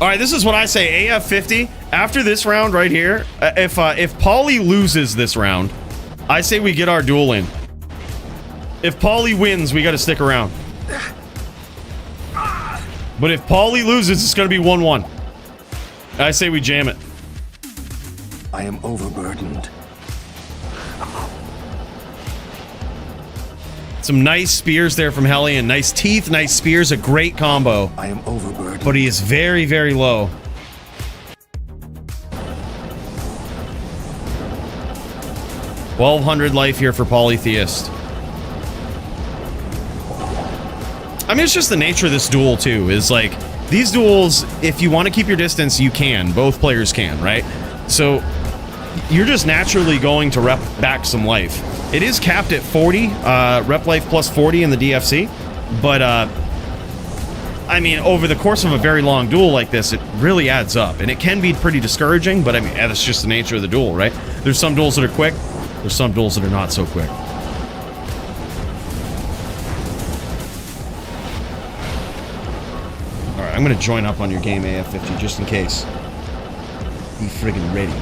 All right, this is what I say. AF50, after this round right here, if Poly loses this round, I say we get our duel in. If Poly wins, we got to stick around. But if Poly loses, it's going to be 1-1. I say we jam it. I am overburdened. Some nice spears there from Hellion. Nice teeth, nice spears, a great combo. I am overburdened. But he is very, very low. $1,200 life here for Polytheist. I mean, it's just the nature of this duel, too, is like, these duels, if you want to keep your distance, you can. Both players can, right? So, you're just naturally going to rep back some life. It is capped at 40, rep life plus 40 in the DFC, but, I mean, over the course of a very long duel like this, it really adds up, and it can be pretty discouraging, but I mean, that's just the nature of the duel, right? There's some duels that are quick, there's some duels that are not so quick. Alright, I'm gonna join up on your game, AF50, just in case. Be friggin' ready.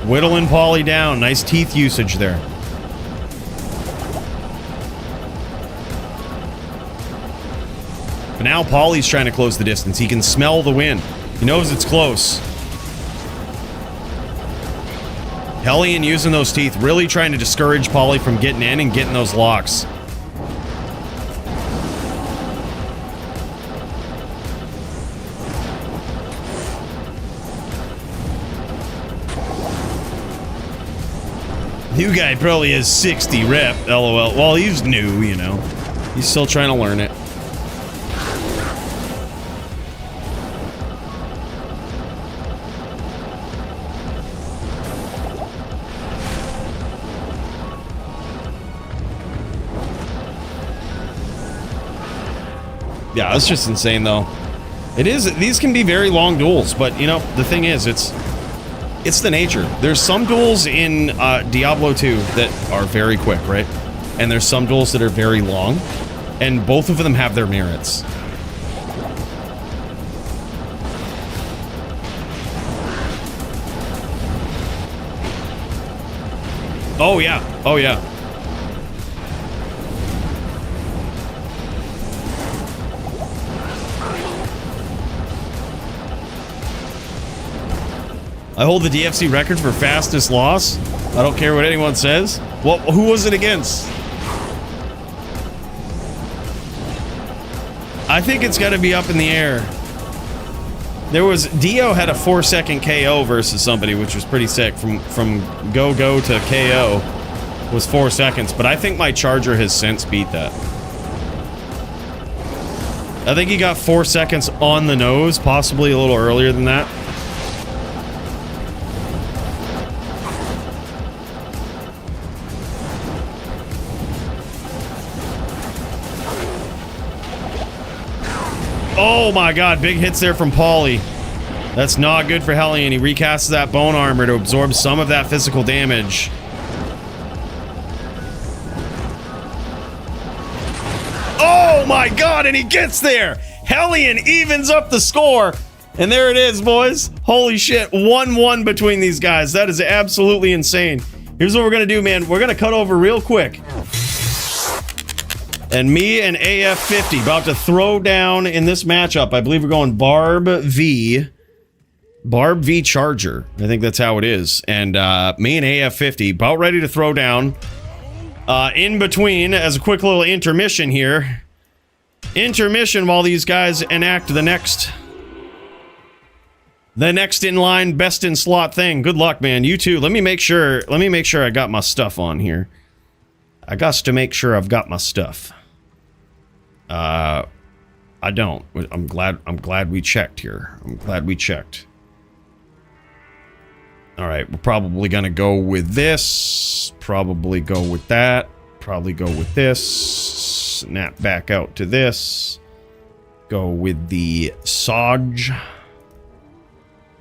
Whittling Poly down. Nice teeth usage there. But now Poly's trying to close the distance. He can smell the win. He knows it's close. Hellion using those teeth, really trying to discourage Poly from getting in and getting those locks. New guy probably has 60 rep, lol. Well, he's new, you know. He's still trying to learn it. Yeah, that's just insane, though. It is. These can be very long duels, but, you know, the thing is, it's the nature. There's some duels in Diablo 2 that are very quick, right? And there's some duels that are very long, and both of them have their merits. Oh yeah, oh yeah. I hold the DFC record for fastest loss. I don't care what anyone says. Well, who was it against? I think it's got to be up in the air. There was Dio had a 4-second KO versus somebody, which was pretty sick from go to KO. was 4 seconds, but I think my charger has since beat that. I think he got 4 seconds on the nose, possibly a little earlier than that. Oh my god, big hits there from Paulie. That's not good for Hellion. He recasts that bone armor to absorb some of that physical damage. Oh my god, and he gets there! Hellion evens up the score! And there it is, boys. Holy shit, 1-1 between these guys. That is absolutely insane. Here's what we're gonna do, man. We're gonna cut over real quick. And me and AF50 about to throw down in this matchup. I believe we're going Barb V Charger. I think that's how it is. And me and AF50 about ready to throw down. In between, as a quick little intermission here. Intermission while these guys enact the next in line best in slot thing. Good luck, man. You too. Let me make sure I got my stuff on here. I got to make sure I've got my stuff. I don't. I'm glad we checked here. I'm glad we checked. All right, we're probably gonna go with this. Probably go with that. Probably go with this. Snap back out to this. Go with the Saj.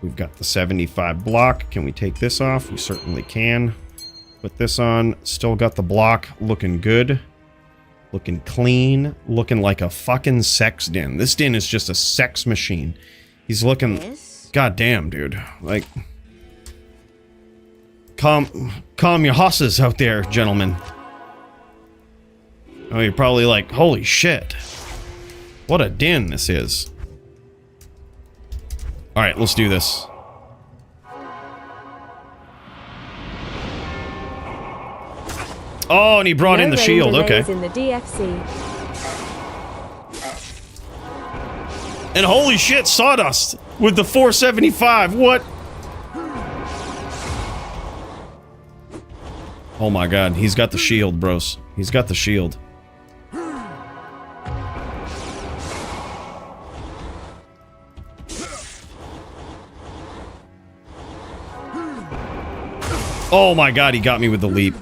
We've got the 75 block. Can we take this off? We certainly can. Put this on. Still got the block. Looking good. Looking clean. Looking like a fucking sex den. This den is just a sex machine. He's looking... God damn, dude. Like... Calm your hosses out there, gentlemen. Oh, you're probably like, holy shit. What a den this is. Alright, let's do this. Oh, and he brought in the shield, okay. In the DFC. And holy shit, Sawdust with the 475, what? Oh my god, he's got the shield, bros. He's got the shield. Oh my god, he got me with the leap.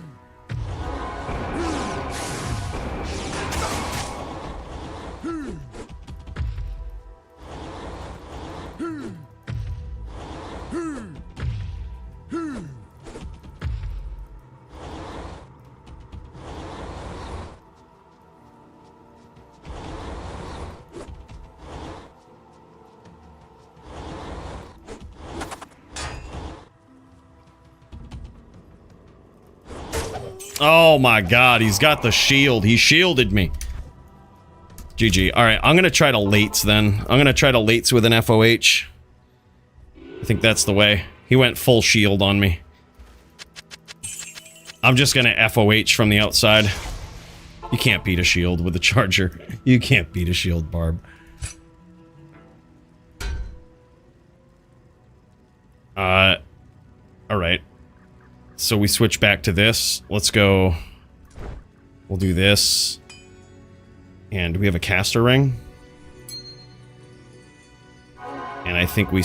Oh my god, he's got the shield. He shielded me. GG. Alright, I'm gonna try to lates then. I'm gonna try to lates with an FOH. I think that's the way. He went full shield on me. I'm just gonna FOH from the outside. You can't beat a shield with a charger. You can't beat a shield, Barb. Alright. So we switch back to this. Let's go. We'll do this. And we have a caster ring. And I think we...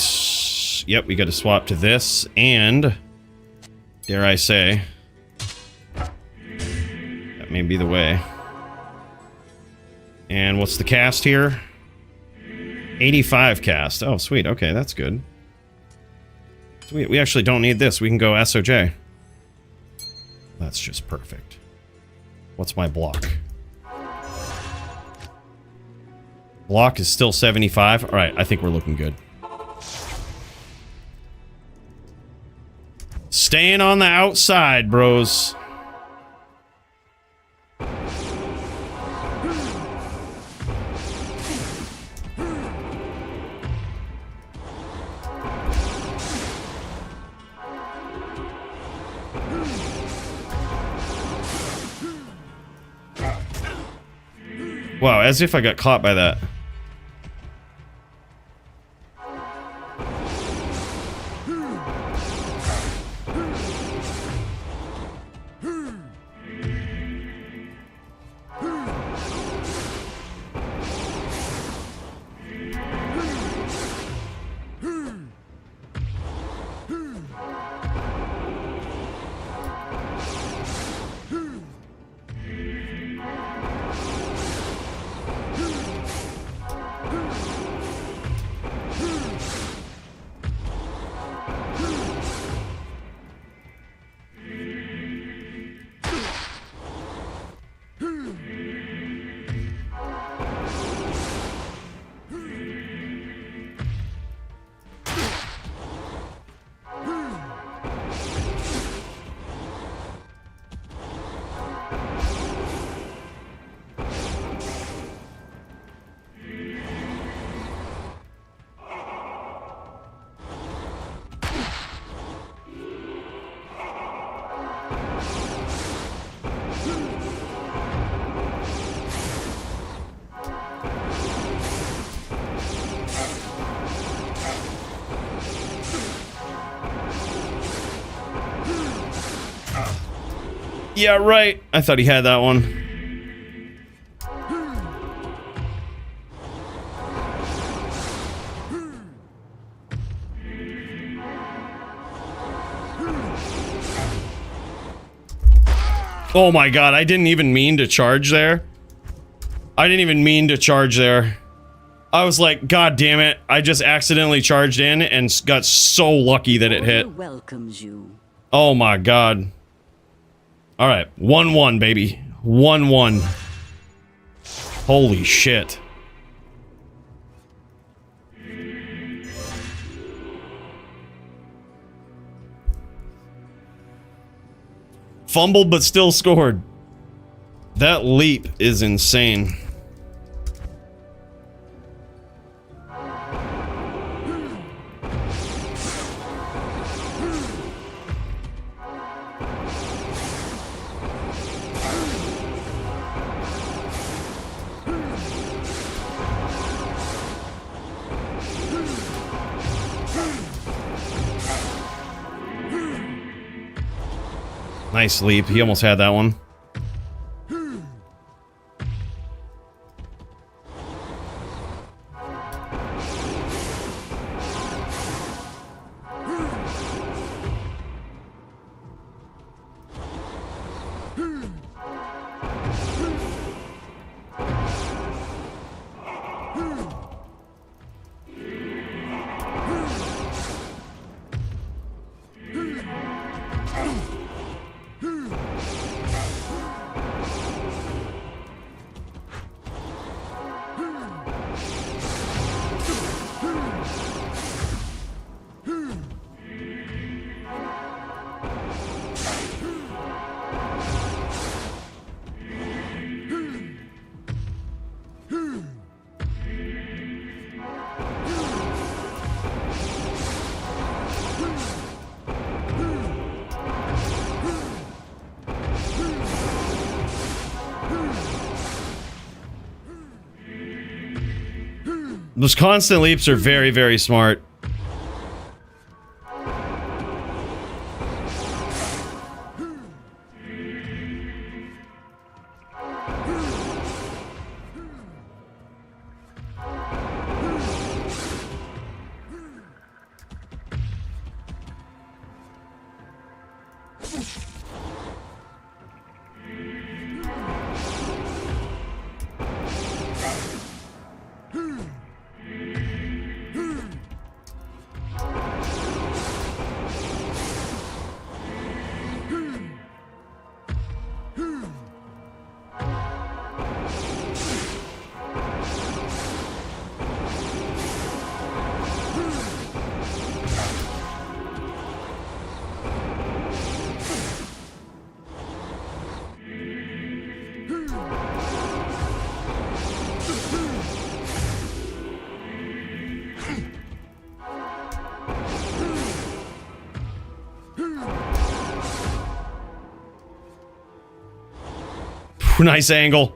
Yep, we got to swap to this. And... Dare I say... That may be the way. And what's the cast here? 85 cast. Oh, sweet. Okay, that's good. So we actually don't need this. We can go SOJ. That's just perfect. What's my block? Block is still 75. Alright, I think we're looking good. Staying on the outside, bros. Wow, as if I got caught by that. Yeah, right. I thought he had that one. Oh my god, I didn't even mean to charge there. I didn't even mean to charge there. I was like, god damn it. I just accidentally charged in and got so lucky that it hit. Welcomes you. Oh my god. Alright, 1-1, baby. 1-1. Holy shit. Fumbled but still scored. That leap is insane. Nice leap. He almost had that one. Those constant leaps are very, very smart. Nice angle.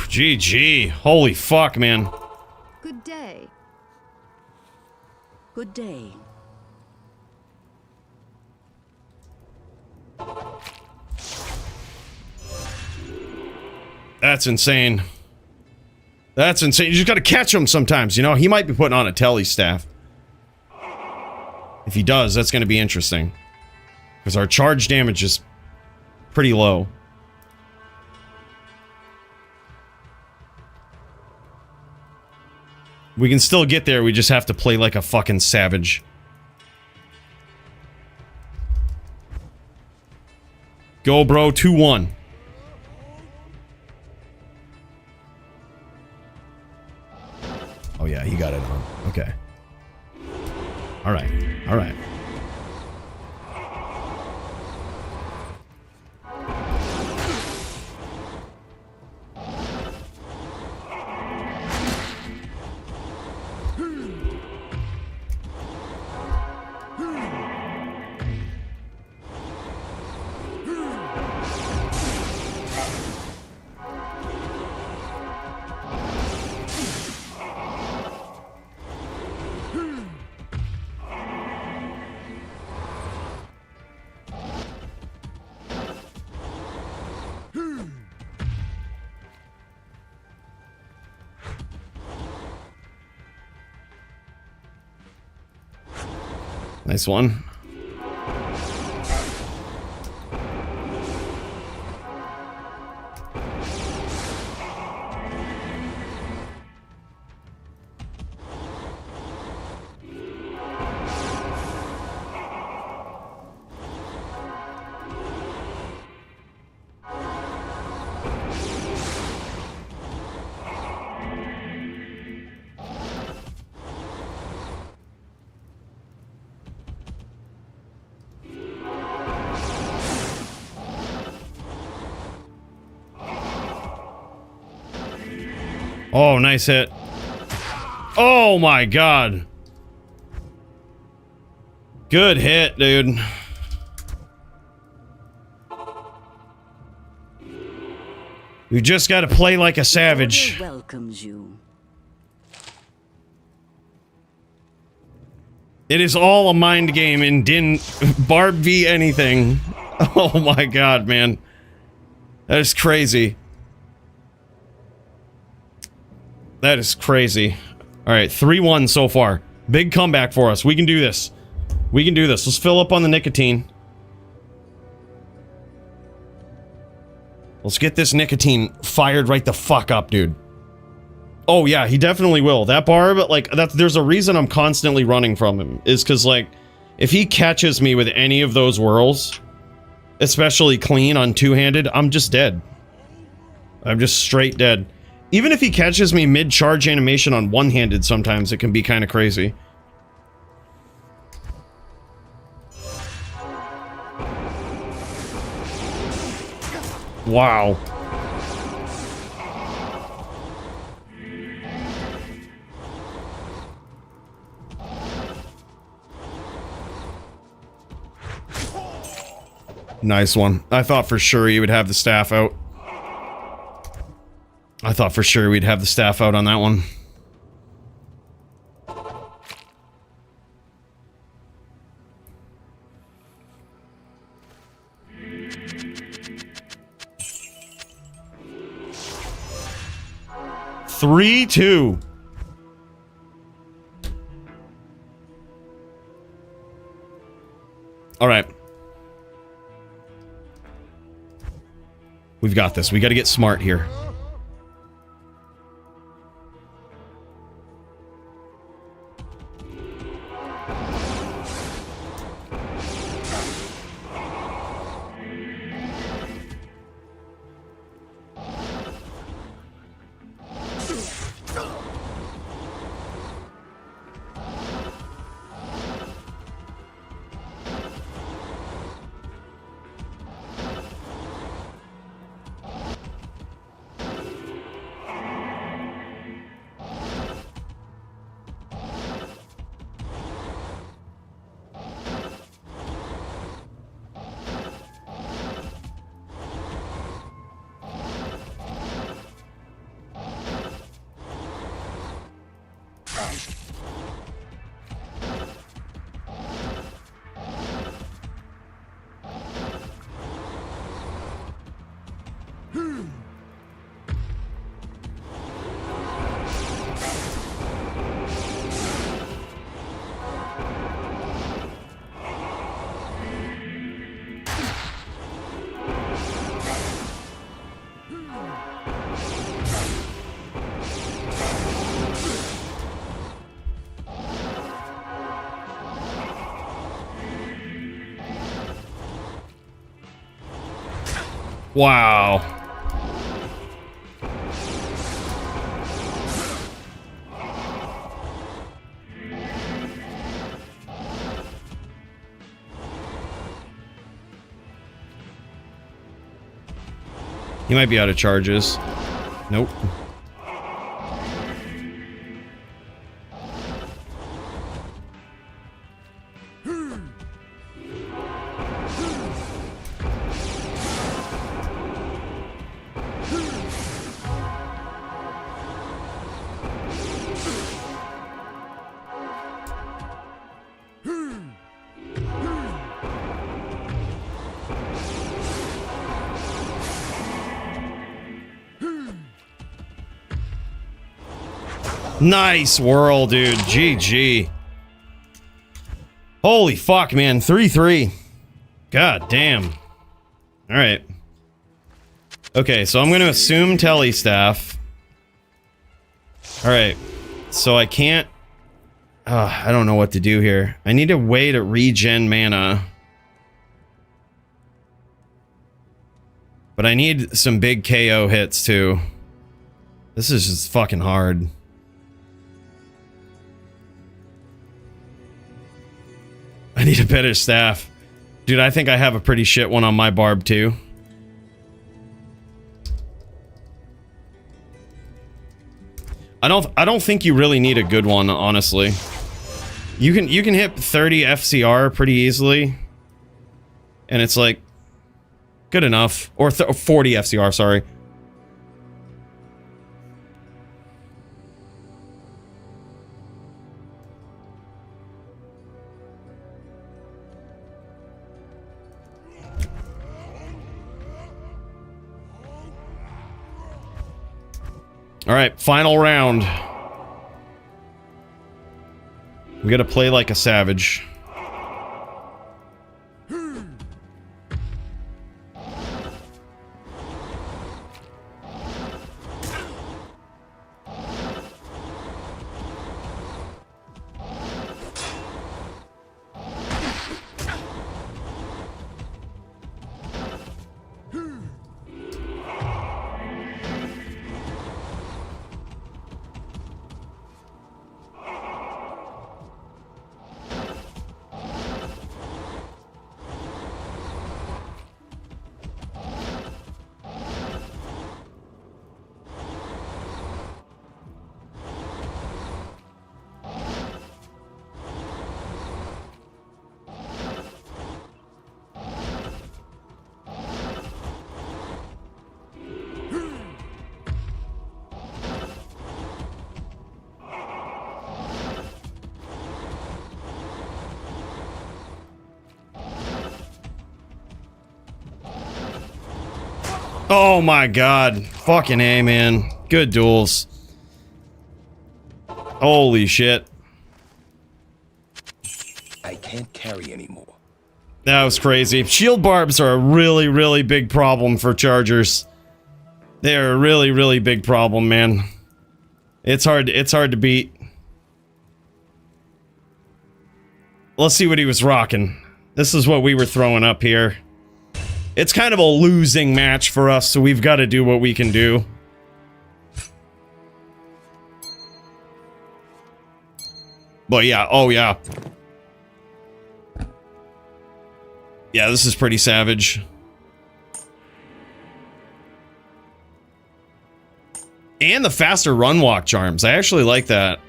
GG. Holy fuck, man. Good day. Good day. That's insane. That's insane. You just gotta catch him sometimes, you know? He might be putting on a telly staff. If he does, that's gonna be interesting. Because our charge damage is pretty low. We can still get there, we just have to play like a fucking savage. Go, bro, 2-1. Oh yeah, he got it on. Okay. Alright. Alright. Nice one. Oh, nice hit. Oh my god. Good hit, dude. You just gotta play like a savage. Welcomes you. It is all a mind game and didn't Barb v anything. Oh my god, man. That is crazy. That is crazy. Alright, 3-1 so far. Big comeback for us. We can do this. We can do this. Let's fill up on the nicotine. Let's get this nicotine fired right the fuck up, dude. Oh yeah, he definitely will. That Barb, like, there's a reason I'm constantly running from him. Is because, like, if he catches me with any of those whirls, especially clean on two-handed, I'm just dead. I'm just straight dead. Even if he catches me mid-charge animation on one-handed sometimes, it can be kind of crazy. Wow. Nice one. I thought for sure he would have the staff out. I thought for sure we'd have the staff out on that one. Three, 2. All right. We've got this. We got to get smart here. Wow. He might be out of charges. Nope. Nice whirl, dude. GG. Holy fuck, man. 3-3. God damn. Alright. Okay, so I'm going to assume Telestaff. Alright. So I can't... I don't know what to do here. I need a way to regen mana. But I need some big KO hits, too. This is just fucking hard. I need a better staff. Dude, I think I have a pretty shit one on my barb, too. I don't think you really need a good one, honestly. You can hit 30 FCR pretty easily. And it's like good enough. Or 40 FCR, sorry. All right, final round. We gotta play like a savage. Oh my god. Fucking A, man. Good duels. Holy shit. I can't carry anymore. That was crazy. Shield barbs are a really, really big problem for chargers. They're a really, really big problem, man. It's hard to beat. Let's see what he was rocking. This is what we were throwing up here. It's kind of a losing match for us, so we've got to do what we can do. But yeah, oh yeah. Yeah, this is pretty savage. And the faster run walk charms. I actually like that.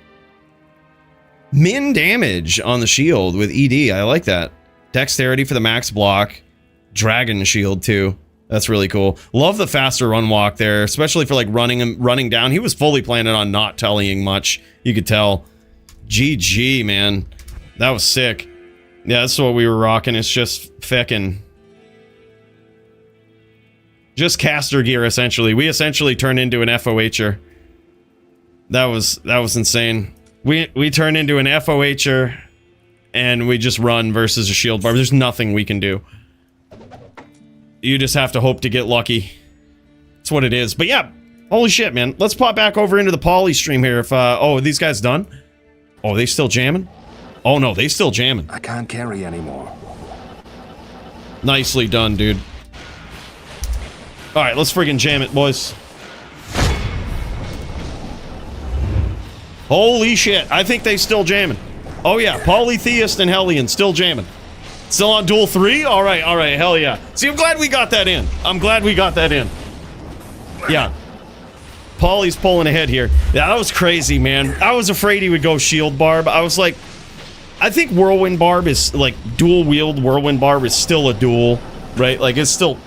Min damage on the shield with ED. I like that. Dexterity for the max block. Dragon shield too. That's really cool. Love the faster run walk there, especially for like running down. He was fully planning on not tellying much. You could tell. GG, man. That was sick. Yeah, that's what we were rocking. It's just feckin'. Just caster gear, essentially. We essentially turned into an FOH'er. That was insane. We turned into an FOH'er and we just run versus a shield barb. There's nothing we can do. You just have to hope to get lucky. That's what it is. But yeah, holy shit, man. Let's pop back over into the poly stream here. If oh, are these guys done? Oh, are they still jamming? Oh no, they still jamming. I can't carry anymore. Nicely done, dude. Alright, let's friggin' jam it, boys. Holy shit, I think they still jamming. Oh yeah, Polytheist and Hellion still jamming. Still on duel 3? Alright, hell yeah. See, I'm glad we got that in. I'm glad we got that in. Yeah. Polly's pulling ahead here. Yeah, that was crazy, man. I was afraid he would go shield barb. I was like, I think whirlwind barb is, like, dual wield whirlwind barb is still a duel, right? Like, it's still,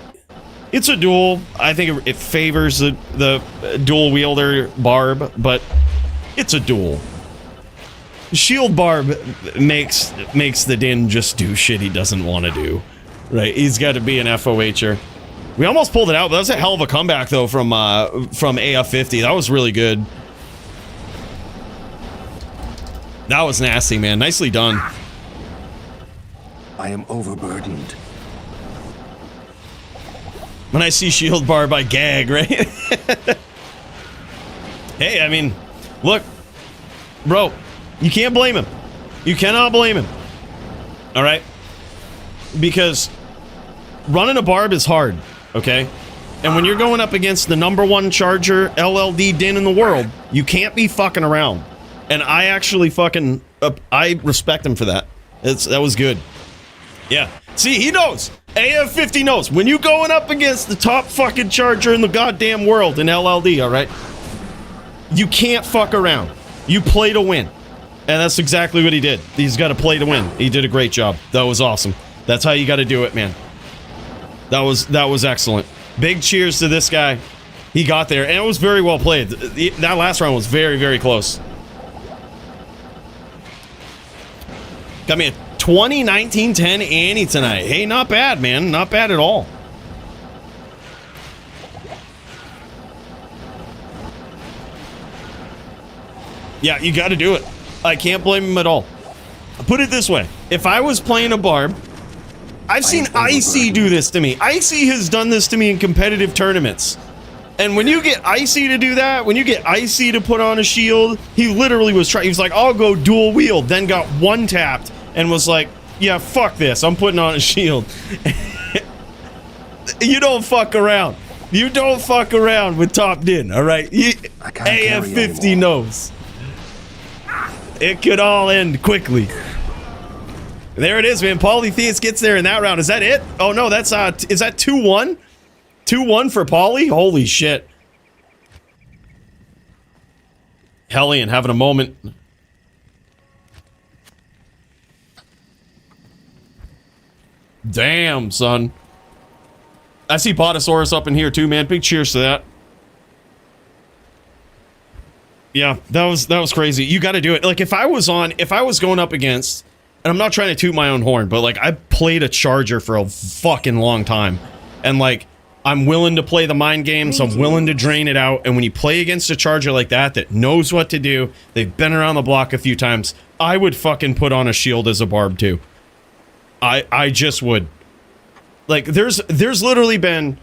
it's a duel. I think it favors the dual wielder barb, but it's a duel. Shield barb makes the Din just do shit he doesn't want to do, right? He's got to be an FOH'er. We almost pulled it out, but that was a hell of a comeback though from AF50. That was really good. That was nasty, man. Nicely done. I am overburdened. When I see shield barb, I gag, right? Hey, I mean, look, bro, you can't blame him. You cannot blame him. All right? Because running a barb is hard, okay? And when you're going up against the #1 charger LLD din in the world, you can't be fucking around. And I actually fucking, I respect him for that. That was good. Yeah. See, he knows. AF50 knows. When you going up against the top fucking charger in the goddamn world in LLD, all right? You can't fuck around. You play to win. And that's exactly what he did. He's got to play to win. He did a great job. That was awesome. That's how you got to do it, man. That was excellent. Big cheers to this guy. He got there, and it was very well played. That last round was very, very close. Got me a 20-19-10 Annie tonight. Hey, not bad, man. Not bad at all. Yeah, you got to do it. I can't blame him at all. Put it this way. If I was playing a barb, I've seen Icy do this to me. Icy has done this to me in competitive tournaments. And when you get Icy to do that, when you get Icy to put on a shield, he literally was trying. He was like, I'll go dual wield, then got one tapped and was like, yeah, fuck this. I'm putting on a shield. You don't fuck around. You don't fuck around with top din, all right? AF50 knows. It could all end quickly. There it is, man. Polytheist gets there in that round. Is that it? Oh, no, that's, is that 2-1? 2-1 for Poly? Holy shit. Hellion having a moment. Damn, son. I see Botosaurus up in here too, man. Big cheers to that. Yeah, that was crazy. You got to do it. Like, if I was going up against, and I'm not trying to toot my own horn, but like, I played a charger for a fucking long time, and like, I'm willing to play the mind games. I'm willing to drain it out. And when you play against a charger like that knows what to do, they've been around the block a few times, I would fucking put on a shield as a barb too. I just would. Like, there's literally been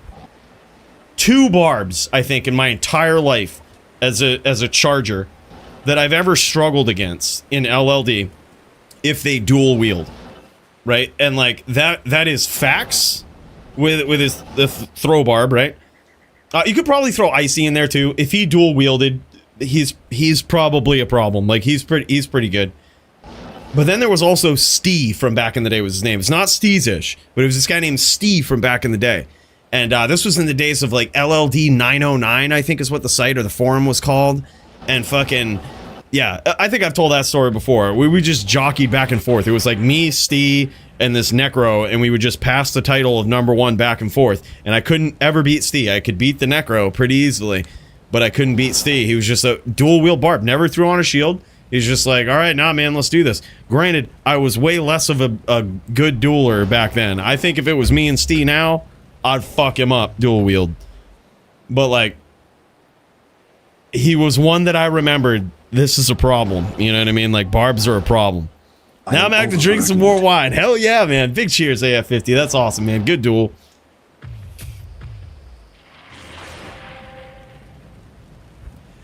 2 barbs, I think, in my entire life as a charger that I've ever struggled against in LLD if they dual wield, right? And like that is facts with the throw barb, right? You could probably throw Icy in there too. If he dual wielded, he's probably a problem. Like, he's pretty good. But then there was also Steve from back in the day was his name. It's not Steezish, but it was this guy named Steve from back in the day. And this was in the days of like LLD 909, I think is what the site or the forum was called. And fucking, yeah, I think I've told that story before. We just jockeyed back and forth. It was like me, Steve, and this Necro, and we would just pass the title of #1 back and forth. And I couldn't ever beat Steve. I could beat the Necro pretty easily, but I couldn't beat Steve. He was just a dual wield barb, never threw on a shield. He's just like, all right, nah, man, let's do this. Granted, I was way less of a good dueler back then. I think if it was me and Steve now, I'd fuck him up, dual wield. But, like, he was one that I remembered, this is a problem. You know what I mean? Like, barbs are a problem. Now I'm back to drink some more wine. Hell yeah, man. Big cheers, AF50. That's awesome, man. Good duel.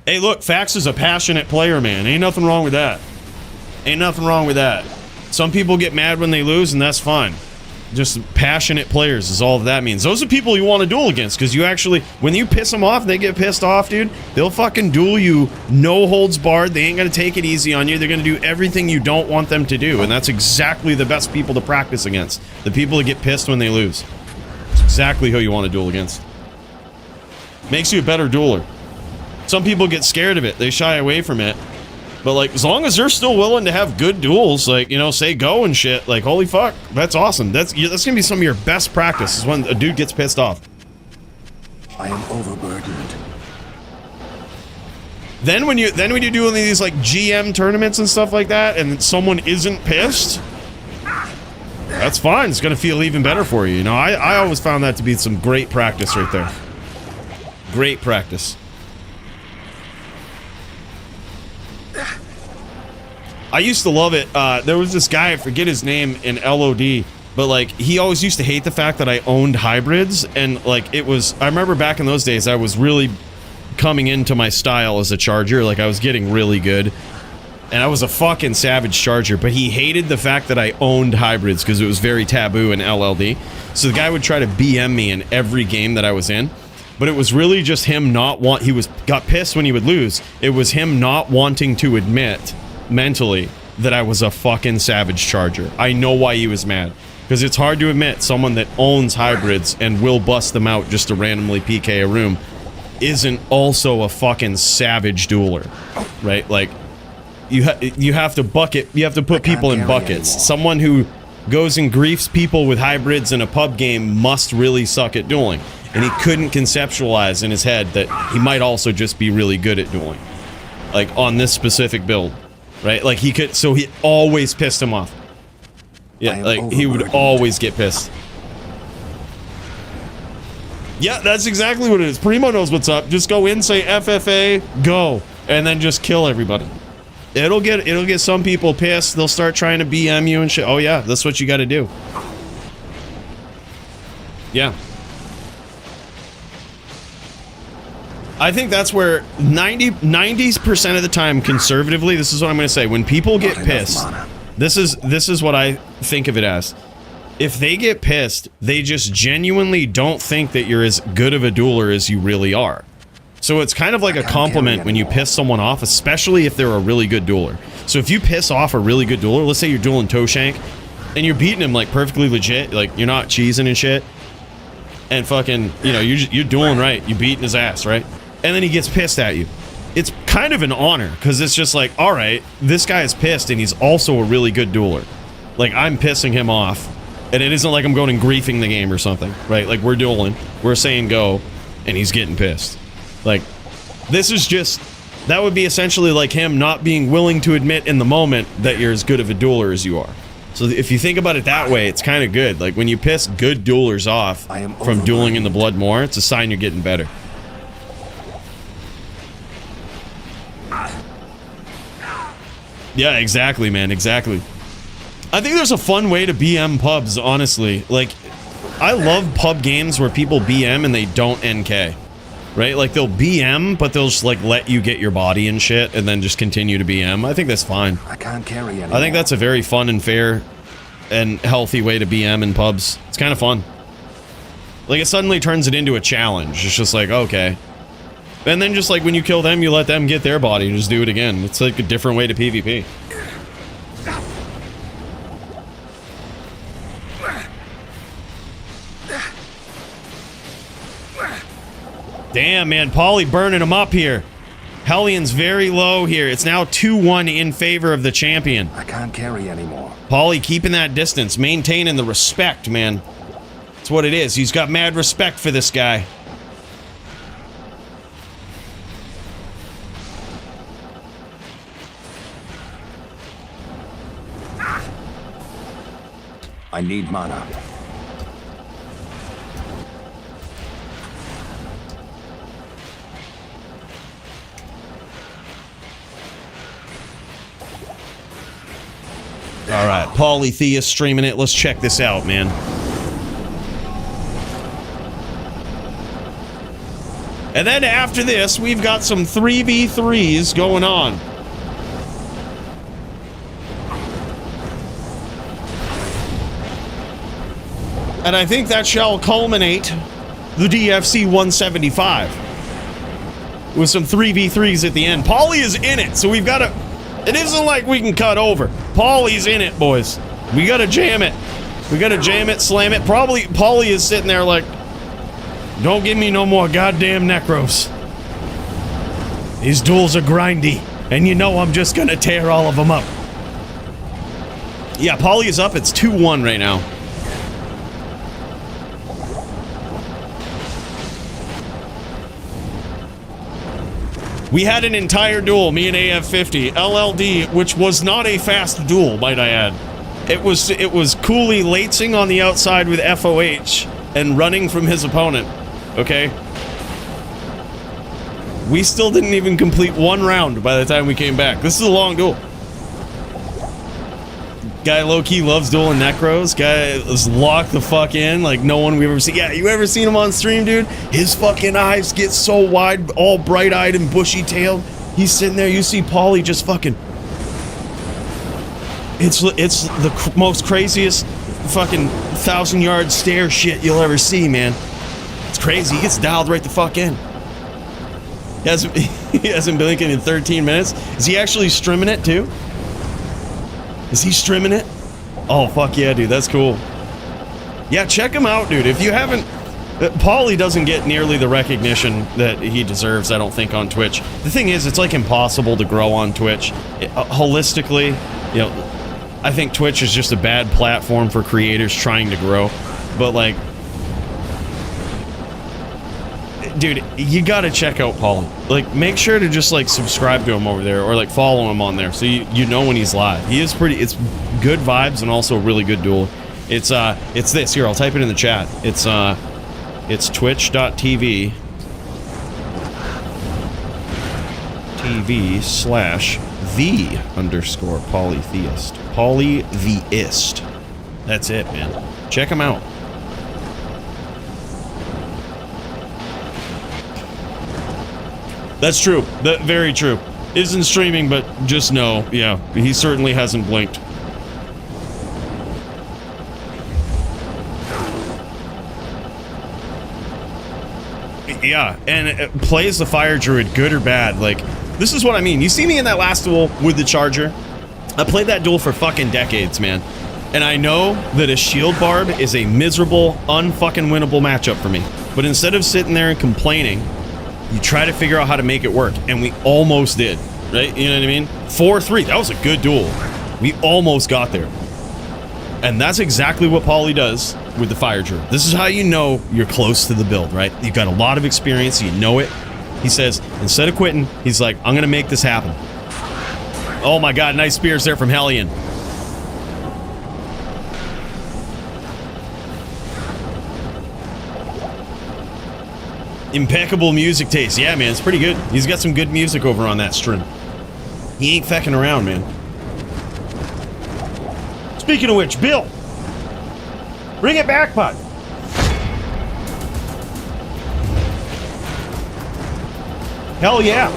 Hey, look, Fax is a passionate player, man. Ain't nothing wrong with that. Ain't nothing wrong with that. Some people get mad when they lose, and that's fine. Just passionate players is all that means. Those are people you want to duel against, because you actually, when you piss them off, they get pissed off, dude. They'll fucking duel you, no holds barred. They ain't going to take it easy on you. They're going to do everything you don't want them to do, and that's exactly the best people to practice against. The people that get pissed when they lose. It's exactly who you want to duel against. Makes you a better dueler. Some people get scared of it. They shy away from it. But, like, as long as they're still willing to have good duels, like, you know, say go and shit, like, holy fuck, that's awesome. That's gonna be some of your best practice, is when a dude gets pissed off. I am overburdened. Then when you do any of these, like, GM tournaments and stuff like that, and someone isn't pissed, that's fine. It's gonna feel even better for you. You know, I always found that to be some great practice right there. Great practice. I used to love it. There was this guy, I forget his name, in LOD. But like, he always used to hate the fact that I owned hybrids, and like, it was, I remember back in those days, I was really coming into my style as a charger. Like, I was getting really good, and I was a fucking savage charger, but he hated the fact that I owned hybrids because it was very taboo in LLD. So the guy would try to BM me in every game that I was in, but it was really just him got pissed when he would lose. It was him not wanting to admit mentally that I was a fucking savage charger. I know why he was mad. Because it's hard to admit someone that owns hybrids and will bust them out just to randomly PK a room isn't also a fucking savage dueler, right? Like, you have to put people in buckets. Someone who goes and griefs people with hybrids in a pub game must really suck at dueling. And he couldn't conceptualize in his head that he might also just be really good at dueling. Like, on this specific build, right? Like, so he always pissed him off. Yeah, like, he would always get pissed. Yeah, that's exactly what it is. Primo knows what's up. Just go in, say FFA, go, and then just kill everybody. It'll get some people pissed. They'll start trying to BM you and shit. Oh yeah, that's what you got to do. Yeah. I think that's where 90% of the time, conservatively, this is what I'm going to say. When people get pissed, this is what I think of it as. If they get pissed, they just genuinely don't think that you're as good of a dueler as you really are. So it's kind of like a compliment when you piss someone off, especially if they're a really good dueler. So if you piss off a really good dueler, let's say you're dueling Toe Shank, and you're beating him like perfectly legit, like you're not cheesing and shit, and fucking, you know, you're dueling right, you're beating his ass, right? And then he gets pissed at you. It's kind of an honor, because it's just like, all right, this guy is pissed, and he's also a really good dueler. Like, I'm pissing him off, and it isn't like I'm going and griefing the game or something, right? Like, we're dueling, we're saying go, and he's getting pissed. Like, this is just, that would be essentially like him not being willing to admit in the moment that you're as good of a dueler as you are. So if you think about it that way, it's kind of good. Like, when you piss good duelers off from dueling in the blood more, it's a sign you're getting better. Yeah, exactly, man, exactly. I think there's a fun way to BM pubs, honestly. Like, I love pub games where people BM and they don't NK. Right? Like, they'll BM, but they'll just, like, let you get your body and shit, and then just continue to BM. I think that's fine. I can't carry anymore. I think that's a very fun and fair and healthy way to BM in pubs. It's kind of fun. Like, it suddenly turns it into a challenge. It's just like, okay. And then just, like, when you kill them, you let them get their body and just do it again. It's, like, a different way to PvP. Damn, man, Pauly burning him up here. Hellion's very low here. It's now 2-1 in favor of the champion. I can't carry anymore. Pauly keeping that distance, maintaining the respect, man. That's what it is. He's got mad respect for this guy. I need mana. All right, Polytheist streaming it. Let's check this out, man. And then after this, we've got some 3v3s going on. And I think that shall culminate the DFC 175 with some 3v3s at the end. Pauly is in it, so we've got to... It isn't like we can cut over. Pauly's in it, boys. We gotta jam it. We gotta jam it, slam it. Probably Pauly is sitting there like, don't give me no more goddamn necros. These duels are grindy, and you know I'm just gonna tear all of them up. Yeah, Pauly is up. It's 2-1 right now. We had an entire duel, me and AF50, LLD, which was not a fast duel, might I add. It was Coooley latesing on the outside with FOH and running from his opponent, okay? We still didn't even complete one round by the time we came back. This is a long duel. Guy low-key loves dueling necros. Guy is locked the fuck in like no one we've ever seen. Yeah, you ever seen him on stream, dude? His fucking eyes get so wide, all bright-eyed and bushy-tailed. He's sitting there, you see Paulie just fucking... It's the most craziest fucking 1,000-yard stare shit you'll ever see, man. It's crazy. He gets dialed right the fuck in. He hasn't been blinking in 13 minutes. Is he actually streaming it, too? Is he streaming it? Oh, fuck yeah, dude. That's cool. Yeah, check him out, dude. If you haven't... Paulie doesn't get nearly the recognition that he deserves, I don't think, on Twitch. The thing is, it's like impossible to grow on Twitch. Holistically, you know, I think Twitch is just a bad platform for creators trying to grow. But, like... Dude, you gotta check out Paulie. Like, make sure to just, like, subscribe to him over there, or, like, follow him on there, so you know when he's live. He is pretty, it's good vibes and also really good duel. It's this, here, I'll type it in the chat. It's twitch.tv /the_polytheist. Polytheist. That's it, man. Check him out. That's true. That very true. Isn't streaming, but just know, yeah, he certainly hasn't blinked. Yeah, and it plays the fire druid, good or bad. Like, this is what I mean. You see me in that last duel with the charger? I played that duel for fucking decades, man. And I know that a shield barb is a miserable, unfucking winnable matchup for me. But instead of sitting there and complaining, you try to figure out how to make it work, and we almost did, right? You know what I mean? 4-3, that was a good duel. We almost got there. And that's exactly what Paulie does with the fire druid. This is how you know you're close to the build, right? You've got a lot of experience, you know it. He says, instead of quitting, he's like, I'm gonna make this happen. Oh my god, nice spears there from Hellion. Impeccable music taste. Yeah, man, it's pretty good. He's got some good music over on that stream. He ain't fecking around, man. Speaking of which, Bill, bring it back, bud. Hell yeah.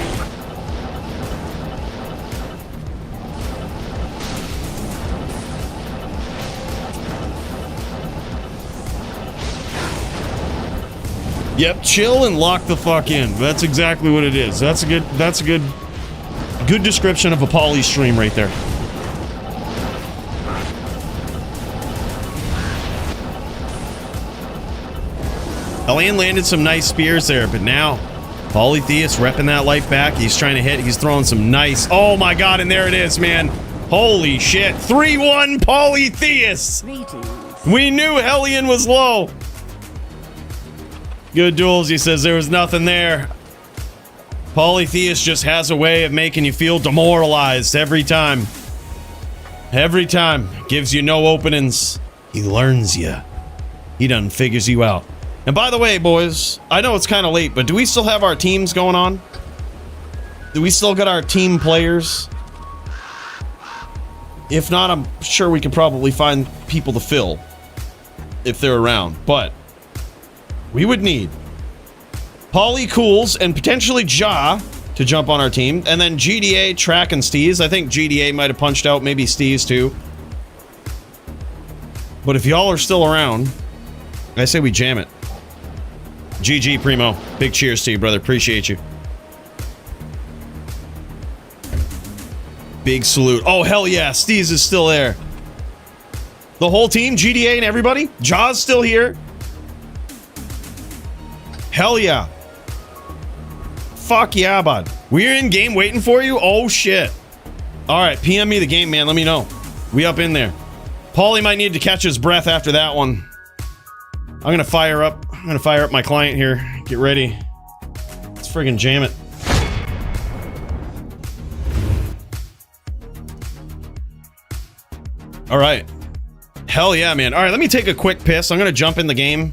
Yep, chill and lock the fuck in. That's exactly what it is. That's a good description of a Paulie stream right there. Hellion landed some nice spears there, but now Polytheist repping that life back. He's trying to hit. He's throwing some nice... Oh my god, and there it is, man. Holy shit. 3-1 Polytheist. We knew Hellion was low. Good duels, he says. There was nothing there. Polytheist just has a way of making you feel demoralized every time. Every time. Gives you no openings. He learns you. He done figures you out. And by the way, boys, I know it's kind of late, but do we still have our teams going on? Do we still got our team players? If not, I'm sure we could probably find people to fill if they're around. But we would need Paulie, Cools, and potentially Ja to jump on our team. And then GDA, Track, and Steez. I think GDA might have punched out, maybe Steez too. But if y'all are still around, I say we jam it. GG, Primo. Big cheers to you, brother. Appreciate you. Big salute. Oh, hell yeah. Steez is still there. The whole team, GDA and everybody? Jaws still here. Hell yeah. Fuck yeah, bud. We're in game waiting for you? Oh, shit. All right, PM me the game, man. Let me know. We up in there. Paulie might need to catch his breath after that one. I'm gonna fire up my client here. Get ready. Let's friggin' jam it. All right. Hell yeah, man. All right, let me take a quick piss. I'm gonna jump in the game.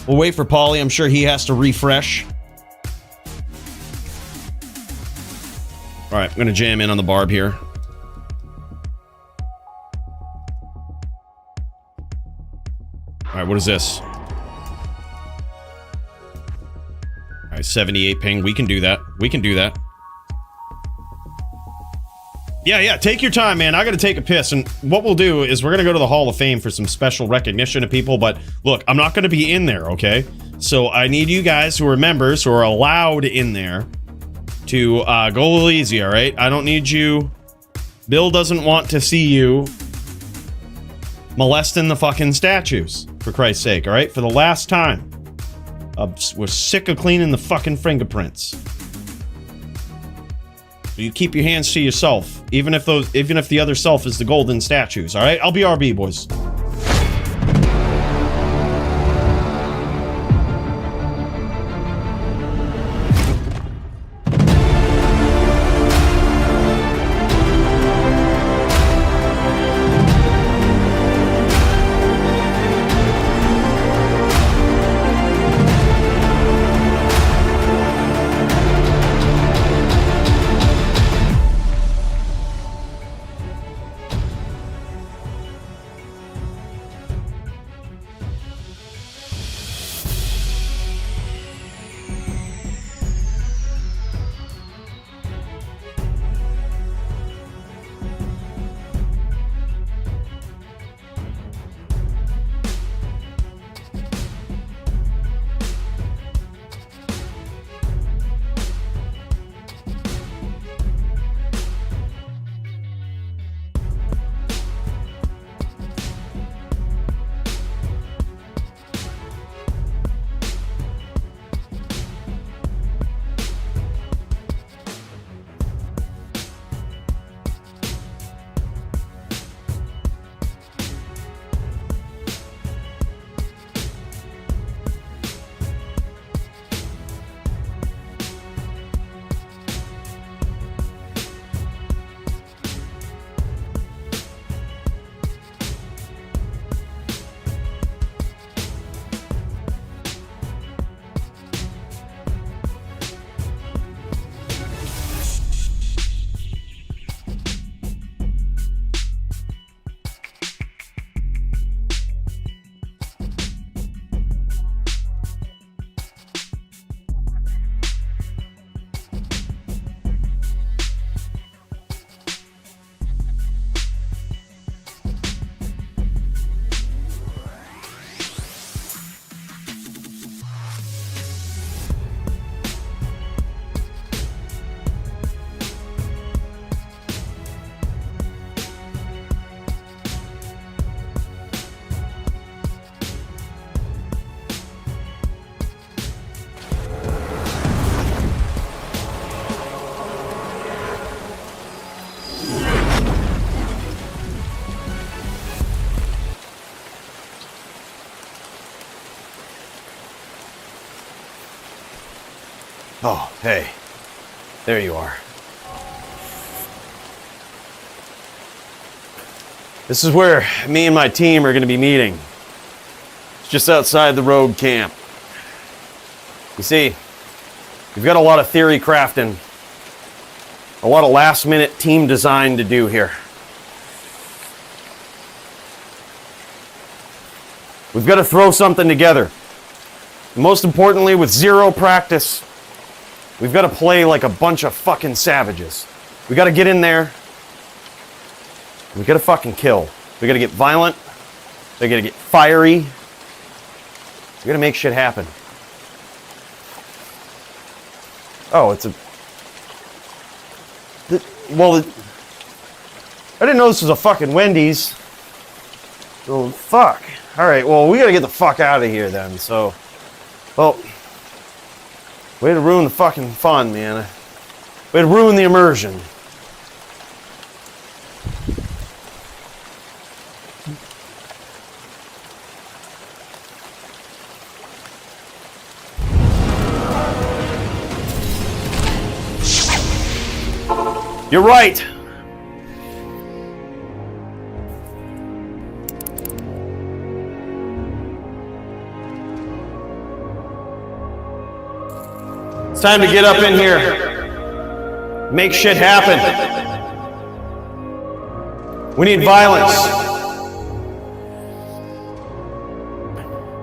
We'll wait for Paulie. I'm sure he has to refresh. All right, I'm gonna jam in on the barb here. Alright, what is this? Alright, 78 ping. We can do that. We can do that. Yeah, take your time, man. I gotta take a piss, and what we'll do is we're gonna go to the Hall of Fame for some special recognition of people, but look, I'm not gonna be in there, okay? So I need you guys who are members, who are allowed in there, to go a little easy, alright? I don't need you... Bill doesn't want to see you molesting the fucking statues, for Christ's sake, alright? For the last time. We're sick of cleaning the fucking fingerprints. So you keep your hands to yourself, even if the other self is the golden statues, alright? I'll be RB, boys. Oh, hey. There you are. This is where me and my team are going to be meeting. It's just outside the road camp. You see, we've got a lot of theory crafting, a lot of last-minute team design to do here. We've got to throw something together. And most importantly, with zero practice, we've got to play like a bunch of fucking savages. We got to get in there. We got to fucking kill. We got to get violent. We got to get fiery. We got to make shit happen. Oh, it's a... Well, I didn't know this was a fucking Wendy's. Oh, fuck. Alright, well, we got to get the fuck out of here then, so... Well... Way to ruin the fucking fun, man. Way to ruin the immersion. You're right. It's time to get up in here. Make shit happen. We need violence.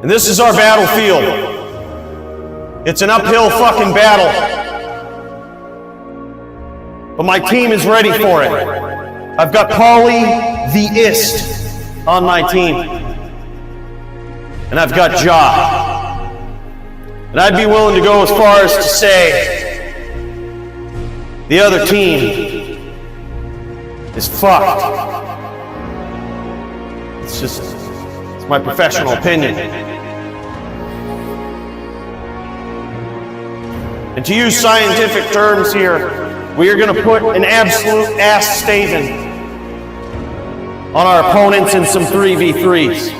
And this is our battlefield. It's an uphill fucking battle. But my team is ready for it. I've got Polly the Ist on my team. And I've got Ja. And I'd be willing to go as far as to say the other team is fucked. It's my professional opinion. And to use scientific terms here, we are going to put an absolute ass staving on our opponents in some 3v3s.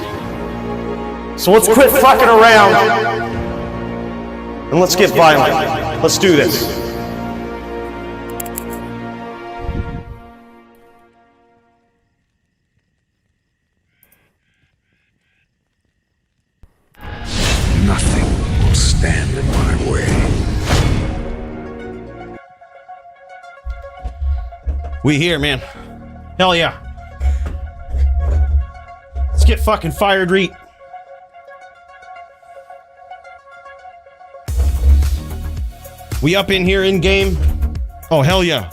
So let's quit fucking around and let's get violent. Let's do this. Nothing will stand in my way. We here, man. Hell yeah. Let's get fucking fired, Reet. We up in here in game? Oh, hell yeah.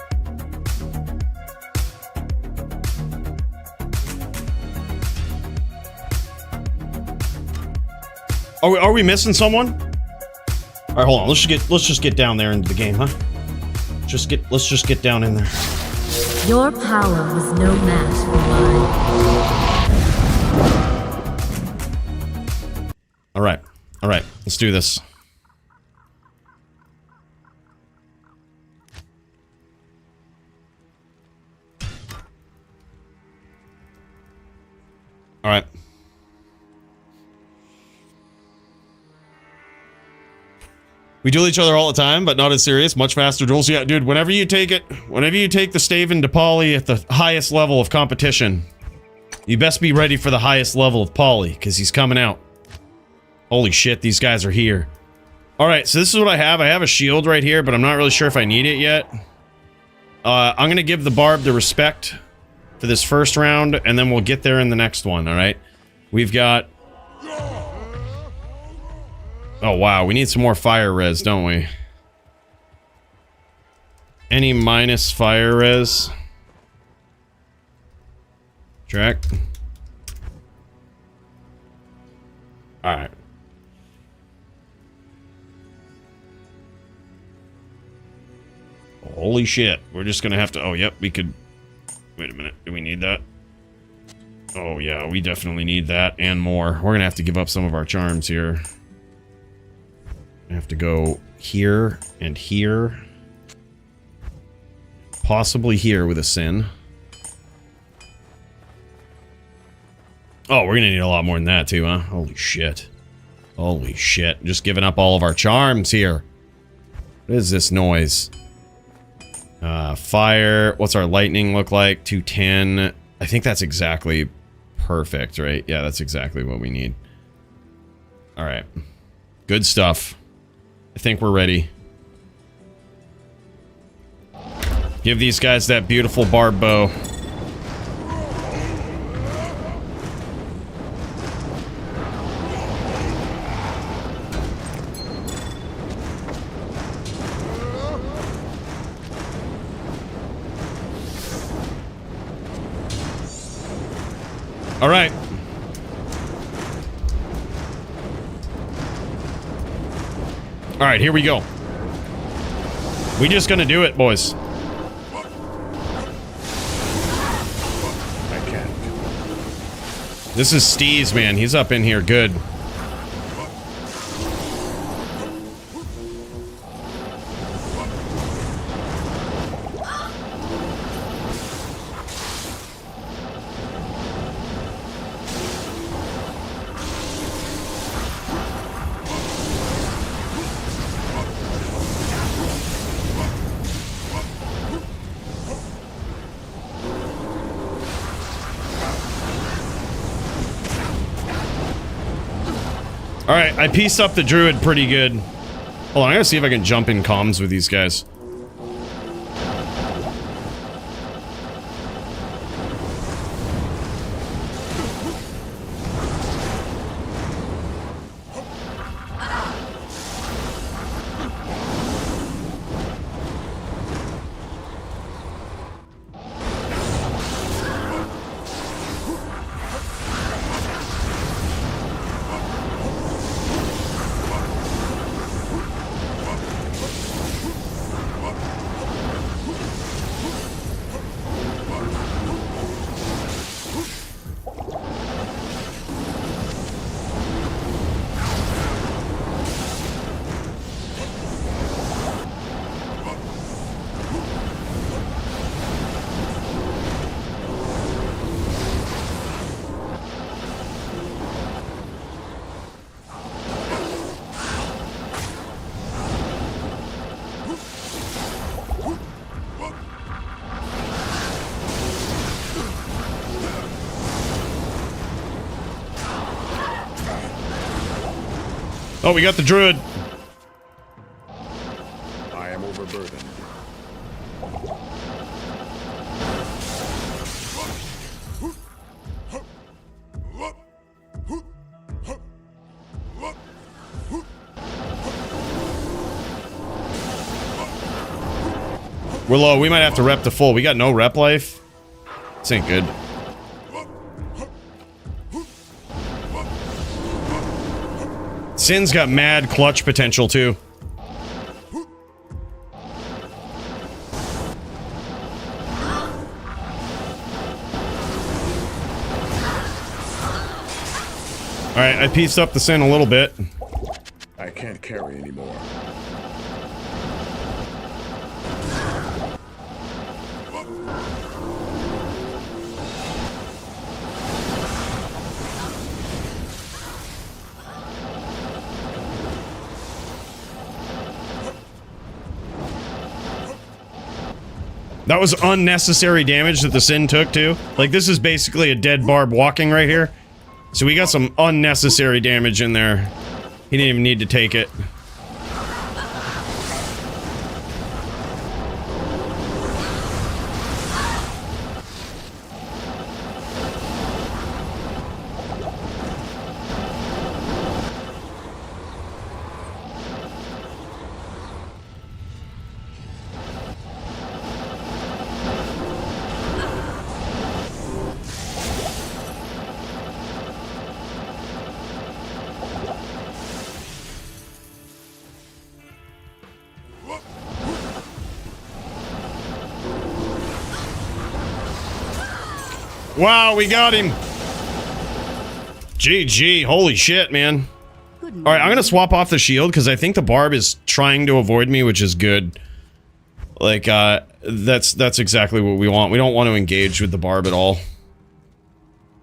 Are we missing someone? All right, hold on. Let's just get down there into the game, huh? Let's just get down in there. Your power was no match for mine. All right, let's do this. All right. We duel each other all the time, but not as serious. Much faster duels. Yeah, dude, whenever you take the Staven to Poly at the highest level of competition, you best be ready for the highest level of Poly, because he's coming out. Holy shit, these guys are here. Alright, so this is what I have. I have a shield right here, but I'm not really sure if I need it yet. I'm gonna give the Barb the respect for this first round, and then we'll get there in the next one, alright? We've got... Oh, wow. We need some more fire res, don't we? Any minus fire res? Track. Alright. Holy shit. We're just gonna have to... Oh, yep. We could... Wait a minute. Do we need that? Oh, yeah. We definitely need that and more. We're gonna have to give up some of our charms here. I have to go here and here. Possibly here with a sin. Oh, we're gonna need a lot more than that too, huh? Holy shit. Holy shit. Just giving up all of our charms here. What is this noise? Fire. What's our lightning look like? 210. I think that's exactly perfect, right? Yeah, that's exactly what we need. Alright. Good stuff. I think we're ready. Give these guys that beautiful barb bow. All right. All right, here we go. We just gonna do it, boys. I can't. This is Steez, man. He's up in here good. Alright, I pieced up the druid pretty good. Hold on, I gotta see if I can jump in comms with these guys. Oh, we got the druid. I am overburdened. We're low. We might have to rep to full. We got no rep life. This ain't good. Sin's got mad clutch potential too. Alright, I pieced up the Sin a little bit. I can't carry anymore. That was unnecessary damage that the Sin took too. Like, this is basically a dead Barb walking right here. So we got some unnecessary damage in there. He didn't even need to take it. Wow, we got him. GG. Holy shit, man. Alright, I'm gonna swap off the shield because I think the Barb is trying to avoid me, which is good. Like, that's exactly what we want. We don't want to engage with the Barb at all.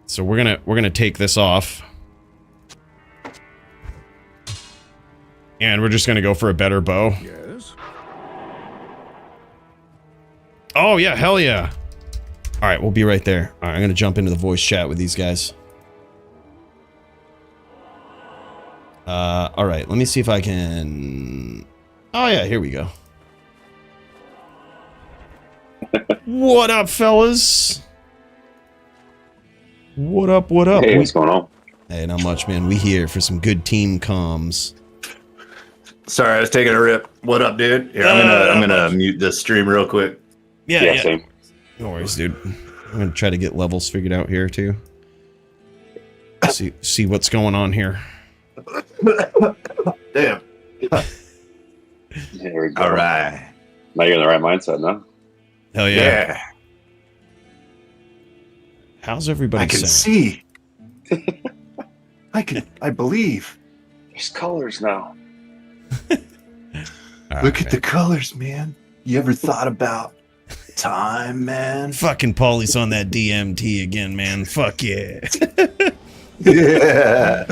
So we're gonna take this off. And we're just gonna go for a better bow. Yes. Oh yeah, hell yeah. Alright, we'll be right there. Alright, I'm gonna jump into the voice chat with these guys. Alright, let me see if I can... Oh yeah, here we go. What up, fellas? What up, what up? Hey, what's going on? Hey, not much, man. We here for some good team comms. Sorry, I was taking a rip. What up, dude? Here, I'm gonna mute this stream real quick. Yeah. Same. No worries, dude. I'm gonna try to get levels figured out here too. See what's going on here. Damn. There we go. All right. Now you're in the right mindset, no? Hell yeah. How's everybody I can saying? see. I believe. There's colors now. Look at the colors, man. You ever thought about time, man? Fucking Paulie's on that DMT again, man. Fuck yeah. Yeah.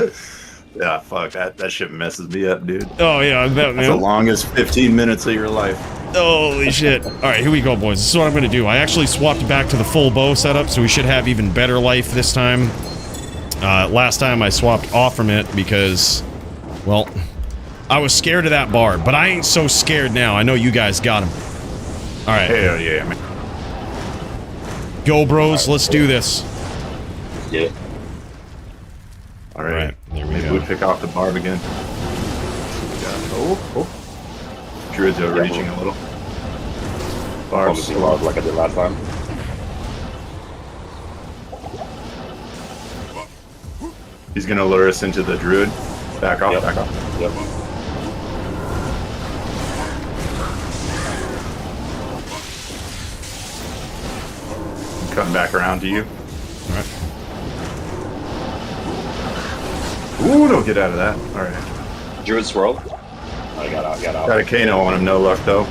Yeah, fuck, that shit messes me up, dude. Oh yeah, I bet, That's the man. longest 15 minutes of your life. Holy shit. Alright, here we go, boys. This is what I'm gonna do. I actually swapped back to the full bow setup, so we should have even better life this time. Last time I swapped off from it because, well, I was scared of that Barb, but I ain't so scared now. I know you guys got him. Alright. Hell yeah, man. Go, bros. Let's do this. Yeah. All right. There we Maybe go. we pick off the Barb again. Oh. Druids are reaching a little. Barb's Obviously, like I did last time. He's gonna lure us into the Druid. Back off, Yep. back off. Yep. I'm coming back around to you. Alright. Ooh, don't get out of that. Alright. Druid swirled. I got out, Got a Kano on him, no luck though.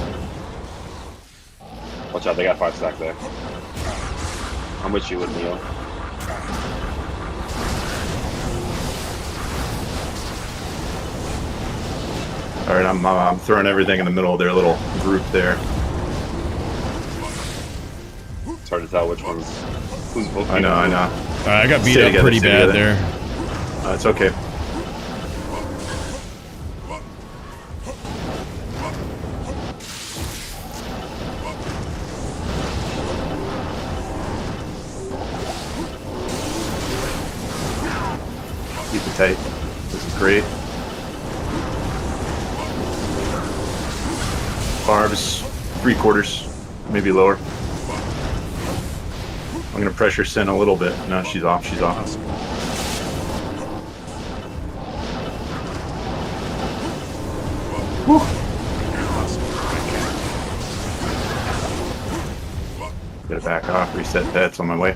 Watch out, they got 5 stacks there. I'm with you with Neo. Alright, I'm throwing everything in the middle of their little group there. It's hard to tell which one's who's both. I know. Alright, I got beat Stay up together, pretty stay bad together. there. It's okay. tight. This is great. Barbs, 3/4, maybe lower. I'm gonna pressure Sin a little bit. No, she's off. She's off. Whew. Gotta back off. Reset pets on my way.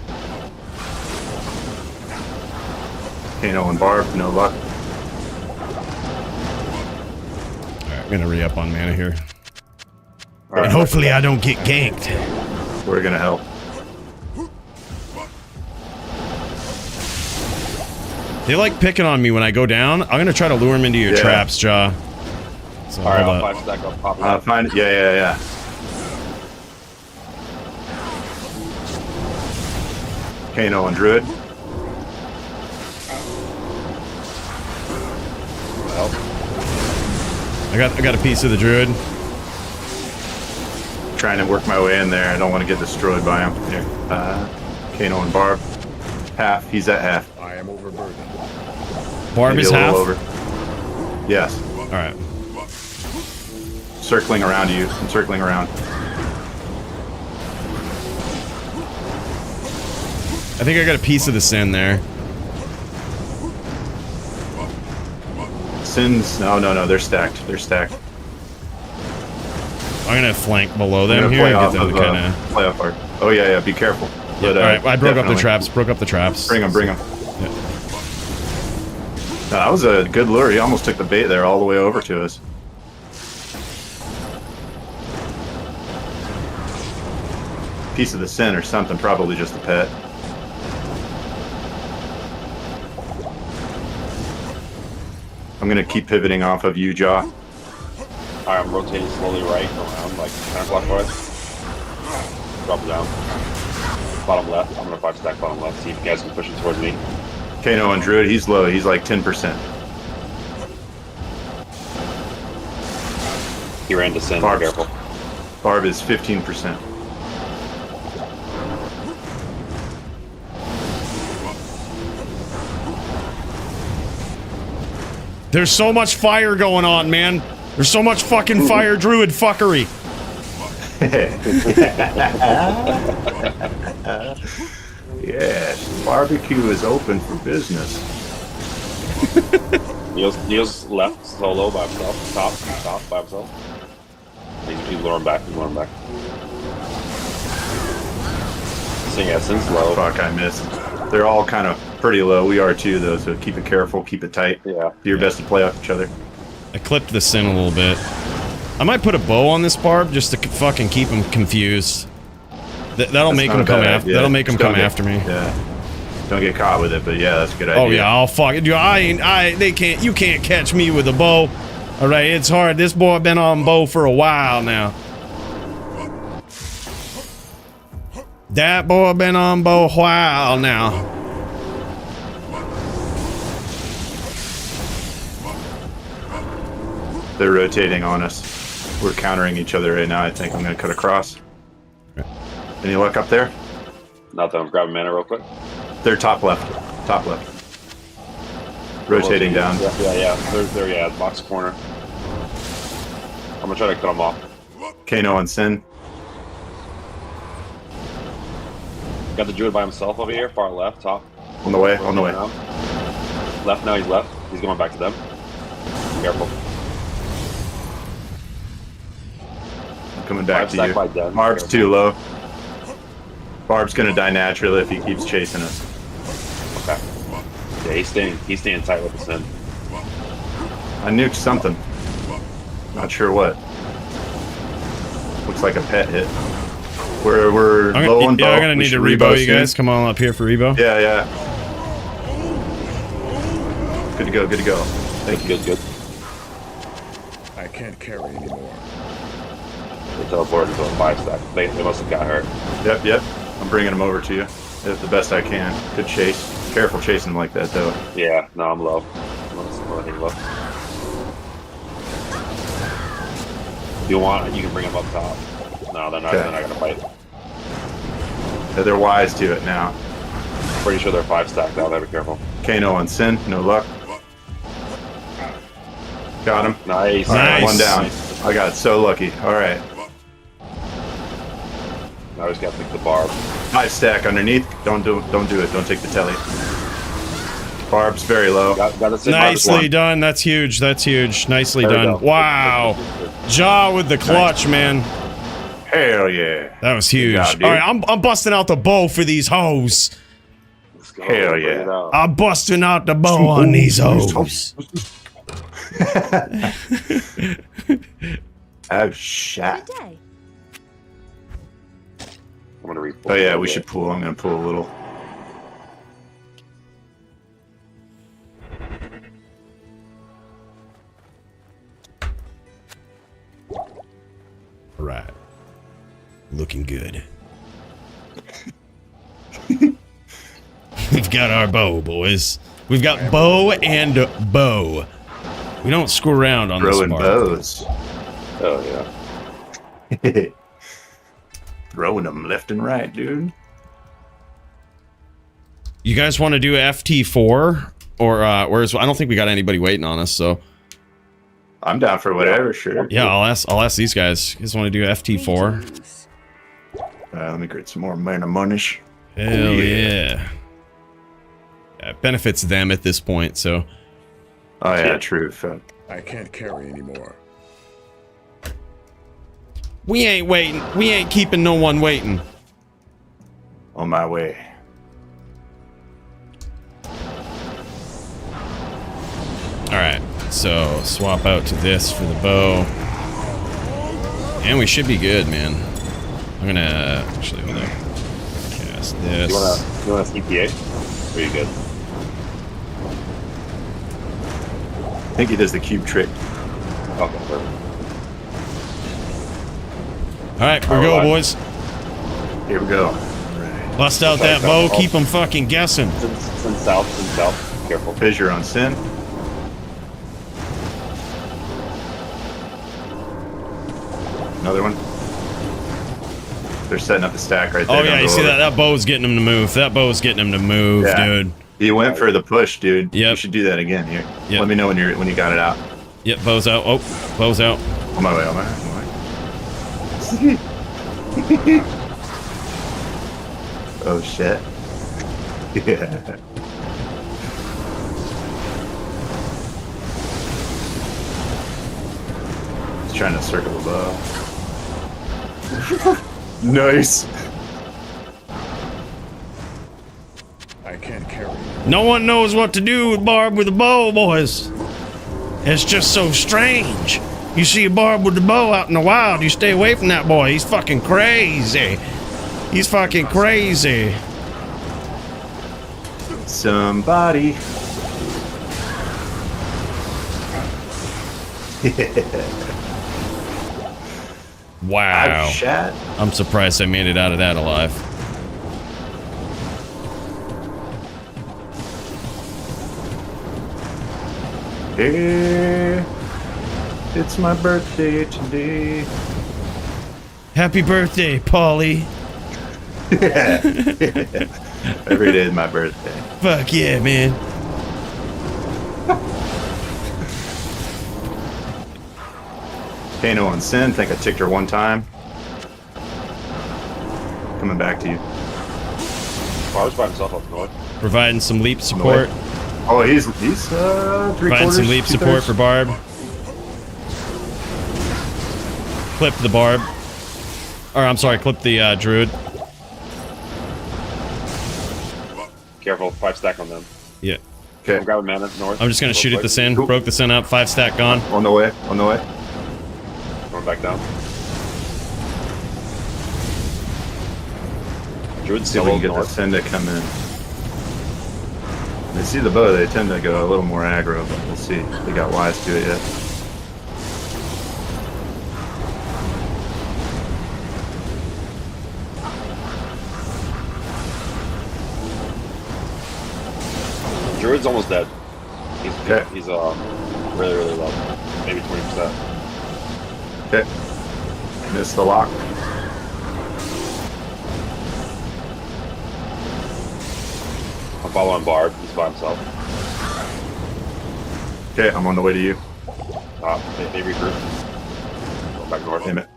Kano and Barb, no luck. Alright, I'm gonna re-up on mana here. Right, and hopefully I don't get ganked. We're gonna help. They like picking on me when I go down. I'm gonna try to lure them into your traps, Ja. So Alright, hold I'll up. 5 stack up, pop it up. Find it. Yeah. Kano and Druid. I got a piece of the druid. Trying to work my way in there. I don't want to get destroyed by him. Here. Kano and Barb. Half. He's at half. I am overburdened. Barb Maybe is a little half? over. Yes. Alright. Circling around you. I'm circling around. I think I got a piece of the sin there. Sins. No. They're stacked. They're stacked. I'm gonna flank below I'm them gonna here play and off get them of, to kinda... play off hard. Oh, yeah. Be careful. But, Alright, I broke up the definitely. traps. Broke up the traps. Bring him. Yeah. No, that was a good lure. He almost took the bait there all the way over to us. Piece of the sin or something, probably just a pet. I'm gonna keep pivoting off of you, Jaw. Alright, I'm rotating slowly right around, like counterclockwise. Drop it down. Bottom left. I'm gonna 5 stack bottom left. See if you guys can push it towards me. Kano and Druid, he's low. He's like 10%. He ran to Sin. Barb. Careful. Barb is 15%. There's so much fire going on, man. There's so much fucking fire druid fuckery. Yes, barbecue is open for business. Neil's left solo by himself. Top by himself. He's luring back. Sing Essence low. Fuck, I missed. They're all kind of pretty low. We are too, though, so keep it careful, keep it tight. Yeah. Do your best to play off each other. I clipped the sin a little bit. I might put a bow on this Barb just to fucking keep him confused. That'll make him come after. That'll make him come after me. Yeah. Don't get caught with it, but yeah, that's a good idea. Oh yeah, I'll fuck it. You can't catch me with a bow. All right, it's hard. This boy been on bow for a while now. That boy been on bow a while now. They're rotating on us. We're countering each other right now. I think I'm gonna cut across. Any luck up there? Nothing. I'm grabbing mana real quick. They're top left. Top left. Rotating down. Yeah. They're box corner. I'm gonna try to cut them off. Kano and Sin. Got the druid by himself over here, far left, top. On the way. Left now, he's left. He's going back to them. Careful. I'm coming back to stack you. by Den. Barb's Careful. too low. Barb's gonna die naturally if he keeps chasing us. Okay. Yeah, he's staying tight with the Sin. I nuked something. Not sure what. Looks like a pet hit. We're low on bow. I'm gonna We need to should rebo you soon. guys. Come on up here for rebo. Yeah. Good to go. Thank you. Good. I can't carry anymore. They teleported to a 5 stack. They must have got hurt. Yep. I'm bringing him over to you. The best I can. Good chase. Careful chasing him like that, though. Yeah, no, I'm low. I'm gonna low. If you want, you can bring them up top. No, they're not gonna fight. Yeah, they're wise to it now. Pretty sure they're 5 stacked out. Be careful. Kano and Sin, no luck. Got him. Nice. All right, Nice. one down. I got so lucky. All right. Now I just gotta pick the barb. 5 stack underneath. Don't do it. Don't take the telly. Barb's very low. Gotta say Nicely done. That's huge. That's huge. Nicely There we done. go. Wow. Jaw with the clutch, man. Hell yeah. That was huge. job, dude. All right, I'm busting out the bow for these hoes. Let's go. Hell Bring yeah. it out. I'm busting out the bow on these hoes. Oh, shit. Good day. I'm gonna read. Oh, yeah, we should pull. I'm going to pull a little. All right. Looking good. We've got our bow, boys. We've got bow and bow. We don't screw around on this Throwing bar. bows. Oh yeah. Throwing them left and right, dude. You guys want to do FT4? Or, whereas I don't think we got anybody waiting on us, so. I'm down for whatever, sure. Yeah, I'll ask these guys. You guys want to do FT4? Let me get some more mana monish. Hell yeah. It benefits them at this point, so. Oh, yeah, true. Fuck. I can't carry anymore. We ain't waiting. We ain't keeping no one waiting. On my way. Alright, so swap out to this for the bow. And we should be good, man. I'm gonna actually hold on. Cast this. You want a CPA? Are you good? I think he does the cube trick. Okay, perfect. Alright, we go, boys. Here we go. Bust out that bow, keep them fucking guessing. Send south. Careful. Fissure on Sin. Another one. They're setting up the stack right there. Oh yeah, you see that? That bow's getting him to move. That bow's getting him to move, Yeah. dude. He went for the push, dude. Yep. You should do that again here. Yep. Let me know when you got it out. Yep, bow's out. Oh, bow's out. On my way, on my way. Oh shit. Yeah. He's trying to circle the bow. Nice. I can't carry. No one knows what to do with Barb with a bow, boys. It's just so strange. You see a Barb with the bow out in the wild, you stay away from that boy. He's fucking crazy. He's fucking crazy. Somebody. Wow. Shot. I'm surprised I made it out of that alive. Hey, it's my birthday today. Happy birthday, Paulie. Every day is my birthday. Fuck yeah, man. Kano on Sin. Think I ticked her one time. Coming back to you. Barb's by himself up north. Providing some leap support. Oh, he's 3/4. Providing some leap support for Barb. Clip the Barb. Or, I'm sorry, clip the Druid. Careful, 5 stack on them. Yeah. Okay. I'm grabbing mana north. I'm just gonna shoot at the Sin. Cool. Broke the Sin up. 5 stack gone. On the way. On the way. Going back down. Druid See if still we can get the north. Sin to come in. They see the bow, they tend to go a little more aggro, but we'll see. They got wise to it yet. Druid's almost dead. Okay. He's really, really low. Maybe 20%. Okay. Missed the lock. I'm following Barb. He's by himself. Okay, I'm on the way to you. top. They regroup. Go back north. Damn it.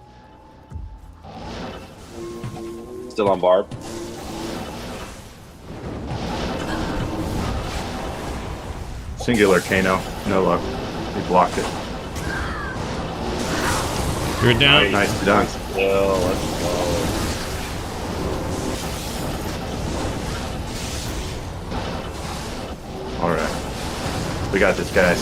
Still on Barb. Singular Kano. No luck. He blocked it. You're down. Nice done. Well, let's go. Alright. We got this, guys.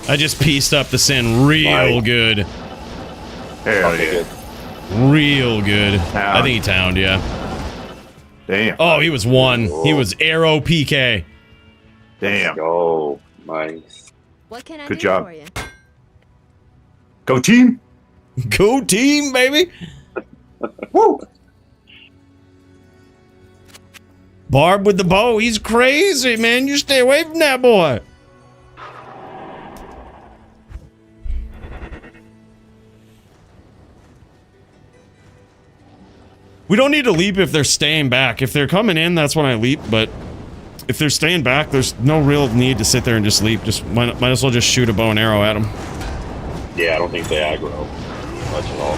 I just pieced up the Sin real good. Hell yeah. Real good. Town. I think he towned, yeah. Damn. Oh, he was one. He was arrow PK. Damn. Go. Nice. What can I Good do job. for you? Go team! Go team, baby. Woo! Barb with the bow. He's crazy, man. You stay away from that boy. We don't need to leap if they're staying back. If they're coming in, that's when I leap, but if they're staying back, there's no real need to sit there and just leap. Just might as well just shoot a bow and arrow at them. Yeah, I don't think they aggro much at all.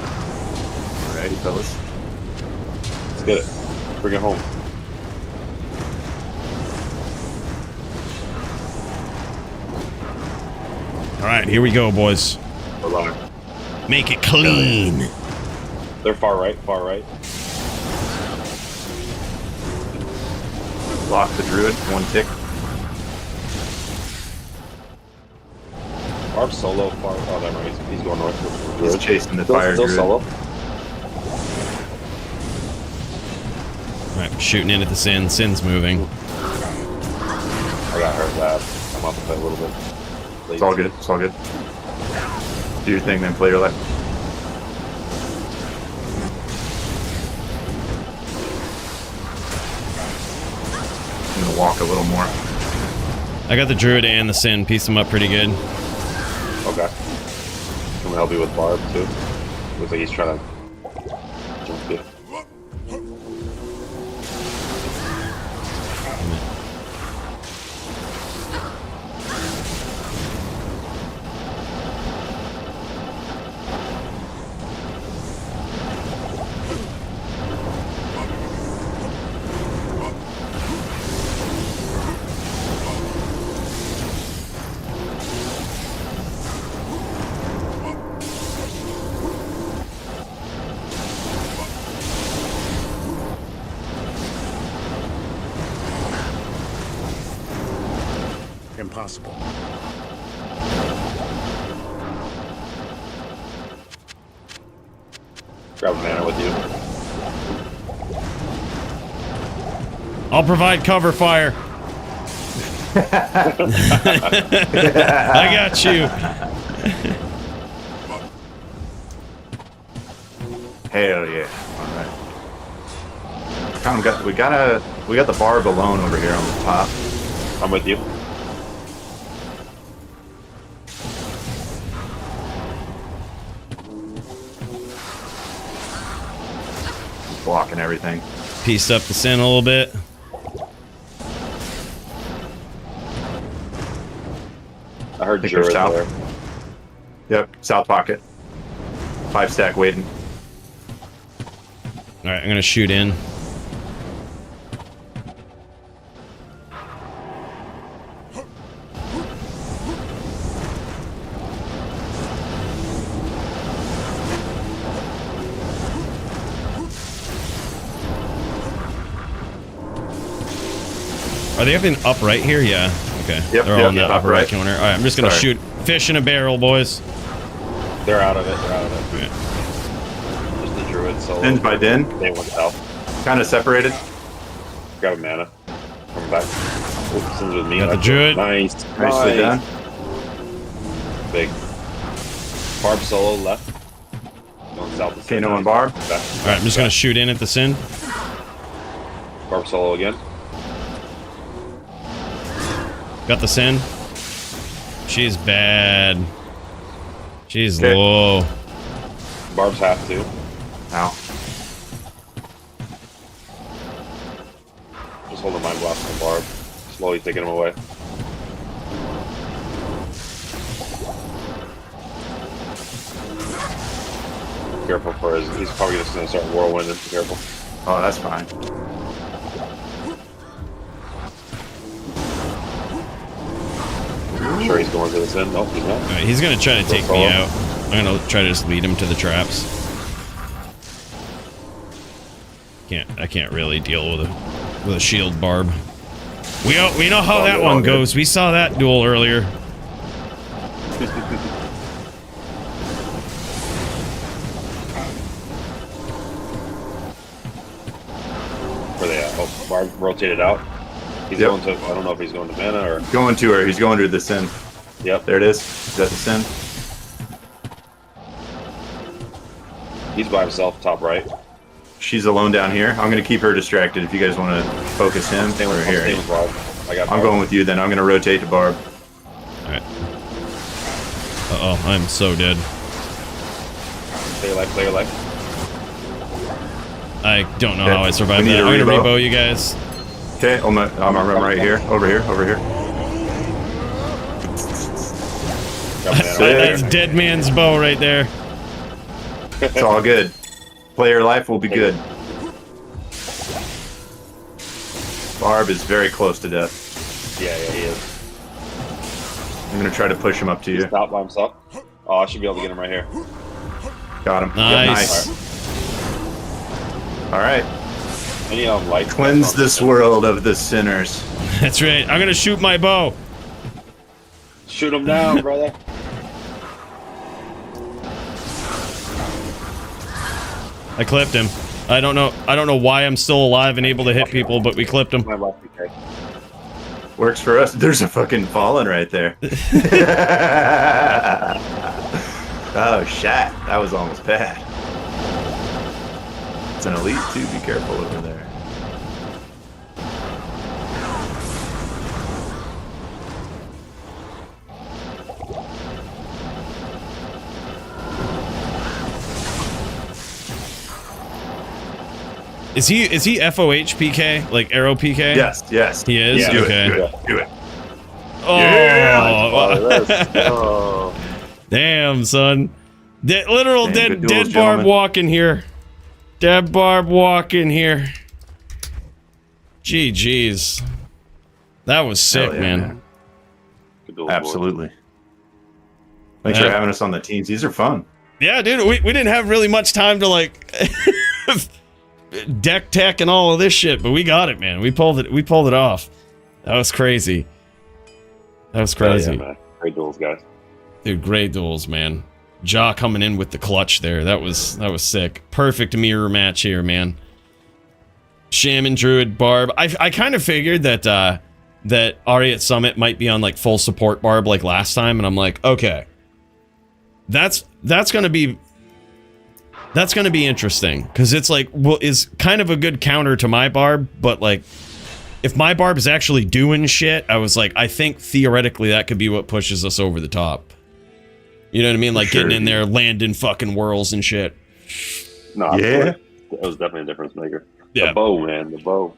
Alrighty, fellas. Let's get it. Bring it home. All right, here we go, boys. Hold on. Make it clean. They're far right, far right. Lock the druid, one tick. Barb solo, far. Oh, never mind. He's going north. He's chasing the Still- fire still druid. solo. All right, shooting in at the Sin. Sin's moving. I got hurt bad. I'm off the play a little bit. It's all good. It's all good. Do your thing, man. Play your life. I'm gonna walk a little more. I got the Druid and the Sin. Pieced them up pretty good. Okay. Can we help you with Barb too? Looks like he's trying to jump you. Impossible. Grab a mana with you. I'll provide cover fire. I got you. Hell yeah! All right. Kind of we got the Barb alone over here on the top. I'm with you. Blocking everything. Pieced up the Sin a little bit. I heard Think they're Jared south. there. Yep, south pocket. 5 stack waiting. All right, I'm gonna shoot in. Are they upping up right here? Yeah. Okay. Yep, They're all yep, in the yep, upper up right right. corner. All right, I'm just gonna Sorry. shoot fish in a barrel, boys. They're out of it. They're out of it. Okay. Just the druid solo. Dins by din. They went south. Kind of separated. Grab a mana. Coming back. Oops, Sin's with me. Got the druid. Nice. Nicely done. Big. Barb solo left. out the Okay, no one Barb. All right, I'm just gonna shoot in at the Sin. Barb solo again. Got the Sin. She's bad. She's Okay. low. Barb's half too. Ow. Just hold the mind blast on Barb. Slowly taking him away. Careful for his. He's probably just gonna start whirlwinding. Be careful. Oh, that's fine. I'm sure he's going to this end. Nope, he's not. All right, he's gonna try to take me out. I'm gonna try to just lead him to the traps. I can't really deal with a shield barb. We know how that one goes. We saw that duel earlier. Where they at? Oh, Barb rotated out. He's Yep. going to. I don't know if he's going to mana or. Going to her. He's going to the Sin. Yep. There it is. Is that the Sin? He's by himself, top right. She's alone down here. I'm going to keep her distracted if you guys want to focus him. Stay with, We're here. stay with Barb. I got. I'm Barb. going with you then. I'm going to rotate to Barb. Alright. Uh-oh, I'm so dead. Play your life. Play your life. I don't know Okay. how I survived We need that. a I'm gonna rebo. rebo you guys. Okay, I'm right here. Over here. Over here. Got mana. That's dead man's bow right there. It's all good. Player life will be good. Barb is very close to death. Yeah, he is. I'm going to try to push him up to He's you. top by himself. Oh, I should be able to get him right here. Got him. Nice. Yep, All right. Any of them like Cleanse this world of the sinners. That's right. I'm gonna shoot my bow. Shoot him down, brother. I clipped him. I don't know why I'm still alive and able to hit people, but we clipped him. My left PK. Works for us. There's a fucking fallen right there. Oh, shit. That was almost bad. It's an elite too. Be careful over there. Is he FOH PK, like arrow PK? Yes, yes. He is? Yeah, do okay. it, do it. Oh, Oh. damn, son. Literal Damn, dead good duels, Barb gentlemen. walking here. Dead Barb walking here. GG's. That was sick, yeah, man. Good duel, Absolutely. Thanks for Yeah. having us on the teams. These are fun. Yeah, dude, we didn't have really much time to like deck tech and all of this shit, but we got it, man. We pulled it off. That was crazy. That was crazy. Yeah, man. Great duels, guys. Dude, great duels, man. Jaw coming in with the clutch there. That was sick. Perfect mirror match here, man. Shaman, Druid, Barb. I kind of figured that that Ari at Summit might be on like full support Barb like last time, and I'm like, okay. That's gonna be interesting, because it's like, well, is kind of a good counter to my Barb, but like if my Barb is actually doing shit, I was like, I think theoretically that could be what pushes us over the top. You know what I mean? Like getting in there, landing fucking whirls and shit. No, Yeah. That was definitely a difference maker. Yeah. The bow, man. The bow.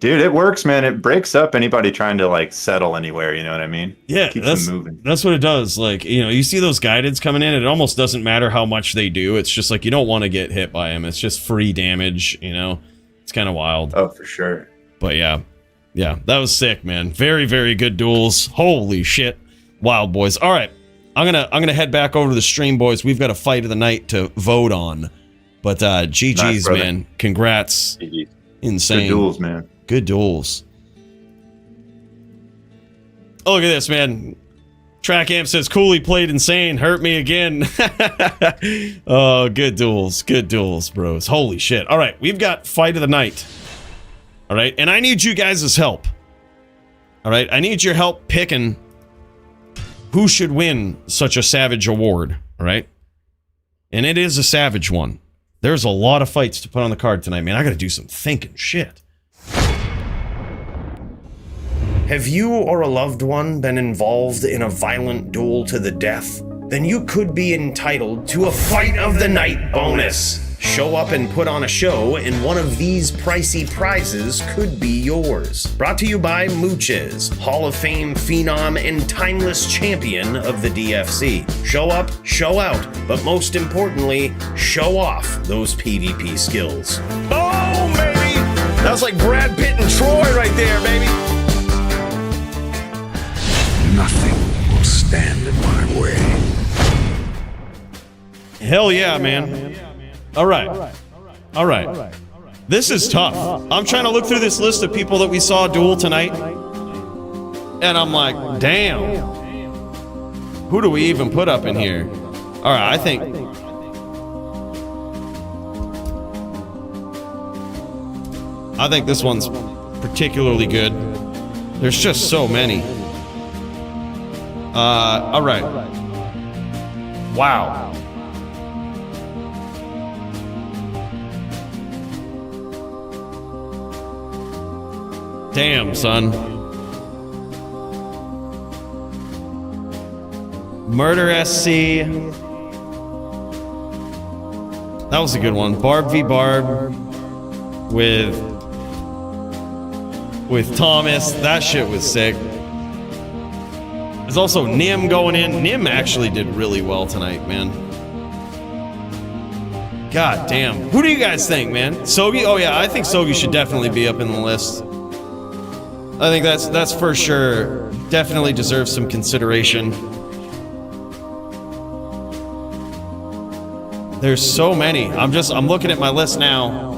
Dude, it works, man. It breaks up anybody trying to like settle anywhere, you know what I mean? Yeah, Keeps them moving. That's what it does. Like, you know, you see those guideds coming in, it almost doesn't matter how much they do. It's just like you don't want to get hit by them. It's just free damage, you know? It's kind of wild. Oh, for sure. But yeah. Yeah, that was sick, man. Very, very good duels. Holy shit. Wild boys. All right. I'm gonna head back over to the stream, boys. We've got a fight of the night to vote on. But GG's, Nice, brother. man. Congrats. GG. Insane. Good duels, man. Good duels. Oh, look at this, man. Track Amp says, Coooley played insane. Hurt me again. Oh, good duels. Good duels, bros. Holy shit. All right, we've got fight of the night. All right, and I need you guys' help. All right, I need your help picking who should win such a savage award. All right? And it is a savage one. There's a lot of fights to put on the card tonight, man. I gotta do some thinking shit. Have you or a loved one been involved in a violent duel to the death? Then you could be entitled to a Fight of the Night bonus. Show up and put on a show, and one of these pricey prizes could be yours. Brought to you by Mooches, Hall of Fame phenom and timeless champion of the DFC. Show up, show out, but most importantly, show off those PvP skills. Boom, baby! That was like Brad Pitt and Troy right there, baby. Nothing will stand in my way. Hell yeah, man. All right. This is tough. I'm trying to look through this list of people that we saw duel tonight, and I'm like, damn. Who do we even put up in here? All right, I think this one's particularly good. There's just so many. All right. Wow. Damn, son. Murder SC. That was a good one. Barb v. Barb with Thomas. That shit was sick. There's also Nim going in. Nim actually did really well tonight, man. God damn. Who do you guys think, man? Sogi? Oh yeah, I think Sogi should definitely be up in the list. I think that's for sure. Definitely deserves some consideration. There's so many. I'm looking at my list now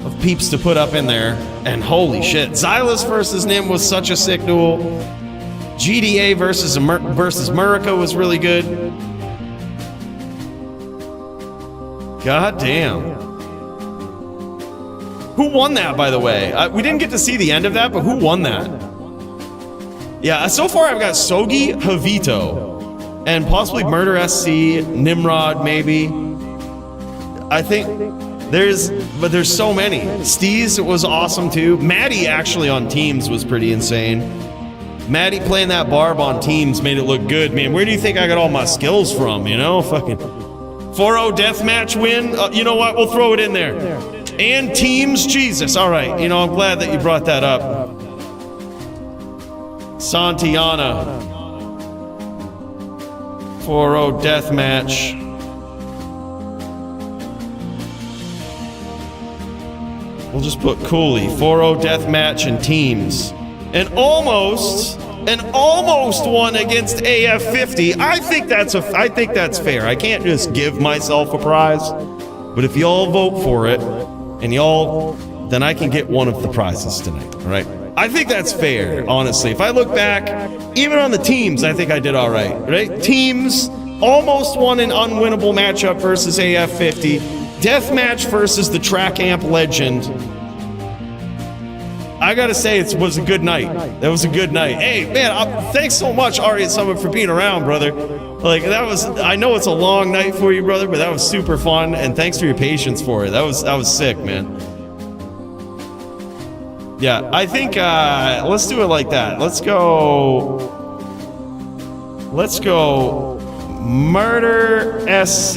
of peeps to put up in there, and holy shit, Xylus versus Nim was such a sick duel. GDA versus Murica was really good. God damn. Who won that, by the way? We didn't get to see the end of that, but who won that? Yeah, so far I've got Sogi, Havito, and possibly Murder SC, Nimrod, maybe. I think there's so many. Steez was awesome too. Maddie actually on teams was pretty insane. Maddie playing that Barb on teams made it look good, man. Where do you think I got all my skills from, you know? Fucking 4-0 deathmatch win. You know what? We'll throw it in there. And teams, Jesus. All right, you know, I'm glad that you brought that up. Santiana. 4-0 deathmatch. We'll just put Coooley. 4-0 deathmatch and teams. And almost won against AF50. I think that's fair. I can't just give myself a prize. But if y'all vote for it, and then I can get one of the prizes tonight, all right? I think that's fair, honestly. If I look back, even on the teams, I think I did all right? Teams almost won an unwinnable matchup versus AF50. Deathmatch versus the Track Amp Legend. I gotta say, it was a good night. That was a good night. Hey, man, thanks so much, Ari Summit, for being around, brother. Like, I know it's a long night for you, brother, but that was super fun, and thanks for your patience for it. That was sick, man. Yeah, I think, let's do it like that. Let's go Murder SC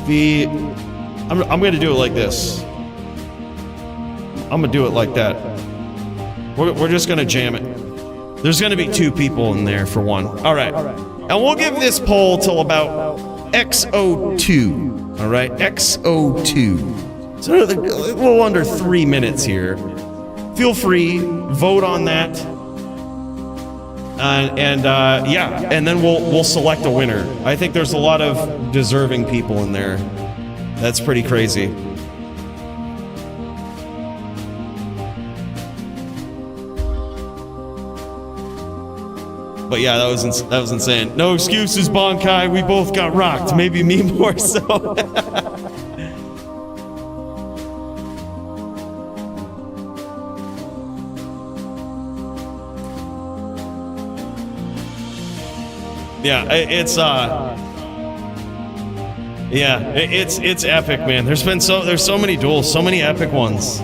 v... I'm gonna do it like this. I'm gonna do it like that. We're just gonna jam it. There's gonna be 2 people in there for one. All right. And we'll give this poll till about X02. All right, X02. So a little under 3 minutes here. Feel free, vote on that. Yeah, and then we'll select a winner. I think there's a lot of deserving people in there. That's pretty crazy. But yeah, that was insane. No excuses, Bonkai. We both got rocked. Maybe me more so. Yeah, it's epic, man. There's so many duels, so many epic ones.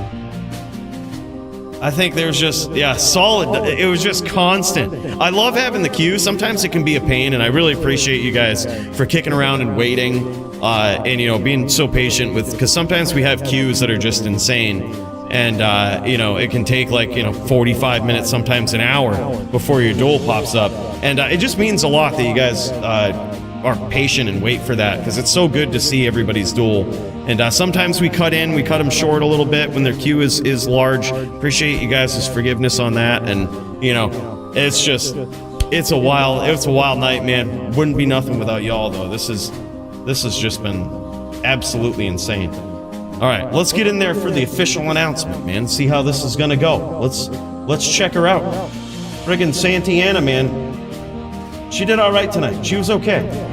I think there's just, solid. It was just constant. I love having the queue. Sometimes it can be a pain, and I really appreciate you guys for kicking around and waiting, and, you know, being so patient with, because sometimes we have queues that are just insane, and, you know, it can take like, you know, 45 minutes, sometimes an hour before your duel pops up, and it just means a lot that you guys are patient and wait for that, because it's so good to see everybody's duel. And sometimes we cut them short a little bit when their queue is large. Appreciate you guys' forgiveness on that. And, you know, it's a wild night, man. Wouldn't be nothing without y'all, though. This has just been absolutely insane. All right, let's get in there for the official announcement, man. See how this is gonna go. Let's check her out. Friggin' Santiana, man. She did all right tonight. She was okay.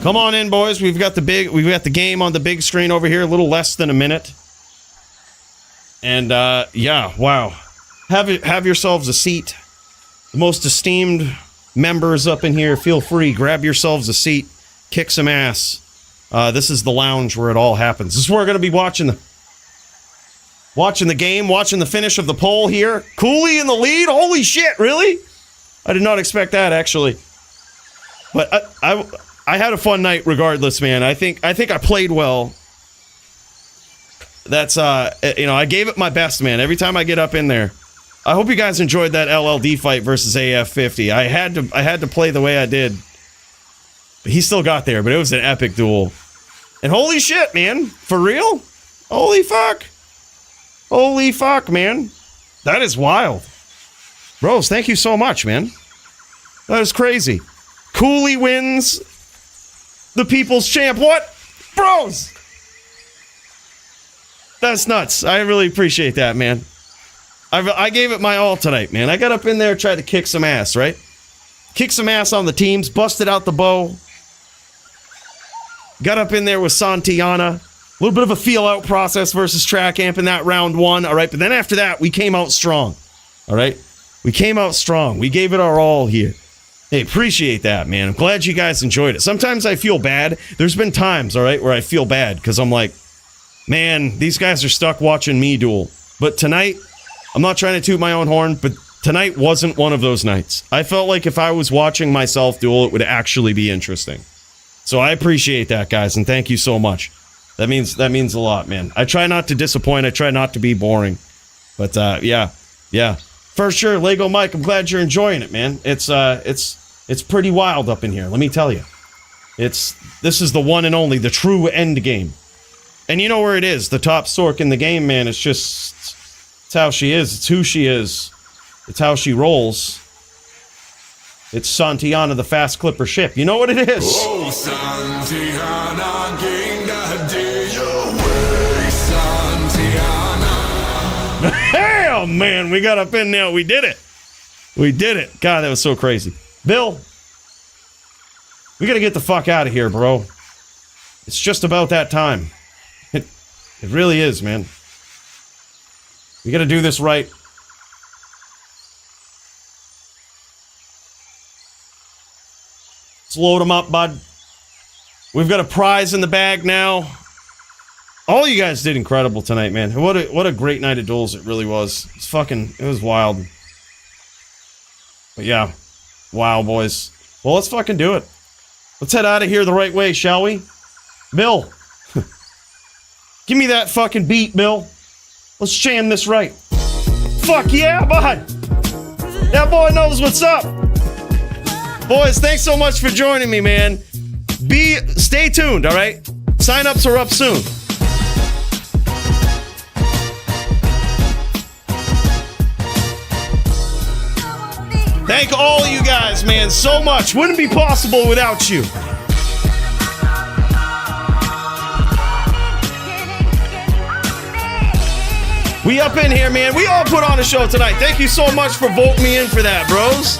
Come on in, boys. We've got the game on the big screen over here, a little less than a minute. And yeah, wow. Have yourselves a seat. The most esteemed members up in here, feel free, grab yourselves a seat, kick some ass. This is the lounge where it all happens. This is where we're gonna be watching the game, watching the finish of the poll here. Coooley in the lead. Holy shit, really? I did not expect that, actually. But I had a fun night regardless, man. I think I played well. That's you know, I gave it my best, man. Every time I get up in there. I hope you guys enjoyed that LLD fight versus AF50. I had to play the way I did. But he still got there, but it was an epic duel. And holy shit, man. For real? Holy fuck. Holy fuck, man. That is wild. Bros, thank you so much, man. That is crazy. Coooley wins the People's Champ. What? Bros! That's nuts. I really appreciate that, man. I gave it my all tonight, man. I got up in there, tried to kick some ass, right? Kick some ass on the teams, busted out the bow. Got up in there with Santiana. A little bit of a feel-out process versus Track Amp in that round one, all right? But then after that, we came out strong, all right? We came out strong. We gave it our all here. Hey, appreciate that, man. I'm glad you guys enjoyed it. Sometimes I feel bad. There's been times, all right, where I feel bad because I'm like, man, these guys are stuck watching me duel. But tonight, I'm not trying to toot my own horn, but tonight wasn't one of those nights. I felt like if I was watching myself duel, it would actually be interesting. So I appreciate that, guys, and thank you so much. That means a lot, man. I try not to disappoint. I try not to be boring. But yeah. For sure, Lego Mike, I'm glad you're enjoying it, man. It's pretty wild up in here, let me tell you. This is the one and only, the true end game. And you know where it is, the top stork in the game, man. It's just, it's how she is. It's who she is. It's how she rolls. It's Santiana, the fast clipper ship. You know what it is. Oh, Santiana, ging that day away, Santiana. Hell, man, we got up in there. We did it. We did it. God, that was so crazy. Bill, we gotta get the fuck out of here, bro. It's just about that time. It really is, man. We gotta do this right. Let's load them up, bud. We've got a prize in the bag now. All you guys did incredible tonight, man. What a great night of duels it really was. It was wild. But yeah. Wow, boys. Well, let's fucking do it. Let's head out of here the right way, shall we? Bill. Give me that fucking beat, Bill. Let's jam this right. Fuck yeah, bud. That boy knows what's up. Boys, thanks so much for joining me, man. Stay tuned, all right? Sign-ups are up soon. Thank all you guys, man, so much. Wouldn't be possible without you. We up in here, man. We all put on a show tonight. Thank you so much for voting me in for that, bros.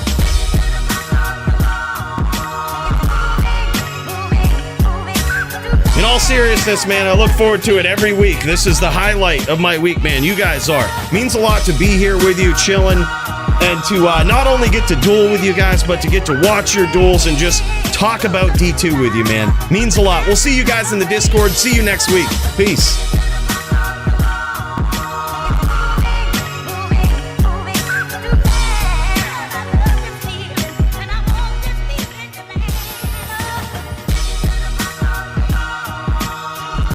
In all seriousness, man, I look forward to it every week. This is the highlight of my week, man. You guys are. Means a lot to be here with you, chilling. and to not only get to duel with you guys, but to get to watch your duels and just talk about D2 with you, man. Means a lot. We'll see you guys in the Discord. See you next week. Peace.